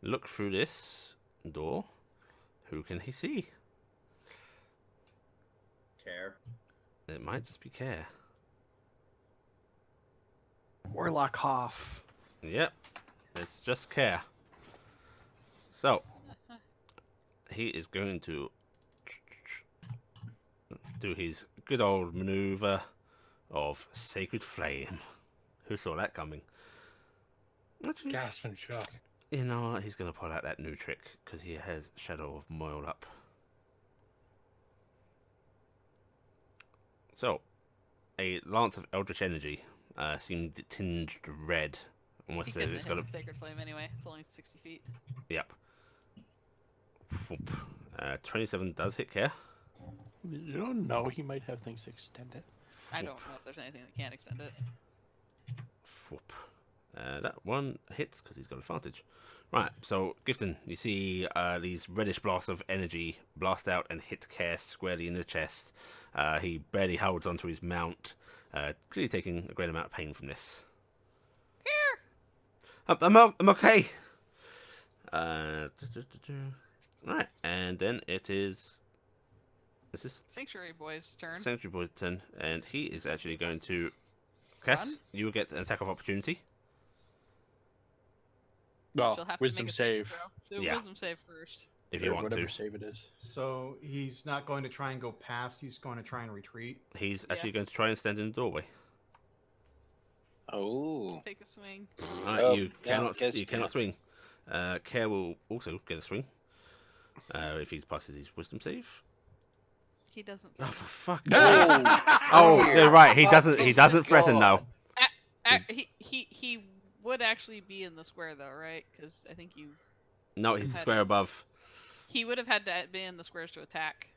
look through this door. Who can he see? Care. It might just be Care. Warlock Hoff. Yep. It's just Care. So, he is going to do his good old maneuver of Sacred Flame. Who saw that coming? Actually, Gasp and shock. you know what? He's going to pull out that new trick because he has Shadow of Moil up. So, a lance of Eldritch Energy seemed tinged red. Almost He as if couldn't it's hit got a... the sacred flame anyway. It's only 60 feet. Yep. 27 does hit Care. You don't know, he might have things to extend it. I don't know if there's anything that can extend it. Whoop. That one hits because he's got advantage. Right, so Gifton, you see these reddish blasts of energy blast out and hit Care squarely in the chest. He barely holds onto his mount, clearly taking a great amount of pain from this. Care. I'm okay. Right, and then it is... This is Sanctuary boy's turn. Sanctuary Boy's turn, and he is actually going to... Cass, Run? you will get an attack of opportunity. Well, She'll have wisdom to make a saving save. throw. So Yeah. wisdom save first. If you Or want whatever to. save it is. So he's not going to try and go past. He's going to try and retreat. He's actually Yes. going to try and stand in the doorway. Oh. Take a swing. Alright, Oh, you yeah, cannot guess you cannot not. swing. Care will also get a swing if he passes his wisdom save. He doesn't. Oh, Threaten. for fuck! Oh, Oh, you're right. He Oh, doesn't. He good doesn't threaten God. though. He would actually be in the square though, right? Because I think you. No, he's the Had square it. above. He would have had to be in the squares to attack.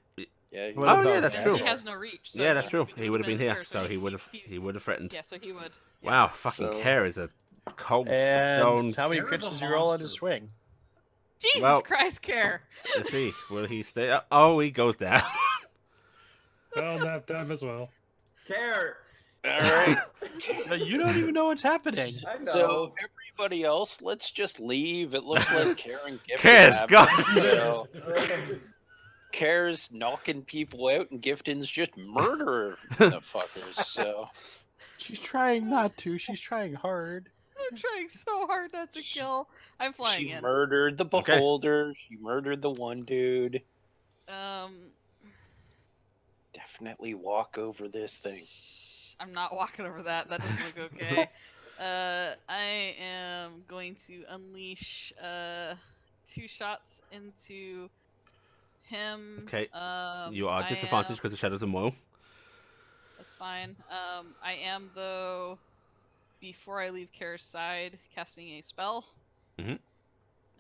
Yeah. What Oh about yeah, that's And true. he has no reach. So Yeah, that's true. would've He would have been in the here, square, so he would have. He would have threatened. Yeah, so he would. Yeah. Wow, fucking So- Care is a cold And stone. how many Care is crits a does he roll at his monster. swing? Jesus Well- Christ, Care. Let's see. Will he stay up? Oh, he goes down. Well, nap time as well. Care. All right. You don't even know what's happening. I know. So everybody else, let's just leave. It looks like Karen Gift Cares, is go. happening, so Care's knocking people out, and Gifton's just murdering the fuckers. So She's trying not to. She's trying hard. I'm trying so hard not to kill. I'm flying she in. murdered the Okay. beholder. She murdered the one dude. Definitely walk over this thing. I'm not walking over that. That doesn't look okay. I am going to unleash 2 shots into him. Okay. You are I disadvantaged am- because the shadows are more. That's fine. I am though. Before I leave Kare's side, casting a spell. Mhm.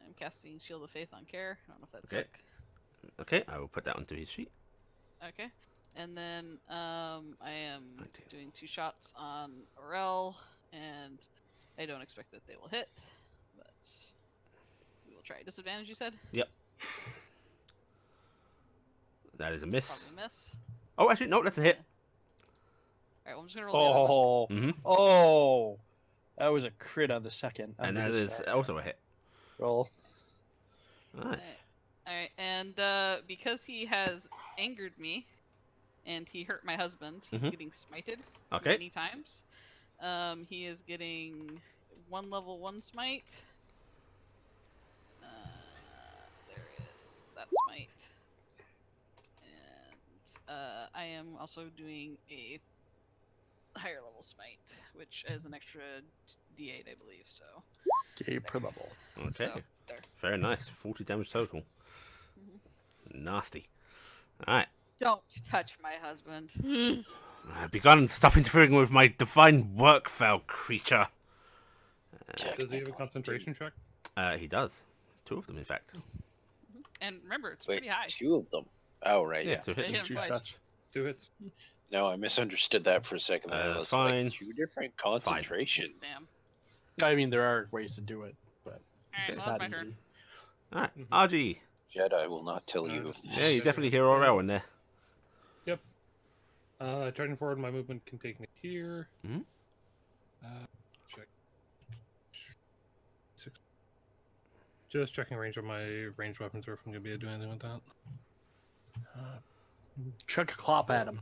I'm casting Shield of Faith on Care. I don't know if that's Okay. took. Okay, I will put that onto his sheet. Okay. And then I am 19. doing 2 shots on Aurel, and I don't expect that they will hit, but we will try. Disadvantage, you said? That is a That's miss. probably a miss. Oh, actually, no, that's a hit. Alright, well, I'm just gonna roll the other one. Oh, oh, that was a crit on the second. And that is also a hit. roll. Alright. Alright, and because he has angered me, and he hurt my husband, he's Mhm. getting smited Okay. many times. He is getting 1 level 1 smite. There it is. That smite. And I am also doing a higher level smite, which is an extra D8, I believe. So Okay, per level. Okay. So, there. Very nice. 40 damage total. Mhm. Nasty. Alright. Don't touch my husband. Begone. Stop interfering with my divine work, foul creature. Does he have a concentration check? He does. 2 of them, in fact. And remember, it's Wait, pretty high. 2 of them. Oh, right, yeah. 2 They hits. hit him Two twice. shots. 2 hits. No, I misunderstood that for a second. That That's was fine. like 2 different concentrations. Damn. I mean, there are ways to do it, but Alright, it's well, not that's my turn. easy. Alright. Mhm. RG. Jedi will not tell you of Yeah, this. you definitely hear Aurel in there. Charging forward, my movement can take me here. Mhm. Check. Just checking range of my ranged weapons, or if I'm gonna be able to do anything with that. Chuck a clop at him.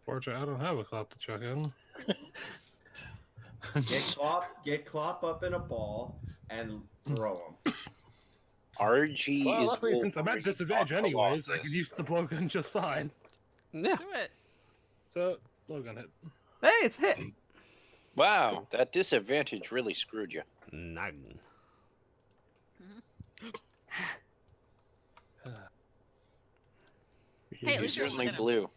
Fortunately, I don't have a clock to chuck in. Get Klopp up in a ball and throw him. RG Well, is luckily, since I'm Wolverine, at disadvantage not anyways, I Colossus. could use the blowgun just fine. Yeah. Do it. So, blowgun hit. Hey, it's a hit. Wow, that disadvantage really screwed you. 9. Hey, at You least you're certainly hit him. blew.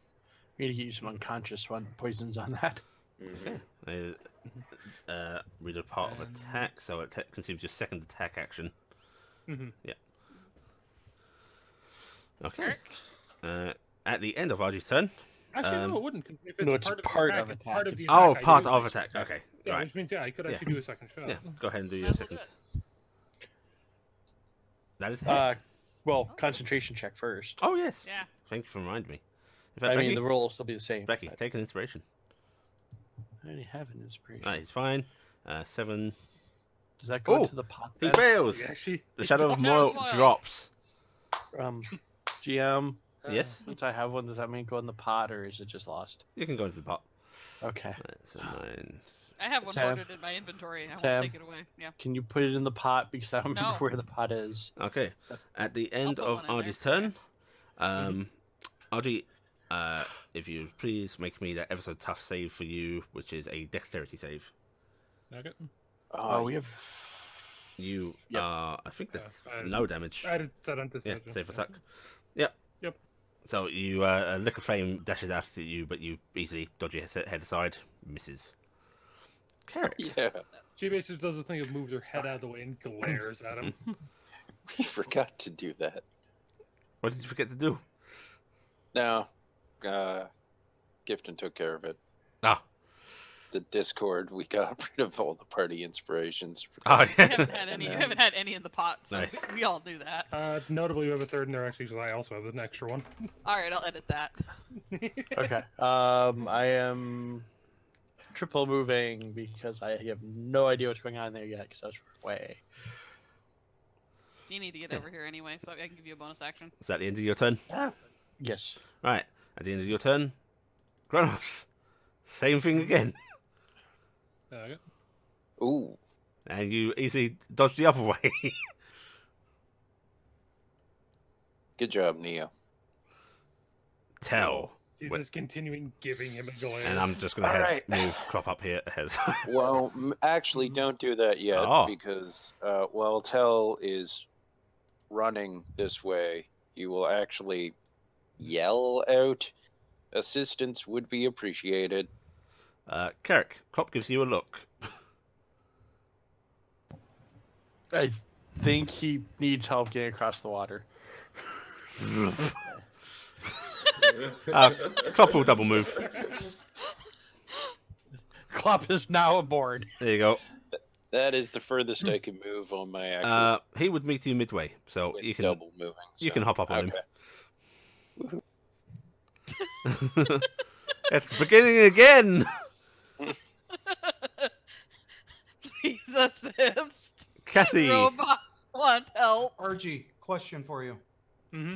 We need to get you some unconscious one poisons on that. Mhm. Read a part of And- attack, so it consumes your second attack action. Mhm. Okay. Eric? At the end of RG's turn. Actually, Um, no, it wouldn't. 'Cause if it's no, it's part, part of of the attack, attack. part of the Oh, attack, I part do of a attack. second Okay. Yeah, Right. which means I could Yeah. actually do a second shot. Yeah. Go ahead and do your Might as well do second. it. That is a hit. Well, concentration check first. Oh yes. Yeah. Thank you for reminding me. In fact, I Becky, mean, the roll will still be the same. Becky, but take an inspiration. I already have an inspiration. Right, he's fine. 7. Does that go Oh, into the pot? He then? fails. Actually, The shadow of Shadow Moil of Moil. drops. GM. Yes, Since I have one, does that mean go in the pot or is it just lost? you can go into the pot. Okay. Right, so 9. I have one Sam. loaded in my inventory. I won't Sam. take it away. Yeah. Can you put it in the pot because I don't remember No. where the pot is? Okay. At the end put of one in there. RG's turn, RG, if you please make me that ever so tough save for you, which is a dexterity save. Okay. Oh, we have. You Yep. are, I think that's Yeah, no damage. I had it set on Yeah, disadvantage. save attack. Yep. So you a liquor flame dashes after you, but you easily dodge your head aside, misses. Carrick. Yeah, She basically does the thing of moves her head out of the way and glares at him. we forgot to do that. What did you forget to do? No, Gifton took care of it. Ah. The Discord, we got rid of all the party inspirations. Oh We yeah. haven't had any. We haven't had any in the pot, so Nice. we all do that. Notably, we have a third in there actually, so I also have an extra one. All right, I'll edit that. Okay. I am triple moving because I have no idea what's going on there yet because I was way. You need to get over here anyway, so I can give you a bonus action. Is that the end of your turn? Yes. Right. At the end of your turn, Kronos. Same thing again. Okay. Ooh, And you easily dodge the other way. good job, Neo. Tell. She's Wait. just continuing giving him a glare. And I'm just going to Alright. move Clop up here ahead. Well, actually, don't do that yet Oh. because while Tell is running this way, you will actually yell out. Assistance would be appreciated. Carrick, Clop gives you a look. I think he needs help getting across the water. Clop will double move. Klopp is now aboard. There you go. That is the furthest I can move on my actual He would meet you midway, so with you can double moving. you so- can hop up on okay. him. It's beginning again. Please assist. Cassie. Robots want help. RG, question for you. Mm-hmm.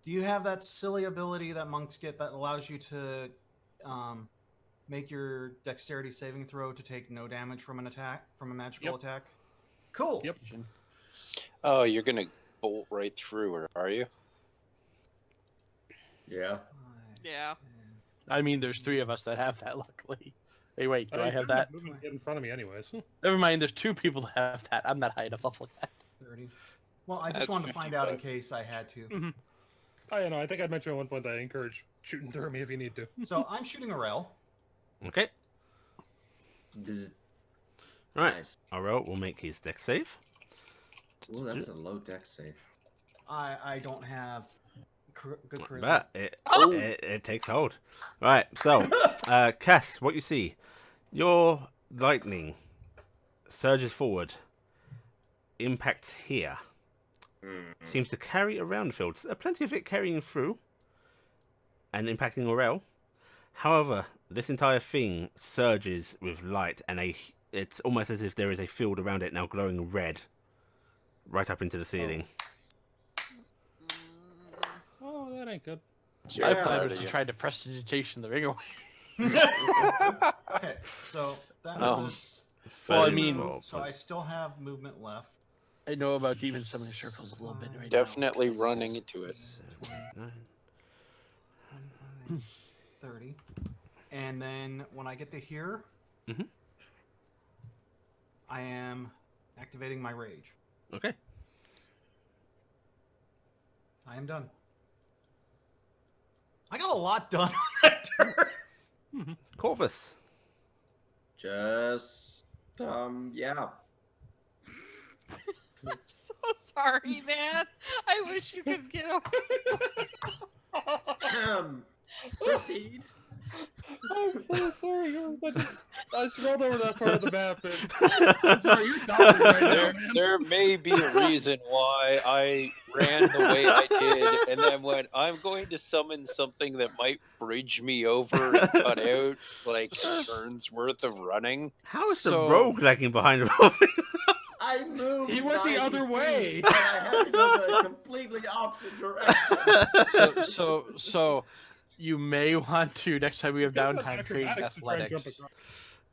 Do you have that silly ability that monks get that allows you to make your dexterity saving throw to take no damage from an attack, from a magical Yep. attack? Cool. Yep. Oh, you're gonna bolt right through her, are you? Yeah. Yeah. I mean, there's three of us that have that, luckily. Hey, wait, do I you have can that? move and get in front of me, anyways. Never mind, there's two people that have that. I'm not high enough up like that. 30. Well, I just That's wanted to find out in 55. case I had to. Mm-hmm. Oh, yeah, no, I think I mentioned at one point that I encourage shooting through me if you need to. So I'm shooting a rail. Okay. Bzz. Right. Nice. Aurel will make his dex save. Ooh, that's a low deck save. I don't have good charisma. But it, Oh! it takes hold. Right. So, Cass, what you see, your lightning surges forward, impacts here, seems to carry around the field. Plenty of it carrying through and impacting Aurel. However, this entire thing surges with light, and it's almost as if there is a field around it now glowing red, right up into the ceiling. Oh, that ain't good. Sure, I proud plan of to you. try to prestidigitation the ring away. Okay, so that Um, was. Well, I 34 mean- So I still have movement left. I know about demon summoning circles a little bit right Definitely running into it. 9. 30. And then when I get to here, Mhm. I am activating my rage. Okay. I am done. I got a lot done on that turn. Corvus. Just yeah. I'm so sorry, man. I wish you could get over. Proceed. I'm so sorry. I scrolled over that part of the map. And... I'm sorry, you're dumb right there, man. There may be a reason why I ran the way I did, and then went, I'm going to summon something that might bridge me over and cut out like a turn's worth of running. How is the So- rogue lagging behind the roving? I moved. He went the 90 other way. feet, and I had to go the completely opposite direction. So you may want to, next time we have You could downtime, have train acrobatics to try and jump athletics.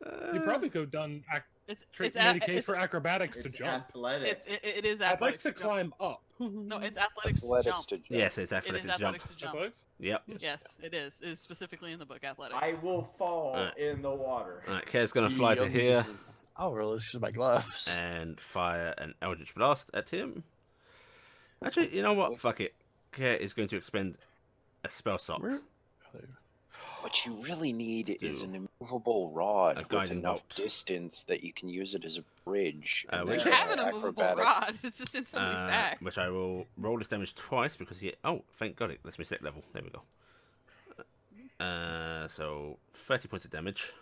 across. You probably could have done It's Medicaid for acrobatics to It's jump. athletic. it is Athletics athletics to jump. climb up. No, it's athletics, Athletics to jump. to jump. Yes, it's It athletics is jump. athletics to jump. Athletics? Yep. Yes, it is. It is specifically in the book athletics. I will fall Alright. in the water. Alright, Kare's gonna fly to here I'll release my gloves. and fire an Eldritch Blast at him. Actually, you know what? Fuck it. Kare is going to expend a spell slot. Where- What you really need is do an immovable rod a with guiding enough bolt. distance that you can use it as a bridge. And Which then I is- have use an immovable acrobatics. rod. It's just in somebody's back. Which I will roll this damage twice because he. Oh, thank God it lets me select level. There we go. So 30 points of damage,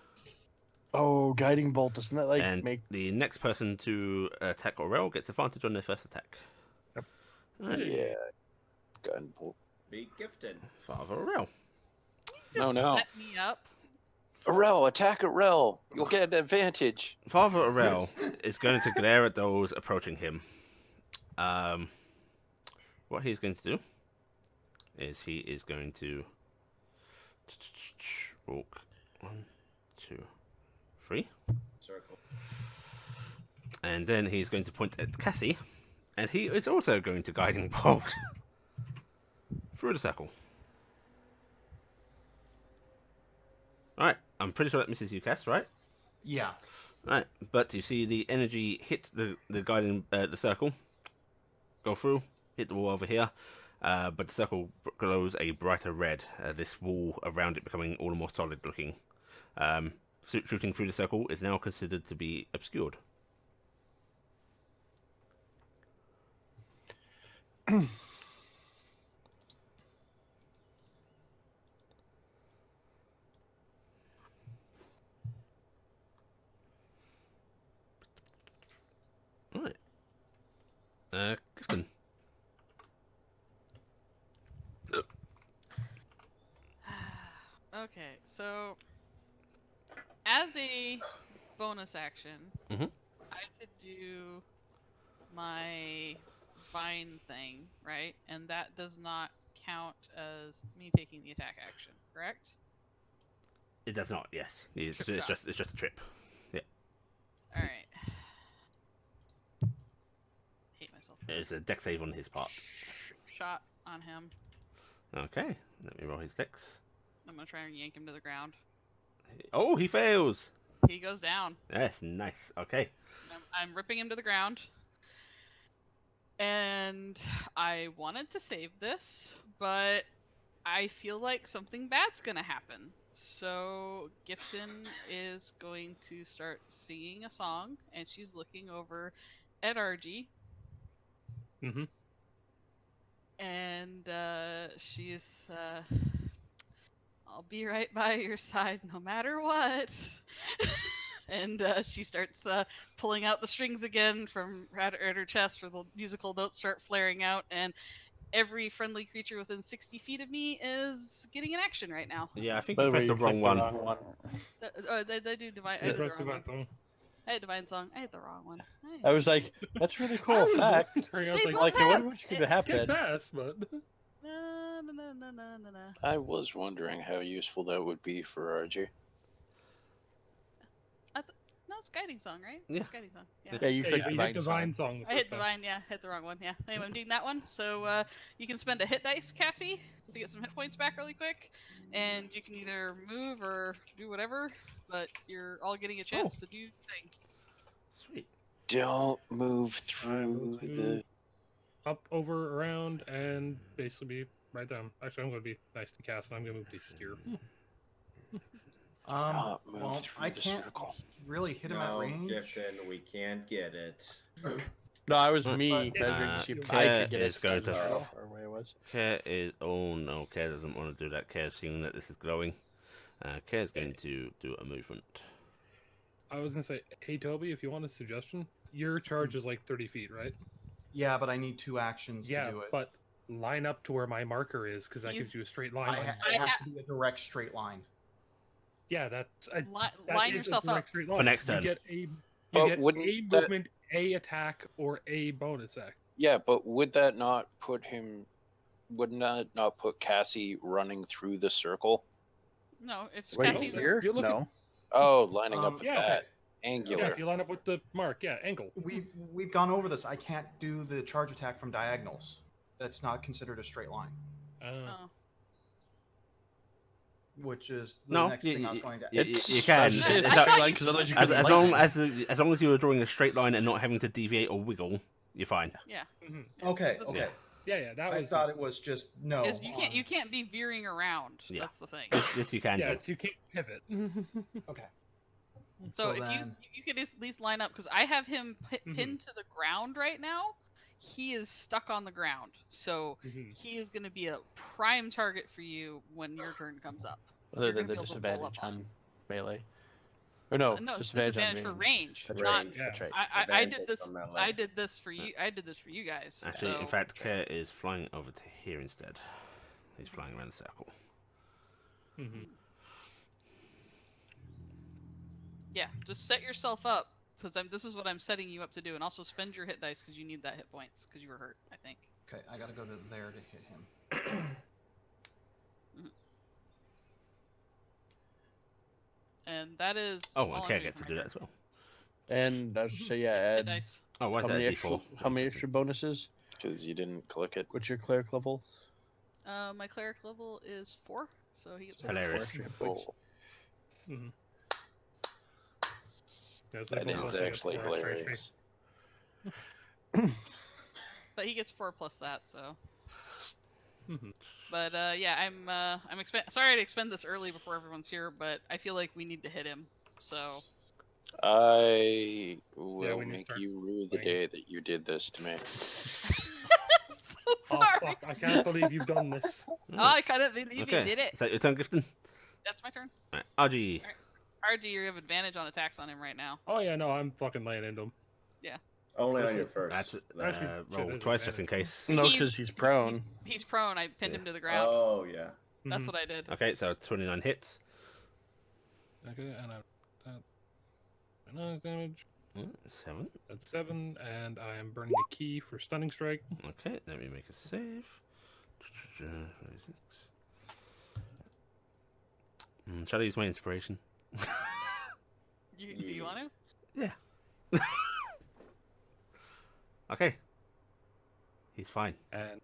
Oh, guiding bolt doesn't that and make? the next person to attack Aurel gets advantage on their first attack. Yep. Alright, Yeah. Gun bolt. Be gifted. Father Aurel. No, no. Set me up. Arel, attack Arel. You'll get an advantage. Father Aurel is going to glare at those approaching him. What he's going to do is he is going to walk 1, 2, 3, Circle. and then he's going to point at Cassie, and he is also going to guiding bolt through the circle. Right, I'm pretty sure that misses you, Cass, right? Yeah. Right, but you see the energy hit the guiding the circle, go through, hit the wall over here, but the circle glows a brighter red. This wall around it becoming all the more solid looking. Shooting through the circle is now considered to be obscured. Right. Clifton. Okay, so as a bonus action, Mhm. I could do my vine thing, right? And that does not count as me taking the attack action, correct? It does not. Yes, it's Trip just a trip. All right. Hate myself. For It's this. a dex save on his part. Shot on him. Okay, let me roll his dex. I'm gonna try and yank him to the ground. Oh, he fails. He goes down. Yes, nice. Okay. I'm ripping him to the ground. And I wanted to save this, but I feel like something bad's gonna happen. So Gifton is going to start singing a song, and she's looking over at RG. Mm-hmm. And she's I'll be right by your side no matter what. And she starts pulling out the strings again from at her chest where the musical notes start flaring out, and every friendly creature within 60 feet of me is getting an action right now. Yeah, I think By you the way, pressed the you wrong clicked one. the wrong one. They do divine. I Yeah, did the press the wrong one. button. I had divine song. I had the wrong one. I was like, that's really cool I was fact. wondering, I was They like, both Like, I have- wonder what's going to happen. kicks ass, but No. I was wondering how useful that would be for RG. No, it's guiding song, right? Yeah. It's guiding song. Yeah. Yeah, you yeah, clicked you divine, hit divine song. song. the I hit first time. divine, yeah, hit the wrong one, yeah. Anyway, I'm doing that one. So you can spend a hit dice, Cassie, to get some hit points back really quick, and you can either move or do whatever, but you're all getting a chance to do thing. Sweet. Don't move through the. Up, over, around, and basically be right down. Actually, I'm going to be nice to cast, and I'm going to move to here. Not move Well, through I the can't circle. really hit him at No, range. Gifton, we can't get it. No, I was But- me but- measuring to see if Care I could get is it. going to- How far away it was. Care is. Oh no, Care doesn't want to do that. Care seeing that this is glowing. Care is going to do a movement. I was going to say, hey, Toby, if you want a suggestion, your charge is like 30 feet, right? Yeah, but I need 2 actions Yeah, to do it. but line up to where my marker is, because that He's- gives you a straight line. It has to be a direct straight line. Yeah, that's that Line is a yourself up. direct straight line. For next turn. You get a But get wouldn't a that- movement, a attack, or a bonus act. Yeah, but would that not put him? Wouldn't that not put Cassie running through the circle? No, if Wait, Cassie's here? You look at- No. Oh, lining up with yeah, that okay. angular. Yeah, if you line up with the mark, yeah, angle. We've gone over this. I can't do the charge attack from diagonals. That's not considered a straight line, Oh. which is the No, next thing I was going to. you It's- can. I was just saying it's I not thought line you- because otherwise you As, couldn't as light long as you are drawing a straight line and not having to deviate or wiggle, you're fine. Yeah. Mhm. Yeah, Okay, that's okay. good. Yeah, that I was. thought it was just no. Is you can't on- you can't be veering around. Yeah. That's the thing. This you can Yeah, do. you can't pivot. Okay. So if then, you could at least line up, because I have him Mhm. pinned to the ground right now. He is stuck on the ground, so Mhm. he is going to be a prime target for you when your turn comes up. Other You're than gonna the be able to roll disadvantage up on on melee. Or no, No, it's disadvantage disadvantage on for range. range. That's Not. right. Yeah. That's right. I Advantage did this. on melee. I did this for you. I did this for you guys. Actually, so, in fact, Kerr is flying over to here instead. He's flying around the circle. Mhm. yeah, just set yourself up because this is what I'm setting you up to do, and also spend your hit dice because you need that hit points because you were hurt. I think. okay, I gotta go to there to hit him. And that is. Oh, all and I'm Kerr doing gets for to my do that turn. as well. And I should say, yeah, Hit add dice. Oh, why is how that many a extra D4? how many extra bonuses? Because you didn't click it. What's your cleric level? My cleric level is 4, so he gets So 4. four Hilarious. extra hit points. Oh, Mhm. Yeah, so that both is of us get actually 4 extra HP. hilarious. But he gets 4 plus that, so. Mhm. But yeah, I'm sorry to expend this early before everyone's here, but I feel like we need to hit him. So. I will we need to make start you rue the playing. day that you did this to me. Oh Sorry. fuck! I can't believe you've done this. Oh, I couldn't believe you Okay. did it. Is that your turn, Gifton? That's my turn. Right. RG. RG, you have advantage on attacks on him right now. Oh yeah, no, I'm fucking laying into him. Only on Listen, your first. That's then. Actually, roll shit, twice just in case. No, because he's prone. He's prone. I pinned Yeah. him to the ground. Oh yeah. That's Mhm. what I did. Okay, so 29 hits. Okay, and that 9 damage. 7. That's 7, and I am burning a key for stunning strike. Okay, let me make a save. 26. Shall I use my inspiration? Do you want to? Yeah. Okay. He's fine. And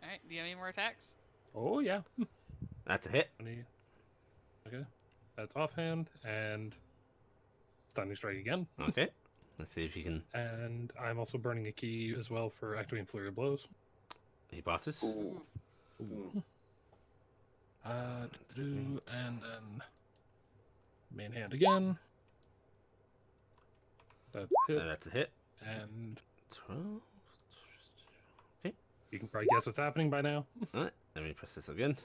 All right. Do you have any more attacks? oh yeah, That's a hit. 20. Okay, that's offhand and stunning strike again. Okay. Let's see if he can. And I'm also burning a key as well for activating flurry of blows. He passes. Ooh. And then main hand again. That's a hit. That's a hit. And 12. you can probably guess what's happening by now. Alright, let me press this again.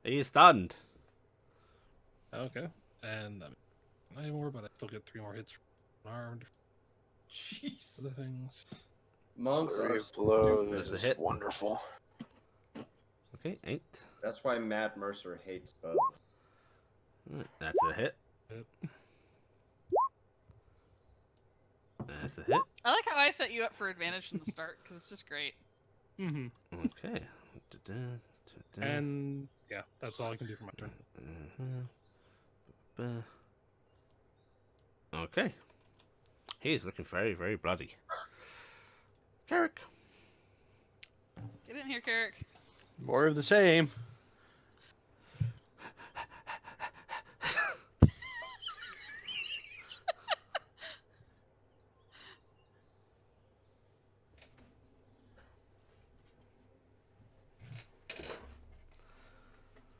He's stunned. Okay, and not more, but I still get 3 more hits from armed. Jeez. Other things. Monks Flurry are of blows stupid. That's a is hit. wonderful. Okay, 8. That's why Matt Mercer hates both. Alright, that's a hit. Hit. That's a hit. I like how I set you up for advantage from the start because it's just great. Mm-hmm. Okay. And yeah, that's all I can do for my turn. Okay. He is looking very, very bloody. Carrick. Get in here, Carrick. More of the same.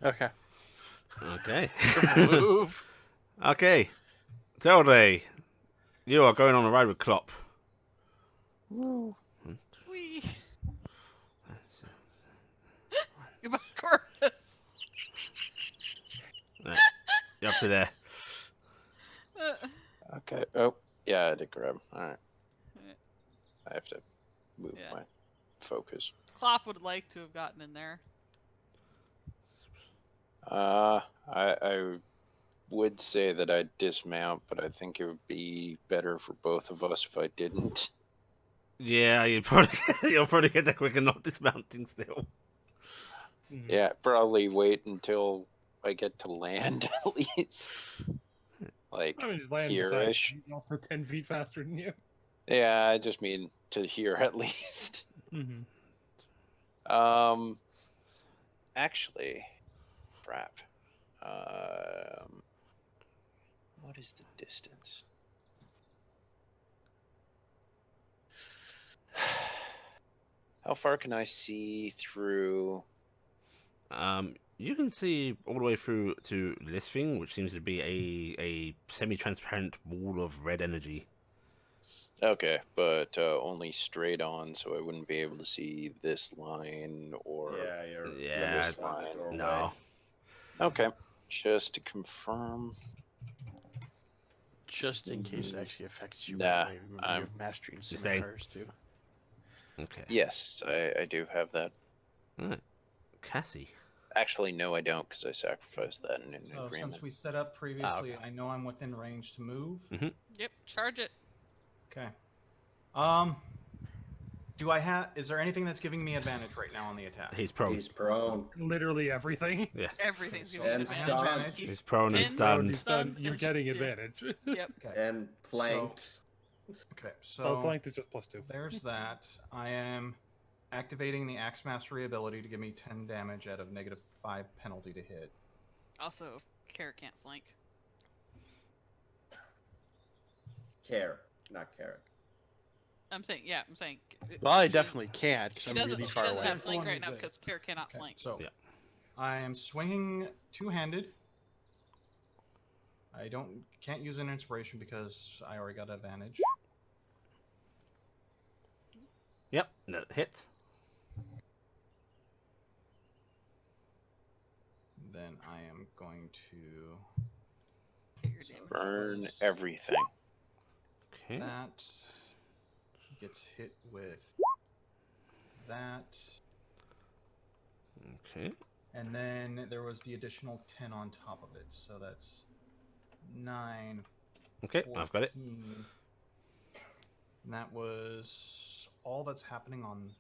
Okay. Okay. Move. Okay. Tilde, you are going on a ride with Klopp. Wee. Goodbye, Corvus. Right. You're up to there. Okay. Oh, yeah, I did grab. All right. Alright. I have to move Yeah. my focus. Klopp would like to have gotten in there. I would say that I'd dismount, but I think it would be better for both of us if I didn't. Yeah, you'll probably get that quicker not dismounting still. Mhm. Yeah, probably wait until I get to land at least. Like I mean, just land beside here-ish. you. He's also 10 feet faster than you. Yeah, I just mean to here at least. Mm-hmm. Actually, crap. What is the distance? How far can I see through? You can see all the way through to this thing, which seems to be a semi-transparent wall of red energy. Okay, but only straight on, so I wouldn't be able to see this line or Yeah, you're Yeah, this on the line. doorway. No. Okay, just to confirm. Just in case it actually affects you Nah, right away. Remember, you I'm- have mastery in You're saying- scimitars too. Okay. Yes, I do have that. Alright. Cassie. Actually, no, I don't, because I sacrificed that in an So agreement. since we set up previously, okay. I know I'm within range to move. Yep, charge it. Okay. Do I have? Is there anything that's giving me advantage right now on the attack? He's prone. He's prone. Literally everything. Yeah. Everything's So giving you and advantage. stunned. He's prone and Pinned. stunned. Stunned, You're and- getting yeah. advantage. Yep. Okay. And flanked. Okay. So Oh, flanked is just +2. there's that. I am activating the Axe Mastery ability to give me 10 damage at a -5 penalty to hit. Also, Carrot can't flank. Care, not carrot. I'm saying. Well, I she- definitely can't because She I'm doesn't, really she far doesn't away. have flank One right is now there. because Carrot cannot Okay. flank. So Yeah. I am swinging two-handed. I can't use an inspiration because I already got advantage. Yep, that hits. Then I am going to Hit your damage. Burn everything. Okay. that. Gets hit with that. Okay. And then there was the additional 10 on top of it. So that's 9. Okay, I've got it. 14. And that was all that's happening on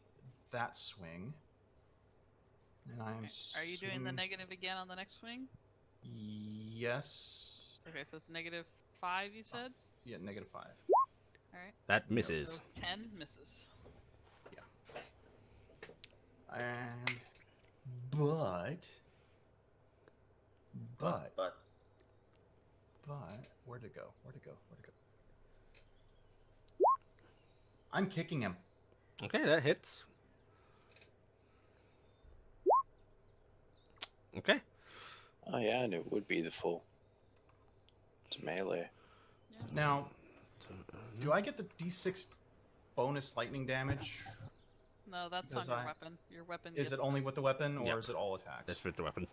that swing. And I'm. Are you doing the swinging- negative again on the next swing? Yes. Okay, so it's -5. You said. Yeah, -5. All right. That misses. So 10 misses. And but where'd it go? I'm kicking him. Okay, that hits. Okay. Oh yeah, and it would be the full. It's melee. Now, do I get the D6 bonus lightning damage? No, that's on Because your I- weapon. Your weapon. Is gets it only this. with the weapon, or Yep. is it all attacks? That's with the weapon.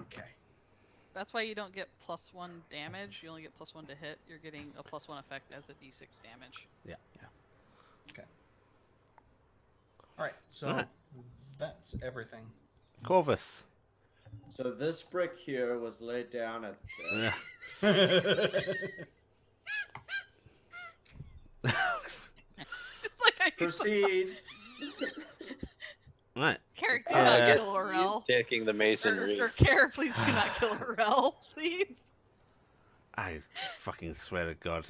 Okay. That's why you don't get +1 damage. You only get +1 to hit. You're getting a +1 effect as a D6 damage. All right. So Alright. that's everything. Corvus. So this brick here was laid down at. Yeah. It's like I Proceed. Right. Carrot, do I not guess- kill Orel. Taking the masonry. Or Carrot, please do not kill Orel, please. I fucking swear to God.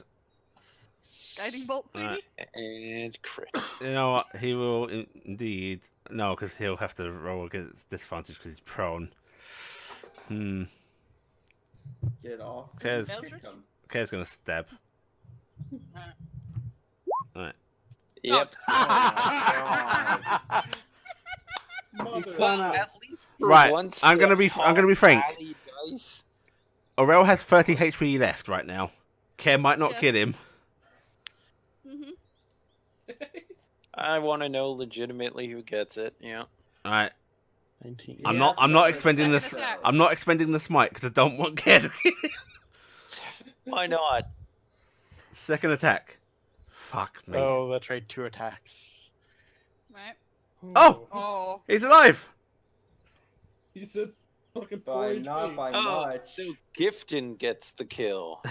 Guiding bolt, sweetie. And crit. You know what? He will indeed. No, because he'll have to roll against disadvantage because he's prone. Get off. Cares. and kick him. Kare's gonna stab. Alright. Yep. Mother. At least for Right, once, I'm gonna the be frank. Valley dice. Aurel has 30 HP left right now. Care might not Yes. kill him. I want to know legitimately who gets it. Yeah. Alright. 19. I'm He not. has I'm not another expending second this. attack. I'm not expending the smite because I don't want Care to kill him. Why not? Second attack. Fuck me. Oh, that's right. 2 attacks. Right? Oh! Oh. He's alive. He said fucking By 4 not by Oh, much. so Gifton gets the kill.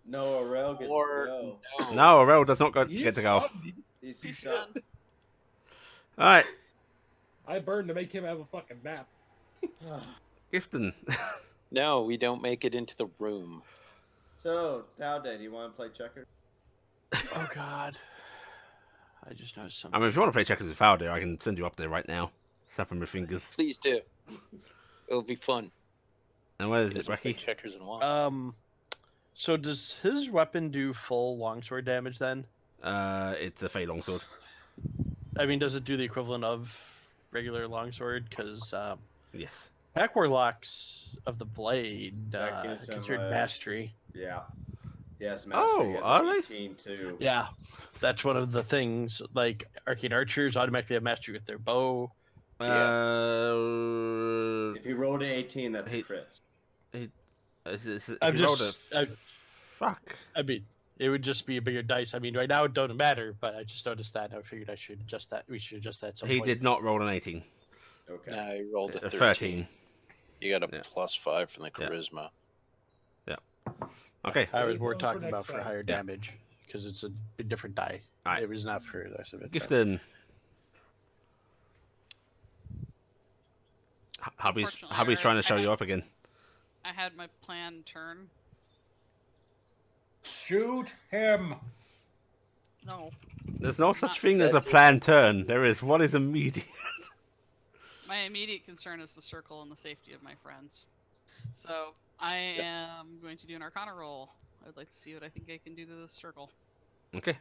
No, Aurel gets Or to go. no. No, Aurel does not get to go. stunned. He's He's stunned. stunned. Alright, I burned to make him have a fucking nap. Gifton. No, we don't make it into the room. So, Dowday, do you want to play checkers? Oh God. I just noticed I something. mean, if you want to play checkers with Falder, I can send you up there right now. Snapping my fingers. Please do. It'll be fun. And where is He it, doesn't play Becky? checkers and one. So does his weapon do full longsword damage then? It's a Fey longsword. I mean, does it do the equivalent of regular longsword? Because Yes. Pack Warlocks of the Blade That gives him considered a- mastery. Yeah. Yes, master. He has are an they? 18 too. Yeah, that's one of the things. Like arcane archers automatically have mastery with their bow. If he rolled an 18, that's a He- crit. I'm he rolled a just- I- fuck. I mean, it would just be a bigger dice. I mean, right now it don't matter, but I just noticed that. And I figured I should adjust that. We should adjust that. At some He point. did not roll an 18. Okay. Nah, you rolled a 13. 13. You got a Yeah. +5 from the Yeah. charisma. Okay. I was Save more one for talking next about for time. higher Yeah. damage because it's a different die. Alright. It was not for the rest of it. but- Gifton. Hubby's Unfortunately, trying to I show had- you up again. I had my planned turn. Shoot him. No, There's no such Not thing as a exactly. planned turn. There is. What is immediate? my immediate concern is the circle and the safety of my friends. So I am going to do an Arcana roll. I would like to see what I think I can do to this circle. Okay.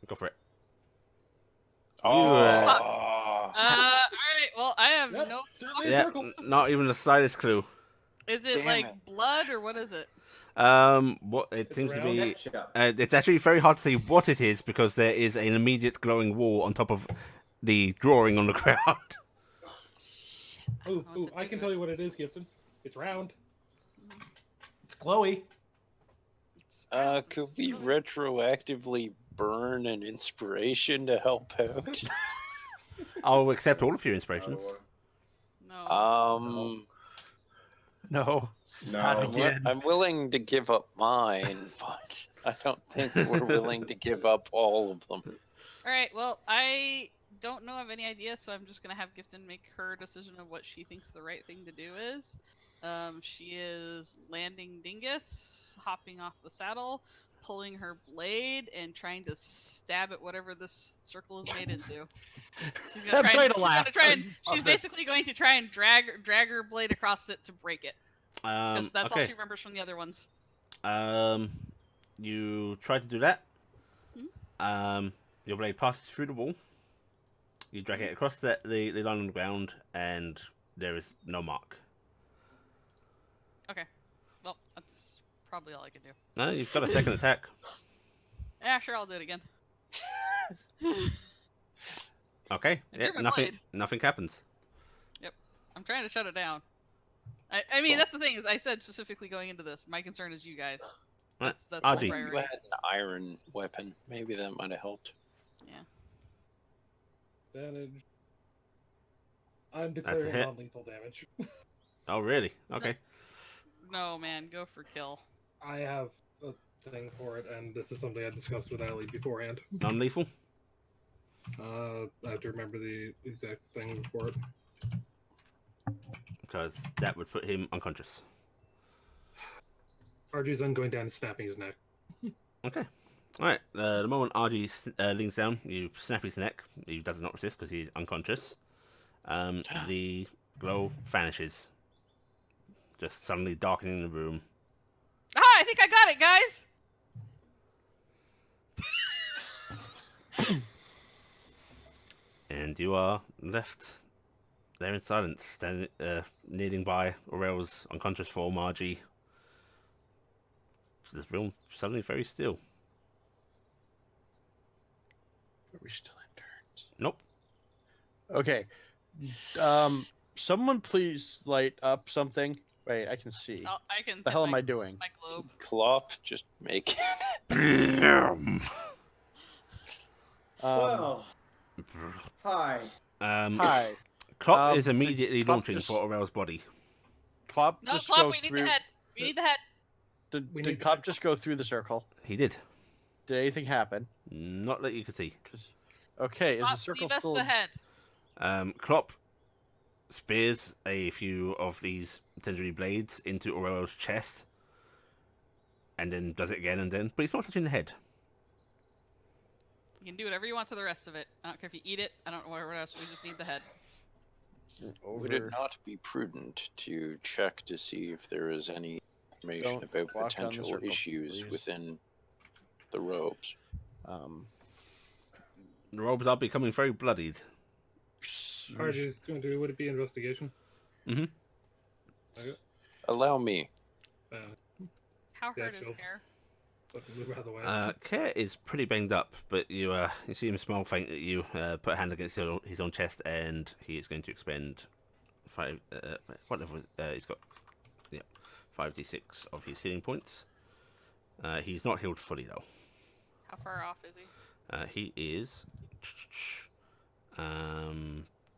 Go for it. Oh, All right. Well, I have Yep, no. certainly a Yeah, circle. not even the slightest clue. Is it Damn like it. blood or what is it? What it It's seems to round. be. Ketchup. It's actually very hard to see what it is because there is an immediate glowing wall on top of the drawing on the ground. I don't know what Ooh, to I do can with tell it. you what it is, Gibson. It's round. It's glowy. It's round, could it's we really- retroactively burn an inspiration to help out? I'll accept all of your inspirations. No. No. No. Not again. I'm willing to give up mine, but I don't think we're willing to give up all of them. All right. Well, I don't know of any idea, so I'm just gonna have Gifton make her decision of what she thinks the right thing to do is. She is landing Dingus, hopping off the saddle, pulling her blade, and trying to stab at whatever this circle is made into. She's gonna I'm try trying and, to she's laugh. gonna try and Stop she's it. basically going to try and drag her blade across it to break it. Because that's all Okay. she remembers from the other ones. You try to do that. Mhm. Your blade passes through the wall. You drag it across the line on the ground, and there is no mark. Well, that's probably all I can do. No, you've got a second attack. Yeah, sure, I'll do it again. Okay. I Yeah, drew my nothing. blade. Nothing happens. I'm trying to shut it down. I mean, that's the thing is, I said specifically going into this. My concern is you guys. That's my Audrey. You priority. had an iron weapon. Maybe that might have helped. Advantage. I'm That's a declaring hit. non-lethal damage. Oh, really? Okay. No, man, go for kill. I have a thing for it, and this is something I discussed with Ali beforehand. Non-lethal. I have to remember the exact thing for it. Because that would put him unconscious. RG's then going down and snapping his neck. Okay. Alright, the moment RG leans down, you snap his neck. He does not resist because he's unconscious. The glow vanishes. Just suddenly darkening the room. Ah, I think I got it, guys! And you are left there in silence, standing, kneeling by Aurel's unconscious form, RG. The room suddenly very still. Are we still in turns? Nope. Okay. Someone please light up something. Wait, I can see. Oh, I can. The hit hell am my, I doing? My globe. Clop, just make it. Well, hi. Hi. Klopp is did immediately Klopp launching just- for Aurel's body. Clop No, just Clop, go we need through. the head. We need the head. Did, We did need the Clop circle. just go through the circle? He did. Did anything happen? Not that you could see. 'Cause- okay, is Clop, the circle leave us still? the head. Klopp spears a few of these tendrily blades into Aurel's chest. And then does it again and then. But he's not touching the head. You can do whatever you want to the rest of it. I don't care if you eat it. I don't know whatever else. We just need the head. Would it not be prudent to check to see if there is any information Don't about walk on the potential circle, issues please. within the robes? Um, The robes are becoming very bloodied. Hardy's going to do. Would it be investigation? Mm-hmm. Okay. Allow me. How Yeah, hurt is sure. Care? Move out of the way. Care is pretty banged up, but you see him smile faint at you, put a hand against his own chest, and he is going to expend 5. What level? He's got 5d6 of his healing points. He's not healed fully though. How far off is he? He is.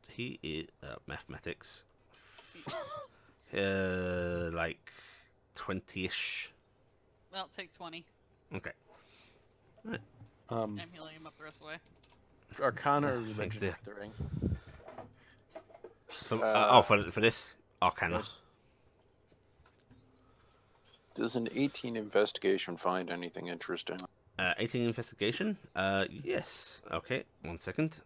He is mathematics. Like 20ish. Well, take 20. Okay. I'm healing him up the rest of the way. Arcana or Thanks, religion dear. with the ring? For this Arcana. Yes. Does an 18 investigation find anything interesting? 18 investigation. Yes. Okay. 1 second.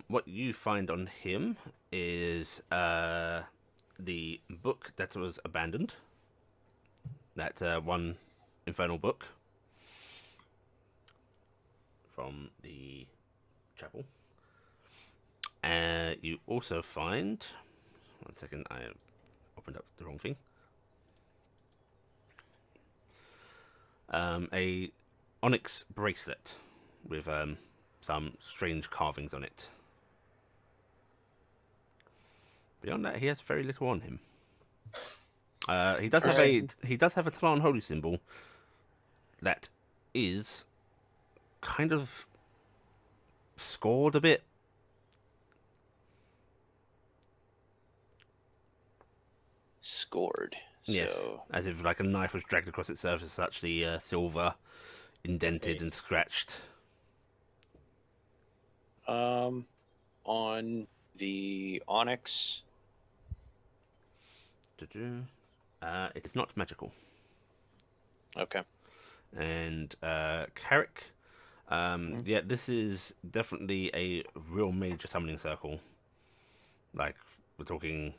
What you find on him is the book that was abandoned. That one infernal book from the chapel. You also find. 1 second. I opened up the wrong thing. A onyx bracelet with some strange carvings on it. Beyond that, he has very little on him. He does have a Talon holy symbol that is kind of scored a bit. Scored. Yes, So, as if like a knife was dragged across its surface, it's actually silver, indented and scratched. on the onyx, It is not magical. okay. And Carrick, yeah, this is definitely a real major summoning circle. Like, we're talking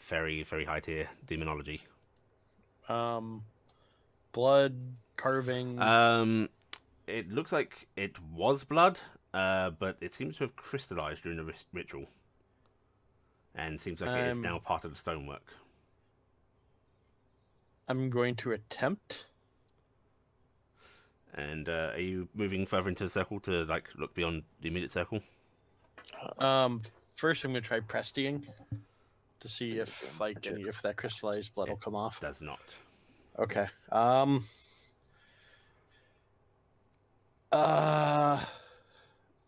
very, very high tier demonology. Blood carving. It looks like it was blood, but it seems to have crystallized during the ritual, and seems like it is now part of the stonework. I'm going to attempt. And are you moving further into the circle to like look beyond the immediate circle? First, I'm going to try Prestying to see if if that crystallized blood will come off. Does not. Okay.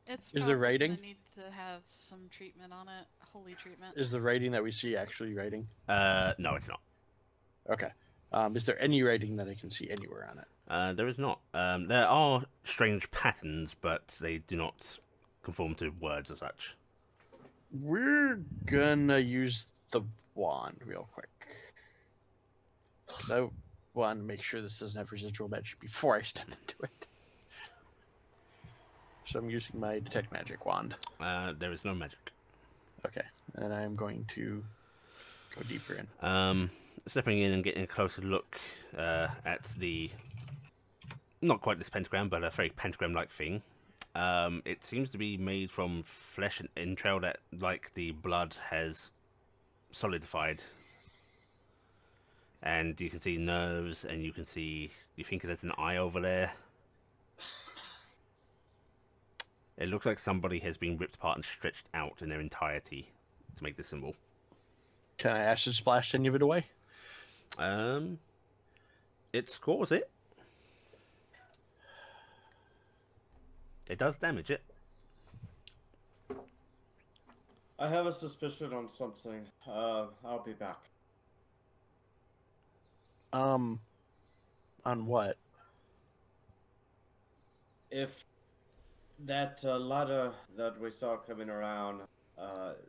It's Is there probably writing? gonna need to have some treatment on it, holy treatment. Is the writing that we see actually writing? No, it's not. Okay. Is there any writing that I can see anywhere on it? There is not. There are strange patterns, but they do not conform to words as such. We're gonna use the wand real quick. 'Cause I want to make sure this doesn't have residual magic before I step into it. So I'm using my detect magic wand. There is no magic. Okay, and I'm going to go deeper in. Stepping in and getting a closer look at the, not quite this pentagram, but a very pentagram-like thing. It seems to be made from flesh and entrail that, like, the blood has solidified. And you can see nerves, and you think there's an eye over there. It looks like somebody has been ripped apart and stretched out in their entirety to make this symbol. Can I acid splash any of it away? It scores it. It does damage it. I have a suspicion on something. I'll be back. On what? If that ladder that we saw coming around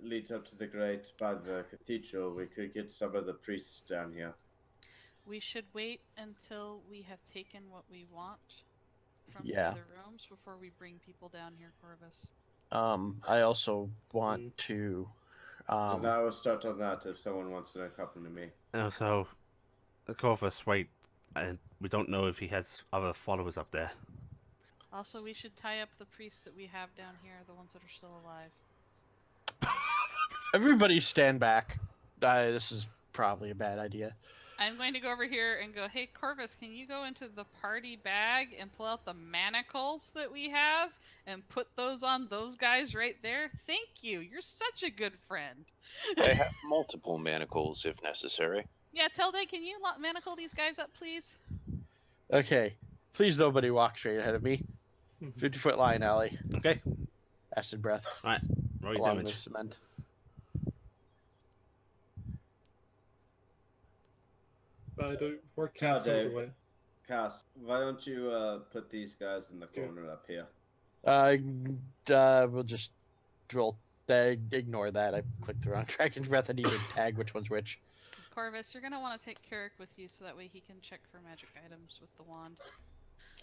leads up to the grate by the cathedral, we could get some of the priests down here. We should wait until we have taken what we want from the Yeah. other rooms before we bring people down here, Corvus. I also want to. So now we'll start on that if someone wants to accompany me. So, Corvus, wait. We don't know if he has other followers up there. Also, we should tie up the priests that we have down here, the ones that are still alive. Everybody stand back. This is probably a bad idea. I'm going to go over here and go, hey, Corvus, can you go into the party bag and pull out the manacles that we have and put those on those guys right there? Thank you. You're such a good friend. I have multiple manacles if necessary. Yeah, Tilde, can you manacle these guys up, please? Okay. Please nobody walk straight ahead of me. 50-foot line alley. Okay. Acid breath. All right. Roll your Along damage. with cement. Before Ciao, Cass goes Dave. away. Cass, why don't you put these guys in the corner up here? We'll just roll. Ignore that. I clicked the wrong Dragon's breath. I need to tag which one's which. Corvus, you're going to want to take Carrick with you so that way he can check for magic items with the wand.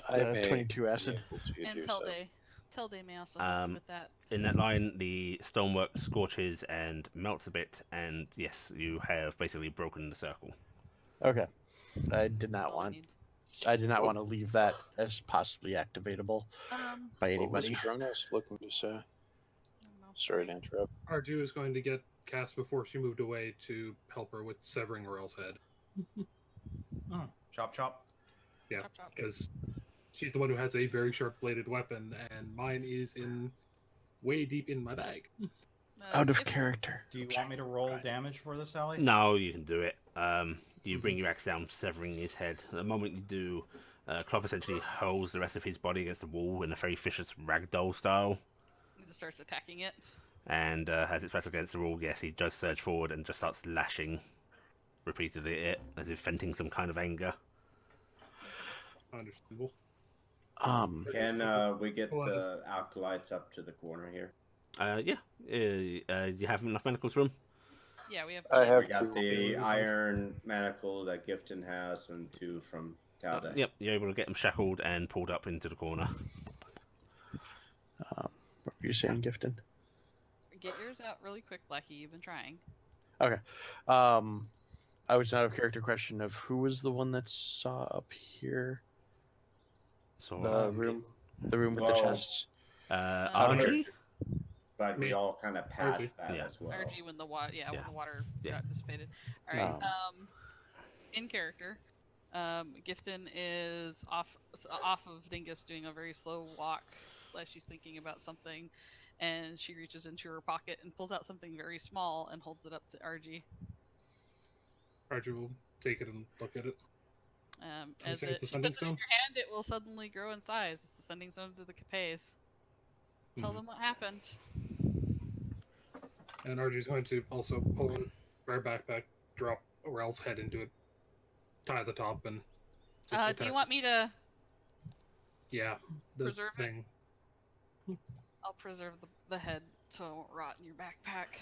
I may 22 acid. be able to And do so. Tilde may also help you with that. In that line, the stonework scorches and melts a bit, and yes, you have basically broken the circle. Okay. I did That's not all I want. need. I did not want to leave that as possibly activatable by What was anybody. Kronos looking to say? I don't know. Sorry to interrupt. Arju is going to get Cass before she moved away to help her with severing Orel's head. Oh, chop chop. Yeah, Chop, chop. because she's the one who has a very sharp-bladed weapon, and mine is way deep in my bag. Out of if- character. Do you want me to roll damage for this, Sally? No, you can do it. You bring your axe down, severing his head. The moment you do, Klopp essentially holds the rest of his body against the wall in a very vicious ragdoll style. He just starts attacking it. And as it's pressed against the wall, yes, he does surge forward and just starts lashing repeatedly at it, as if venting some kind of anger. Understandable. Can we get the acolytes up to the corner here? Yeah. You have enough manacles for him? Yeah, we have. I have We got two. the iron manacle that Gifton has, and 2 from Talda. Yep, you're able to get them shackled and pulled up into the corner. What were you saying, Gifton? Get yours out really quick, Blackie. You've been trying. Okay. I was out of character question of who was the one that saw up here? So, The room with the Well, chests. RG? But we Me. all kind of passed that Yeah. as well. RG when the water, when Yeah. the water Yeah. got dissipated. All right. No. In character, Gifton is off of Dingus, doing a very slow walk, like she's thinking about something, and she reaches into her pocket and pulls out something very small and holds it up to RG. Arju will take it and look at it. As say it's a she sending puts it in stone? your hand, it will suddenly grow in size. It's the sending stone to the Capes. Tell Mhm. them what happened. And Arju's going to also pull her backpack, drop Orel's head into it, tie the top, and. just Do you attack. want me to? Yeah, the preserve it? thing. I'll preserve the head so it won't rot in your backpack.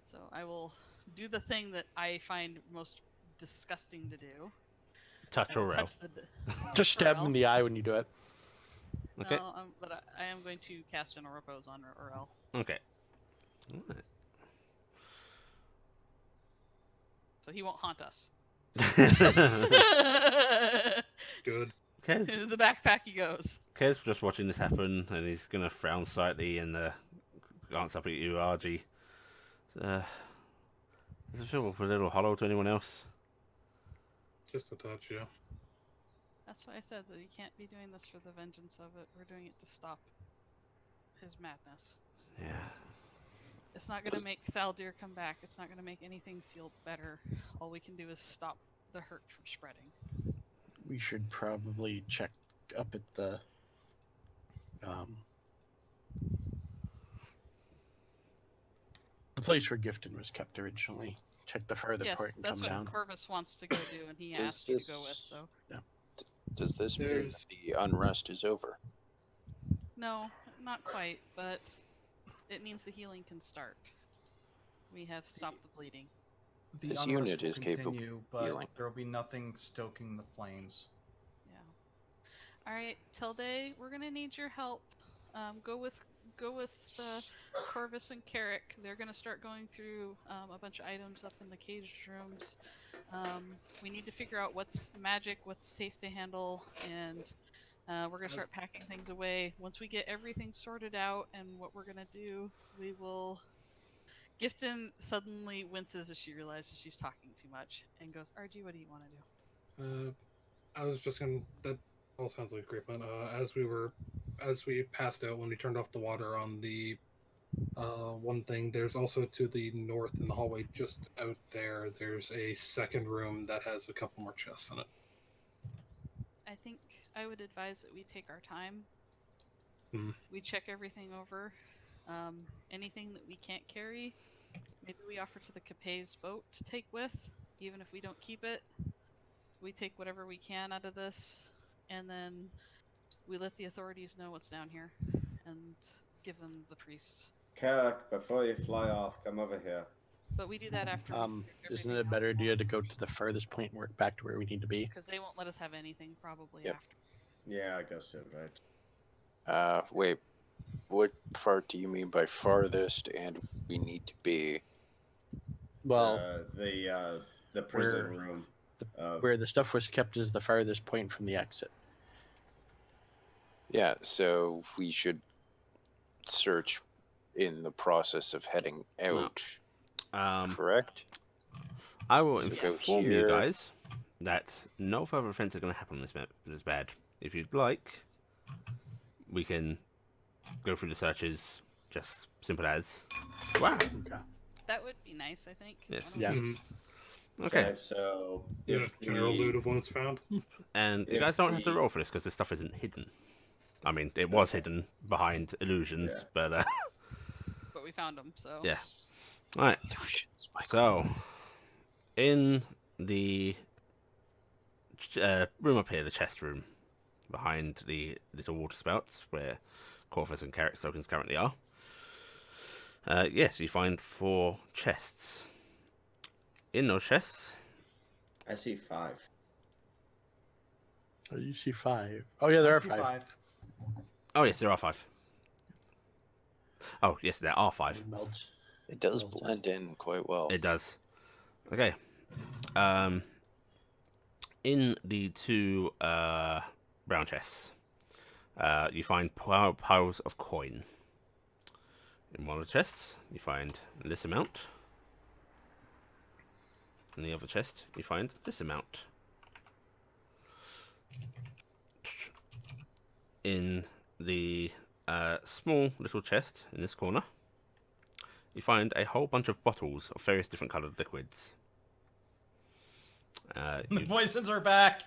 So I will do the thing that I find most disgusting to do. Touch I will Orel. touch Just stab him Orel. in the eye when you do it. Okay. No, but I am going to cast General Repose on Orel. Okay. Alright. So he won't haunt us. Good. Kez, In the backpack he goes. Kez just watching this happen, and he's gonna frown slightly and glance up at you, RG. Does it feel a little hollow to anyone else? Just a touch, yeah. That's why I said that you can't be doing this for the vengeance of it. We're doing it to stop his madness. Yeah. It's not going to make Thaldir come back. It's not going to make anything feel better. All we can do is stop the hurt from spreading. We should probably check up at the place where Gifton was kept originally. Check the further Yes, port and that's come what down. Corvus wants to go do, and he Does asked you to go with. this- So Does this mean There's- that the unrest is over? no, not quite, but it means the healing can start. We have stopped the bleeding. The This unrest unit will is capable continue, of but healing. there will be nothing stoking the flames. Yeah. All right, Tilde, we're gonna need your help. Go with Corvus and Carrick. They're gonna start going through a bunch of items up in the caged rooms. We need to figure out what's magic, what's safe to handle, and We're gonna start packing things away. Once we get everything sorted out and what we're gonna do, we will. Gifton suddenly winces as she realizes she's talking too much and goes, "RG, what do you want to do?" I was just gonna. That all sounds like a great plan. As we passed out when we turned off the water on the one thing, there's also to the north in the hallway, just out there. There's a second room that has a couple more chests in it. I think I would advise that we take our time. Hmm. We check everything over. Anything that we can't carry, maybe we offer to the Capet's boat to take with, even if we don't keep it. We take whatever we can out of this, and then we let the authorities know what's down here, and give them the priests. Kirk, before you fly off, come over here. But we do that after. Isn't it a better idea to go to the furthest point and work back to where we need to be? Because they won't let us have anything probably Yep. after. Yeah, I guess so, right? Wait, what part do you mean by farthest and we need to be? Well, the prison room. where the stuff was kept is the farthest point from the exit. Yeah, so we should search in the process of heading out. Correct? I will So go inform you here. guys that no further events are going to happen on this map. This bad. If you'd like, we can go through the searches, just simple as. Wow. Okay. That would be nice, I think. Yes. Why don't Yeah. we just- Okay. So General loot of what's found. And you if guys don't have to the- roll for this because this stuff isn't hidden. I mean, it was hidden behind illusions, Yeah. but But we found them, so. yeah. All right. Illusions, my So, in the room up here, the chest room, behind the little water spouts where Corvus and Carrot tokens currently are, yes, you find 4 chests. In those chests, I see 5. Oh, you see 5. Oh yeah, there I are see 5. oh yes, there are 5. Oh yes, there are 5. Melts. It does Well, blend in quite well. It does. Okay. In the 2 brown chests, you find piles of coin. In one of the chests, you find this amount. In the other chest, you find this amount. In the small little chest in this corner, you find a whole bunch of bottles of various different coloured liquids. The poisons are back.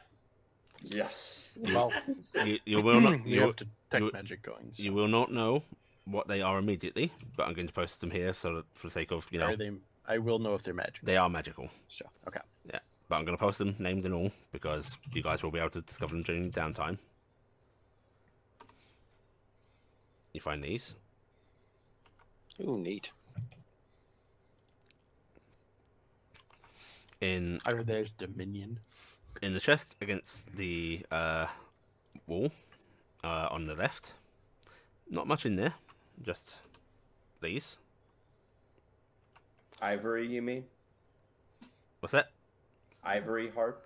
Yes. Well, You will not. we You, have detect you- magic going. So. you will not know what they are immediately, but I'm going to post them here so that for the sake of Are they? I will know if they're magic. they are magical. So okay. But I'm going to post them named and all because you guys will be able to discover them during downtime. You find these. Ooh, neat. In There's Dominion. the chest against the wall on the left. Not much in there, just these. Ivory, you mean? What's that? Ivory harp?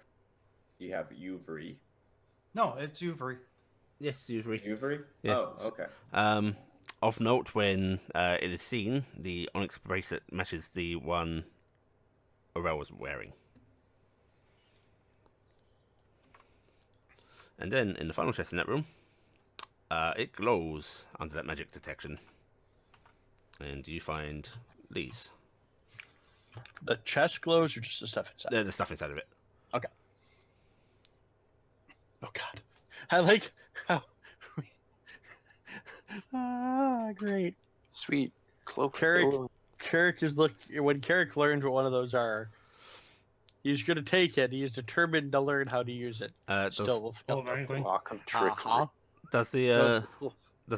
You have Uvery. No, it's Uvery. Yes, usually. Uvery? Yes. Oh, okay. Of note, when it is seen, the onyx bracelet matches the one Aurel was wearing. And then in the final chest in that room, it glows under that magic detection. And you find these. The chest glows or just the stuff inside? They're the stuff inside of it. Okay. Oh god. I like how great. Sweet. Cloak. Carrick is when Carrick learns what one of those are, he's gonna take it. He's determined to learn how to use it. Does Still Oh, anything? Lock of trickery. Uh-huh. does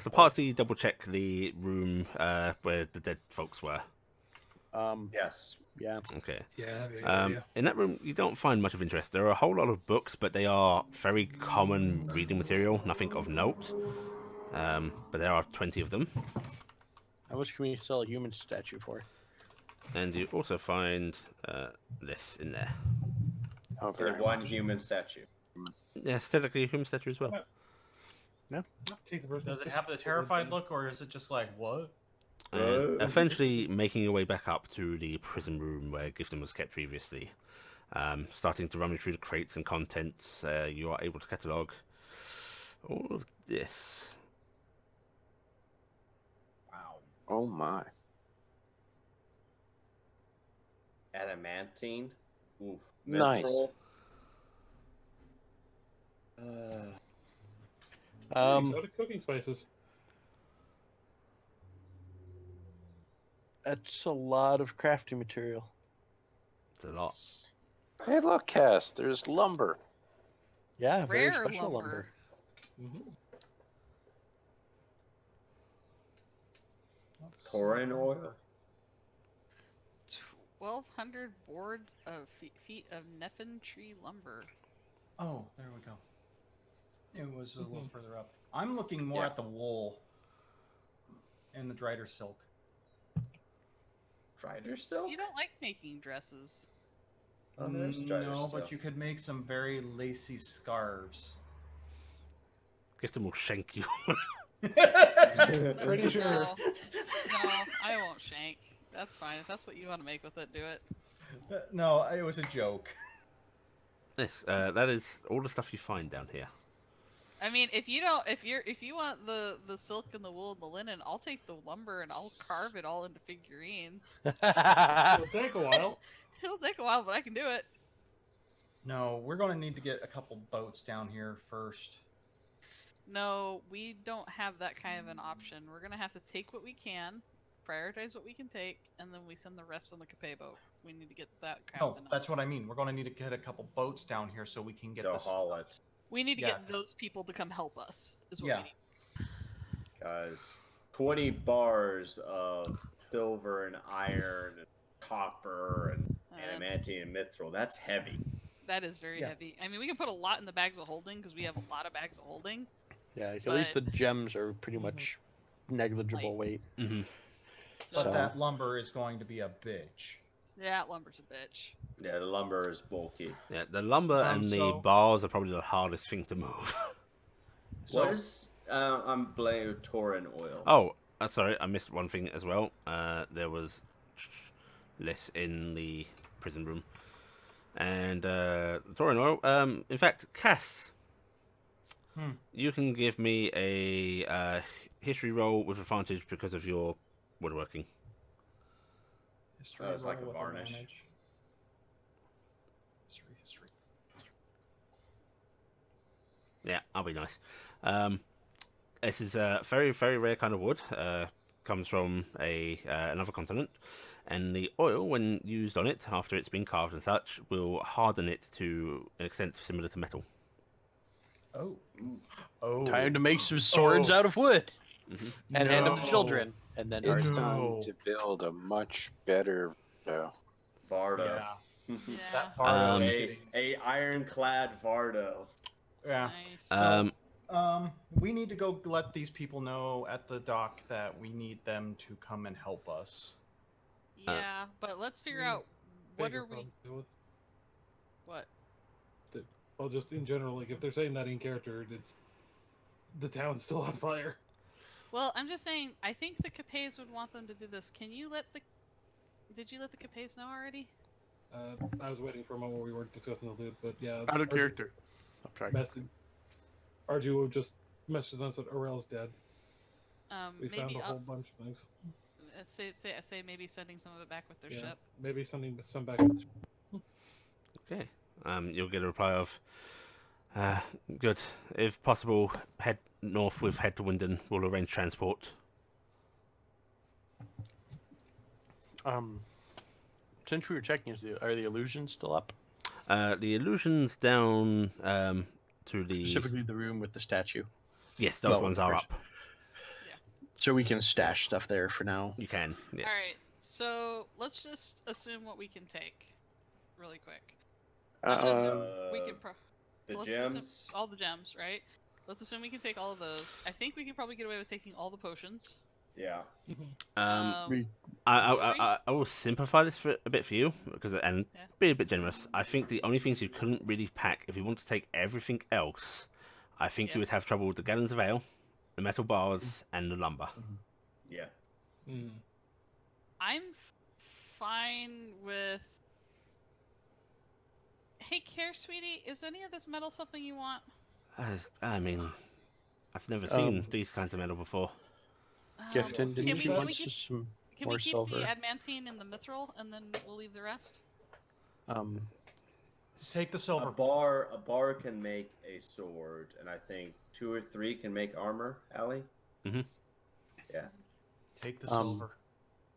the party double check the room where the dead folks were? Yes. Yeah. Okay. Yeah. In that room, you don't find much of interest. There are a whole lot of books, but they are very common reading material, nothing of note. But there are 20 of them. How much can we sell a human statue for? And you also find this in there. Oh, For very one much. human statue. Yes, technically a human statue as well. Take the first Does it one. have the terrified look, or is it just like what? And eventually making your way back up to the prison room where Gifton was kept previously. Starting to rummage through the crates and contents, you are able to catalogue all of this. Wow. Oh my. Adamantine. Oof. Nice. Mithril. Exotic cooking spices. That's a lot of crafting material. It's a lot. Hey, look, Cass. There's lumber. Yeah, very Rare special lumber. lumber. Tauren oil. 1,200 boards of feet of Neffen tree lumber. Oh, there we go. It was a little further up. I'm looking more Yeah. at the wool and the drider silk. Drider silk? You don't like making dresses. Oh, there's drider No, silk. but you could make some very lacy scarves. Gifton will shank you. Pretty sure. No, I won't shank. That's fine. If that's what you want to make with it, do it. No, it was a joke. Yes, that is all the stuff you find down here. I mean, if you want the silk and the wool and the linen, I'll take the lumber and I'll carve it all into figurines. It'll take a while. It'll take a while, but I can do it. No, we're going to need to get a couple boats down here first. No, we don't have that kind of an option. We're gonna have to take what we can, prioritize what we can take, and then we send the rest on the Capet boat. We need to get that No, captain. that's what I mean. We're going to need to get a couple boats down here so we can get to this. haul it. We need to Yeah. get those people to come help us. Is what Yeah. we need. Guys, 20 bars of silver and iron and copper and adamantine and mithril. That's heavy. That is very heavy. I mean, we can put a lot in the bags of holding because we have a lot of bags of holding. Yeah, at least the gems are pretty much negligible Like- weight. Mm-hmm. So, But that lumber is going to be a bitch. yeah, lumber's a bitch. Yeah, the lumber is bulky. Yeah, the lumber and the so- bars are probably the hardest thing to move. What is I'm blaming Tauren oil? Oh, sorry, I missed one thing as well. There was less in the prison room. And Tauren oil. In fact, Cass, you can give me a history roll with advantage because of your woodworking. History It's like roll a with varnish. advantage. History. Yeah, I'll be nice. This is a very, very rare kind of wood. Comes from another continent. And the oil, when used on it, after it's been carved and such, will harden it to an extent similar to metal. Oh. Time to make some swords out of wood and hand them to No. children. And then It's artists. time to build a much better. Vardo. Yeah. That Vardo is A, getting... a ironclad Vardo. Yeah. Nice. We need to go let these people know at the dock that we need them to come and help us. Yeah, but let's figure out what Bigger are we. problem to deal with. What? Well, just in general, like if they're saying that in character, it's the town's still on fire. Well, I'm just saying. I think the Capets would want them to do this. Can you let the? Did you let the Capets know already? I was waiting for a moment where we weren't discussing the loot, but yeah. Out of character. I'm sorry. Message. Arju just messaged us that Aurel's dead. We Maybe found a whole bunch of things. say maybe sending some of it back with their Yeah, ship. maybe sending some back. Okay. You'll get a reply of, good. If possible, head north with head to Winden. We'll arrange transport. Since we were checking, are the illusions still up? The illusions down to the... Specifically the room with the statue. Yes, those Well, ones of are course. up. So we can stash stuff there for now. You can, yeah. All right. So let's just assume what we can take, really quick. I'm gonna assume we can. The let's assume gems. all the gems, right? Let's assume we can take all of those. I think we can probably get away with taking all the potions. Yeah. I will simplify this for a bit for you and be a bit generous. I think the only things you couldn't really pack, if you want to take everything else, I think Yeah. you would have trouble with the gallons of ale, the metal bars, and the lumber. Yeah. Hmm. I'm fine with. Hey, Care, sweetie, is any of this metal something you want? I mean, I've never seen these kinds of metal before. Gifton, Can didn't we- you can want we some Can more we keep silver? the adamantine and the mithril, and then we'll leave the rest? Take the A silver. bar can make a sword, and I think 2 or 3 can make armor. Allie. Mm-hmm. Yeah. Take the silver.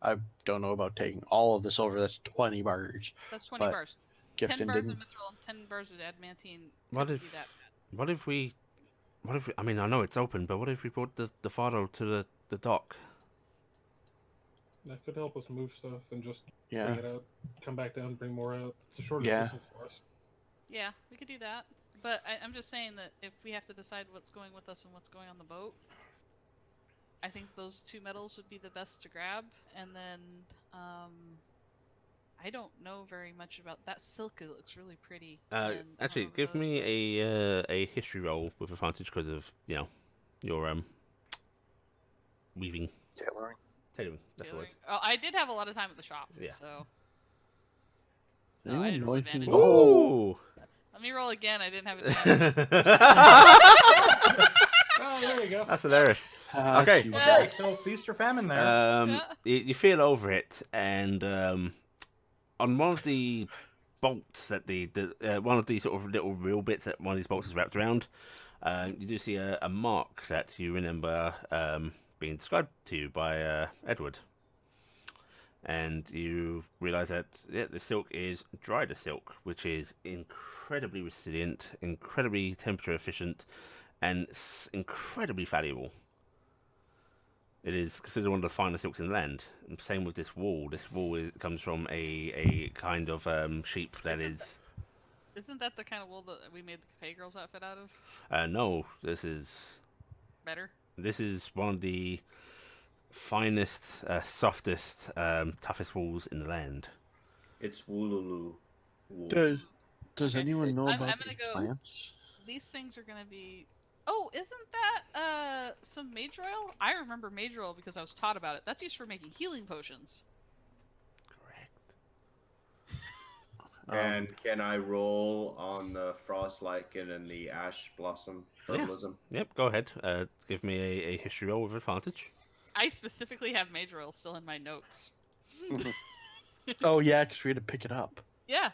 I don't know about taking all of the silver. That's 20 bars. That's 20 But bars. Gifton 10 bars didn't. of mithril and 10 bars of adamantine. What couldn't be if? that What if we? What if? I mean, I know it's open, but what if we brought the Faro to the dock? That could help us move stuff and just Yeah. bring it out, come back down, bring more out. It's a shorter Yeah. distance for us. Yeah, we could do that. But I'm just saying that if we have to decide what's going with us and what's going on the boat, I think those 2 metals would be the best to grab. And then, I don't know very much about that silk. It looks really pretty. And I don't Actually, know give those, me so- a history roll with advantage because of your weaving. Tailoring. Tailoring. That's the word. tailoring. Oh, I did have a lot of time at the shop. Yeah. So. Does Oh, I anyone didn't know roll anything? advantage. Oh, Ooh! Let me roll again. I didn't have advantage. Oh, there you go. That's hilarious. ah, Okay. shoot. Okay, so feast or famine there. Yeah. You feel over it, and on one of the bolts that the one of the sort of little real bits that one of these bolts is wrapped around, you do see a mark that you remember being described to you by Edward. And you realize that the silk is dried silk, which is incredibly resilient, incredibly temperature efficient, and incredibly valuable. It is considered one of the finest silks in the land. And same with this wool. This wool comes from a kind of sheep that is. Isn't that the kind of wool that we made the Cafe Girls outfit out of? No, this is Better. one of the finest, softest, toughest wools in the land. It's Woolulu. Wool. Does Okay. anyone know I'm about gonna these go- plants? These things are gonna be. Oh, isn't that some mage oil? I remember mage oil because I was taught about it. That's used for making healing potions. Correct. And can I roll on the frost lichen and the ash blossom herbalism? Yep. Go ahead. Give me a history roll with advantage. I specifically have mage oil still in my notes. Oh yeah, because we had to pick it up. Yeah.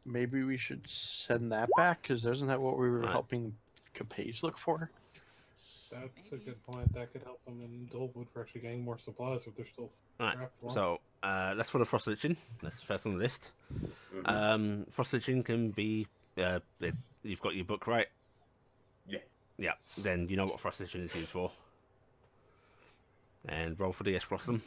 Maybe we should send that back because isn't that what we were Right. helping Capace look for? That's a good point. That could help them in Dolewood for actually getting more supplies if they're still Right. trapped. Well, So that's for the frost lichen. That's first on the list. Frost lichen can be. You've got your book right. Yeah. Yeah. Then you know what frost lichen is used for. And roll for the ash blossom.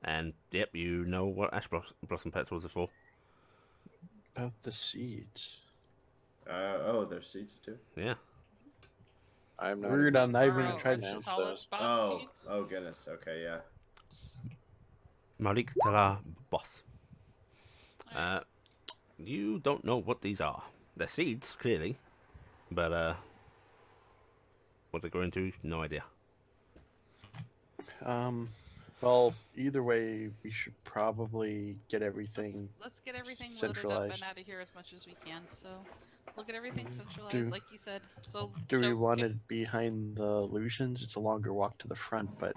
And yep, you know what ash blossom petals are for. About the seeds. Oh, there's seeds too. Yeah. I'm not. Weird. I'm not even Burrow gonna try and to pronounce Shallow those. spot Oh, seeds. oh goodness. Okay, yeah. Malik Tala boss. Alright. You don't know what these are. They're seeds, clearly. But what they're going to, no idea. Well, either way, we should probably get everything. Let's get everything loaded up centralized. and out of here as much as we can. So we'll get everything centralized, Do- like you said. So Do we so want if- it behind the illusions? It's a longer walk to the front, but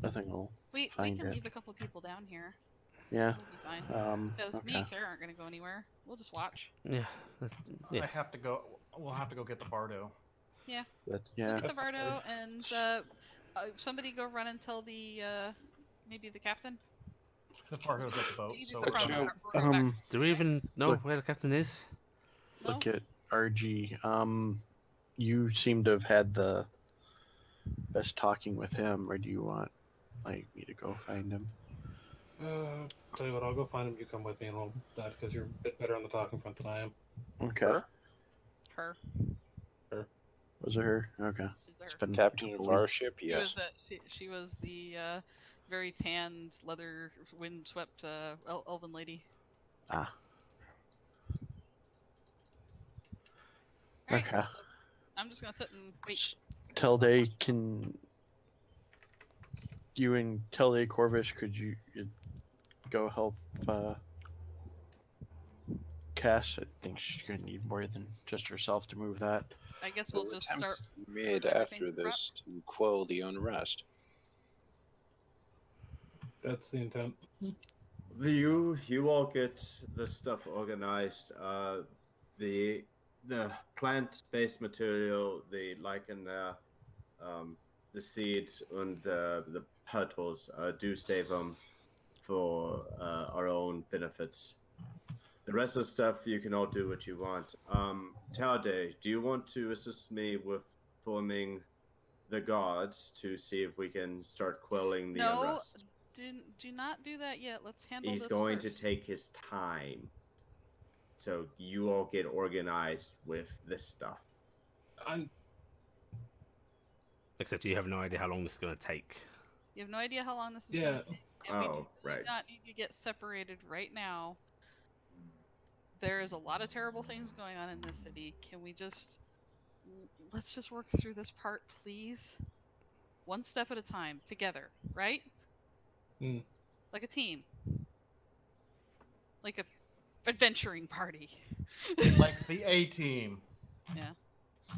nothing will. We find can it. leave a couple people down here. Yeah. We'll be fine. Because me Okay. and Kara aren't gonna go anywhere. We'll just watch. Yeah. Yeah. I have to go. We'll have to go get the Bardo. But We'll yeah. get the Bardo and somebody go run and tell the maybe the captain. The Bardo's at the boat. You do So the we're front gonna- part, we'll go back. Do we even know Look- where the captain is? Look No? at RG. You seem to have had the best talking with him, or do you want like me to go find him? Tell you what, I'll go find him. You come with me, and we'll that because you're a bit better on the talking front than I am. Okay. Her? Her. Was it her? Okay. She's her. It's been a Captain of couple our weeks. ship, She yes. was she was the very tanned, leather, windswept elven lady. Ah. All right, Okay. so I'm just gonna sit and wait. Tilde, can you and Tilde Corvish, could you go help Cass? I think she's gonna need more than just herself to move that. I guess No we'll just start. attempts made with everything after prep. this to quell the unrest. That's the intent. You all get the stuff organized. The plant-based material, the lichen, the seeds, and the petals. Do save them for our own benefits. The rest of the stuff you can all do what you want. Talde, do you want to assist me with forming the gods to see if we can start quelling the No, unrest? do not do that yet. Let's handle He's this going first. to take his time. So you all get organized with this stuff. Except you have no idea how long this is going to take. You have no idea how long this is Yeah. going to take. And we do right. not need to get separated right now. There is a lot of terrible things going on in this city. Can we just... Let's just work through this part, please? One step at a time, together, right? Hmm. Like a team. Like a adventuring party. Like the A team. Yeah.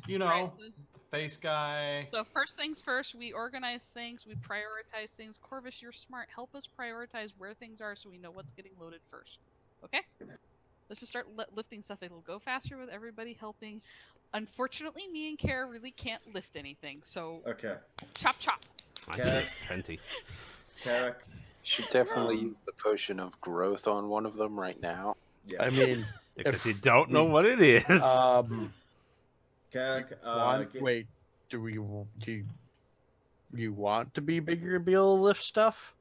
You know, Right, so- the face guy. So first things first, we organize things, we prioritize things. Corvus, you're smart. Help us prioritize where things are so we know what's getting loaded first. Okay? Let's just start lifting stuff. It'll go faster with everybody helping. Unfortunately, me and Kara really can't lift anything, so Okay. chop chop. I Okay. see plenty. Carrick. Should definitely use the potion of growth on one of them right now. Yeah. I mean, Except if you don't know we- what it is. Carrick, wait, do you want to be bigger and be able to lift stuff?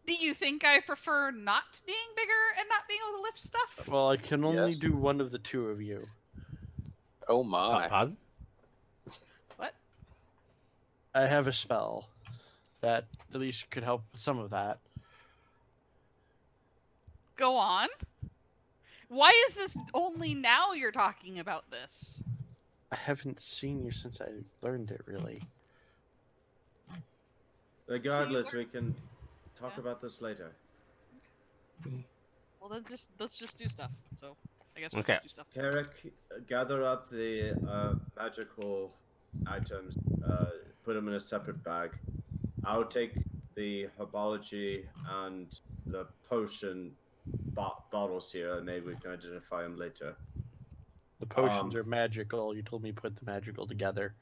Do you think I prefer not being bigger and not being able to lift stuff? Well, I can only Yes. do one of the two of you. Oh my. Pardon? What? I have a spell that at least could help with some of that. Go on. Why is this only now you're talking about this? I haven't seen you since I learned it, really. Regardless, we can talk Yeah. about this later. Well, then let's just do stuff. So I guess we'll Okay. just do stuff. Carrick, gather up the magical items, put them in a separate bag. I'll take the herbology and the potion bottles here, and maybe we can identify them later. The potions are magical. You told me put the magical together.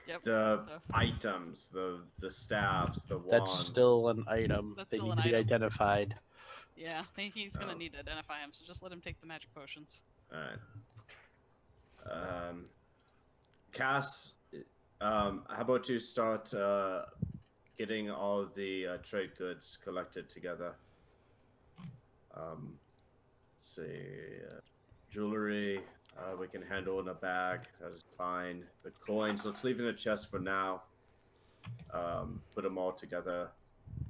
Yep. The so- items, the staffs, the wands. That's still an item. That's They still need an to be item. identified. Yeah, I think he's gonna Oh. need to identify him, so just let him take the magic potions. All right. Cass, how about you start getting all the trade goods collected together? Let's see, jewelry we can handle in a bag. That is fine. The coins, let's leave in a chest for now. Put them all together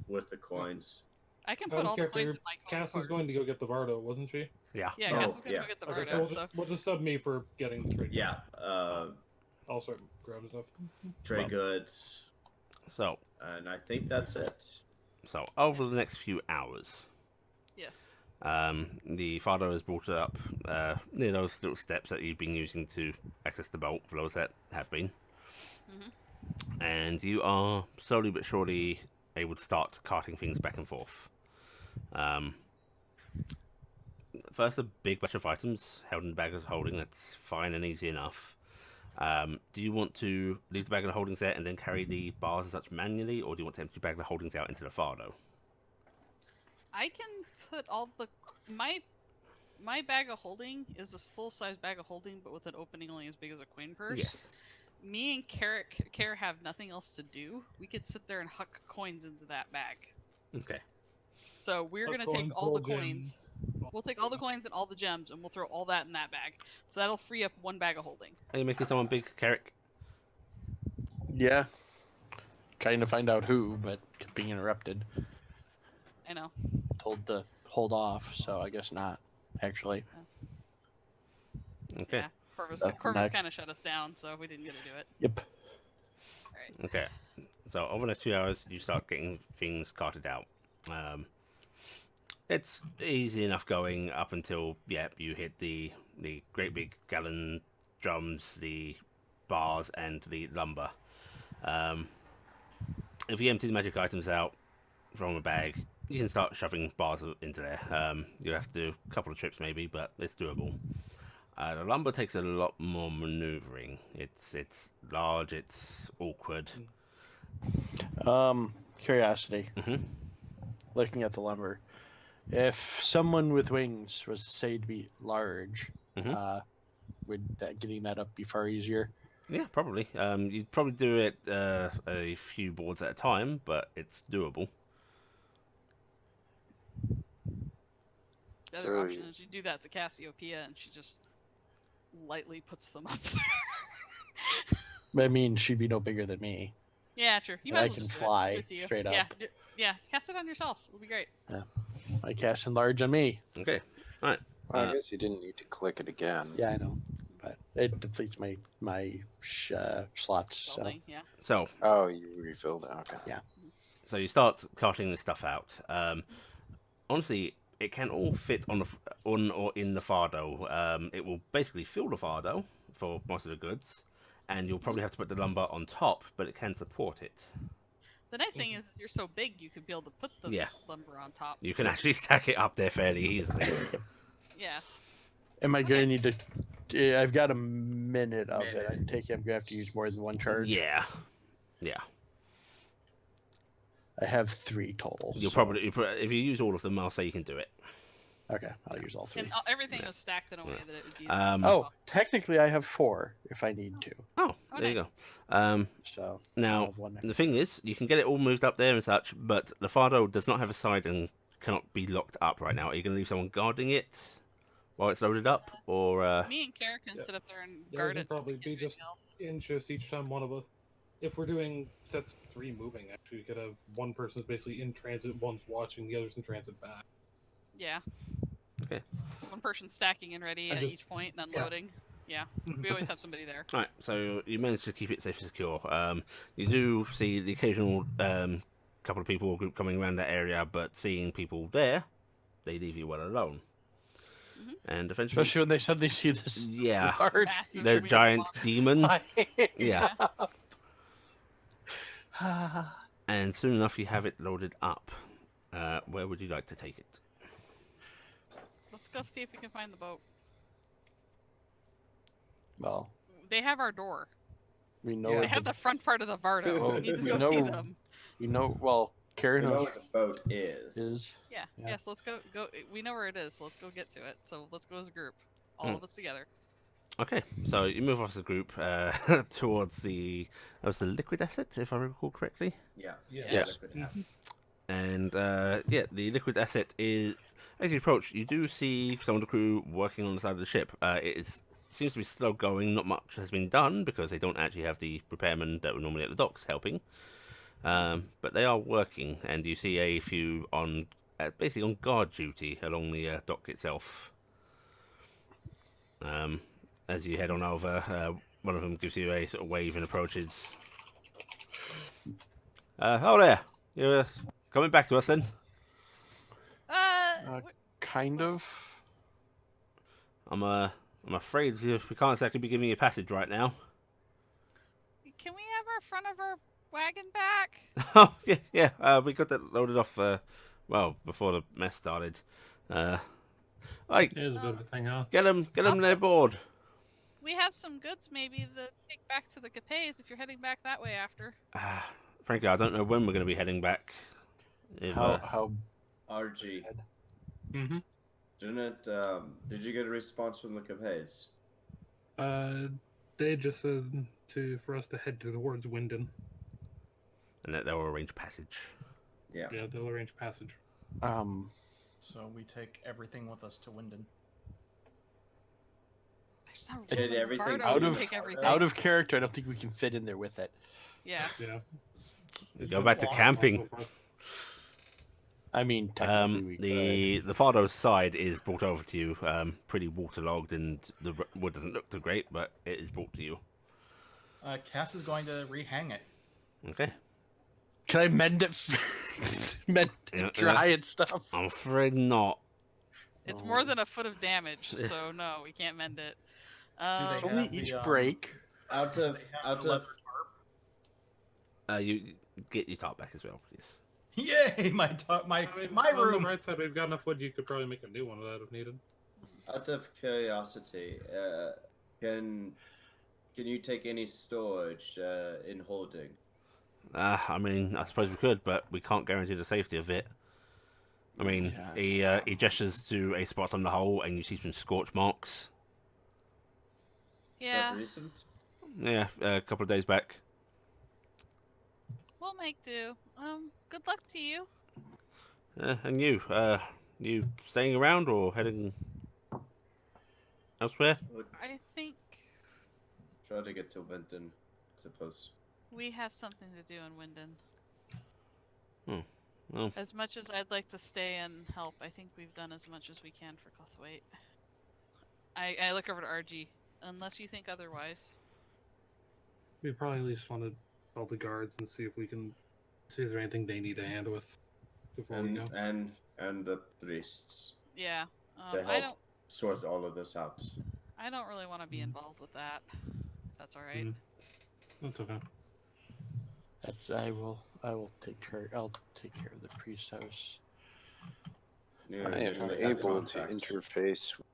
with the coins. I can Out put of all the coins character, in my coin Cass is card. going to go get the Vardo, wasn't she? Yeah. Yeah, Oh, Cass is gonna yeah. go get the Okay, Vardo. so we'll just sub me for getting the trade. Yeah. I'll start grabbing stuff. Trade Well. goods, So, and I think that's it. over the next few hours, Yes. the father has brought up near those little steps that you've been using to access the bolt for those that have been. Mhm. And you are slowly but surely able to start carting things back and forth. First, a big batch of items held in the bag of holding. That's fine and easy enough. Do you want to leave the bag of holdings there and then carry the bars and such manually, or do you want to empty the bag of holdings out into the Fardo? I can put all the my bag of holding is a full-size bag of holding, but with an opening only as big as a coin purse. Yes. Me and Kara have nothing else to do. We could sit there and huck coins into that bag. Okay. So we're Huck gonna take coins, all the roll coins. gems. We'll take all the coins and all the gems, and we'll throw all that in that bag. So that'll free up one bag of holding. Are you making someone big, Carrick? Yeah. trying to find out who, but kept being interrupted. I know. Told to hold off, so I guess not. Actually, Okay. Yeah. Corvus Up next. kind of shut us down, so we didn't get to do it. yep. Okay. So over the next 2 hours, you start getting things carted out. It's easy enough going up until you hit the great big gallon drums, the bars, and the lumber. If you empty the magic items out from a bag, you can start shoving bars into there. You have to do a couple of trips maybe, but it's doable. The lumber takes a lot more maneuvering. It's large, it's awkward. Curiosity. Mhm. Looking at the lumber, if someone with wings was said to be large, Mhm. would getting that up be far easier? Yeah, probably. You'd probably do it a few boards at a time, but it's doable. The other So- option is you do that to Cassiopeia, and she just lightly puts them up there. I mean, she'd be no bigger than me. Yeah, true. You And might I as well can just fly do it to you. straight Yeah, up. yeah. Cast it on yourself. It'll be great. I cast enlarge on me. Okay. All right. Well, I guess you didn't need to click it again. Yeah, I know, but it depletes my slots. So Something. Yeah. So Oh, you refilled it. Okay. Yeah. So you start carting this stuff out. Honestly, it can all fit on or in the Fardo. It will basically fill the Fardo for most of the goods, and you'll probably have to put the lumber on top, but it can support it. The nice thing is you're so big you could be able to put the Yeah. lumber on top. You can actually stack it up there fairly easily. Yeah. am I Okay. going to need to? I've got a minute of it. I take it I'm going to have to use more than one charge. Yeah. Yeah. I have 3 total. You'll so- probably if you use all of them, I'll say you can do it. Okay, I'll use all 3. And everything is stacked in a way that it would be. Oh, technically I have 4 if I need to. Oh, Oh, there you nice. go. So Now, I'll have 1 the thing is, you can get it all moved up there and such, but the Fardo does not have a side and cannot be locked up right now. Are you going to leave someone guarding it while it's loaded up, or Me and Kara can Yeah. sit up there and Yeah, guard we it. can so we probably can't be do just anything else. inches each time one of us. If we're doing sets of 3 moving, actually, you could have one person's basically in transit, one's watching, the other's in transit back. Yeah. Okay. One person stacking and ready I at just- each point and unloading. Yeah. We always have somebody there. Right, so you managed to keep it safe and secure. You do see the occasional couple of people or group coming around that area, but seeing people there, they leave you well alone. Mhm. And eventually, especially when they suddenly see this yeah, large. Massive the tree giant box. demon. Yeah, Yeah. and soon enough you have it loaded up. Where would you like to take it? Let's go see if we can find the boat. Well, They have our door. we know. Yeah. where They have the front part of the Vardo. Oh, We need to we go see know- them. You know. Well, Karen We know knows what the boat is. Yeah. Yeah. Yes. Let's go. We know where it is. So let's go get to it. So let's go as a group. All of us together. Okay, so you move off as a group towards the liquid asset, if I recall correctly. Yeah. Yes. Liquid acid. And the liquid asset is, as you approach, you do see some of the crew working on the side of the ship. Seems to be slow going. Not much has been done because they don't actually have the repairmen that were normally at the docks helping. But they are working, and you see a few on basically on guard duty along the dock itself. As you head on over, one of them gives you a sort of wave and approaches. Oh there, you're coming back to us then? kind of. I'm afraid we can't exactly be giving you passage right now. Can we have our front of our wagon back? Oh yeah. We got that loaded off. Before the mess started. Like, It is a bit of a thing, huh? get them Also- their board. We have some goods maybe that take back to the Capes if you're heading back that way after. Frankly, I don't know when we're going to be heading back. If, How RG. Mm-hmm. Did you get a response from the Capays? They just said for us to head towards Wyndon. and that they'll arrange passage. Yeah. Yeah, they'll arrange passage. So we take everything with us to Wyndon. There's not Did room in the everything Vardo out to of take everything. out of character, I don't think we can fit in there with it. Yeah. Yeah. We go back to camping. I mean, technically we could. The Fardo's side is brought over to you, pretty waterlogged, and the wood doesn't look too great, but it is brought to you. Cass is going to rehang it. Okay. Can I mend it? Mend it dry and stuff? I'm afraid not. It's more than a foot of damage, so no, we can't mend it. they Only have each the, break. Out do of they have the leather tarp? You get your top back as well, please. Yay! My I mean, my on the room. bright side, we've got enough wood. You could probably make a new one of that if needed. Out of curiosity, can you take any storage in holding? I mean, I suppose we could, but we can't guarantee the safety of it. I mean, he gestures to a spot on the hole, and you see some scorch marks. Is Yeah, that recent? Yeah, a couple of days back. we'll make do. Good luck to you. And you staying around or heading elsewhere? Would I think try to get to Winton, I suppose. we have something to do in Winden. Well, As much as I'd like to stay and help, I think we've done as much as we can for Cuthwaite. I look over to RG, unless you think otherwise. We probably at least want to call the guards and see if we can see if there's anything they need a hand with before we go. And the priests Yeah, to I help don't. sort all of this out. I don't really want to be involved with that. If that's all right. Mhm. That's okay. I will take care. I'll take care of the priest house. You I am usually have able to contact. interface with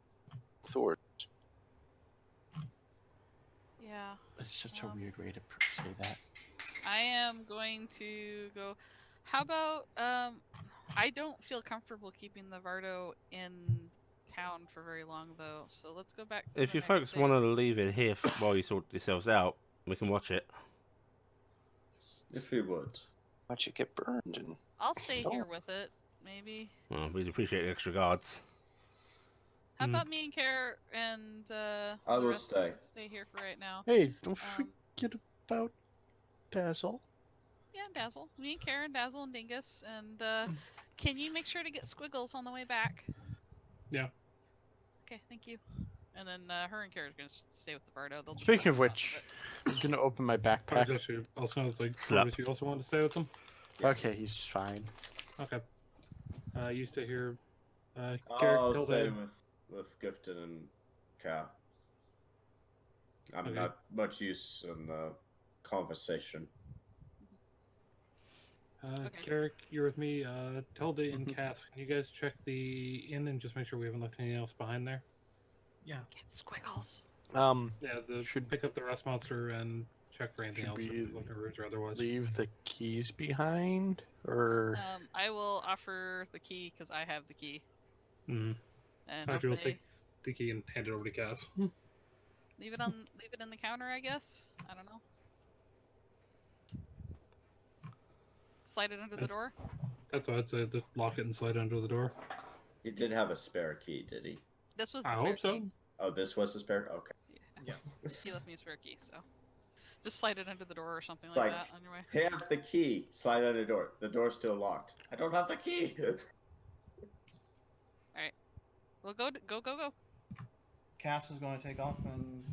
Thor. Yeah, It's such a weird way to say that. I am going to go. How about I don't feel comfortable keeping the Vardo in town for very long though, so let's go back to if the you next folks day. want to leave it here while you sort yourselves out, we can watch it. If you would. Why don't you get burned? And I'll stay here with it, maybe. Well, we'd appreciate the extra guards. How Mm. about me and Care and I the will rest stay here for right now? Hey, don't forget about Dazzle. Yeah, Dazzle. Me and Care and Dazzle and Dingus, and can you make sure to get Squiggles on the way back? Yeah. Okay, thank you. And then her and Care are gonna stay with the Bardo. They'll just Speaking of run on top which, it. I'm gonna open my I backpack. guess you also know it's like Slap. Corvus, you also want to stay with them? Okay, he's fine. Okay. You stay here. I'll Garrett, stay Hilda. with Gifton and Cal. I'm Okay. not much use in the conversation. Okay. Garrick, you're with me. Tilda and Cass, can you guys check the inn and just make sure we haven't left anything else behind there? Yeah. Get Squiggles. Yeah, Should pick up the rust monster and check for anything should else if we we've left in rooms or otherwise. leave the keys behind, or I will offer the key because I have the key, Mm-hmm. and I'll Actually, we'll say take the key and hand it over to Cass. leave it in the counter. I guess. I don't know. Slide it under the door. That's what I'd say. Just lock it and slide it under the door. He did have a spare key, did he? This was. The I spare hope so. key. Oh, this was a spare? Okay. Yeah. He left me a spare key, so just slide it under the door or something It's like like, that on your way. Have the key. Slide on the door. The door's still locked. I don't have the key. Well, go. Cass is going to take off and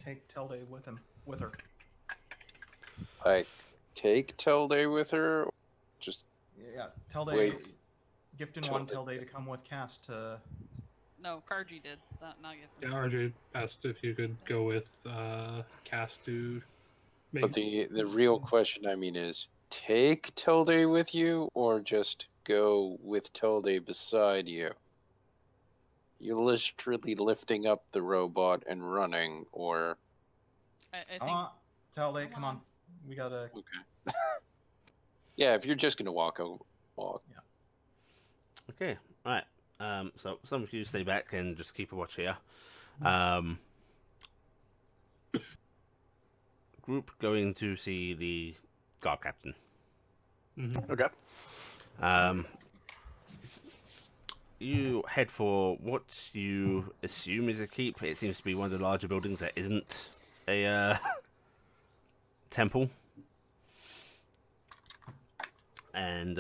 take Telde with her. like, take Telde with her. Or just Yeah, Telde. Wait. Gifton wanted Tilde. Telde to come with Cass to. No, Karji did. Not yet. Yeah, RJ asked if you could go with Cass to make. but the real question, I mean, is take Telde with you, or just go with Telde beside you? You're literally lifting up the robot and running, or I think. Telde, come Come on. on. We gotta. okay. Yeah, if you're just gonna walk, I'll walk. Okay, all right. So some of you stay back and just keep a watch here. Group going to see the guard captain. Mhm. okay. You head for what you assume is a keep. It seems to be one of the larger buildings that isn't a temple. and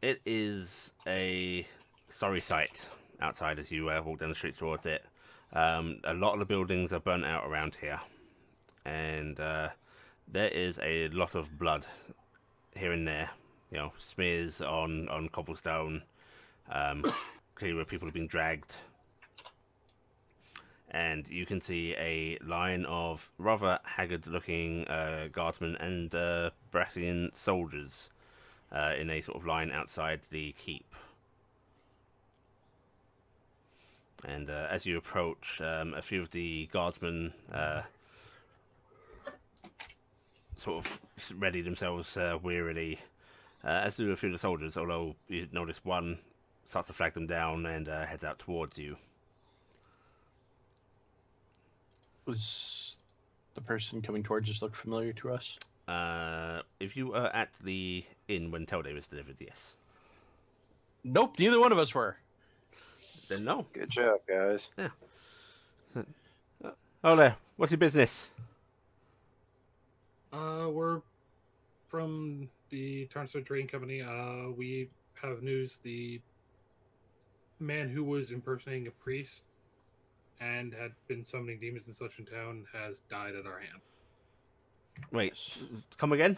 it is a sorry sight outside as you walk down the street towards it. A lot of the buildings are burnt out around here, and there is a lot of blood here and there. You know, smears on cobblestone, clearly where people have been dragged. And you can see a line of rather haggard-looking guardsmen and Brassian soldiers in a sort of line outside the keep. And as you approach, a few of the guardsmen sort of ready themselves wearily, as do a few of the soldiers, although you notice one starts to flag them down and heads out towards you. Was the person coming towards us look familiar to us? If you were at the inn when Telday was delivered, yes. Nope, neither one of us were. Then no. Good job, guys. Yeah. Oh, there. What's your business? We're from the Tarnstead Trading Company. We have news. The man who was impersonating a priest and had been summoning demons and such in town has died at our hand. Wait, come again?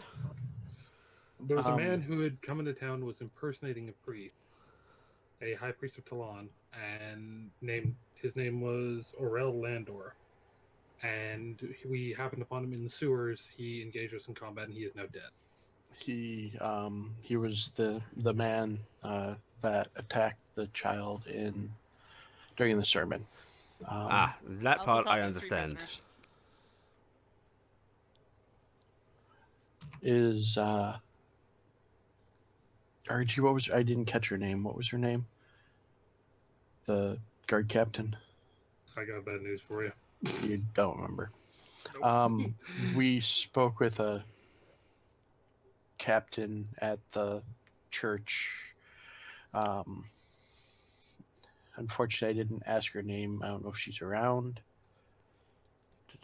There was a man who had come into town, was impersonating a priest, a high priest of Talon, and his name was Aurel Landor. And we happened upon him in the sewers. He engaged us in combat, and he is now dead. He was the man that attacked the child during the sermon. That Also part top I of 3 understand. prisoners. Is Archie? I didn't catch her name. What was her name? The guard captain. I got bad news for you. You don't remember. Nope. We spoke with a captain at the church. Unfortunately, I didn't ask her name. I don't know if she's around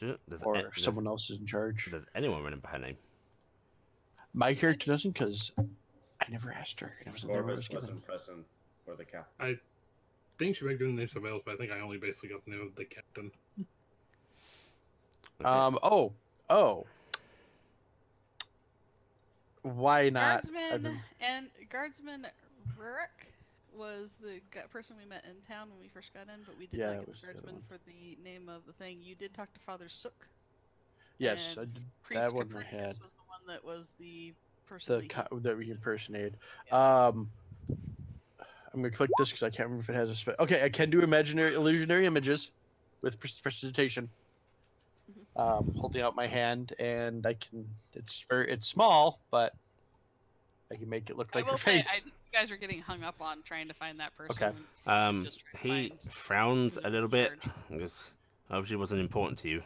or if someone else is in charge. Does anyone remember her name? My character doesn't, because I never asked her. And it wasn't there when it was Corvus given. wasn't present for the cap. I think she might give the name somebody else, but I think I only basically got the name of the captain. Oh. Why not? Guardsman Rurik was the person we met in town when we first got in, but we did Yeah, not that get was the the other guardsman one. for the name of the thing. You did talk to Father Sook. Yes, I and did. Priest That one I Copernicus had. was the one that was the person That we impersonated. Yeah. I'm gonna click this because I can't remember if it has a okay, I can do illusionary images with prestidigitation. Holding out my hand, and I can. It's small, but I can make it look like I will her say, face. you guys are getting hung up on trying to find that person. Okay. when just trying to He find frowns who a is little in bit charge. because obviously wasn't important to you.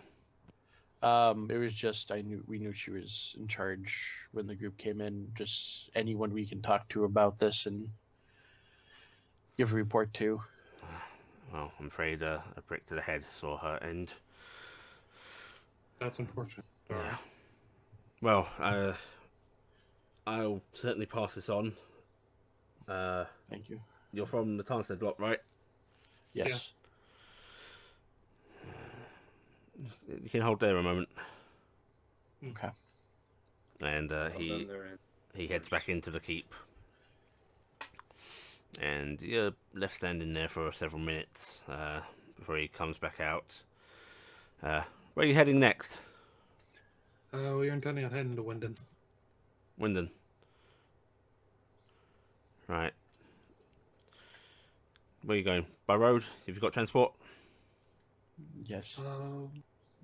It was just we knew she was in charge when the group came in. Just anyone we can talk to about this and give a report to. Well, I'm afraid a prick to the head saw her end. That's unfortunate. Sorry. Yeah. Well, I'll certainly pass this on. Thank you. You're from the Tarnstead block, right? Yes. You can hold there a moment. Okay. And Well, he then they're in. heads back into the keep. And you're left standing there for several minutes before he comes back out. Where are you heading next? We are intending on heading to Wyndon. Wyndon. Right. Where are you going? By road? Have you got transport? Yes.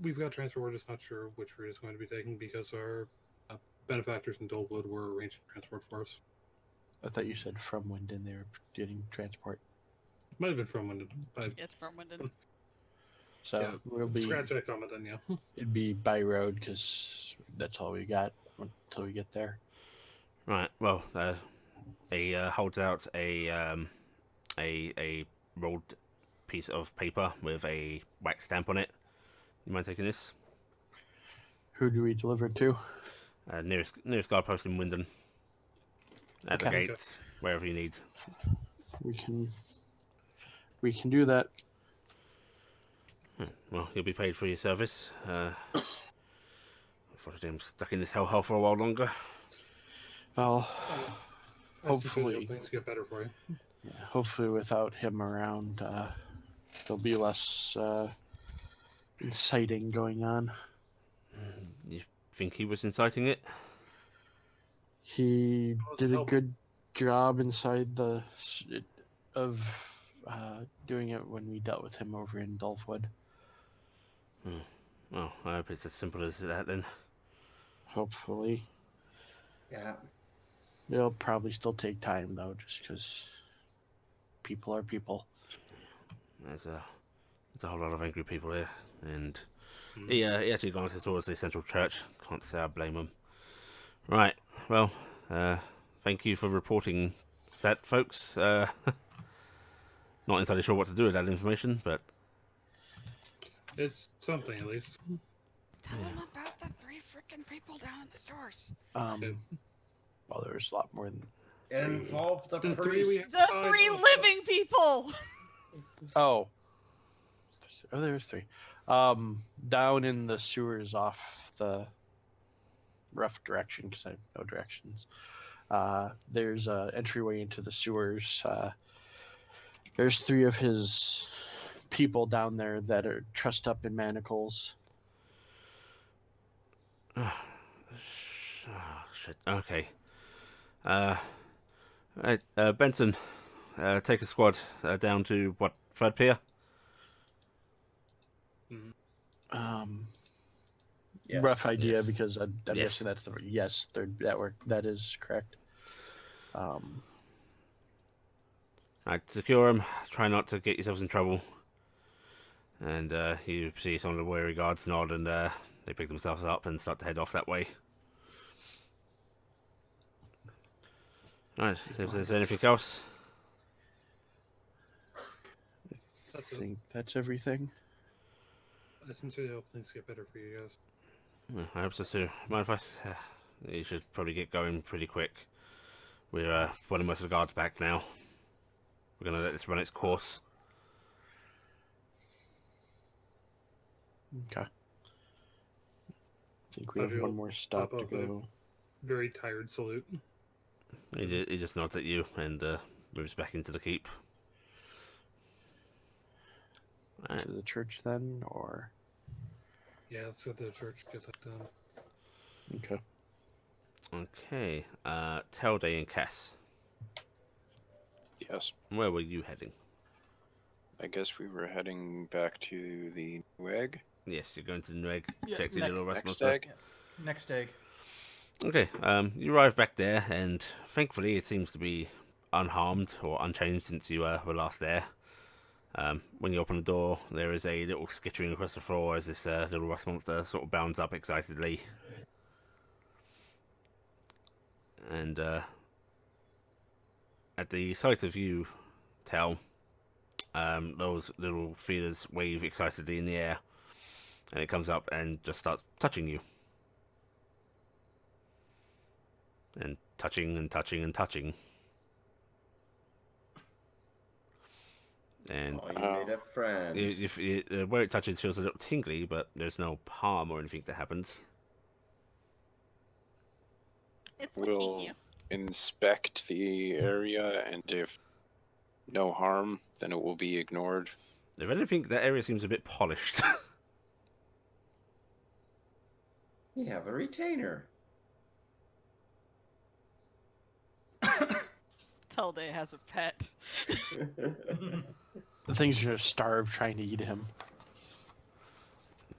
We've got transport. We're just not sure which route is going to be taken because our benefactors in Dolewood were arranging transport for us. I thought you said from Wyndon they were getting transport. Might have been from Wyndon. It's from Wyndon. So Yeah, we'll be. Scratch that comment then, yeah. It'd be by road because that's all we got until we get there. Right. Well, he holds out a rolled piece of paper with a wax stamp on it. You mind taking this? Who do we deliver it to? nearest guard post in Wyndham. At the Okay. gates, wherever you need. We can do that. Well, you'll be paid for your service. Unfortunately, I'm stuck in this hellhole for a while longer. Well, I sincerely hope hopefully, things get better for you. yeah, hopefully without him around, there'll be less inciting going on. You think he was inciting it? He Wasn't did a helping. good job inside of doing it when we dealt with him over in Dolphwood. Well, I hope it's as simple as that then. Hopefully, Yeah. it'll probably still take time though, just because people are people. There's a whole lot of angry people here, and he actually glances towards the central church. Can't say I blame him. Right, well, thank you for reporting that, folks. Not entirely sure what to do with that information, but It's something at least. Tell them about the 3 freaking people down in the sewers. Well, there's a lot more than. Involve the, The 3 priest. we The 3 living people. Oh, there's 3. Down in the sewers off the rough direction because I have no directions. There's a entryway into the sewers. There's 3 of his people down there that are trussed up in manacles. shit. Okay. Right, Benson, take a squad down to what, third pier? Yes. Rough idea Yes. because I'm Yes. guessing that's the yes. That is correct. Right, secure them. Try not to get yourselves in trouble. And you see some of the weary guards nod, and they pick themselves up and start to head off that way. Right, if there's anything else, I think that's everything. I sincerely hope things get better for you guys. I hope so too. Mind if I you should probably get going pretty quick. We're putting most of the guards back now. We're gonna let this run its course. Okay. I think we have Audrey one will more stop pop to up a- go. Very tired salute. He just nods at you and moves back into the keep. To the church then, or Yeah, let's go to the church. Get that done. okay. Okay, Telday and Cass, Yes. where were you heading? I guess we were heading back to the new egg. Yes, you're going to the new egg. Yeah, Check the next- little rust Next monster. egg. Next egg. Okay, you arrive back there, and thankfully it seems to be unharmed or unchanged since you were last there. When you open the door, there is a little skittering across the floor as this little rust monster sort of bounds up excitedly. And at the sight of you, Tel, those little feelers wave excitedly in the air, and it comes up and just starts touching you. And touching and touching and touching. And Oh, you made a friend. where it touches feels a little tingly, but there's no harm or anything that happens. It's licking We'll you. inspect the area, and if no harm, then it will be ignored. If anything, that area seems a bit polished. You have a retainer. Telday has a pet. The things are just starved trying to eat him.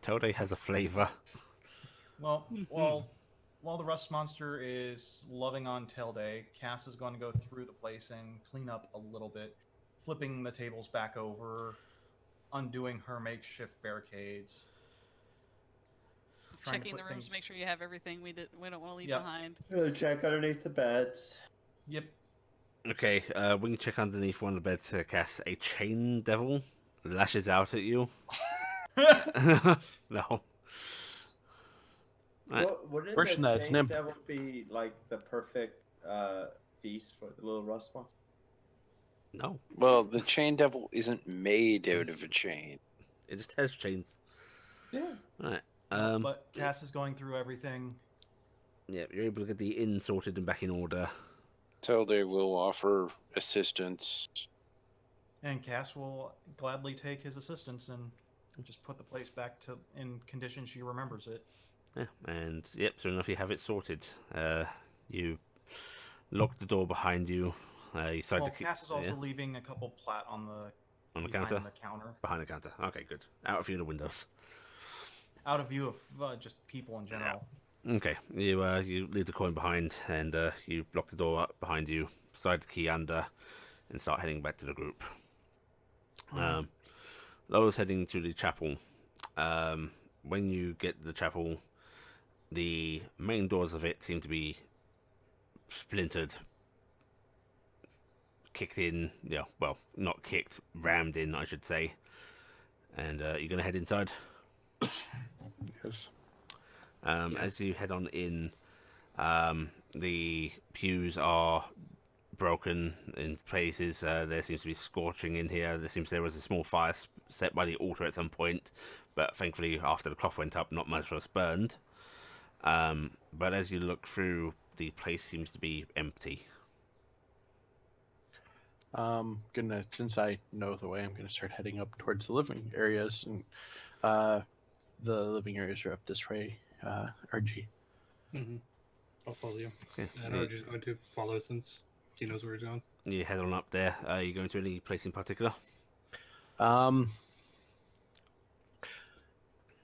Telday has a flavor. Well, while the rust monster is loving on Telday, Cass is going to go through the place and clean up a little bit, flipping the tables back over, undoing her makeshift barricades. trying to Checking put the rooms, things- make sure you have everything we don't want to leave Yep. behind. Check underneath the beds. Yep. Okay, when you check underneath one of the beds, Cass, a chain devil lashes out at you. No. Right. Wouldn't Worse the than that, it's an chain imp. devil be like the perfect feast for the little rust monster? No, Well, the chain devil isn't made out of a chain. it just has chains. Yeah. Right. But Cass is going through everything. Yeah, you're able to get the inn sorted and back in order. Tilde will offer assistance. And Cass will gladly take his assistance and just put the place back to in condition she remembers it. Yeah, and yep, soon enough you have it sorted. You lock the door behind you. You decide Well, to keep Cass is also yeah, leaving a couple plat on on the behind counter. the counter, Behind the counter. Okay, good. Out of view of the windows. out of view of just people in general. Okay, you leave the coin behind and you lock the door up behind you, slide the key under, and start heading back to the group. Laura's heading to the chapel. When you get to the chapel, the main doors of it seem to be splintered, kicked in. Yeah, well, not kicked, rammed in, I should say. And you're gonna head inside. Yes. As you head on in, the pews are broken in places. There seems to be scorching in here. There was a small fire set by the altar at some point, but thankfully after the cloth went up, not much was burned. But as you look through, the place seems to be empty. Since I know the way, I'm gonna start heading up towards the living areas, and the living areas are up this way. RG. I'll follow you. Okay. And RG's going to follow since he knows where he's going. You head on up there. Are you going to any place in particular?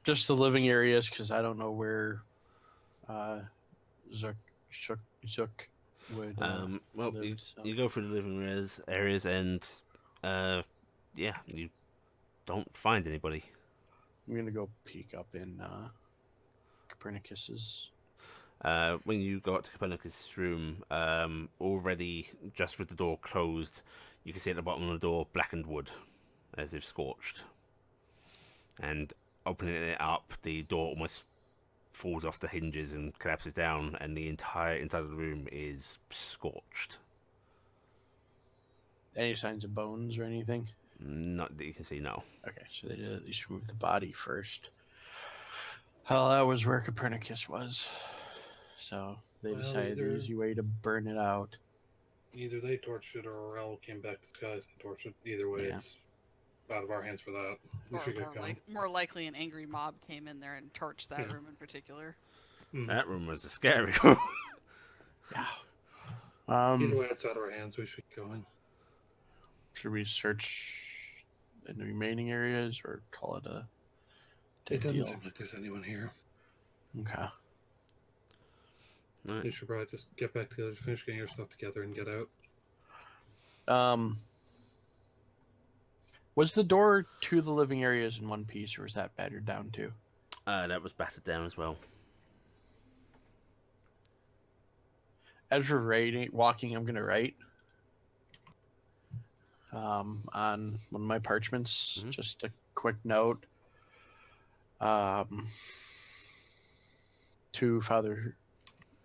Just the living areas, because I don't know where Zook would. Well, live, you, so. you go through the living areas and yeah, you don't find anybody. I'm gonna go peek up in Copernicus's. When you go up to Copernicus' room, already just with the door closed, you can see at the bottom of the door blackened wood, as if scorched. And opening it up, the door almost falls off the hinges and collapses down, and the entire inside of the room is scorched. Any signs of bones or anything? Not that you can see, no. Okay, so they did at least remove the body first. Hell, that was where Copernicus was. So they Well, decided the either- easy way to burn it out. Either they torched it or Aurel came back disguised and torched it. Either way, Yeah. it's out of our hands for that. We Or should get going. more likely, an angry mob came in there and torched that Yeah. room in particular. That room was a scary room. Yeah. Either way, it's out of our hands. We should get going. Should we search in the remaining areas or call it a It dead doesn't deal? seem like there's anyone here. Okay. Right. You should probably just get back together, finish getting your stuff together, and get out. Was the door to the living areas in one piece, or was that battered down too? That was battered down as well. As we're walking, I'm gonna write on one of my parchments, Mhm. just a quick note to Father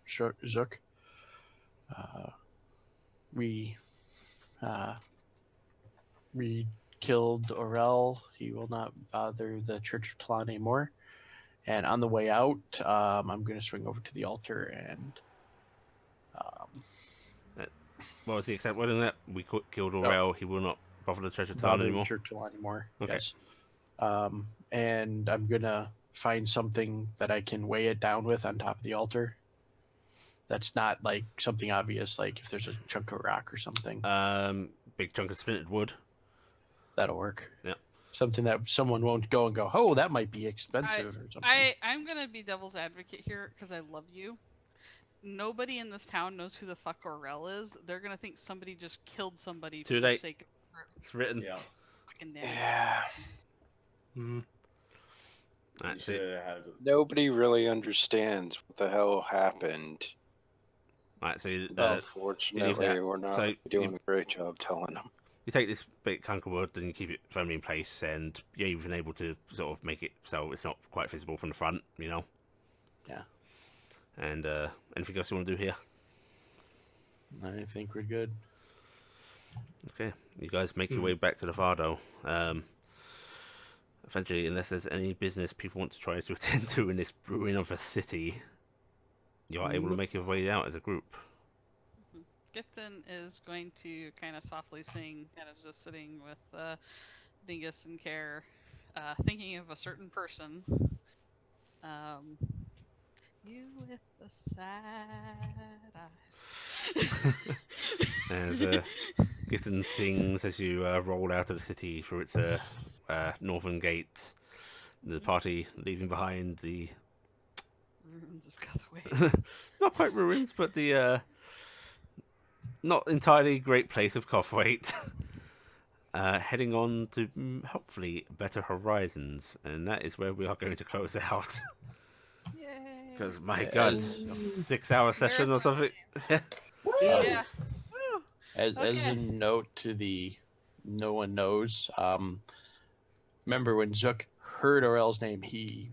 Zook. We killed Aurel. He will not bother the Church of Talon anymore. And on the way out, I'm going to swing over to the altar and. What was the exact wording that? We killed Aurel, he will not bother the Treasure Town bother the anymore? Church of Talon anymore. Okay. Yes. And I'm going to find something that I can weigh it down with on top of the altar. That's not like something obvious, like if there's a chunk of rock or something. Big chunk of splintered wood. That'll work. Yeah. Something that someone won't go and go, oh, that might be expensive or something. I'm gonna be devil's advocate here because I love you. Nobody in this town knows who the fuck Aurel is. They're gonna think somebody just killed somebody Too for the late. sake of It's written. Yeah. fucking damn. Yeah. Mm. That's You it. should've had- Nobody really understands what the hell happened. Right, so Unfortunately, that. we're not So doing a great job telling them. you take this big hunk of wood and you keep it firmly in place, and you're even able to sort of make it so it's not quite visible from the front, you know? Yeah. And anything else you want to do here? I think we're good. Okay, you guys make your way back to the Vardo. Eventually, unless there's any business people want to try to attend to in this ruin of a city, you are able to make your way out as a group. Gifton is going to kind of softly sing, kind of just sitting with Dingus and Care, thinking of a certain person. You with the sad eyes. As Gifton sings as you roll out of the city through its northern gate, the party leaving behind the Ruins of Guthway. not quite ruins, but the not entirely great place of Cothwaite. Heading on to hopefully better horizons, and that is where we are going to close out. Yay! Because my God, 6-hour session or something. Yeah. As Okay. a note to the no one knows, remember when Zook heard Orel's name, he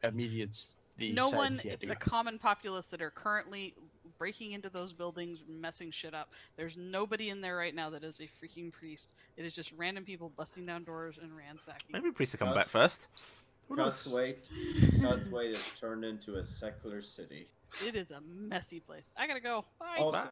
immediately No said one. he had It's to a common populace that are currently breaking into those buildings, messing shit up. There's nobody in there right now that is a freaking priest. It is just random people busting down doors and ransacking. Maybe priests will come back first. Cuthwaite is turned into a secular city. It is a messy place. I gotta go. Bye. Also,